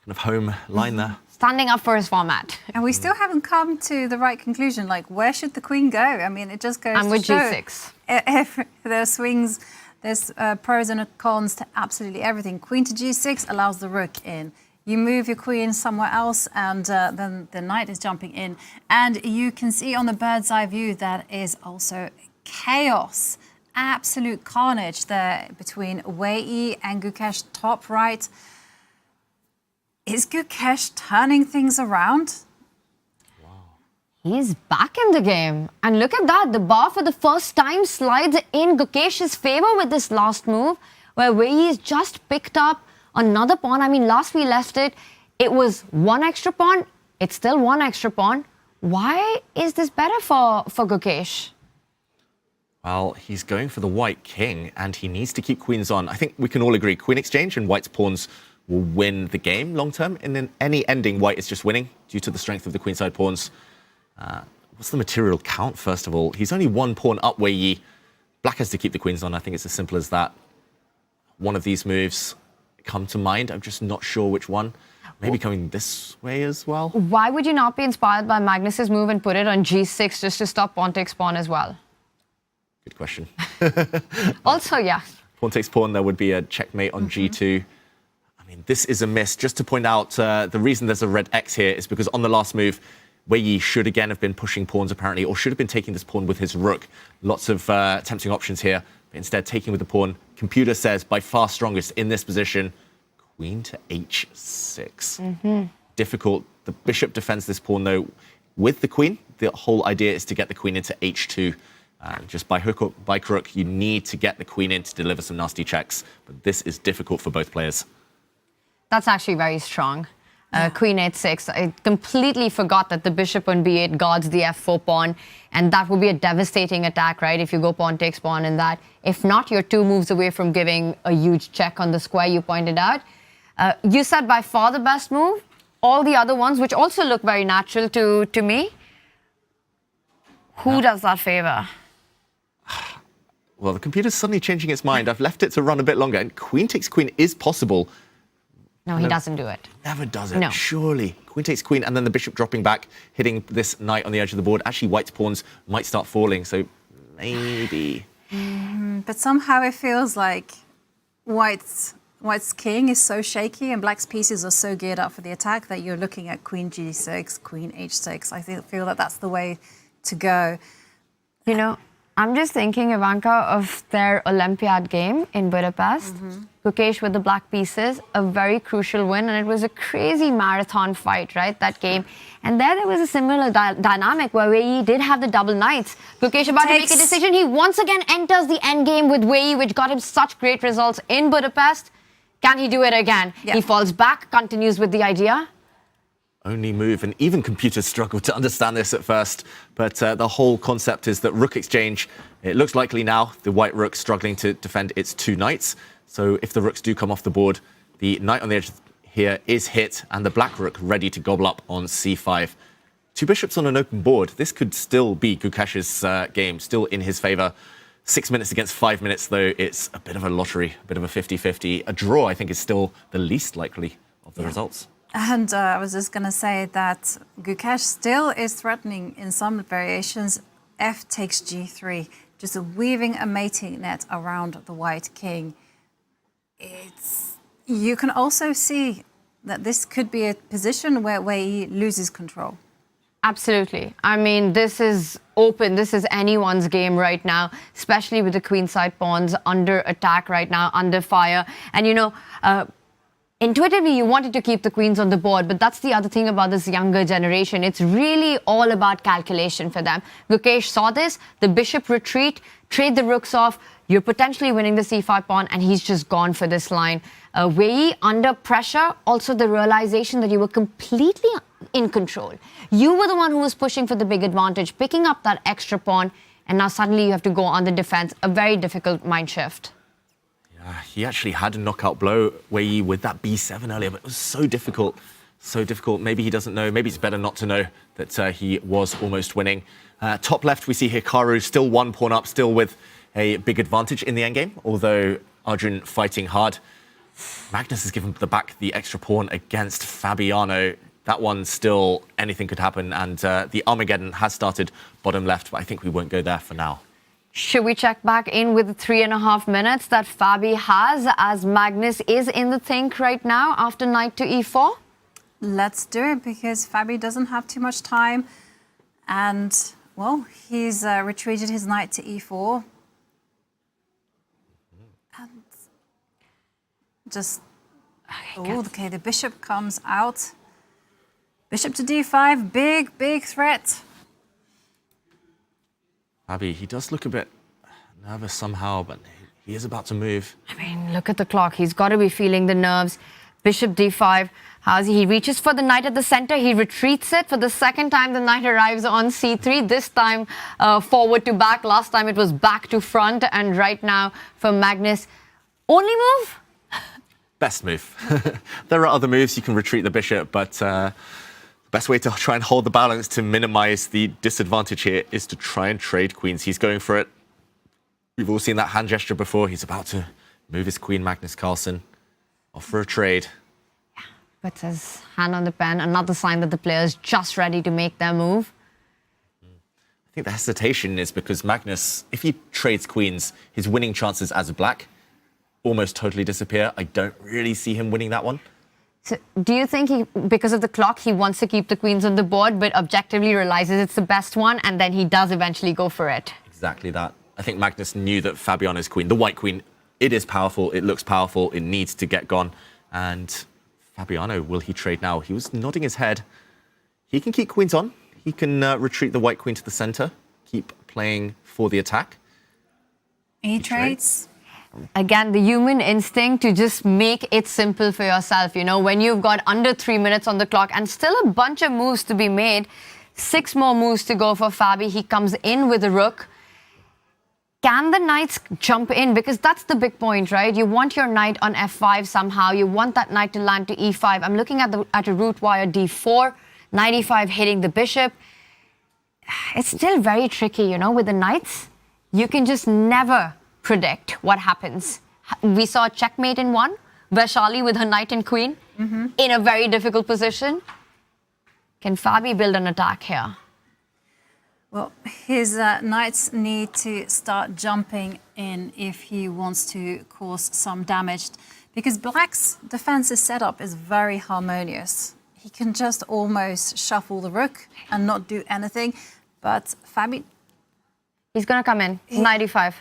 C: kind of home line there.
B: Standing up for his format.
A: And we still haven't come to the right conclusion. Like, where should the queen go? It just goes to
B: with
A: show
B: g6.
A: If there are swings, there's pros and cons to absolutely everything. Queen to g6 allows the rook in. You move your queen somewhere else, and then the knight is jumping in. And you can see on the bird's eye view that is also chaos. Absolute carnage there between Wei Yi and Gukesh top right. Is Gukesh turning things around?
B: He's back in the game. And look at that. The bar for the first time slides in Gukesh's favor with this last move, where Wei Yi's just picked up another pawn. Last we left it, it was 1 extra pawn. It's still 1 extra pawn. Why is this better for Gukesh?
C: Well, he's going for the white king, and he needs to keep queens on. I think we can all agree queen exchange and white's pawns will win the game long term. And in any ending, white is just winning due to the strength of the queenside pawns. What's the material count, first of all? He's only 1 pawn up Wei Yi. Black has to keep the queens on. I think it's as simple as that. One of these moves come to mind. I'm just not sure which one. Maybe coming this way as well.
B: Why would you not be inspired by Magnus's move and put it on g6 just to stop pawn takes pawn as well?
C: Good question.
B: Also, yeah.
C: Pawn takes pawn, there would be a checkmate on g2. This is a miss. Just to point out, the reason there's a red X here is because on the last move, Wei Yi should again have been pushing pawns apparently, or should have been taking this pawn with his rook. Lots of tempting options here, but instead taking with the pawn. Computer says by far strongest in this position, queen to h6. Difficult. The bishop defends this pawn though with the queen. The whole idea is to get the queen into h2. Just by hook or by crook, you need to get the queen in to deliver some nasty checks. But this is difficult for both players.
B: That's actually very strong. Queen h6. I completely forgot that the bishop on b8 guards the f4 pawn, and that would be a devastating attack, right? If you go pawn takes pawn in that. If not, you're 2 moves away from giving a huge check on the square you pointed out. You said by far the best move. All the other ones, which also look very natural to me, who does that favor?
C: Well, the computer's suddenly changing its mind. I've left it to run a bit longer, and queen takes queen is possible.
B: No, he doesn't do it.
C: Never does it,
B: No.
C: Surely. Queen takes queen, and then the bishop dropping back, hitting this knight on the edge of the board. Actually, white's pawns might start falling, so maybe.
A: But somehow it feels like white's king is so shaky and black's pieces are so geared up for the attack that you're looking at queen g6, queen h6. I feel that that's the way to go.
B: I'm just thinking, Ivanka, of their Olympiad game in Budapest. Gukesh with the black pieces, a very crucial win, and it was a crazy marathon fight, right, that game. And there was a similar dynamic where Wei Yi did have the double knights. Gukesh about to make a decision. He once again enters the endgame with Wei Yi, which got him such great results in Budapest. Can he do it again? Yeah. He falls back, continues with the idea.
C: Only move, and even computers struggle to understand this at first. But the whole concept is that rook exchange, it looks likely now, the white rook struggling to defend its 2 knights. So if the rooks do come off the board, the knight on the edge here is hit, and the black rook ready to gobble up on c5. 2 bishops on an open board. This could still be Gukesh's game, still in his favor. 6 minutes against 5 minutes, though, it's a bit of a lottery, a bit of a 50-50. A draw, I think, is still the least likely of the results.
A: And I was just going to say that Gukesh still is threatening in some variations. F takes g3, just weaving a mating net around the white king. You can also see that this could be a position where Wei Yi loses control.
B: Absolutely. I mean, this is open. This is anyone's game right now, especially with the queenside pawns under attack right now, under fire. And, you know, intuitively, you wanted to keep the queens on the board, but that's the other thing about this younger generation. It's really all about calculation for them. Gukesh saw this, the bishop retreat, trade the rooks off, you're potentially winning the c5 pawn, and he's just gone for this line. Wei Yi under pressure, also the realization that you were completely in control. You were the one who was pushing for the big advantage, picking up that extra pawn, and now suddenly you have to go on the defense. A very difficult mind shift.
C: He actually had a knockout blow, Wei Yi, with that b7 earlier, but it was so difficult, so difficult. Maybe he doesn't know, maybe it's better not to know that he was almost winning. Top left, we see Hikaru still one pawn up, still with a big advantage in the endgame, although Arjun fighting hard. Magnus has given the back the extra pawn against Fabiano. That one still, anything could happen, and the Armageddon has started bottom left, but I think we won't go there for now.
B: Should we check back in with the 3.5 minutes that Fabi has, as Magnus is in the think right now after knight to e4?
A: Let's do it, because Fabi doesn't have too much time. And, well, he's retreated his knight to e4. And just... Oh, okay, the bishop comes out. Bishop to d5, big threat.
C: Fabi, he does look a bit nervous somehow, but he is about to move.
B: I mean, look at the clock. He's got to be feeling the nerves. Bishop d5. He reaches for the knight at the center. He retreats it. For the second time, the knight arrives on c3. This time, forward to back. Last time, it was back to front. And right now, for Magnus, only move?
C: Best move. There are other moves. You can retreat the bishop, but the best way to try and hold the balance to minimize the disadvantage here is to try and trade queens. He's going for it. We've all seen that hand gesture before. He's about to move his queen, Magnus Carlsen, off for a trade.
B: Yeah, puts his hand on the pen. Another sign that the player's just ready to make their move.
C: I think the hesitation is because Magnus, if he trades queens, his winning chances as a black almost totally disappear. I don't really see him winning that one.
B: So do you think because of the clock, he wants to keep the queens on the board, but objectively realizes it's the best one, and then he does eventually go for it?
C: Exactly that. I think Magnus knew that Fabiano's queen, the white queen, it is powerful, it looks powerful, it needs to get gone. And Fabiano, will he trade now? He was nodding his head. He can keep queens on. He can retreat the white queen to the center, keep playing for the attack.
A: He trades.
B: Again, the human instinct to just make it simple for yourself. You know, when you've got under 3 minutes on the clock and still a bunch of moves to be made, 6 more moves to go for Fabi. He comes in with a rook. Can the knights jump in? Because that's the big point, right? You want your knight on f5 somehow. You want that knight to land to e5. I'm looking at a root wire d4, knight e5 hitting the bishop. It's still very tricky, you know, with the knights. You can just never predict what happens. We saw a checkmate in one, Vachier-Lagrave with her knight and queen in a very difficult position. Can Fabi build an attack here?
A: Well, his knights need to start jumping in if he wants to cause some damage, because Black's defensive setup is very harmonious. He can just almost shuffle the rook and not do anything, but Fabi...
B: He's going to come in, knight e5.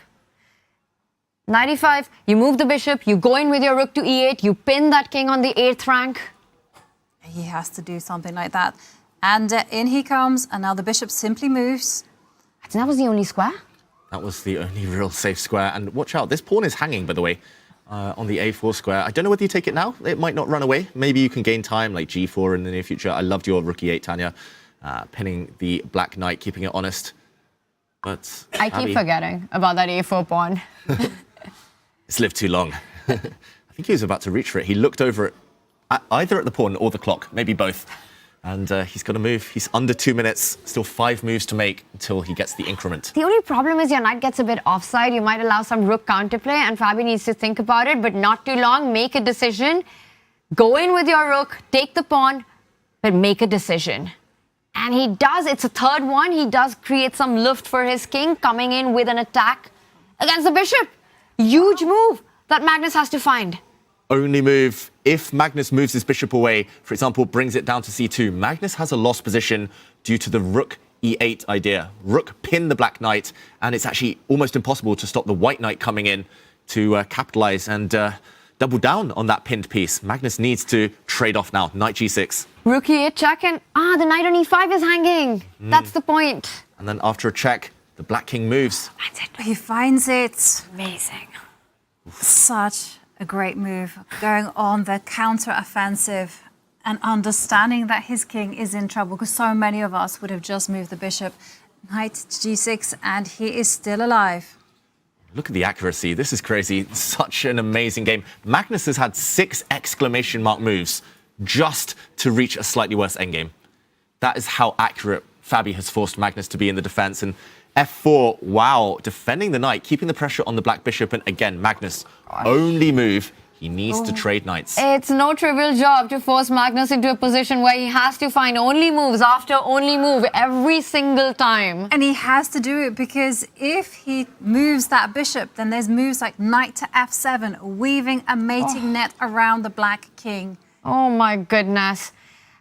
B: Knight e5, you move the bishop, you go in with your rook to e8, you pin that king on the 8th rank.
A: He has to do something like that. And in he comes, and now the bishop simply moves.
B: That was the only square?
C: That was the only real safe square. And watch out, this pawn is hanging, by the way, on the a4 square. I don't know whether you take it now. It might not run away. Maybe you can gain time, like g4 in the near future. I loved your rook e8, Tanya, pinning the black knight, keeping it honest. But
B: I keep forgetting about that a4 pawn.
C: It's lived too long. I think he was about to reach for it. He looked over it, either at the pawn or the clock, maybe both. And he's got to move. He's under 2 minutes, still 5 moves to make until he gets the increment.
B: The only problem is your knight gets a bit offside. You might allow some rook counterplay, and Fabi needs to think about it, but not too long. Make a decision. Go in with your rook, take the pawn, but make a decision. And he does. It's a third one. He does create some luft for his king, coming in with an attack against the bishop. Huge move that Magnus has to find.
C: Only move if Magnus moves his bishop away, for example, brings it down to c2. Magnus has a lost position due to the rook e8 idea. Rook pin the black knight, and it's actually almost impossible to stop the white knight coming in to capitalize and double down on that pinned piece. Magnus needs to trade off now. Knight g6.
B: Rook e8 check, and the knight on e5 is hanging. That's the point.
C: And then after a check, the black king moves.
B: That's it.
A: He finds it.
B: Amazing.
A: Such a great move. Going on the counter-offensive and understanding that his king is in trouble, because so many of us would have just moved the bishop. Knight g6, and he is still alive.
C: Look at the accuracy. This is crazy. Such an amazing game. Magnus has had 6 exclamation mark moves just to reach a slightly worse endgame. That is how accurate Fabi has forced Magnus to be in the defense. And f4, wow, defending the knight, keeping the pressure on the black bishop. And again, Magnus, only move. He needs to trade knights.
B: It's no trivial job to force Magnus into a position where he has to find only moves after only move every single time.
A: And he has to do it because if he moves that bishop, then there's moves like knight to f7, weaving a mating net around the black king.
B: Oh my goodness.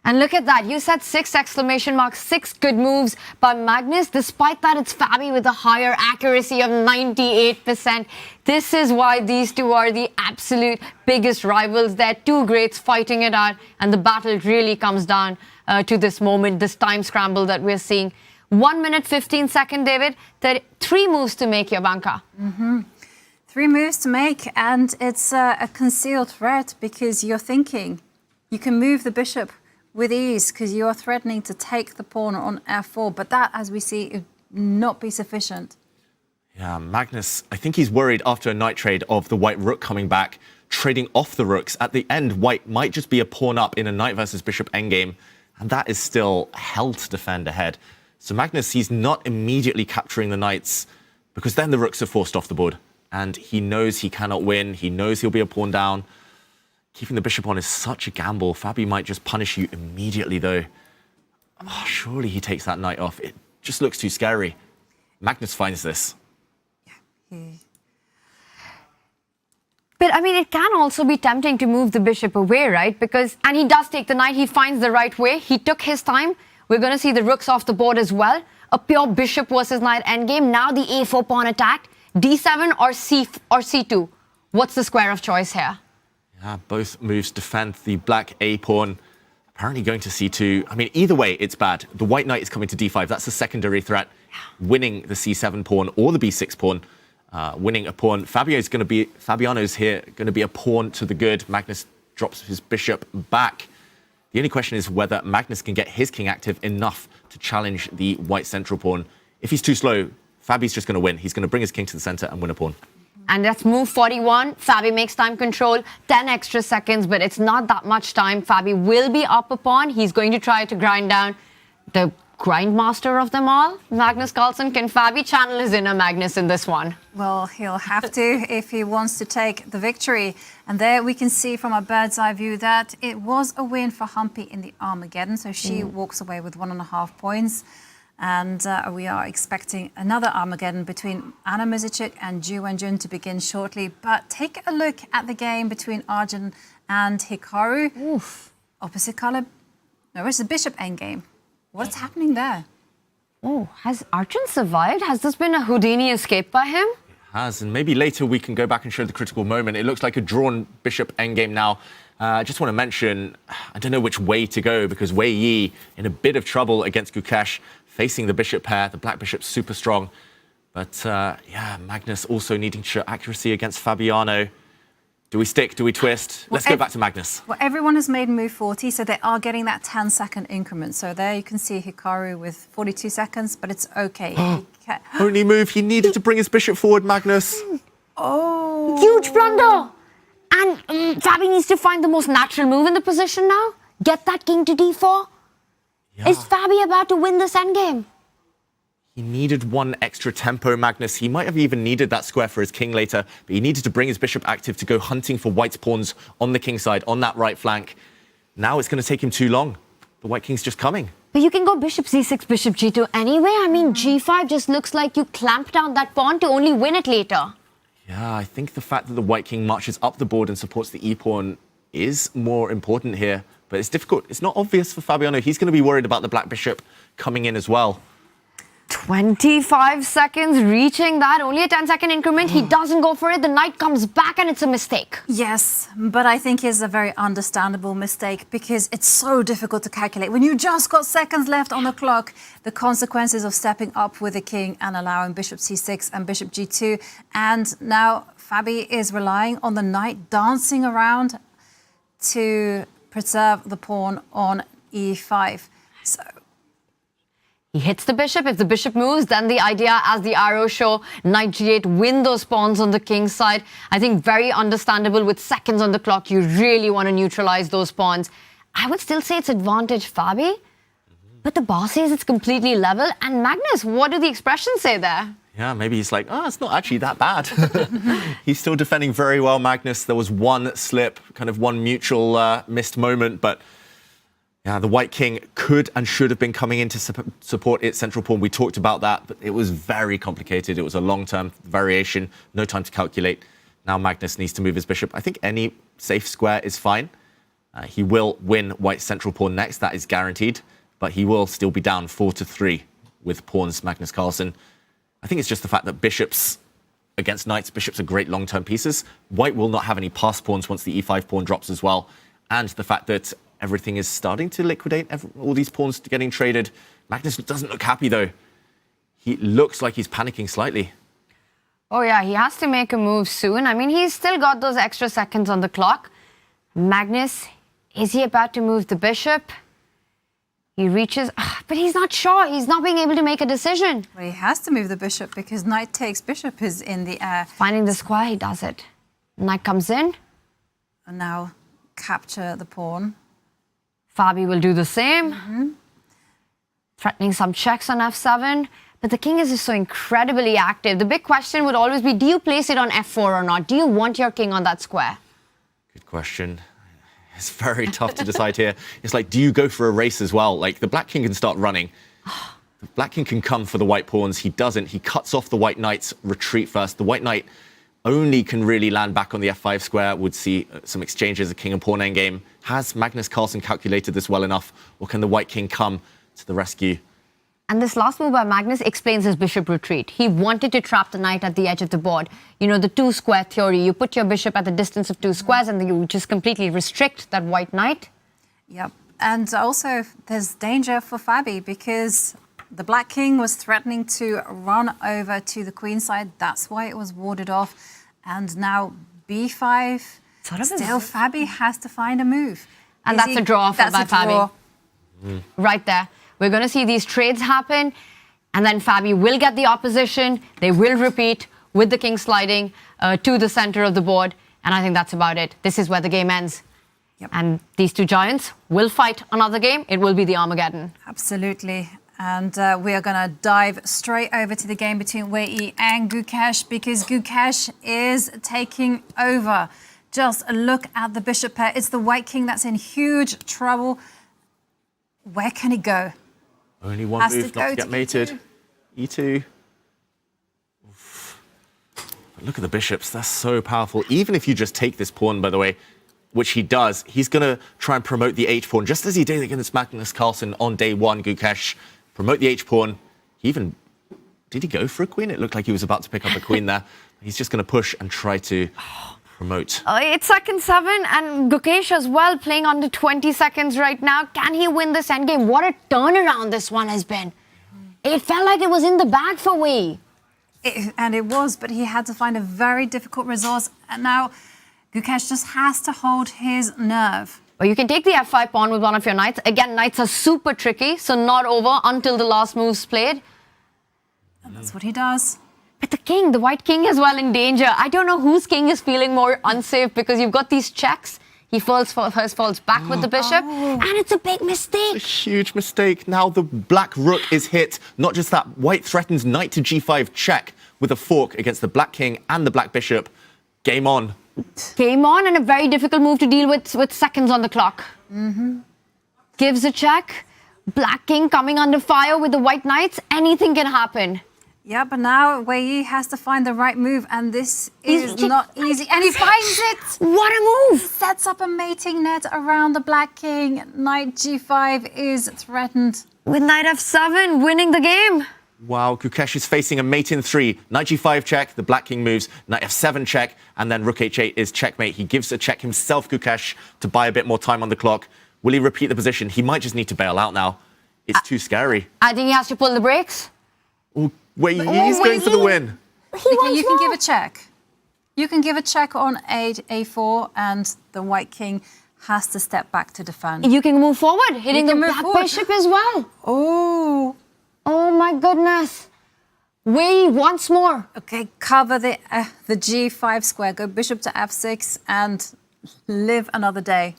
B: And look at that. You said 6 exclamation marks, 6 good moves by Magnus. Despite that, it's Fabi with a higher accuracy of 98%. This is why these two are the absolute biggest rivals. They're two greats fighting it out. And the battle really comes down to this moment, this time scramble that we're seeing. 1 minute, 15 seconds, David. 3 moves to make, Yabanka.
A: 3 moves to make, and it's a concealed threat because you're thinking you can move the bishop with ease because you're threatening to take the pawn on f4, but that, as we see, would not be sufficient.
C: Yeah, Magnus, I think he's worried after a knight trade of the white rook coming back, trading off the rooks. At the end, white might just be a pawn up in a knight versus bishop endgame, and that is still hell to defend ahead. So Magnus, he's not immediately capturing the knights because then the rooks are forced off the board, and he knows he cannot win. He knows he'll be a pawn down. Keeping the bishop on is such a gamble. Fabi might just punish you immediately, though. Oh, surely he takes that knight off. It just looks too scary. Magnus finds this.
B: But, I mean, it can also be tempting to move the bishop away, right? And he does take the knight. He finds the right way. He took his time. We're going to see the rooks off the board as well. A pure bishop versus knight endgame. Now the a4 pawn attack. d7 or c2. What's the square of choice here?
C: Yeah, both moves defend the black a pawn. Apparently going to c2. I mean, either way, it's bad. The white knight is coming to d5. That's a secondary threat. Winning the c7 pawn or the b6 pawn. Winning a pawn. Fabiano's here going to be a pawn to the good. Magnus drops his bishop back. The only question is whether Magnus can get his king active enough to challenge the white central pawn. If he's too slow, Fabi's just going to win. He's going to bring his king to the center and win a pawn.
B: And that's move 41. Fabi makes time control, 10 extra seconds, but it's not that much time. Fabi will be up a pawn. He's going to try to grind down the grindmaster of them all, Magnus Carlsen. Can Fabi channel his inner Magnus in this one?
A: Well, he'll have to if he wants to take the victory. And there we can see from a bird's eye view that it was a win for Humpy in the Armageddon. So she walks away with 1.5 points. And we are expecting another Armageddon between Anna Muzichuk and Ju Wenjun to begin shortly. But take a look at the game between Arjun and Hikaru.
B: Oof.
A: Opposite color. No, it's the bishop endgame. What's happening there?
B: Oh, has Arjun survived? Has this been a Houdini escape by him?
C: It has, and maybe later we can go back and show the critical moment. It looks like a drawn bishop endgame now. I just want to mention, I don't know which way to go because Wei Yi in a bit of trouble against Gukesh, facing the bishop pair. The black bishop's super strong. But yeah, Magnus also needing to show accuracy against Fabiano. Do we stick? Do we twist? Let's go back to Magnus.
A: Well, everyone has made move 40, so they are getting that 10-second increment. So there you can see Hikaru with 42 seconds, but it's okay.
C: Only move. He needed to bring his bishop forward, Magnus.
A: Oh.
B: Huge blunder. And Fabi needs to find the most natural move in the position now. Get that king to d4.
C: Yeah.
B: Is Fabi about to win this endgame?
C: He needed one extra tempo, Magnus. He might have even needed that square for his king later, but he needed to bring his bishop active to go hunting for white's pawns on the king side, on that right flank. Now it's going to take him too long. The white king's just coming.
B: But you can go bishop c6, bishop g2 anyway. I mean, g5 just looks like you clamp down that pawn to only win it later.
C: Yeah, I think the fact that the white king marches up the board and supports the e-pawn is more important here, but it's difficult. It's not obvious for Fabiano. He's going to be worried about the black bishop coming in as well.
B: 25 seconds, reaching that, only a 10-second increment. He doesn't go for it. The knight comes back and it's a mistake.
A: Yes, but I think it's a very understandable mistake because it's so difficult to calculate. When you just got seconds left on the clock, the consequences of stepping up with the king and allowing bishop c6 and bishop g2. And now Fabi is relying on the knight dancing around to preserve the pawn on e5. So
B: he hits the bishop. If the bishop moves, then the idea, as the arrows show, knight g8, win those pawns on the king's side. I think very understandable. With seconds on the clock, you really want to neutralize those pawns. I would still say it's advantage Fabi, but the boss says it's completely level. And Magnus, what do the expressions say there?
C: Yeah, maybe he's like, oh, it's not actually that bad. He's still defending very well, Magnus. There was one slip, kind of one mutual missed moment, but yeah, the white king could and should have been coming in to support its central pawn. We talked about that, but it was very complicated. It was a long-term variation, no time to calculate. Now Magnus needs to move his bishop. I think any safe square is fine. He will win white's central pawn next, that is guaranteed, but he will still be down 4-3 with pawns Magnus Carlsen. I think it's just the fact that bishops against knights, bishops are great long-term pieces. White will not have any pass pawns once the e5 pawn drops as well. And the fact that everything is starting to liquidate, all these pawns getting traded. Magnus doesn't look happy, though. He looks like he's panicking slightly.
B: Oh, yeah, he has to make a move soon. I mean, he's still got those extra seconds on the clock. Magnus, is he about to move the bishop? He reaches, but he's not sure. He's not being able to make a decision.
A: Well, he has to move the bishop because knight takes bishop is in the air.
B: Finding the square, he does it. Knight comes in.
A: And now capture the pawn.
B: Fabi will do the same. Threatening some checks on f7. But the king is just so incredibly active. The big question would always be, do you place it on f4 or not? Do you want your king on that square?
C: Good question. It's very tough to decide here. It's like, do you go for a race as well? Like, the black king can start running. The black king can come for the white pawns. He doesn't. He cuts off the white knight's retreat first. The white knight only can really land back on the f5 square. Would see some exchanges, a king and pawn endgame. Has Magnus Carlsen calculated this well enough, or can the white king come to the rescue?
B: And this last move by Magnus explains his bishop retreat. He wanted to trap the knight at the edge of the board. You know, the two-square theory. You put your bishop at the distance of two squares and you just completely restrict that white knight.
A: Yep. And also, there's danger for Fabi because the black king was threatening to run over to the queen side. That's why it was warded off. And now b5. Still, Fabi has to find a move.
B: And that's a draw by Fabi. Right there. We're going to see these trades happen, and then Fabi will get the opposition. They will repeat with the king sliding to the center of the board, and I think that's about it. This is where the game ends.
A: Yep.
B: And these two giants will fight another game. It will be the Armageddon.
A: Absolutely. And we are going to dive straight over to the game between Wei Yi and Gukesh because Gukesh is taking over. Just look at the bishop pair. It's the white king that's in huge trouble. Where can he go?
C: Only one move not to get mated. E2. Oof. But look at the bishops. They're so powerful. Even if you just take this pawn, by the way, which he does, he's going to try and promote the h-pawn, just as he did against Magnus Carlsen on day one, Gukesh. Promote the h-pawn. He even... Did he go for a queen? It looked like he was about to pick up a queen there. He's just going to push and try to promote.
B: It's second 7, and Gukesh as well, playing under 20 seconds right now. Can he win this endgame? What a turnaround this one has been. It felt like it was in the bag for Wei.
A: And it was, but he had to find a very difficult resource. And now Gukesh just has to hold his nerve.
B: Well, you can take the f5 pawn with one of your knights. Again, knights are super tricky, so not over until the last move's played.
A: And that's what he does.
B: But the king, the white king as well in danger. I don't know whose king is feeling more unsafe because you've got these checks. He first falls back with the bishop, and it's a big mistake.
C: A huge mistake. Now the black rook is hit. Not just that, white threatens knight to g5 check with a fork against the black king and the black bishop. Game on.
B: Game on, and a very difficult move to deal with seconds on the clock. Gives a check. Black king coming under fire with the white knights. Anything can happen.
A: Yeah, but now Wei Yi has to find the right move, and this is not easy. And he finds it!
B: What a move!
A: He sets up a mating net around the black king. Knight g5 is threatened.
B: With knight f7, winning the game.
C: Wow, Gukesh is facing a mate in 3. Knight g5 check, the black king moves. Knight f7 check, and then rook h8 is checkmate. He gives a check himself, Gukesh, to buy a bit more time on the clock. Will he repeat the position? He might just need to bail out now. It's too scary.
B: I think he has to pull the brakes.
C: Oh, Wei Yi's going for the win.
A: You can give a check. You can give a check on a4, and the white king has to step back to defend.
B: You can move forward, hitting the black bishop as well.
A: Oh.
B: Oh my goodness. Wei Yi once more.
A: Okay, cover the g5 square. Go bishop to f6 and live another day.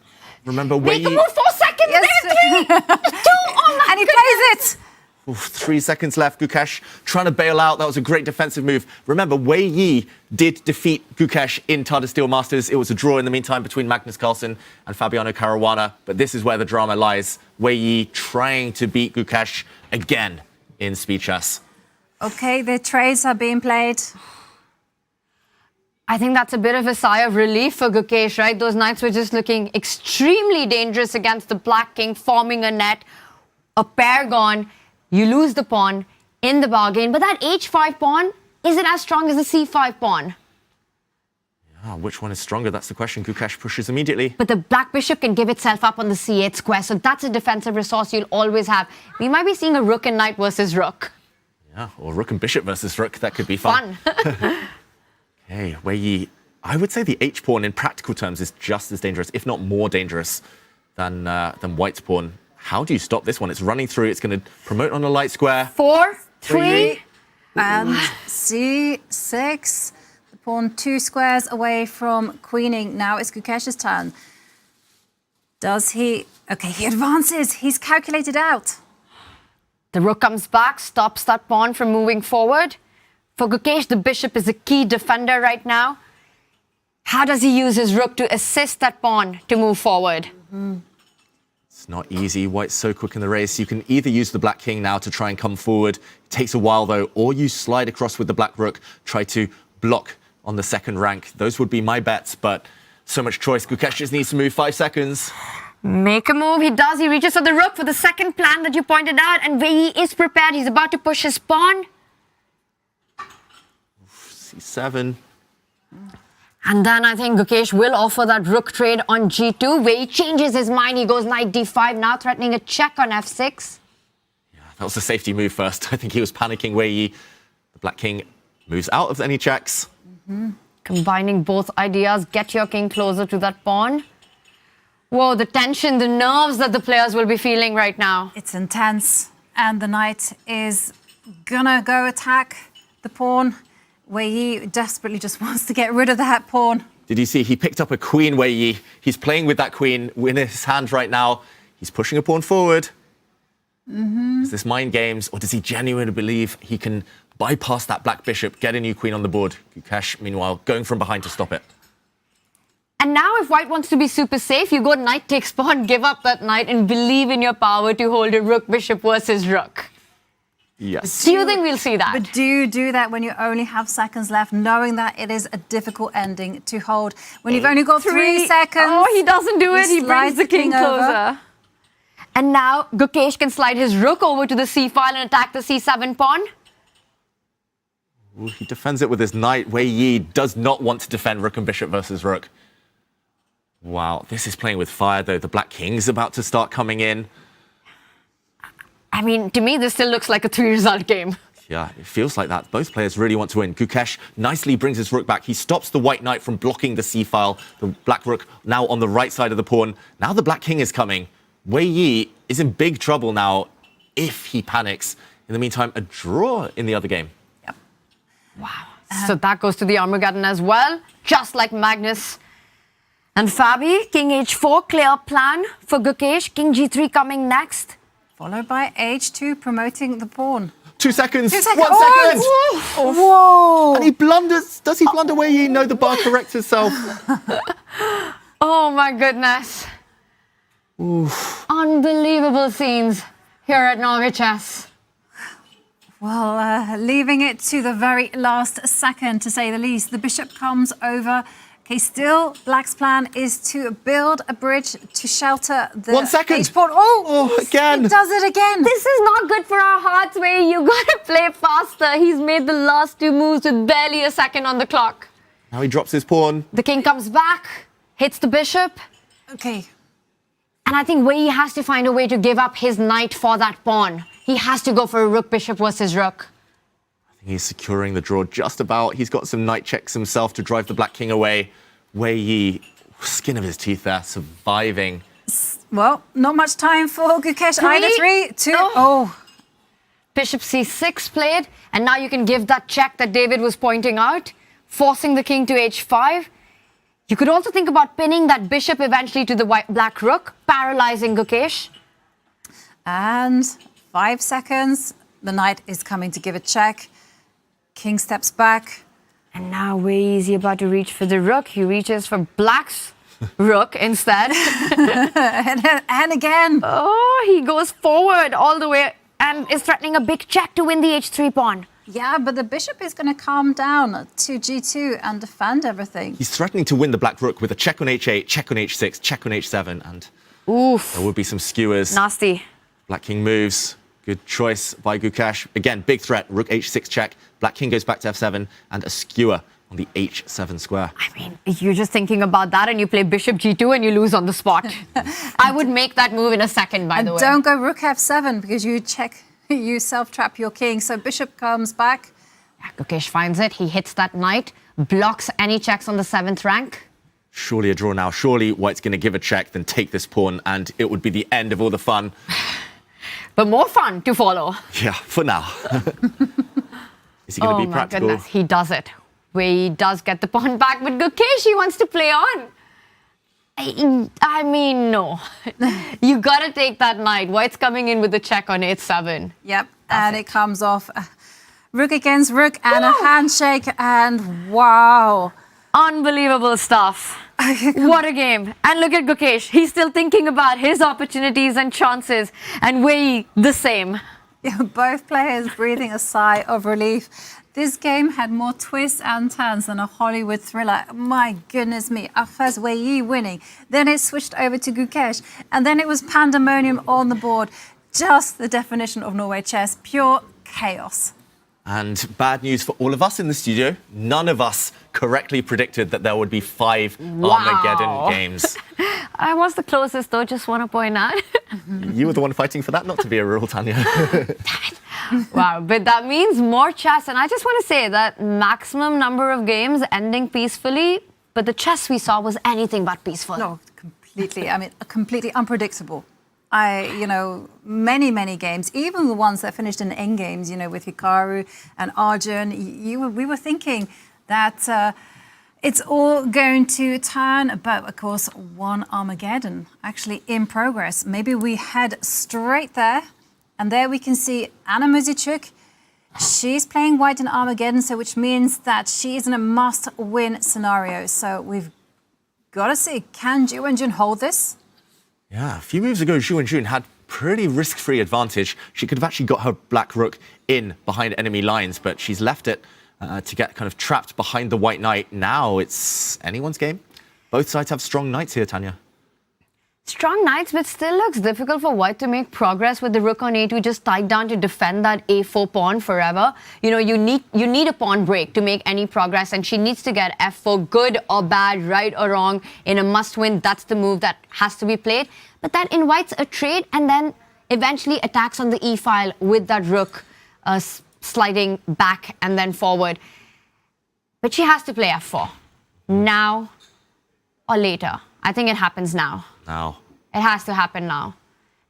C: Remember, Wei Yi...
B: Make a move 4 seconds.
A: Yes.
B: 3, 2, oh my
A: and he plays it.
C: 3 seconds left. Gukesh trying to bail out. That was a great defensive move. Remember, Wei Yi did defeat Gukesh in Tata Steel Masters. It was a draw in the meantime between Magnus Carlsen and Fabiano Caruana. But this is where the drama lies. Wei Yi trying to beat Gukesh again in speed chess.
A: Okay, the trades are being played.
B: I think that's a bit of a sigh of relief for Gukesh, right? Those knights were just looking extremely dangerous against the black king, forming a net, a pair gone. You lose the pawn in the bargain. But that h5 pawn, is it as strong as the c5 pawn?
C: Yeah, which one is stronger? That's the question. Gukesh pushes immediately.
B: But the black bishop can give itself up on the c8 square, so that's a defensive resource you'll always have. We might be seeing a rook and knight versus rook.
C: Yeah, or rook and bishop versus rook. That could be fun. Okay, Wei Yi. I would say the h-pawn in practical terms is just as dangerous, if not more dangerous, than white's pawn. How do you stop this one? It's running through. It's going to promote on a light square.
B: 4, 3,
A: and c6. The pawn 2 squares away from queening. Now it's Gukesh's turn. Does he? Okay, he advances. He's calculated out.
B: The rook comes back, stops that pawn from moving forward. For Gukesh, the bishop is a key defender right now. How does he use his rook to assist that pawn to move forward?
C: It's not easy. White's so quick in the race. You can either use the black king now to try and come forward. It takes a while, though, or you slide across with the black rook, try to block on the second rank. Those would be my bets, but so much choice. Gukesh just needs to move 5 seconds.
B: Make a move. He does. He reaches for the rook for the second plan that you pointed out, and Wei Yi is prepared. He's about to push his pawn.
C: c7.
B: And then I think Gukesh will offer that rook trade on g2. Wei Yi changes his mind. He goes knight d5, now threatening a check on f6.
C: Yeah, that was a safety move first. I think he was panicking. Wei Yi. The black king moves out of any checks.
B: Combining both ideas, get your king closer to that pawn. Whoa, the tension, the nerves that the players will be feeling right now.
A: It's intense, and the knight is gonna go attack the pawn. Wei Yi desperately just wants to get rid of that pawn.
C: Did you see? He picked up a queen, Wei Yi. He's playing with that queen in his hand right now. He's pushing a pawn forward. Is this mind games, or does he genuinely believe he can bypass that black bishop, get a new queen on the board? Gukesh, meanwhile, going from behind to stop it.
B: And now if white wants to be super safe, you go knight takes pawn, give up that knight, and believe in your power to hold a rook-bishop versus rook.
C: Yes.
B: Do you think we'll see that?
A: But do you do that when you only have seconds left, knowing that it is a difficult ending to hold? When you've only got 3 seconds.
B: Oh, he doesn't do it. He brings the king closer. And now Gukesh can slide his rook over to the c file and attack the c7 pawn.
C: Ooh, he defends it with his knight. Wei Yi does not want to defend rook and bishop versus rook. Wow, this is playing with fire, though. The black king's about to start coming in.
B: I mean, to me, this still looks like a 3-result game.
C: Yeah, it feels like that. Both players really want to win. Gukesh nicely brings his rook back. He stops the white knight from blocking the c-file. The black rook now on the right side of the pawn. Now the black king is coming. Wei Yi is in big trouble now if he panics. In the meantime, a draw in the other game.
A: Yep.
B: Wow. So that goes to the Armageddon as well, just like Magnus. And Fabi, king h4, clear plan for Gukesh. King g3 coming next.
A: Followed by h2, promoting the pawn.
C: 2 seconds.
A: 2 seconds.
C: 1 second.
A: Oh, whoa.
C: And he blunders. Does he blunder Wei Yi? No, the bar corrects itself.
B: Oh my goodness.
C: Oof.
B: Unbelievable scenes here at Norway Chess.
A: Well, leaving it to the very last second, to say the least. The bishop comes over. Okay, still, Black's plan is to build a bridge to shelter the
C: 1 second.
A: h-pawn. Oh,
C: again.
A: He does it again.
B: This is not good for our hearts, Wei. You gotta play faster. He's made the last 2 moves with barely a second on the clock.
C: Now he drops his pawn.
B: The king comes back, hits the bishop.
A: Okay.
B: And I think Wei has to find a way to give up his knight for that pawn. He has to go for a rook-bishop versus rook.
C: I think he's securing the draw just about. He's got some knight checks himself to drive the black king away. Wei Yi, skin of his teeth there, surviving.
A: Well, not much time for Gukesh either. 3, 2, oh.
B: Bishop c6 played, and now you can give that check that David was pointing out, forcing the king to h5. You could also think about pinning that bishop eventually to the black rook, paralyzing Gukesh.
A: And 5 seconds. The knight is coming to give a check. King steps back.
B: And now Wei is about to reach for the rook. He reaches for black's rook instead.
A: and again.
B: Oh, he goes forward all the way and is threatening a big check to win the h3 pawn.
A: Yeah, but the bishop is going to calm down to g2 and defend everything.
C: He's threatening to win the black rook with a check on h8, check on h6, check on h7, and
B: oof,
C: there would be some skewers.
B: Nasty.
C: Black king moves. Good choice by Gukesh. Again, big threat. Rook h6 check. Black king goes back to f7 and a skewer on the h7 square.
B: I mean, you're just thinking about that and you play bishop g2 and you lose on the spot. I would make that move in a second, by the way.
A: Don't go rook f7 because you self-trap your king. So bishop comes back.
B: Yeah, Gukesh finds it. He hits that knight, blocks any checks on the 7th rank.
C: Surely a draw now. Surely White's going to give a check, then take this pawn, and it would be the end of all the fun.
B: But more fun to follow.
C: Yeah, for now. Is he going to be practical?
B: Oh my goodness, he does it. Wei does get the pawn back, but Gukesh, he wants to play on. I mean, no. You got to take that knight. White's coming in with the check on h7.
A: Yep, and it comes off. Rook against rook and a handshake, and wow.
B: Unbelievable stuff. What a game. And look at Gukesh. He's still thinking about his opportunities and chances. And Wei, the same.
A: Yeah, both players breathing a sigh of relief. This game had more twists and turns than a Hollywood thriller. My goodness me. At first, Wei Yi winning. Then it switched over to Gukesh. And then it was pandemonium on the board. Just the definition of Norway chess. Pure chaos.
C: And bad news for all of us in the studio. None of us correctly predicted that there would be 5 Armageddon games.
B: I was the closest, though, just want to point out.
C: You were the one fighting for that not to be a rule, Tanya.
B: Damn it. Wow, but that means more chess. And I just want to say that maximum number of games ending peacefully, but the chess we saw was anything but peaceful.
A: No, completely. I mean, completely unpredictable. Many games, even the ones that finished in endgames, with Hikaru and Arjun, we were thinking that it's all going to turn, but of course, one Armageddon actually in progress. Maybe we head straight there, and there we can see Anna Muzichuk. She's playing white in Armageddon, so which means that she is in a must-win scenario. So we've got to see, can Zhu Wenjun hold this?
C: Yeah, a few moves ago, Zhu Wenjun had pretty risk-free advantage. She could have actually got her black rook in behind enemy lines, but she's left it to get kind of trapped behind the white knight. Now it's anyone's game. Both sides have strong knights here, Tanya.
B: Strong knights, but still looks difficult for white to make progress with the rook on a2 just tied down to defend that a4 pawn forever. You need a pawn break to make any progress, and she needs to get f4, good or bad, right or wrong, in a must-win. That's the move that has to be played. But that invites a trade and then eventually attacks on the e-file with that rook sliding back and then forward. But she has to play f4. Now or later. I think it happens now.
C: Now.
B: It has to happen now.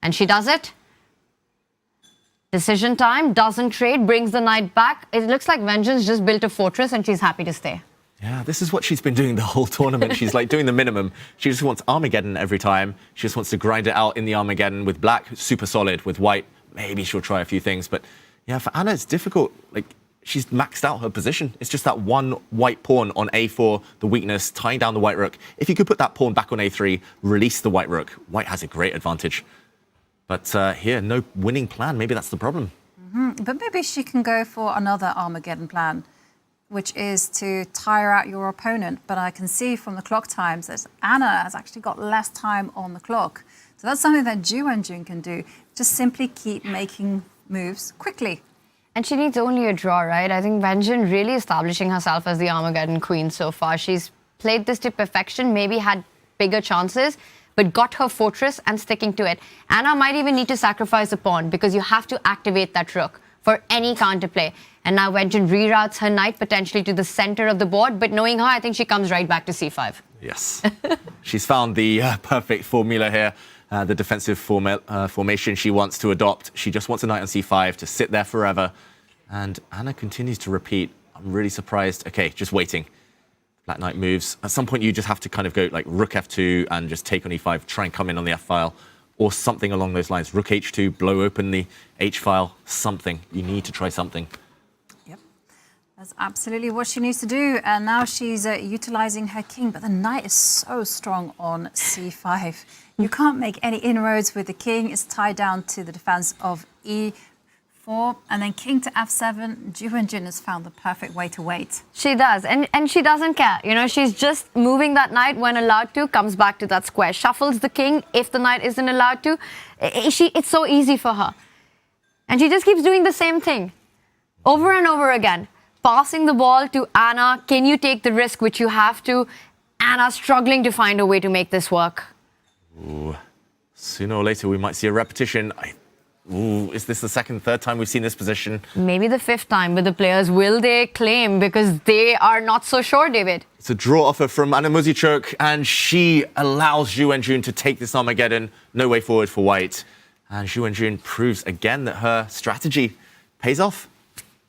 B: And she does it. Decision time, doesn't trade, brings the knight back. It looks like Vengeance just built a fortress and she's happy to stay.
C: Yeah, this is what she's been doing the whole tournament. She's like doing the minimum. She just wants Armageddon every time. She just wants to grind it out in the Armageddon. With black, super solid. With white, maybe she'll try a few things. But yeah, for Anna, it's difficult. Like, she's maxed out her position. It's just that one white pawn on a4, the weakness, tying down the white rook. If you could put that pawn back on a3, release the white rook, white has a great advantage. But here, no winning plan. Maybe that's the problem.
A: But maybe she can go for another Armageddon plan, which is to tire out your opponent. But I can see from the clock times that Anna has actually got less time on the clock. So that's something that Ju Wenjun can do. Just simply keep making moves quickly.
B: And she needs only a draw, right? I think Wenjun really establishing herself as the Armageddon queen so far. She's played this to perfection, maybe had bigger chances, but got her fortress and sticking to it. Anna might even need to sacrifice a pawn because you have to activate that rook for any counterplay. And now Wenjun reroutes her knight potentially to the center of the board, but knowing her, I think she comes right back to c5.
C: Yes. She's found the perfect formula here, the defensive formation she wants to adopt. She just wants a knight on c5 to sit there forever. And Anna continues to repeat. I'm really surprised. Okay, just waiting. Black knight moves. At some point, you just have to kind of go like rook f2 and just take on e5, try and come in on the f file, or something along those lines. Rook h2, blow open the h file, something. You need to try something.
A: Yep, that's absolutely what she needs to do. And now she's utilizing her king, but the knight is so strong on c5. You can't make any inroads with the king. It's tied down to the defense of e4. And then king to f7. Ju Wenjun has found the perfect way to wait.
B: She does, and she doesn't care. You know, she's just moving that knight when allowed to, comes back to that square, shuffles the king if the knight isn't allowed to. It's so easy for her. And she just keeps doing the same thing over and over again. Passing the ball to Anna. Can you take the risk, which you have to? Anna struggling to find a way to make this work.
C: Ooh. Sooner or later, we might see a repetition. Ooh, is this the second, third time we've seen this position?
B: Maybe the fifth time, but the players, will they claim? Because they are not so sure, David.
C: It's a draw offer from Anna Muzychuk, and she allows Ju Wenjun to take this Armageddon. No way forward for white. And Ju Wenjun proves again that her strategy pays off.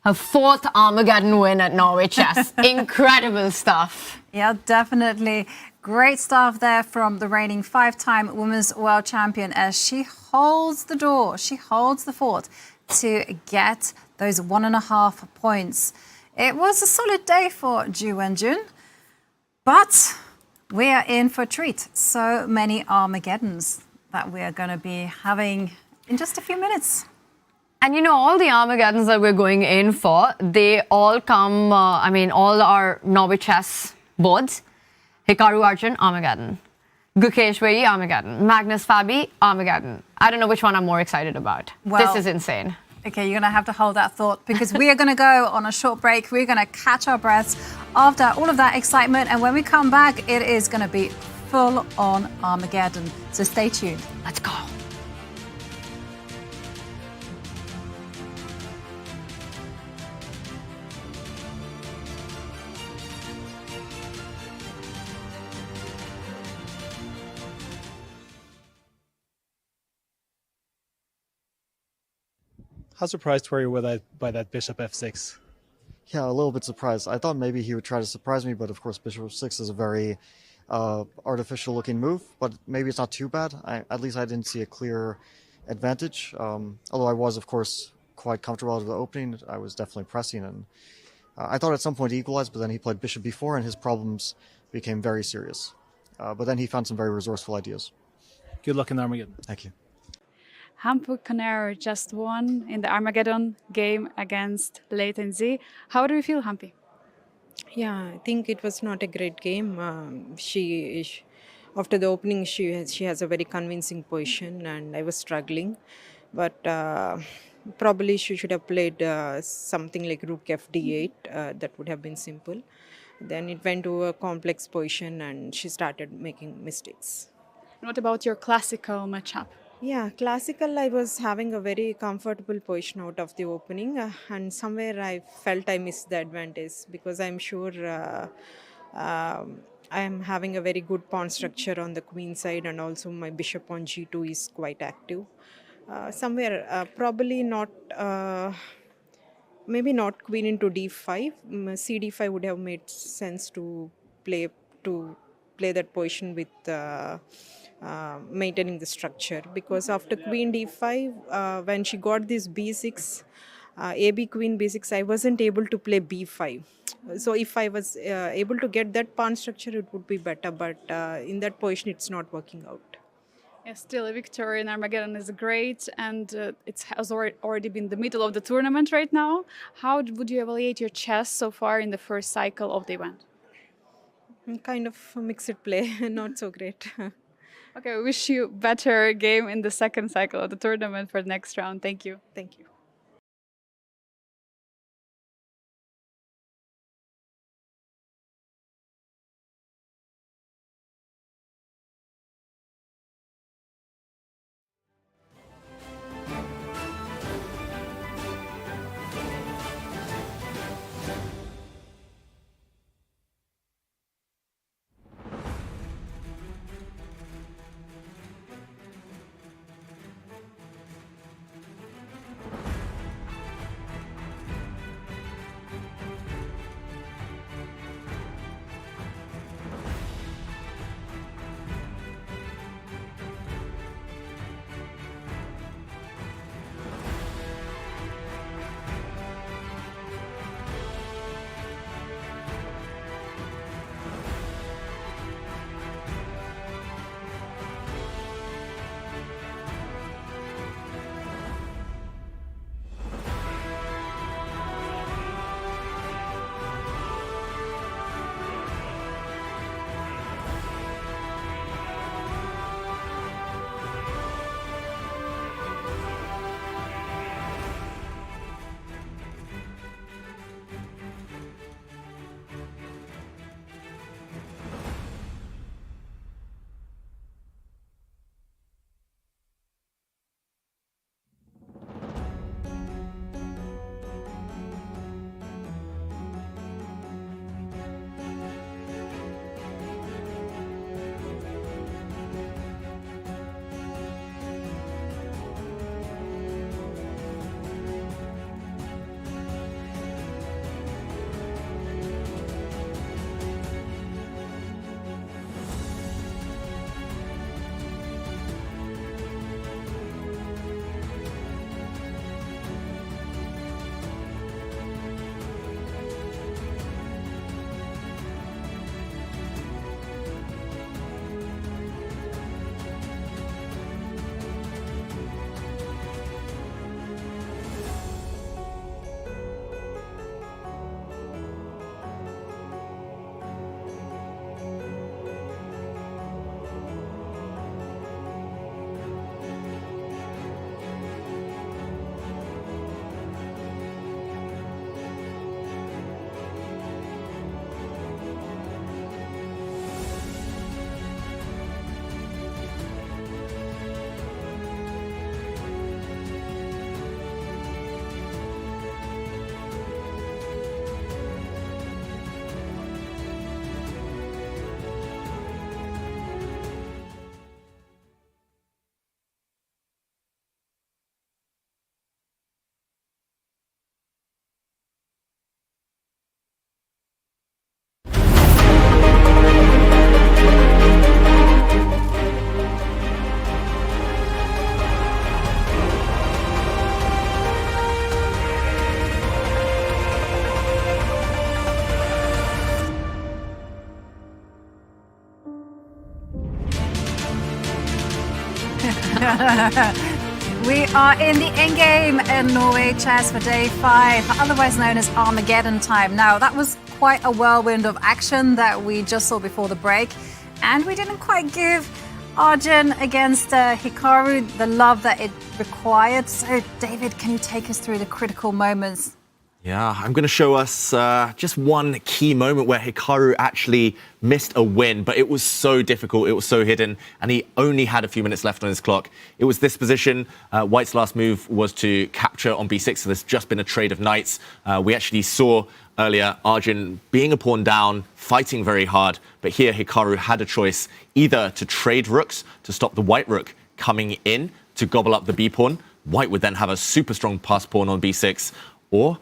B: Her fourth Armageddon win at Norway Chess. Incredible stuff.
A: Yeah, definitely. Great stuff there from the reigning 5-time Women's World Champion as she holds the door, she holds the fort to get those 1.5 points. It was a solid day for Ju Wenjun, but we are in for a treat. So many Armageddons that we are going to be having in just a few minutes.
B: And you know, all the Armageddons that we're going in for, they all come, all our Norway Chess boards. Hikaru Arjun, Armageddon. Gukesh, Wei Yi, Armageddon. Magnus, Fabi, Armageddon. I don't know which one I'm more excited about.
A: Well,
B: this is insane.
A: Okay, you're going to have to hold that thought because we are going to go on a short break. We're going to catch our breaths after all of that excitement. And when we come back, it is going to be full on Armageddon. So stay tuned.
B: Let's go.
L: How surprised were you by that bishop f6?
G: Yeah, a little bit surprised. I thought maybe he would try to surprise me, but of course bishop f6 is a very artificial looking move, but maybe it's not too bad. At least I didn't see a clear advantage. Although I was, of course, quite comfortable out of the opening. I was definitely pressing, and I thought at some point he equalized, but then he played bishop b4 and his problems became very serious. But then he found some very resourceful ideas.
L: Good luck in the Armageddon.
G: Thank you.
M: Hampu Koner just won in the Armageddon game against Leighton Z. How do you feel, Hampi?
N: Yeah, I think it was not a great game. After the opening, she has a very convincing position, and I was struggling. But probably she should have played something like rook fd8. That would have been simple. Then it went to a complex position, and she started making mistakes.
M: And what about your classical matchup?
N: Yeah, classical, I was having a very comfortable position out of the opening, and somewhere I felt I missed the advantage because I'm sure I am having a very good pawn structure on the queen side, and also my bishop on g2 is quite active. Somewhere probably not maybe not queen into d5. CD5 would have made sense to play that position with maintaining the structure, because after queen d5, when she got this b6, AB queen b6, I wasn't able to play b5. So if I was able to get that pawn structure, it would be better. But in that position, it's not working out.
M: Yeah, still a victory in Armageddon is great, and it has already been the middle of the tournament right now. How would you evaluate your chess so far in the first cycle of the event?
N: Kind of a mixed play, not so great.
M: Okay, we wish you better game in the second cycle of the tournament for the next round. Thank you.
N: Thank you.
A: We are in the endgame in Norway Chess for day 5, otherwise known as Armageddon time. Now, that was quite a whirlwind of action that we just saw before the break, and we didn't quite give Arjun against Hikaru the love that it required. So, David, can you take us through the critical moments?
C: Yeah, I'm going to show us just one key moment where Hikaru actually missed a win, but it was so difficult, it was so hidden, and he only had a few minutes left on his clock. It was this position. White's last move was to capture on b6, so there's just been a trade of knights. We actually saw earlier Arjun being a pawn down, fighting very hard, but here Hikaru had a choice, either to trade rooks to stop the white rook coming in to gobble up the b pawn. White would then have a super strong pass pawn on b6, or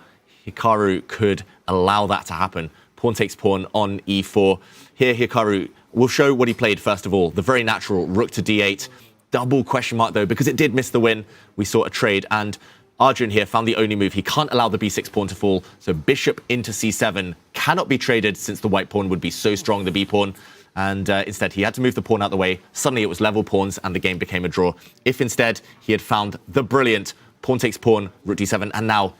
C: Hikaru could allow that to happen. Pawn takes pawn on e4. Here, Hikaru will show what he played first of all. The very natural rook to d8. Double question mark though, because it did miss the win. We saw a trade, and Arjun here found the only move. He can't allow the b6 pawn to fall, so bishop into c7 cannot be traded since the white pawn would be so strong, the b pawn. And instead, he had to move the pawn out the way. Suddenly, it was level pawns, and the game became a draw. If instead, he had found the brilliant pawn takes pawn, rook d7, and now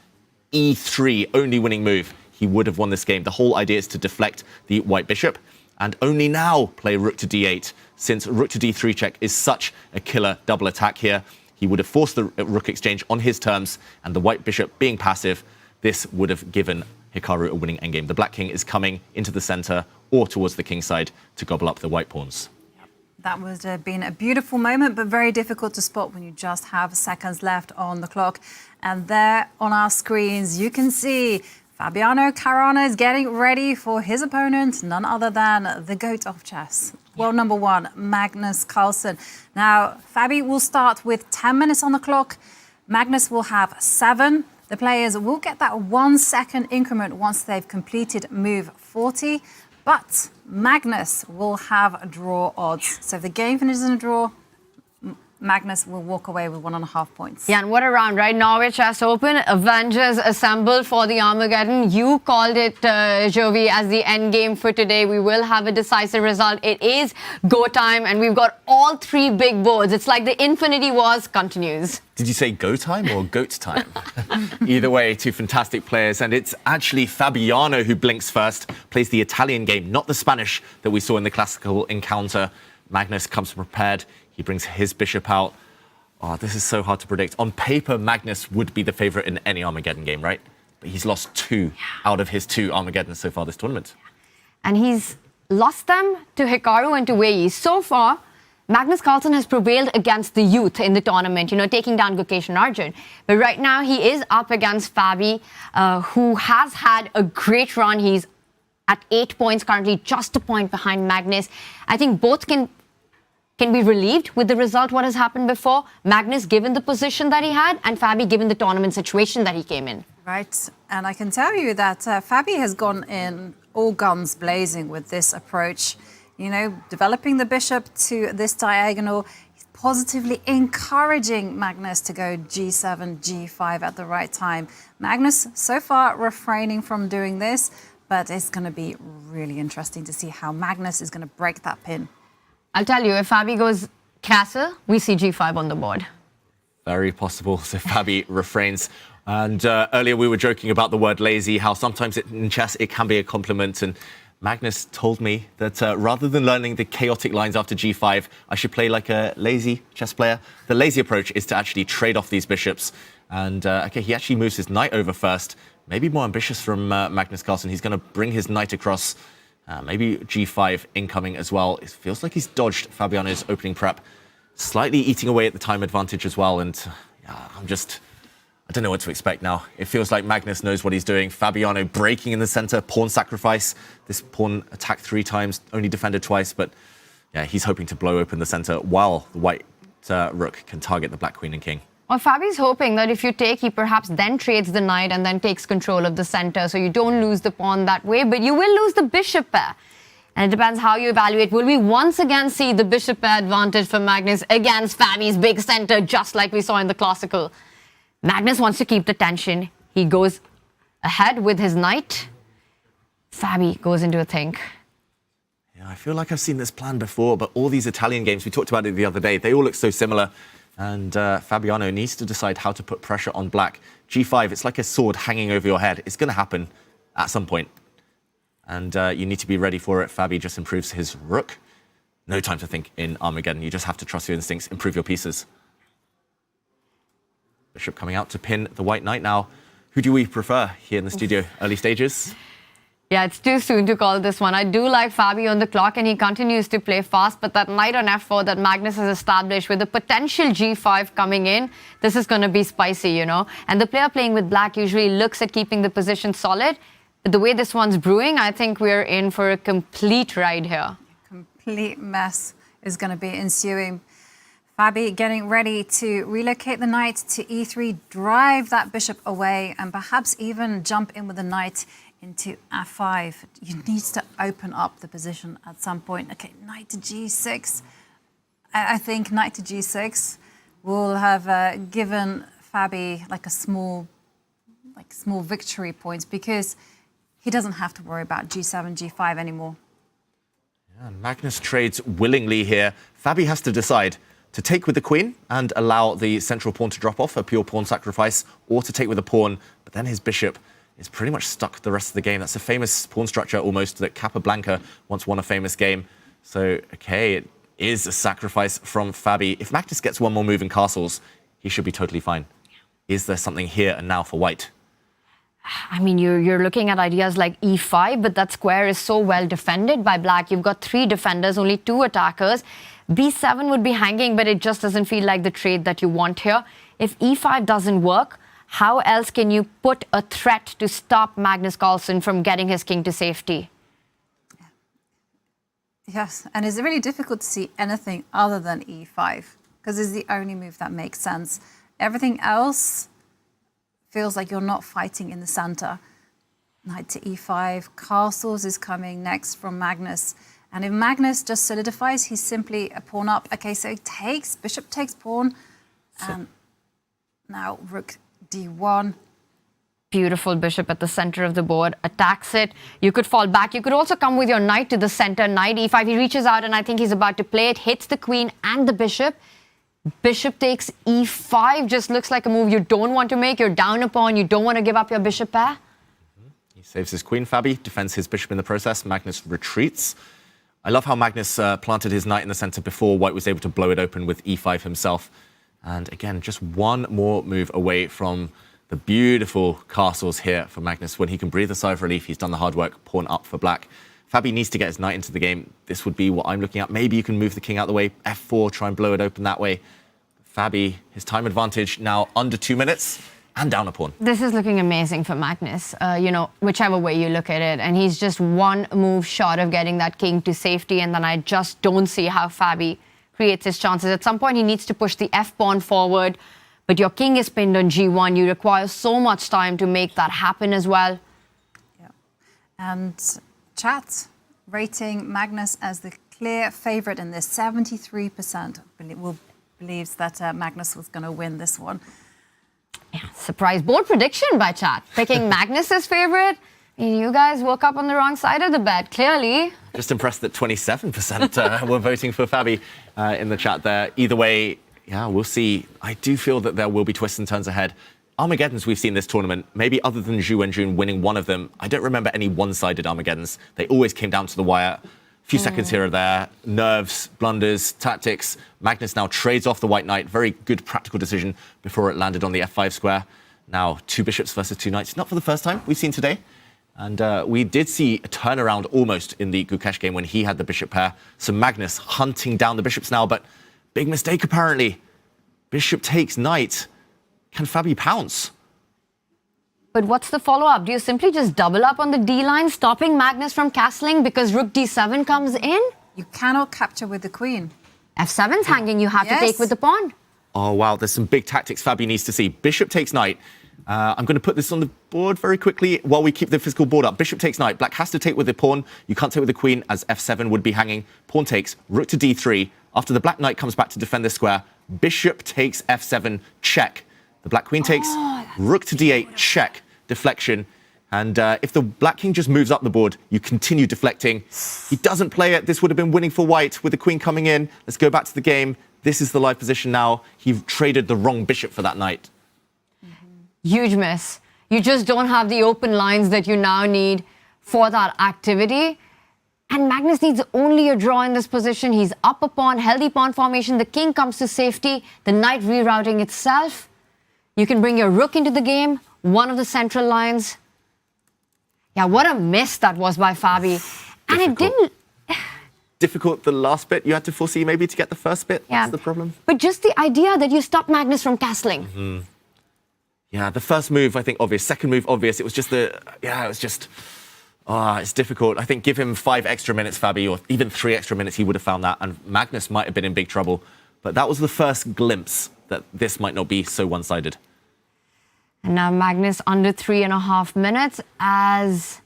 C: e3, only winning move, he would have won this game. The whole idea is to deflect the white bishop, and only now play rook to d8, since rook to d3 check is such a killer double attack here. He would have forced the rook exchange on his terms, and the white bishop being passive, this would have given Hikaru a winning endgame. The black king is coming into the center or towards the king side to gobble up the white pawns.
A: That would have been a beautiful moment, but very difficult to spot when you just have seconds left on the clock. And there on our screens, you can see Fabiano Caruana is getting ready for his opponent, none other than the GOAT of chess. World number one, Magnus Carlsen. Now, Fabi will start with 10 minutes on the clock. Magnus will have 7. The players will get that 1 second increment once they've completed move 40. But Magnus will have draw odds. So if the game finishes in a draw, Magnus will walk away with 1.5 points.
B: Yeah, and what a round, right? Norway Chess Open, Avengers assembled for the Armageddon. You called it, Jovi, as the end game for today. We will have a decisive result. It is go time, and we've got all 3 big boards. It's like the Infinity Wars continues.
C: Did you say go time or goat time? Either way, 2 fantastic players, and it's actually Fabiano who blinks first, plays the Italian game, not the Spanish that we saw in the classical encounter. Magnus comes prepared. He brings his bishop out. Oh, this is so hard to predict. On paper, Magnus would be the favorite in any Armageddon game, right? But he's lost 2 out of his 2 Armageddons so far this tournament.
B: And he's lost them to Hikaru and to Wei Yi. So far, Magnus Carlsen has prevailed against the youth in the tournament, taking down Gukesh and Arjun. But right now, he is up against Fabi, who has had a great run. He's at 8 points currently, just a point behind Magnus. I think both can be relieved with the result, what has happened before. Magnus given the position that he had, and Fabi given the tournament situation that he came in.
A: Right, and I can tell you that Fabi has gone in all guns blazing with this approach. Developing the bishop to this diagonal, he's positively encouraging Magnus to go g7, g5 at the right time. Magnus, so far, refraining from doing this, but it's going to be really interesting to see how Magnus is going to break that pin.
B: I'll tell you, if Fabi goes castle, we see g5 on the board.
C: Very possible. So Fabi refrains. And earlier we were joking about the word lazy, how sometimes in chess it can be a compliment. And Magnus told me that rather than learning the chaotic lines after g5, I should play like a lazy chess player. The lazy approach is to actually trade off these bishops. And okay, he actually moves his knight over first. Maybe more ambitious from Magnus Carlsen. He's going to bring his knight across. Maybe g5 incoming as well. It feels like he's dodged Fabiano's opening prep. Slightly eating away at the time advantage as well. And I don't know what to expect now. It feels like Magnus knows what he's doing. Fabiano breaking in the center, pawn sacrifice. This pawn attacked 3 times, only defended twice. But yeah, he's hoping to blow open the center while the white rook can target the black queen and king.
B: Well, Fabi's hoping that if you take, he perhaps then trades the knight and then takes control of the center, so you don't lose the pawn that way, but you will lose the bishop pair. And it depends how you evaluate. Will we once again see the bishop pair advantage for Magnus against Fabi's big center, just like we saw in the classical? Magnus wants to keep the tension. He goes ahead with his knight. Fabi goes into a think.
C: Yeah, I feel like I've seen this plan before, but all these Italian games, we talked about it the other day, they all look so similar. And Fabiano needs to decide how to put pressure on black. g5, it's like a sword hanging over your head. It's going to happen at some point. And you need to be ready for it. Fabi just improves his rook. No time to think in Armageddon. You just have to trust your instincts, improve your pieces. Bishop coming out to pin the white knight now. Who do we prefer here in the studio? Early stages?
B: Yeah, it's too soon to call this one. I do like Fabi on the clock, and he continues to play fast, but that knight on f4 that Magnus has established with the potential g5 coming in, this is going to be spicy, And the player playing with black usually looks at keeping the position solid. But the way this one's brewing, I think we're in for a complete ride here.
A: Complete mess is going to be ensuing. Fabi getting ready to relocate the knight to e3, drive that bishop away, and perhaps even jump in with the knight into f5. You need to open up the position at some point. Okay, knight to g6. I think knight to g6 will have given Fabi like a small victory points, because he doesn't have to worry about g7, g5 anymore.
C: Yeah, Magnus trades willingly here. Fabi has to decide to take with the queen and allow the central pawn to drop off, a pure pawn sacrifice, or to take with a pawn, but then his bishop is pretty much stuck the rest of the game. That's a famous pawn structure almost that Capablanca once won a famous game. So, okay, it is a sacrifice from Fabi. If Magnus gets one more move in castles, he should be totally fine. Is there something here and now for white?
B: I mean, you're looking at ideas like e5, but that square is so well defended by black. You've got 3 defenders, only 2 attackers. b7 would be hanging, but it just doesn't feel like the trade that you want here. If e5 doesn't work, how else can you put a threat to stop Magnus Carlsen from getting his king to safety?
A: Yes, and it's really difficult to see anything other than e5, because it's the only move that makes sense. Everything else feels like you're not fighting in the center. Knight to e5, castles is coming next from Magnus. And if Magnus just solidifies, he's simply a pawn up. Okay, so he takes, bishop takes pawn, and now rook d1.
B: Beautiful bishop at the center of the board, attacks it. You could fall back. You could also come with your knight to the center, knight e5. He reaches out, and I think he's about to play it, hits the queen and the bishop. Bishop takes e5, just looks like a move you don't want to make. You're down a pawn, you don't want to give up your bishop pair.
C: He saves his queen, Fabi, defends his bishop in the process. Magnus retreats. I love how Magnus planted his knight in the center before white was able to blow it open with e5 himself. And again, just one more move away from the beautiful castles here for Magnus. When he can breathe a sigh of relief, he's done the hard work, pawn up for black. Fabi needs to get his knight into the game. This would be what I'm looking at. Maybe you can move the king out the way, f4, try and blow it open that way. Fabi, his time advantage now under 2 minutes and down a pawn.
B: This is looking amazing for Magnus, whichever way you look at it. And he's just one move short of getting that king to safety. And then I just don't see how Fabi creates his chances. At some point, he needs to push the f-pawn forward. But your king is pinned on g1. You require so much time to make that happen as well.
A: Yeah. And chat rating Magnus as the clear favorite in this. 73% believes that Magnus was going to win this one.
B: Yeah, surprise board prediction by chat. Picking Magnus as favorite. I mean, you guys woke up on the wrong side of the bet, clearly.
C: Just impressed that 27% were voting for Fabi in the chat there. Either way, yeah, we'll see. I do feel that there will be twists and turns ahead. Armageddons we've seen this tournament, maybe other than Zhu Wenjun winning one of them, I don't remember any one-sided Armageddons. They always came down to the wire. Few seconds here or there, nerves, blunders, tactics. Magnus now trades off the white knight. Very good practical decision before it landed on the f5 square. Now 2 bishops versus 2 knights. Not for the first time we've seen today. And we did see a turnaround almost in the Gukesh game when he had the bishop pair. So Magnus hunting down the bishops now, but big mistake apparently. Bishop takes knight. Can Fabi pounce?
B: But what's the follow-up? Do you simply just double up on the D line, stopping Magnus from castling because rook d7 comes in?
A: You cannot capture with the queen.
B: f7's hanging, you have to take with the pawn.
C: Oh, wow, there's some big tactics Fabi needs to see. Bishop takes knight. I'm going to put this on the board very quickly while we keep the physical board up. Bishop takes knight. Black has to take with the pawn. You can't take with the queen as f7 would be hanging. Pawn takes, rook to d3. After the black knight comes back to defend the square, bishop takes f7, check. The black queen takes, rook to d8, check, deflection. And if the black king just moves up the board, you continue deflecting. He doesn't play it. This would have been winning for white with the queen coming in. Let's go back to the game. This is the live position now. He traded the wrong bishop for that knight.
B: Huge miss. You just don't have the open lines that you now need for that activity. And Magnus needs only a draw in this position. He's up a pawn, healthy pawn formation. The king comes to safety. The knight rerouting itself. You can bring your rook into the game, one of the central lines. Yeah, what a miss that was by Fabi. And it didn't...
C: Difficult, the last bit you had to foresee maybe to get the first bit.
B: Yeah.
C: That's the problem.
B: But just the idea that you stop Magnus from castling.
C: Yeah, the first move, I think, obvious. Second move, obvious. It was just it's difficult. I think give him 5 extra minutes, Fabi, or even 3 extra minutes, he would have found that. And Magnus might have been in big trouble. But that was the first glimpse that this might not be so one-sided.
B: And now Magnus under 3.5 minutes as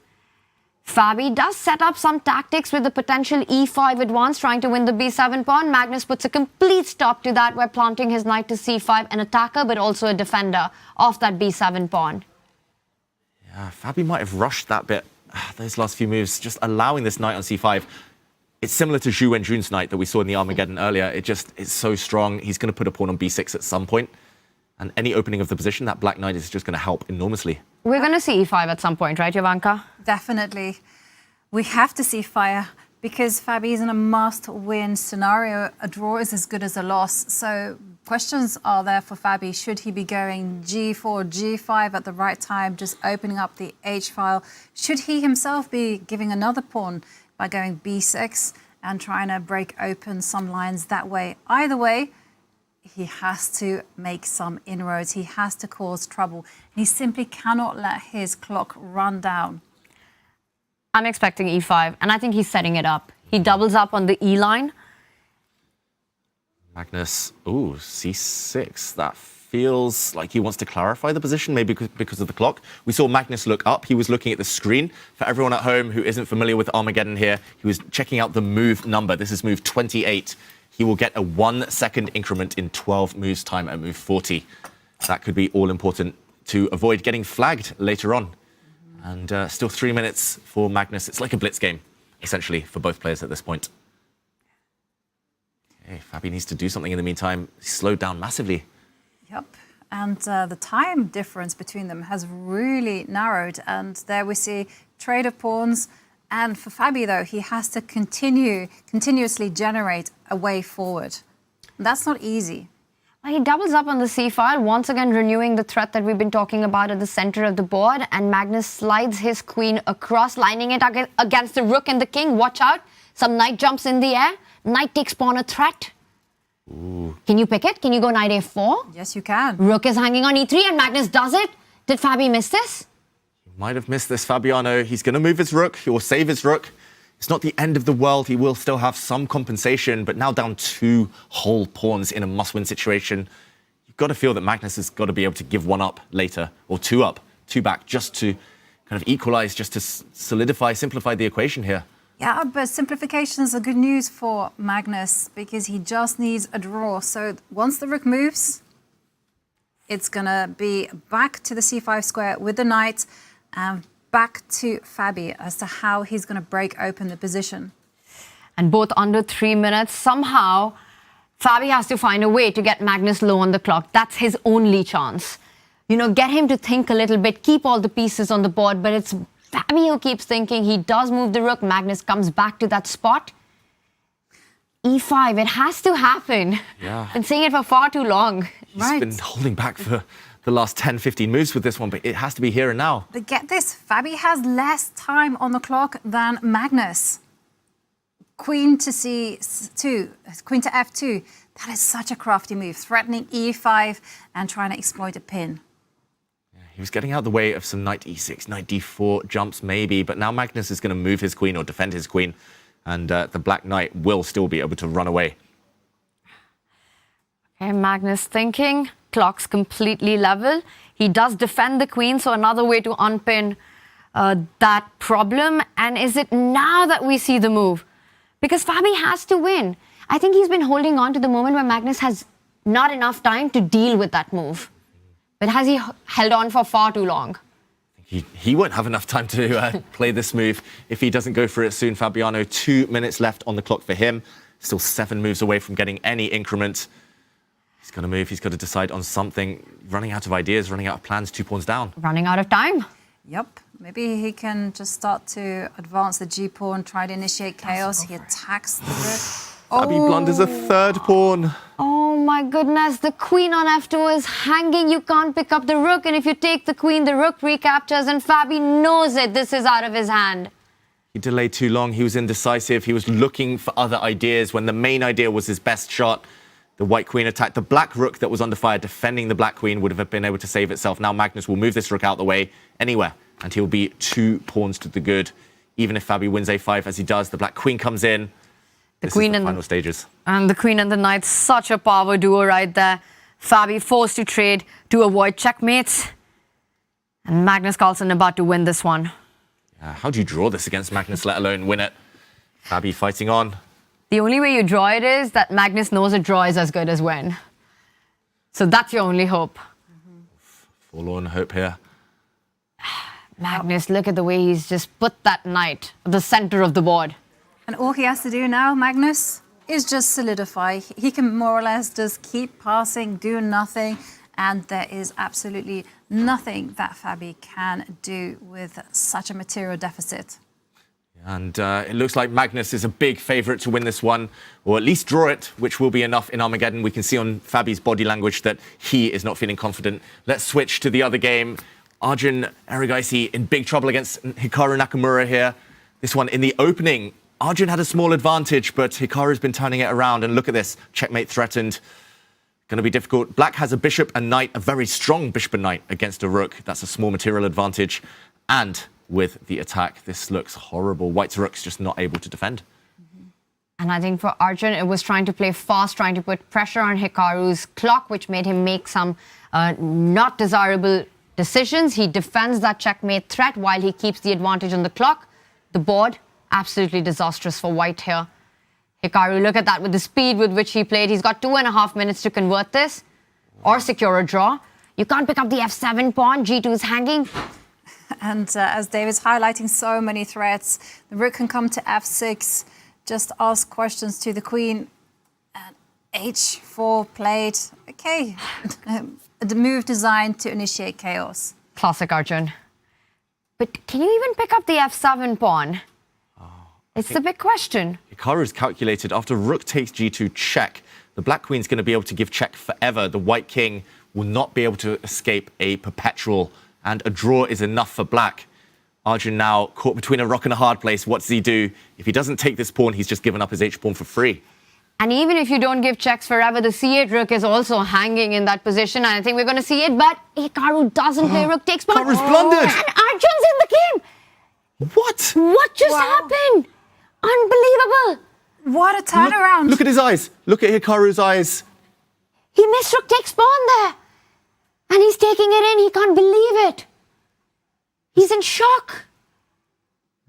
B: Fabi does set up some tactics with the potential e5 advance, trying to win the b7 pawn. Magnus puts a complete stop to that by planting his knight to c5, an attacker but also a defender of that b7 pawn.
C: Yeah, Fabi might have rushed that bit, those last few moves, just allowing this knight on c5. It's similar to Zhu Wenjun's knight that we saw in the Armageddon earlier. It's so strong. He's going to put a pawn on b6 at some point. And any opening of the position, that black knight is just going to help enormously.
B: We're going to see e5 at some point, right, Jovanka?
A: Definitely. We have to see fire because Fabi is in a must-win scenario. A draw is as good as a loss. So questions are there for Fabi. Should he be going g4, g5 at the right time, just opening up the h file? Should he himself be giving another pawn by going b6 and trying to break open some lines that way? Either way, he has to make some inroads. He has to cause trouble. And he simply cannot let his clock run down.
B: I'm expecting e5, and I think he's setting it up. He doubles up on the e line.
C: Magnus, ooh, c6. That feels like he wants to clarify the position, maybe because of the clock. We saw Magnus look up. He was looking at the screen. For everyone at home who isn't familiar with Armageddon here, he was checking out the move number. This is move 28. He will get a 1 second increment in 12 moves time at move 40. That could be all important to avoid getting flagged later on. And still 3 minutes for Magnus. It's like a blitz game, essentially, for both players at this point. Okay, Fabi needs to do something in the meantime. He's slowed down massively.
A: Yep. And the time difference between them has really narrowed. And there we see trade of pawns. And for Fabi, though, he has to continuously generate a way forward. That's not easy.
B: He doubles up on the c file, once again renewing the threat that we've been talking about at the center of the board. And Magnus slides his queen across, lining it against the rook and the king. Watch out. Some knight jumps in the air. Knight takes pawn a threat.
C: Ooh.
B: Can you pick it? Can you go knight a4?
A: Yes, you can.
B: Rook is hanging on e3 and Magnus does it. Did Fabi miss this?
C: Might have missed this, Fabiano. He's going to move his rook. He will save his rook. It's not the end of the world. He will still have some compensation, but now down 2 whole pawns in a must-win situation. You've got to feel that Magnus has got to be able to give 1 up later, or 2 up, 2 back, just to kind of equalize, just to solidify, simplify the equation here.
A: Yeah, but simplifications are good news for Magnus because he just needs a draw. So once the rook moves, it's going to be back to the c5 square with the knight, and back to Fabi as to how he's going to break open the position.
B: And both under 3 minutes. Somehow, Fabi has to find a way to get Magnus low on the clock. That's his only chance. You know, get him to think a little bit, keep all the pieces on the board, but it's Fabi who keeps thinking. He does move the rook. Magnus comes back to that spot. e5, it has to happen.
C: Yeah.
B: Been saying it for far too long.
C: He's been holding back for the last 10, 15 moves with this one, but it has to be here and now.
A: But get this, Fabi has less time on the clock than Magnus. Queen to c2, queen to f2. That is such a crafty move, threatening e5 and trying to exploit a pin.
C: Yeah, he was getting out of the way of some knight e6, knight d4 jumps maybe, but now Magnus is going to move his queen or defend his queen, and the black knight will still be able to run away.
B: Okay, Magnus thinking. Clock's completely level. He does defend the queen, so another way to unpin that problem. And is it now that we see the move? Because Fabi has to win. I think he's been holding on to the moment where Magnus has not enough time to deal with that move. But has he held on for far too long?
C: He won't have enough time to play this move if he doesn't go for it soon, Fabiano. 2 minutes left on the clock for him. Still 7 moves away from getting any increment. He's got to move. He's got to decide on something. Running out of ideas, running out of plans, 2 pawns down.
B: Running out of time.
A: Yep. Maybe he can just start to advance the g-pawn, try to initiate chaos. He attacks the rook.
C: Fabi blunders a 3rd pawn.
B: Oh my goodness. The queen on f2 is hanging. You can't pick up the rook. And if you take the queen, the rook recaptures. And Fabi knows it. This is out of his hand.
C: He delayed too long. He was indecisive. He was looking for other ideas when the main idea was his best shot. The white queen attacked. The black rook that was under fire defending the black queen would have been able to save itself. Now Magnus will move this rook out the way anywhere, and he'll be 2 pawns to the good. Even if Fabi wins a5 as he does, the black queen comes in.
B: The
C: This
B: queen
C: is the
B: and
C: final stages.
B: And the queen and the knight, such a power duo right there. Fabi forced to trade to avoid checkmates. And Magnus Carlsen about to win this one.
C: How do you draw this against Magnus, let alone win it? Fabi fighting on.
B: The only way you draw it is that Magnus knows a draw is as good as win. So that's your only hope.
C: Forlorn hope here.
B: Magnus, look at the way he's just put that knight at the center of the board.
A: And all he has to do now, Magnus, is just solidify. He can more or less just keep passing, do nothing, and there is absolutely nothing that Fabi can do with such a material deficit.
C: And it looks like Magnus is a big favourite to win this one, or at least draw it, which will be enough in Armageddon. We can see on Fabi's body language that he is not feeling confident. Let's switch to the other game. Arjun-Hikaru in big trouble against Hikaru Nakamura here. This one in the opening, Arjun had a small advantage, but Hikaru's been turning it around. And look at this, checkmate threatened. Going to be difficult. Black has a bishop and knight, a very strong bishop and knight against a rook. That's a small material advantage. And with the attack, this looks horrible. White's rook's just not able to defend.
B: And I think for Arjun, it was trying to play fast, trying to put pressure on Hikaru's clock, which made him make some not desirable decisions. He defends that checkmate threat while he keeps the advantage on the clock. The board, absolutely disastrous for White here. Hikaru, look at that, with the speed with which he played. He's got 2.5 minutes to convert this or secure a draw. You can't pick up the f7 pawn. G2 is hanging.
A: And as David's highlighting so many threats, the rook can come to f6, just ask questions to the queen. And h4 played. Okay, the move designed to initiate chaos.
B: Classic Arjun. But can you even pick up the f7 pawn? It's the big question.
C: Hikaru's calculated after rook takes g2 check. The black queen's going to be able to give check forever. The white king will not be able to escape a perpetual, and a draw is enough for black. Arjun now caught between a rock and a hard place. What does he do? If he doesn't take this pawn, he's just given up his h-pawn for free.
B: And even if you don't give checks forever, the c8 rook is also hanging in that position. And I think we're going to see it, but Hikaru doesn't play rook takes pawn.
C: Hikaru's blundered.
B: And Arjun's in the game.
C: What?
B: What just happened? Unbelievable.
A: What a turnaround.
C: Look at his eyes. Look at Hikaru's eyes.
B: He missed rook takes pawn there. And he's taking it in. He can't believe it. He's in shock.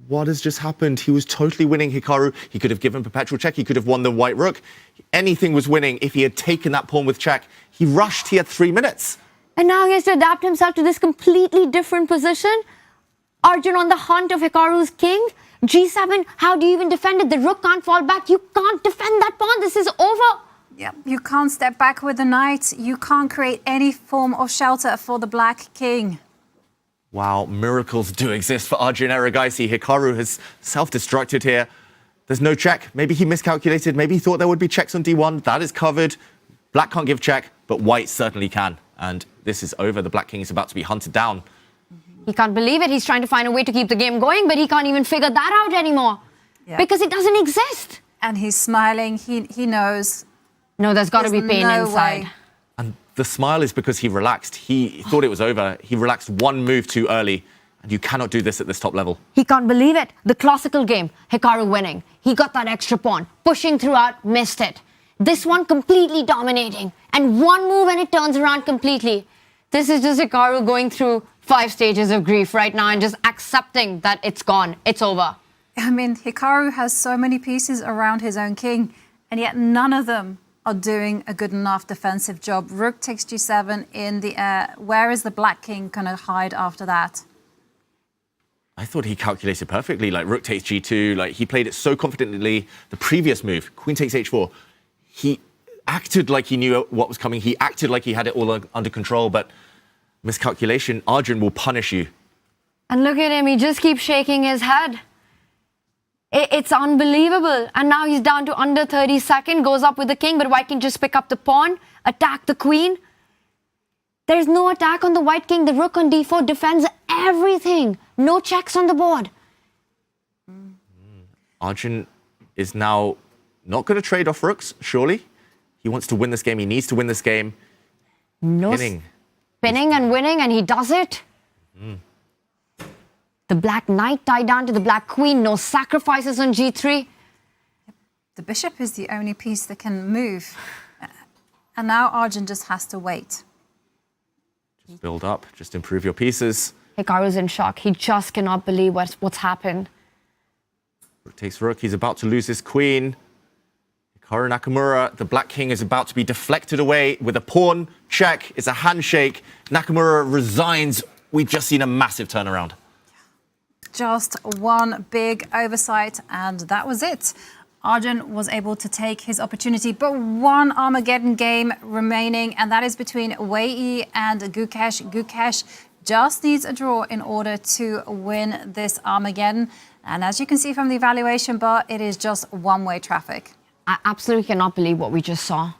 C: What has just happened? He was totally winning, Hikaru. He could have given perpetual check. He could have won the white rook. Anything was winning if he had taken that pawn with check. He rushed. He had 3 minutes.
B: And now he has to adapt himself to this completely different position. Arjun on the hunt of Hikaru's king. G7, how do you even defend it? The rook can't fall back. You can't defend that pawn. This is over.
A: Yeah, you can't step back with the knight. You can't create any form of shelter for the black king.
C: Wow, miracles do exist for Arjun-Hikaru. Hikaru has self-destructed here. There's no check. Maybe he miscalculated. Maybe he thought there would be checks on d1. That is covered. Black can't give check, but white certainly can. And this is over. The black king is about to be hunted down.
B: He can't believe it. He's trying to find a way to keep the game going, but he can't even figure that out anymore.
A: Yeah.
B: Because it doesn't exist.
A: And he's smiling. He knows.
B: No, there's got to be pain
A: no
B: inside.
A: way.
C: And the smile is because he relaxed. He thought it was over. He relaxed one move too early. And you cannot do this at this top level.
B: He can't believe it. The classical game, Hikaru winning. He got that extra pawn, pushing throughout, missed it. This one completely dominating. And one move and it turns around completely. This is just Hikaru going through 5 stages of grief right now and just accepting that it's gone, it's over.
A: I mean, Hikaru has so many pieces around his own king, and yet none of them are doing a good enough defensive job. Rook takes g7 in the air. Where is the black king going to hide after that?
C: I thought he calculated perfectly. Like, rook takes g2. Like, he played it so confidently. The previous move, queen takes h4. He acted like he knew what was coming. He acted like he had it all under control, but miscalculation, Arjun will punish you.
B: And look at him, he just keeps shaking his head. It's unbelievable. And now he's down to under 30 seconds, goes up with the king, but white can just pick up the pawn, attack the queen. There's no attack on the white king. The rook on d4 defends everything. No checks on the board.
C: Arjun is now not going to trade off rooks, surely. He wants to win this game. He needs to win this game.
B: No spinning and winning, and he does it. The black knight tied down to the black queen. No sacrifices on g3.
A: the bishop is the only piece that can move. And now Arjun just has to wait.
C: Just build up, just improve your pieces.
B: Hikaru's in shock. He just cannot believe what's happened.
C: Rook takes rook, he's about to lose his queen. Hikaru Nakamura, the black king, is about to be deflected away with a pawn check. It's a handshake. Nakamura resigns. We've just seen a massive turnaround.
A: Just one big oversight, and that was it. Arjun was able to take his opportunity, but one Armageddon game remaining, and that is between Wei Yi and Gukesh. Gukesh just needs a draw in order to win this Armageddon. And as you can see from the evaluation bar, it is just one-way traffic.
B: I absolutely cannot believe what we just saw.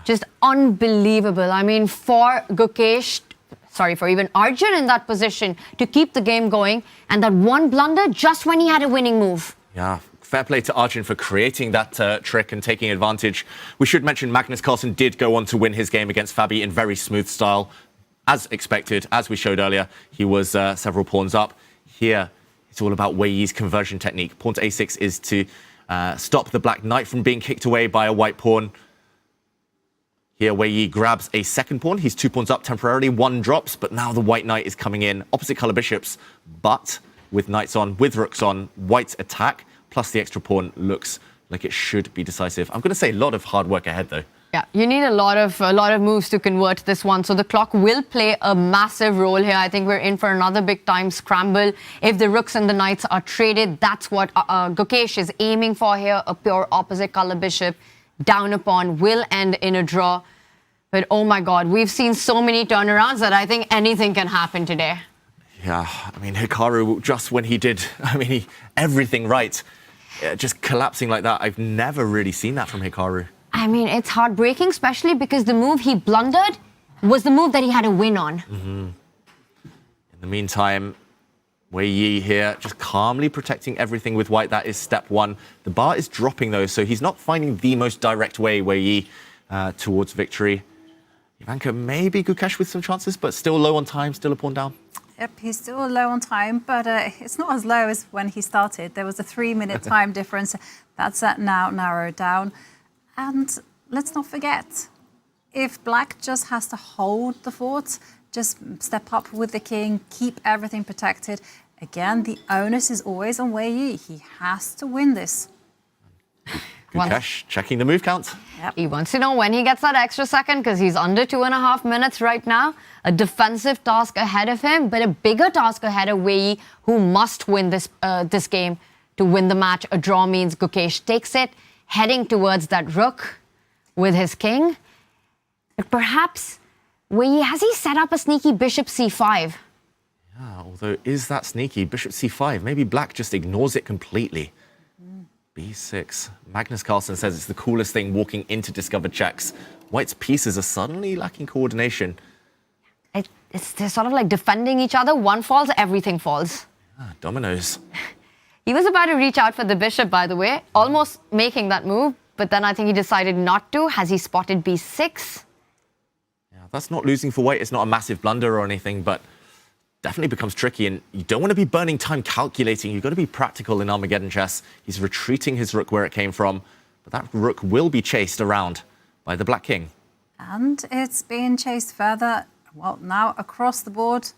B: Just unbelievable. I mean, for Gukesh, for even Arjun in that position to keep the game going, and that one blunder just when he had a winning move.
C: Yeah, fair play to Arjun for creating that trick and taking advantage. We should mention Magnus Carlsen did go on to win his game against Fabi in very smooth style. As expected, as we showed earlier, he was several pawns up. Here, it's all about Wei Yi's conversion technique. Pawn to a6 is to stop the black knight from being kicked away by a white pawn. Here, Wei Yi grabs a second pawn. He's 2 pawns up temporarily, 1 drops, but now the white knight is coming in. Opposite colour bishops, but with knights on, with rooks on, white's attack, plus the extra pawn looks like it should be decisive. I'm going to say a lot of hard work ahead, though.
B: Yeah, you need a lot of moves to convert this one. So the clock will play a massive role here. I think we're in for another big time scramble. If the rooks and the knights are traded, that's what Gukesh is aiming for here. A pure opposite color bishop down a pawn will end in a draw. But oh my God, we've seen so many turnarounds that I think anything can happen today.
C: Yeah, I mean, Hikaru, just when he did, everything right, just collapsing like that. I've never really seen that from Hikaru.
B: I mean, it's heartbreaking, especially because the move he blundered was the move that he had a win on.
C: In the meantime, Wei Yi here just calmly protecting everything with white. That is step one. The bar is dropping, though, so he's not finding the most direct way, Wei Yi, towards victory. Ivanka, maybe Gukesh with some chances, but still low on time, still a pawn down.
A: Yep, he's still low on time, but it's not as low as when he started. There was a 3-minute time difference. That's now narrowed down. And let's not forget, if black just has to hold the fort, just step up with the king, keep everything protected. Again, the onus is always on Wei Yi. He has to win this.
C: Gukesh checking the move count.
B: Yep. He wants to know when he gets that extra second because he's under 2.5 minutes right now. A defensive task ahead of him, but a bigger task ahead of Wei Yi, who must win this game to win the match. A draw means Gukesh takes it, heading towards that rook with his king. But perhaps Wei Yi, has he set up a sneaky bishop c5?
C: Yeah, although is that sneaky? Bishop c5. Maybe black just ignores it completely. b6. Magnus Carlsen says it's the coolest thing walking into discovered checks. White's pieces are suddenly lacking coordination.
B: They're sort of like defending each other. One falls, everything falls.
C: Dominoes.
B: He was about to reach out for the bishop, by the way, almost making that move, but then I think he decided not to. Has he spotted b6?
C: Yeah, that's not losing for white. It's not a massive blunder or anything, but definitely becomes tricky, and you don't want to be burning time calculating. You've got to be practical in Armageddon chess. He's retreating his rook where it came from, but that rook will be chased around by the black king.
A: And it's being chased further, well, now across the board,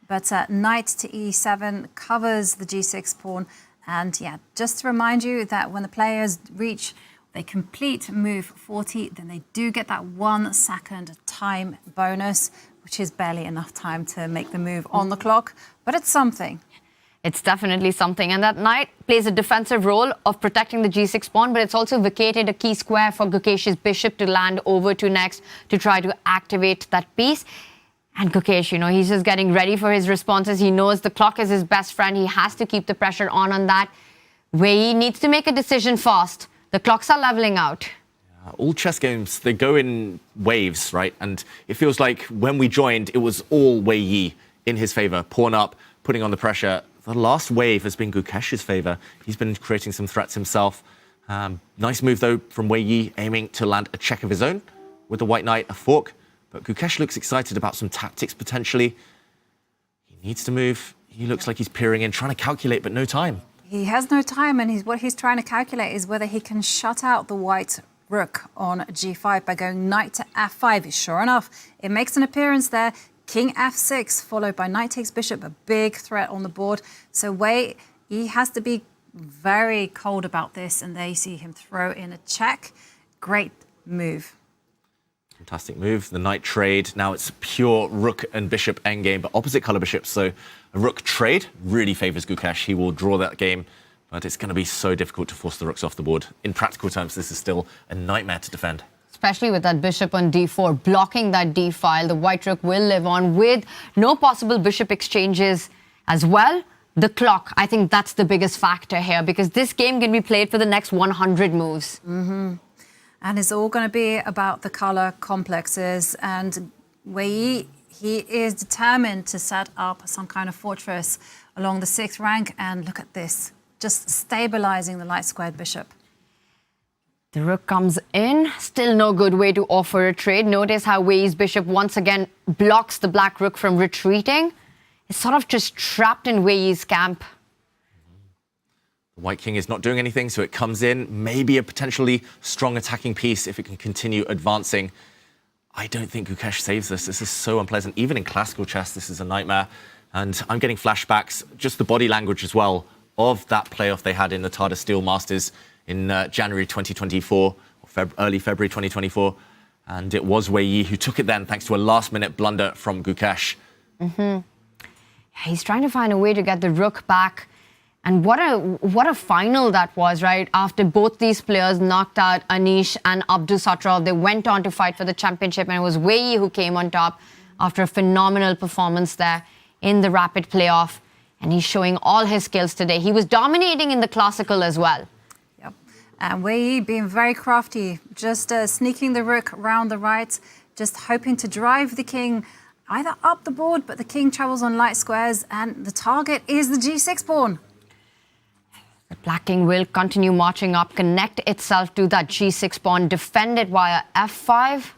A: but knight to e7 covers the g6 pawn. And yeah, just to remind you that when the players reach, they complete move 40, then they do get that 1 second time bonus, which is barely enough time to make the move on the clock, but it's something.
B: It's definitely something. And that knight plays a defensive role of protecting the g6 pawn, but it's also vacated a key square for Gukesh's bishop to land over to next to try to activate that piece. And Gukesh, he's just getting ready for his responses. He knows the clock is his best friend. He has to keep the pressure on that. Wei Yi needs to make a decision fast. The clocks are leveling out.
C: All chess games, they go in waves, right? And it feels like when we joined, it was all Wei Yi in his favor. Pawn up, putting on the pressure. The last wave has been Gukesh's favor. He's been creating some threats himself. Nice move, though, from Wei Yi, aiming to land a check of his own with the white knight, a fork. But Gukesh looks excited about some tactics, potentially. He needs to move. He looks like he's peering in, trying to calculate, but no time.
A: he has no time, and what he's trying to calculate is whether he can shut out the white rook on g5 by going knight to f5. Sure enough, it makes an appearance there. King f6, followed by knight takes bishop, a big threat on the board. So Wei Yi has to be very cold about this, and there you see him throw in a check. Great move.
C: Fantastic move. The knight trade. Now it's pure rook and bishop endgame, but opposite color bishops. So a rook trade really favors Gukesh. He will draw that game, but it's going to be so difficult to force the rooks off the board. In practical terms, this is still a nightmare to defend.
B: Especially with that bishop on d4, blocking that d file. The white rook will live on with no possible bishop exchanges as well. The clock, I think that's the biggest factor here, because this game can be played for the next 100 moves.
A: And it's all going to be about the color complexes. And Wei Yi, he is determined to set up some kind of fortress along the 6th rank. And look at this, just stabilizing the light squared bishop.
B: The rook comes in, still no good way to offer a trade. Notice how Wei Yi's bishop once again blocks the black rook from retreating. It's sort of just trapped in Wei Yi's camp.
C: The white king is not doing anything, so it comes in. Maybe a potentially strong attacking piece if it can continue advancing. I don't think Gukesh saves this. This is so unpleasant. Even in classical chess, this is a nightmare. And I'm getting flashbacks, just the body language as well, of that playoff they had in the Tata Steel Masters in January 2024, or early February 2024. And it was Wei Yi who took it then, thanks to a last-minute blunder from Gukesh.
B: He's trying to find a way to get the rook back. And what a final that was, right? After both these players knocked out Anish and Abdusatral, they went on to fight for the championship, and it was Wei Yi who came on top after a phenomenal performance there in the rapid playoff. And he's showing all his skills today. He was dominating in the classical as well.
A: Yep. And Wei Yi being very crafty, just sneaking the rook around the right, just hoping to drive the king either up the board, but the king travels on light squares, and the target is the g6 pawn.
B: The black king will continue marching up, connect itself to that g6 pawn, defend it via f5.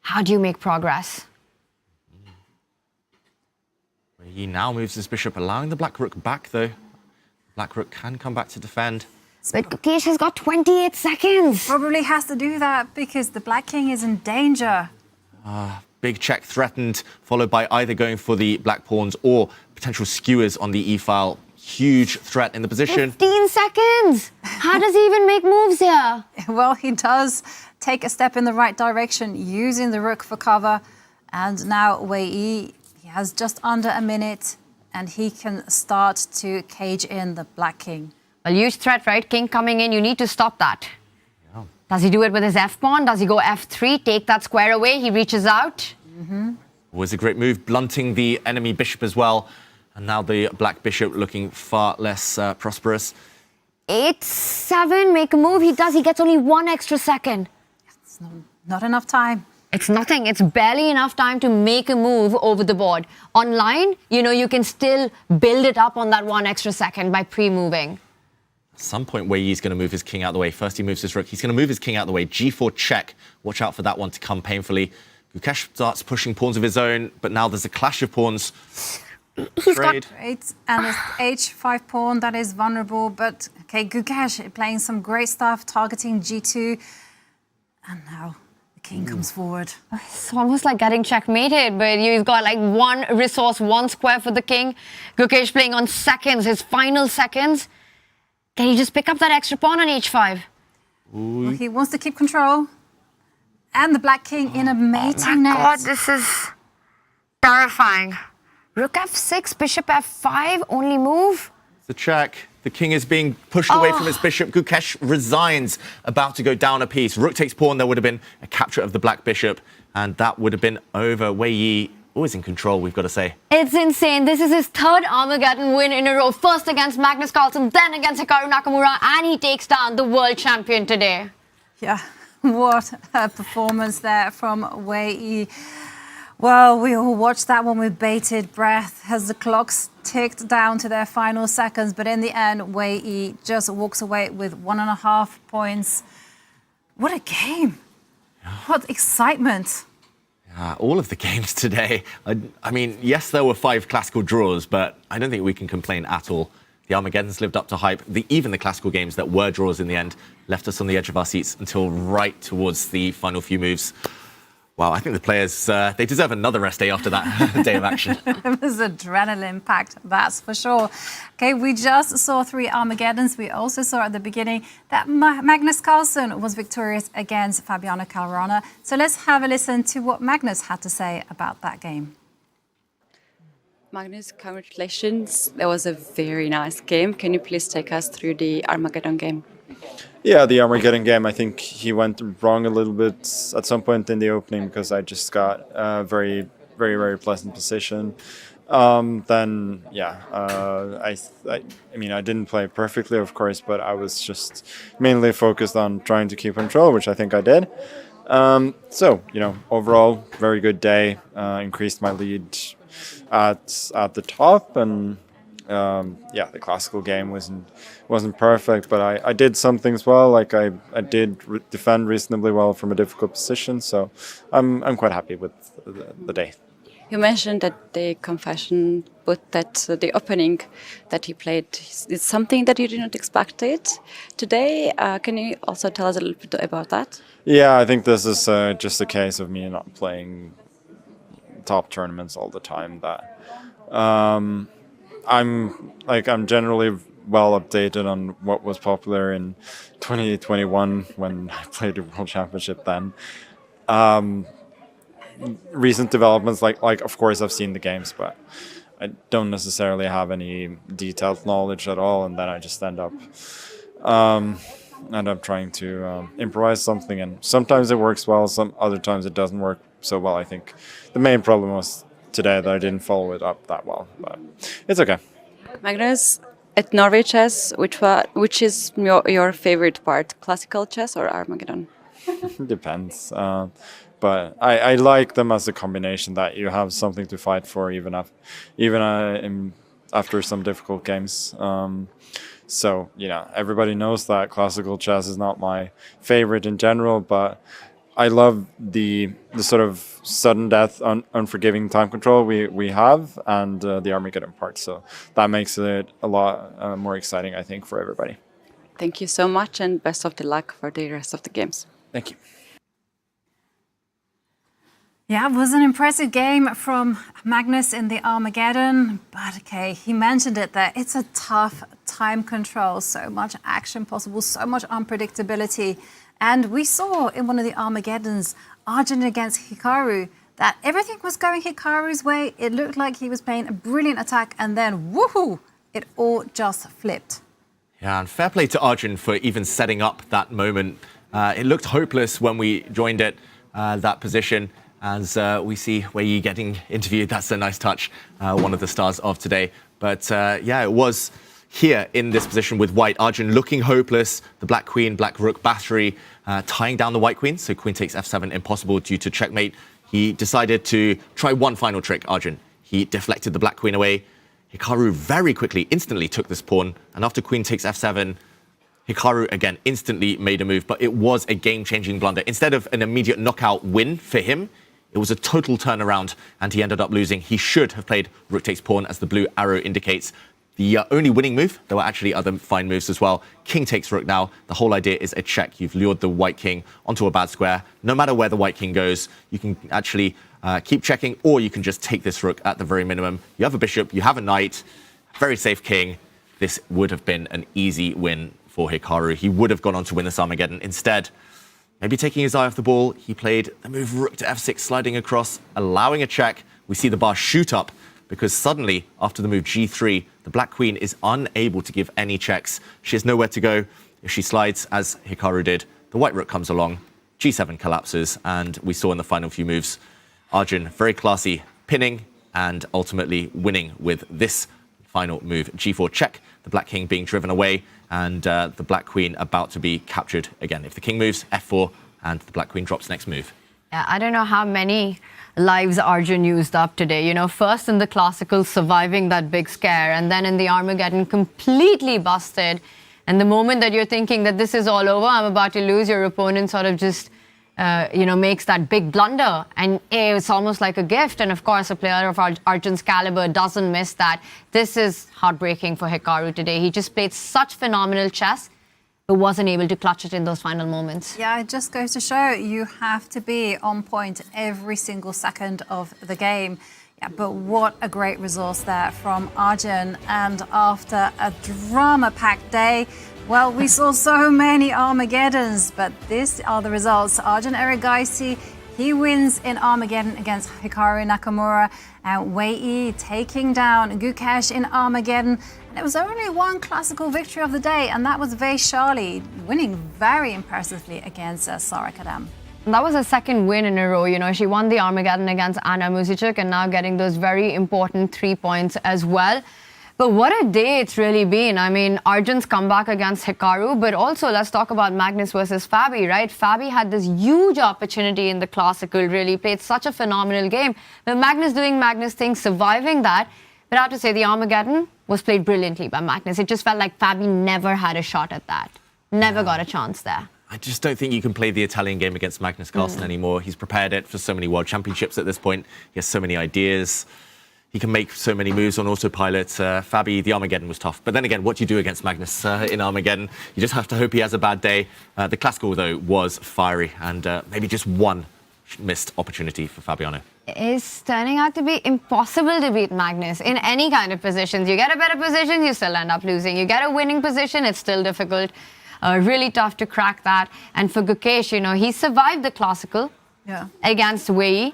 B: How do you make progress?
C: He now moves his bishop, allowing the black rook back, though. Black rook can come back to defend.
B: But Gukesh has got 28 seconds.
A: Probably has to do that because the black king is in danger.
C: Big check threatened, followed by either going for the black pawns or potential skewers on the e-file. Huge threat in the position.
B: 15 seconds! How does he even make moves here?
A: Well, he does take a step in the right direction, using the rook for cover. And now Wei Yi, he has just under a minute, and he can start to cage in the black king.
B: Well, huge threat, right? King coming in, you need to stop that. Yeah. Does he do it with his f-pawn? Does he go f3, take that square away? He reaches out.
C: Was a great move, blunting the enemy bishop as well. And now the black bishop looking far less prosperous.
B: 8-7, make a move. He does. He gets only 1 extra second.
A: It's not enough time.
B: It's nothing. It's barely enough time to make a move over the board. Online, you know, you can still build it up on that 1 extra second by pre-moving.
C: At some point, Wei Yi's going to move his king out of the way. First, he moves his rook. He's going to move his king out of the way. G4 check. Watch out for that one to come painfully. Gukesh starts pushing pawns of his own, but now there's a clash of pawns.
A: He's got great, and it's h5 pawn that is vulnerable, but okay, Gukesh playing some great stuff, targeting g2, and now the king comes forward.
B: It's almost like getting checkmated, but you've got like 1 resource, 1 square for the king. Gukesh playing on seconds, his final seconds. Can he just pick up that extra pawn on h5?
A: Well, he wants to keep control. And the black king in a mating net.
B: God, this is terrifying. Rook f6, bishop f5, only move.
C: The check. The king is being pushed away from his bishop. Gukesh resigns, about to go down a piece. Rook takes pawn. There would have been a capture of the black bishop, and that would have been over. Wei Yi always in control, we've got to say.
B: It's insane. This is his 3rd Armageddon win in a row. First against Magnus Carlsen, then against Hikaru Nakamura, and he takes down the world champion today.
A: Yeah, what a performance there from Wei Yi. Well, we all watched that one with bated breath as the clocks ticked down to their final seconds. But in the end, Wei Yi just walks away with 1.5 points. What a game. What excitement.
C: All of the games today. I mean, yes, there were 5 classical draws, but I don't think we can complain at all. The Armageddons lived up to hype. Even the classical games that were draws in the end left us on the edge of our seats until right towards the final few moves. Wow, I think the players, they deserve another rest day after that day of action.
A: It was adrenaline-packed, that's for sure. Okay, we just saw 3 Armageddons. We also saw at the beginning that Magnus Carlsen was victorious against Fabiano Caruana. So let's have a listen to what Magnus had to say about that game.
O: Magnus, congratulations. That was a very nice game. Can you please take us through the Armageddon game?
D: Yeah, the Armageddon game, I think he went wrong a little bit at some point in the opening because I just got a very, very, very pleasant position. Then, yeah, I mean, I didn't play perfectly, of course, but I was just mainly focused on trying to keep control, which I think I did. So, you know, overall, very good day. Increased my lead at the top, and yeah, the classical game wasn't perfect, but I did some things well. Like I did defend reasonably well from a difficult position, so I'm quite happy with the day.
O: You mentioned that the confession, but that the opening that he played is something that you did not expect it today. Can you also tell us a little bit about that?
D: Yeah, I think this is just a case of me not playing top tournaments all the time. That I'm generally well updated on what was popular in 2021 when I played the World Championship then. Recent developments, like of course I've seen the games, but I don't necessarily have any detailed knowledge at all, and then I just end up trying to improvise something, and sometimes it works well, some other times it doesn't work so well. I think the main problem was today that I didn't follow it up that well, but it's okay.
O: Magnus, at Norway Chess, which is your favorite part, classical chess or Armageddon?
D: Depends. But I like them as a combination, that you have something to fight for even after some difficult games. So, you know, everybody knows that classical chess is not my favorite in general, but I love the sort of sudden death, unforgiving time control we have, and the Armageddon part. So that makes it a lot more exciting, I think, for everybody.
O: Thank you so much, and best of the luck for the rest of the games.
D: Thank you.
A: Yeah, it was an impressive game from Magnus in the Armageddon, but okay, he mentioned it there. It's a tough time control, so much action possible, so much unpredictability. And we saw in one of the Armageddons, Arjun against Hikaru, that everything was going Hikaru's way. It looked like he was playing a brilliant attack, and then woohoo, it all just flipped.
C: Yeah, and fair play to Arjun for even setting up that moment. It looked hopeless when we joined it, that position. As we see Wei Yi getting interviewed, that's a nice touch, one of the stars of today. But yeah, it was here in this position with white. Arjun looking hopeless, the black queen, black rook battery, tying down the white queen. So queen takes f7, impossible due to checkmate. He decided to try one final trick, Arjun. He deflected the black queen away. Hikaru very quickly, instantly took this pawn. And after queen takes f7, Hikaru again instantly made a move, but it was a game-changing blunder. Instead of an immediate knockout win for him, it was a total turnaround, and he ended up losing. He should have played rook takes pawn, as the blue arrow indicates. The only winning move, there were actually other fine moves as well. King takes rook now. The whole idea is a check. You've lured the white king onto a bad square. No matter where the white king goes, you can actually keep checking, or you can just take this rook at the very minimum. You have a bishop, you have a knight, very safe king. This would have been an easy win for Hikaru. He would have gone on to win this Armageddon. Instead, maybe taking his eye off the ball, he played the move rook to f6, sliding across, allowing a check. We see the bar shoot up because suddenly, after the move g3, the black queen is unable to give any checks. She has nowhere to go. If she slides, as Hikaru did, the white rook comes along, g7 collapses, and we saw in the final few moves, Arjun very classy, pinning and ultimately winning with this final move, g4 check, the black king being driven away, and the black queen about to be captured again. If the king moves, f4, and the black queen drops next move.
B: Yeah, I don't know how many lives Arjun used up today. You know, first in the classical, surviving that big scare, and then in the Armageddon, completely busted. And the moment that you're thinking that this is all over, I'm about to lose, your opponent sort of just makes that big blunder, and it's almost like a gift. And of course, a player of Arjun's caliber doesn't miss that. This is heartbreaking for Hikaru today. He just played such phenomenal chess, but wasn't able to clutch it in those final moments.
A: Yeah, it just goes to show you have to be on point every single second of the game. Yeah, but what a great resource there from Arjun. And after a drama-packed day, well, we saw so many Armageddons, but these are the results. Arjun Erigaisi, he wins in Armageddon against Hikaru Nakamura, and Wei Yi taking down Gukesh in Armageddon. And it was only one classical victory of the day, and that was Vachier-Lagrave winning very impressively against Sara Kadam.
B: That was her second win in a row. She won the Armageddon against Anna Muzichuk and now getting those very important 3 points as well. But what a day it's really been. I mean, Arjun's comeback against Hikaru, but also let's talk about Magnus versus Fabi, right? Fabi had this huge opportunity in the classical, really played such a phenomenal game. But Magnus doing Magnus things, surviving that. But I have to say, the Armageddon was played brilliantly by Magnus. It just felt like Fabi never had a shot at that. Never got a chance there.
C: I just don't think you can play the Italian game against Magnus Carlsen anymore. He's prepared it for so many world championships at this point. He has so many ideas. He can make so many moves on autopilot. Fabi, the Armageddon was tough. But then again, what do you do against Magnus in Armageddon? You just have to hope he has a bad day. The classical, though, was fiery, and maybe just one missed opportunity for Fabiano.
B: It's turning out to be impossible to beat Magnus in any kind of positions. You get a better position, you still end up losing. You get a winning position, it's still difficult. Really tough to crack that. And for Gukesh, he survived the classical against Wei Yi.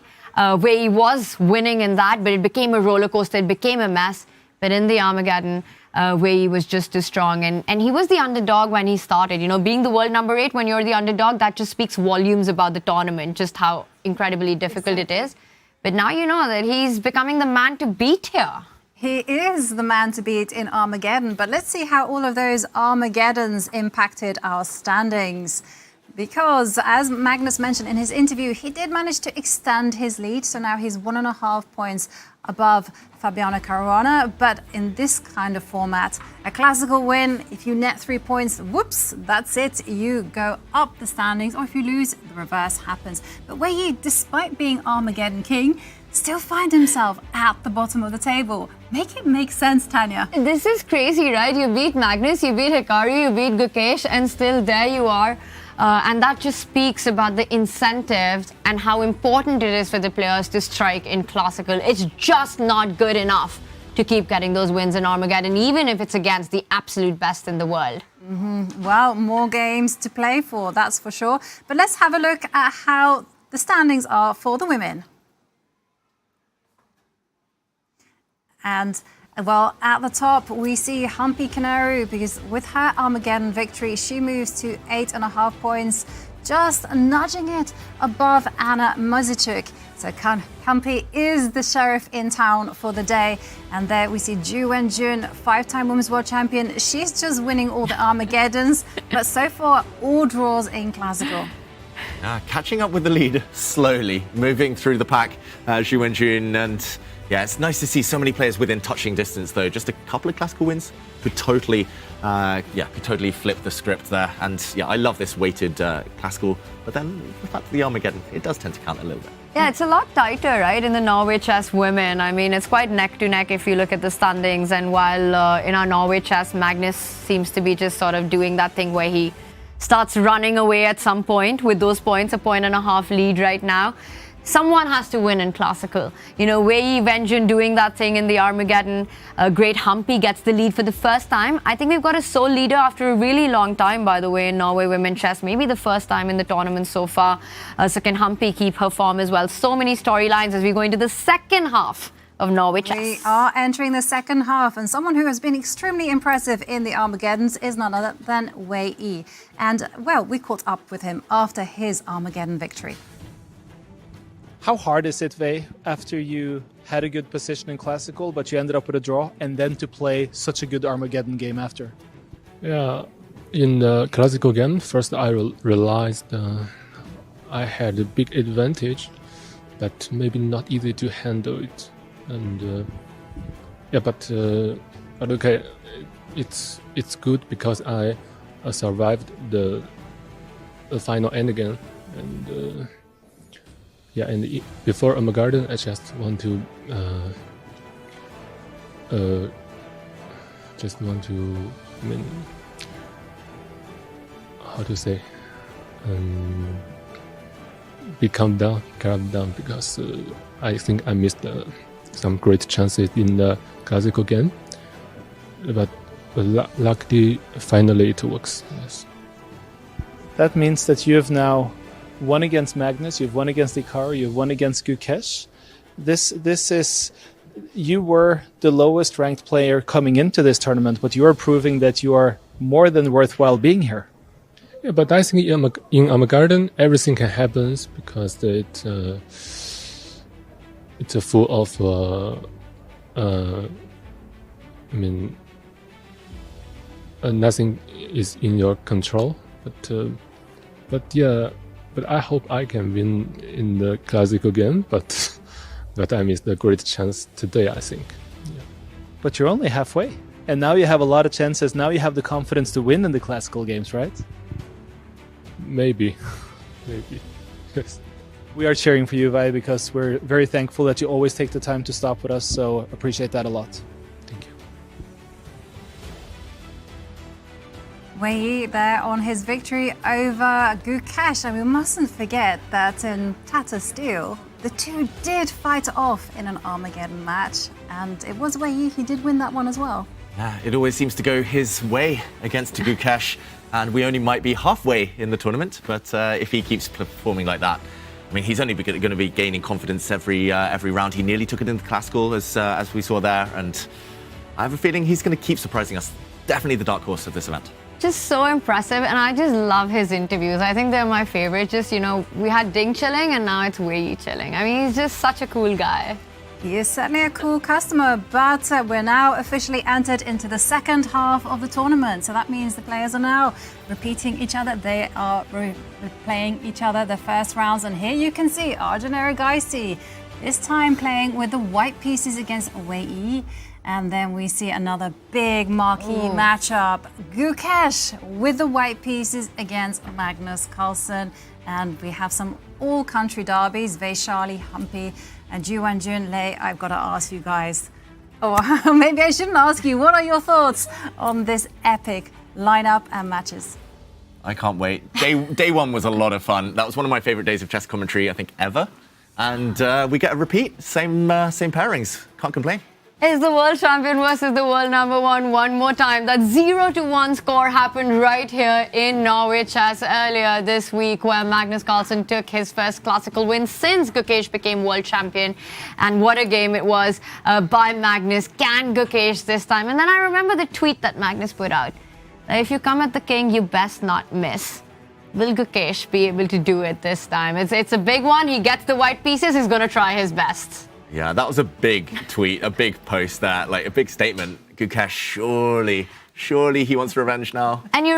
B: Wei Yi was winning in that, but it became a roller coaster. It became a mess. But in the Armageddon, Wei Yi was just as strong. And he was the underdog when he started. Being the world number 8 when you're the underdog, that just speaks volumes about the tournament, just how incredibly difficult it is. But now you know that he's becoming the man to beat here.
A: He is the man to beat in Armageddon. But let's see how all of those Armageddons impacted our standings. Because, as Magnus mentioned in his interview, he did manage to extend his lead. So now he's 1.5 points above Fabiano Caruana. But in this kind of format, a classical win, if you net 3 points, whoops, that's it. You go up the standings. Or if you lose, the reverse happens. But Wei Yi, despite being Armageddon king, still find himself at the bottom of the table. Make it make sense, Tanya.
B: This is crazy, right? You beat Magnus, you beat Hikaru, you beat Gukesh, and still there you are. And that just speaks about the incentives and how important it is for the players to strike in classical. It's just not good enough to keep getting those wins in Armageddon, even if it's against the absolute best in the world.
A: Well, more games to play for, that's for sure. But let's have a look at how the standings are for the women. And, well, at the top, we see Humpy Kanaru, because with her Armageddon victory, she moves to 8.5 points, just nudging it above Anna Muzichuk. So Humpy is the sheriff in town for the day. And there we see Ju Wenjun, 5-time Women's World Champion. She's just winning all the Armageddons, but so far, all draws in classical.
C: Catching up with the lead slowly, moving through the pack, Ju Wenjun, and yeah, it's nice to see so many players within touching distance, though. Just a couple of classical wins could totally flip the script there. And yeah, I love this weighted classical, but then the fact of the Armageddon, it does tend to count a little bit.
B: Yeah, it's a lot tighter, right, in the Norway Chess women. I mean, it's quite neck to neck if you look at the standings. And while in our Norway Chess, Magnus seems to be just sort of doing that thing where he starts running away at some point with those points, a 1.5 lead right now. Someone has to win in classical. Wei Yi Wenjun doing that thing in the Armageddon. Great Humpy gets the lead for the first time. I think we've got a sole leader after a really long time, by the way, in Norway Women Chess. Maybe the first time in the tournament so far. So can Humpy keep her form as well? So many storylines as we go into the second half of Norway Chess.
A: We are entering the second half, and someone who has been extremely impressive in the Armageddons is none other than Wei Yi. And, well, we caught up with him after his Armageddon victory.
L: How hard is it, Wei, after you had a good position in classical, but you ended up with a draw, and then to play such a good Armageddon game after?
P: Yeah, in the classical game, first I realized I had a big advantage, but maybe not easy to handle it. And but okay, it's good because I survived the final endgame. And yeah, and before Armageddon, I just want to I mean, how to say, be calm down, because I think I missed some great chances in the classical game, but luckily, finally it works. Yes.
L: That means that you have now won against Magnus, you've won against Hikaru, you've won against Gukesh. This is, you were the lowest ranked player coming into this tournament, but you are proving that you are more than worthwhile being here.
P: Yeah, but I think in Armageddon everything can happen because it's full of I mean, nothing is in your control. But I hope I can win in the classical game. But I missed a great chance today, I think. Yeah.
L: But you're only halfway, and now you have a lot of chances. Now you have the confidence to win in the classical games, right?
P: Maybe. Yes.
L: We are cheering for you, Wei, because we're very thankful that you always take the time to stop with us. So appreciate that a lot.
A: Wei Yi there on his victory over Gukesh. And we mustn't forget that in Tata Steel, the two did fight off in an Armageddon match. And it was Wei Yi, he did win that one as well.
C: Yeah, it always seems to go his way against Gukesh. And we only might be halfway in the tournament. But if he keeps performing like that, I mean, he's only going to be gaining confidence every round. He nearly took it into classical, as we saw there. And I have a feeling he's going to keep surprising us. Definitely the dark horse of this event.
B: Just so impressive, and I just love his interviews. I think they're my favorite. Just, we had Ding chilling, and now it's Wei Yi chilling. I mean, he's just such a cool guy.
A: He is certainly a cool customer, but we're now officially entered into the second half of the tournament. So that means the players are now repeating each other. They are replaying each other the first rounds. And here you can see Arjun-Hikaru, this time playing with the white pieces against Wei Yi. And then we see another big marquee matchup. Gukesh with the white pieces against Magnus Carlsen. And we have some all-country derbies, Vachier-Lagrave, Humpy, and Juan-Jun Lei. I've got to ask you guys, maybe I shouldn't ask you, what are your thoughts on this epic lineup and matches?
C: I can't wait. Day one was a lot of fun. That was one of my favorite days of chess commentary, I think, ever. And we get a repeat, same pairings. Can't complain.
B: Is the world champion versus the world number one more time. That 0-1 score happened right here in Norway Chess earlier this week, where Magnus Carlsen took his first classical win since Gukesh became world champion. And what a game it was by Magnus. Can Gukesh this time? And then I remember the tweet that Magnus put out. That if you come at the king, you best not miss. Will Gukesh be able to do it this time? It's a big one. He gets the white pieces. He's going to try his best.
C: Yeah, that was a big tweet, a big post there, like a big statement. Gukesh, surely he wants revenge now.
B: And you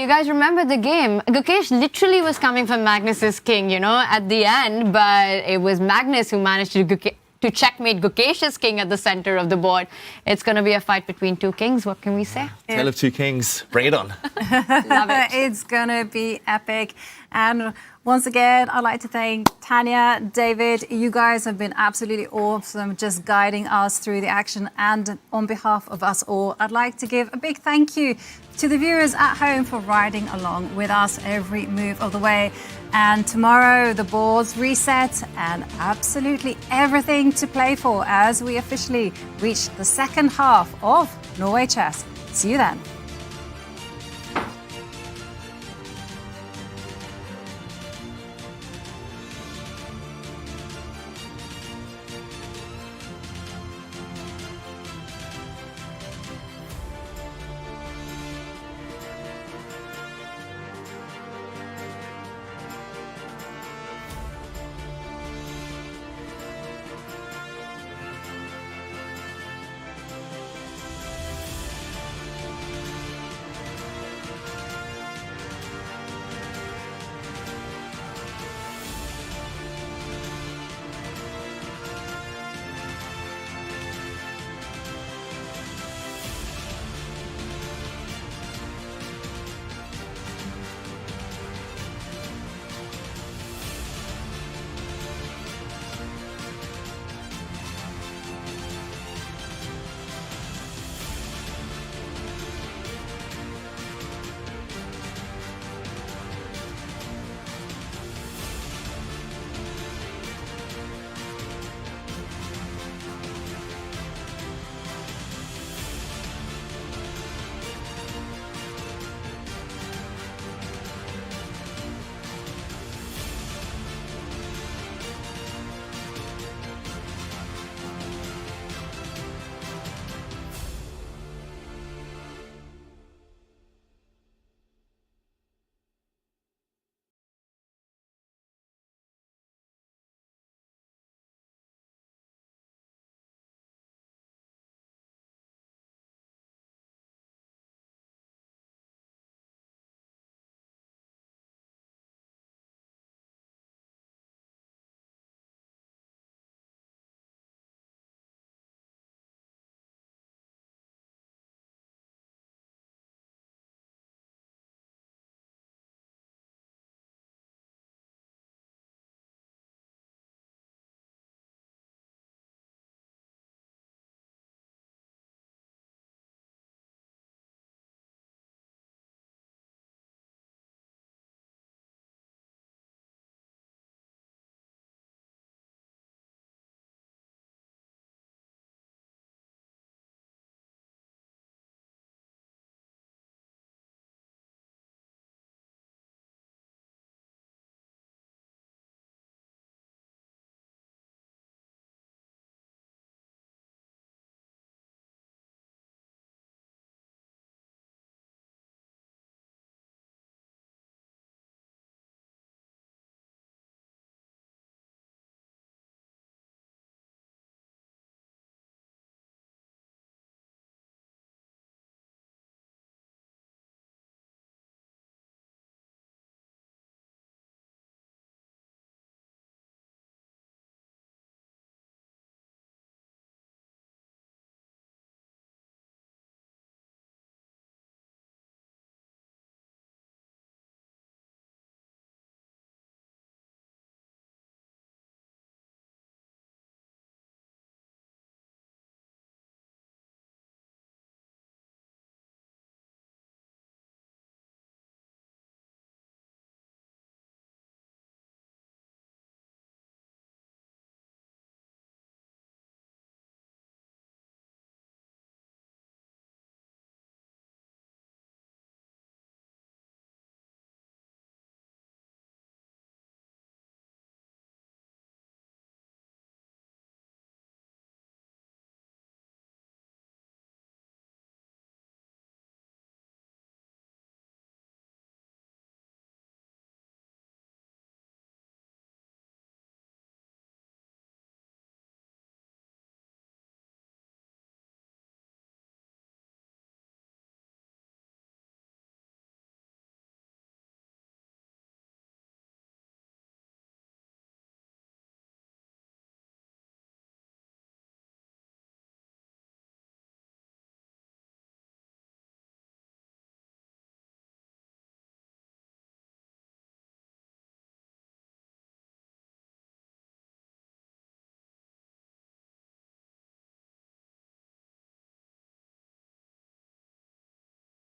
B: guys remember the game. Gukesh literally was coming for Magnus's king, at the end, but it was Magnus who managed to checkmate Gukesh's king at the center of the board. It's going to be a fight between two kings. What can we say?
C: Tale of two kings. Bring it on.
B: Love it.
A: It's going to be epic. And once again, I'd like to thank Tanya, David. You guys have been absolutely awesome, just guiding us through the action. And on behalf of us all, I'd like to give a big thank you to the viewers at home for riding along with us every move of the way. And tomorrow, the boards reset and absolutely everything to play for as we officially reach the second half of Norway Chess. See you then.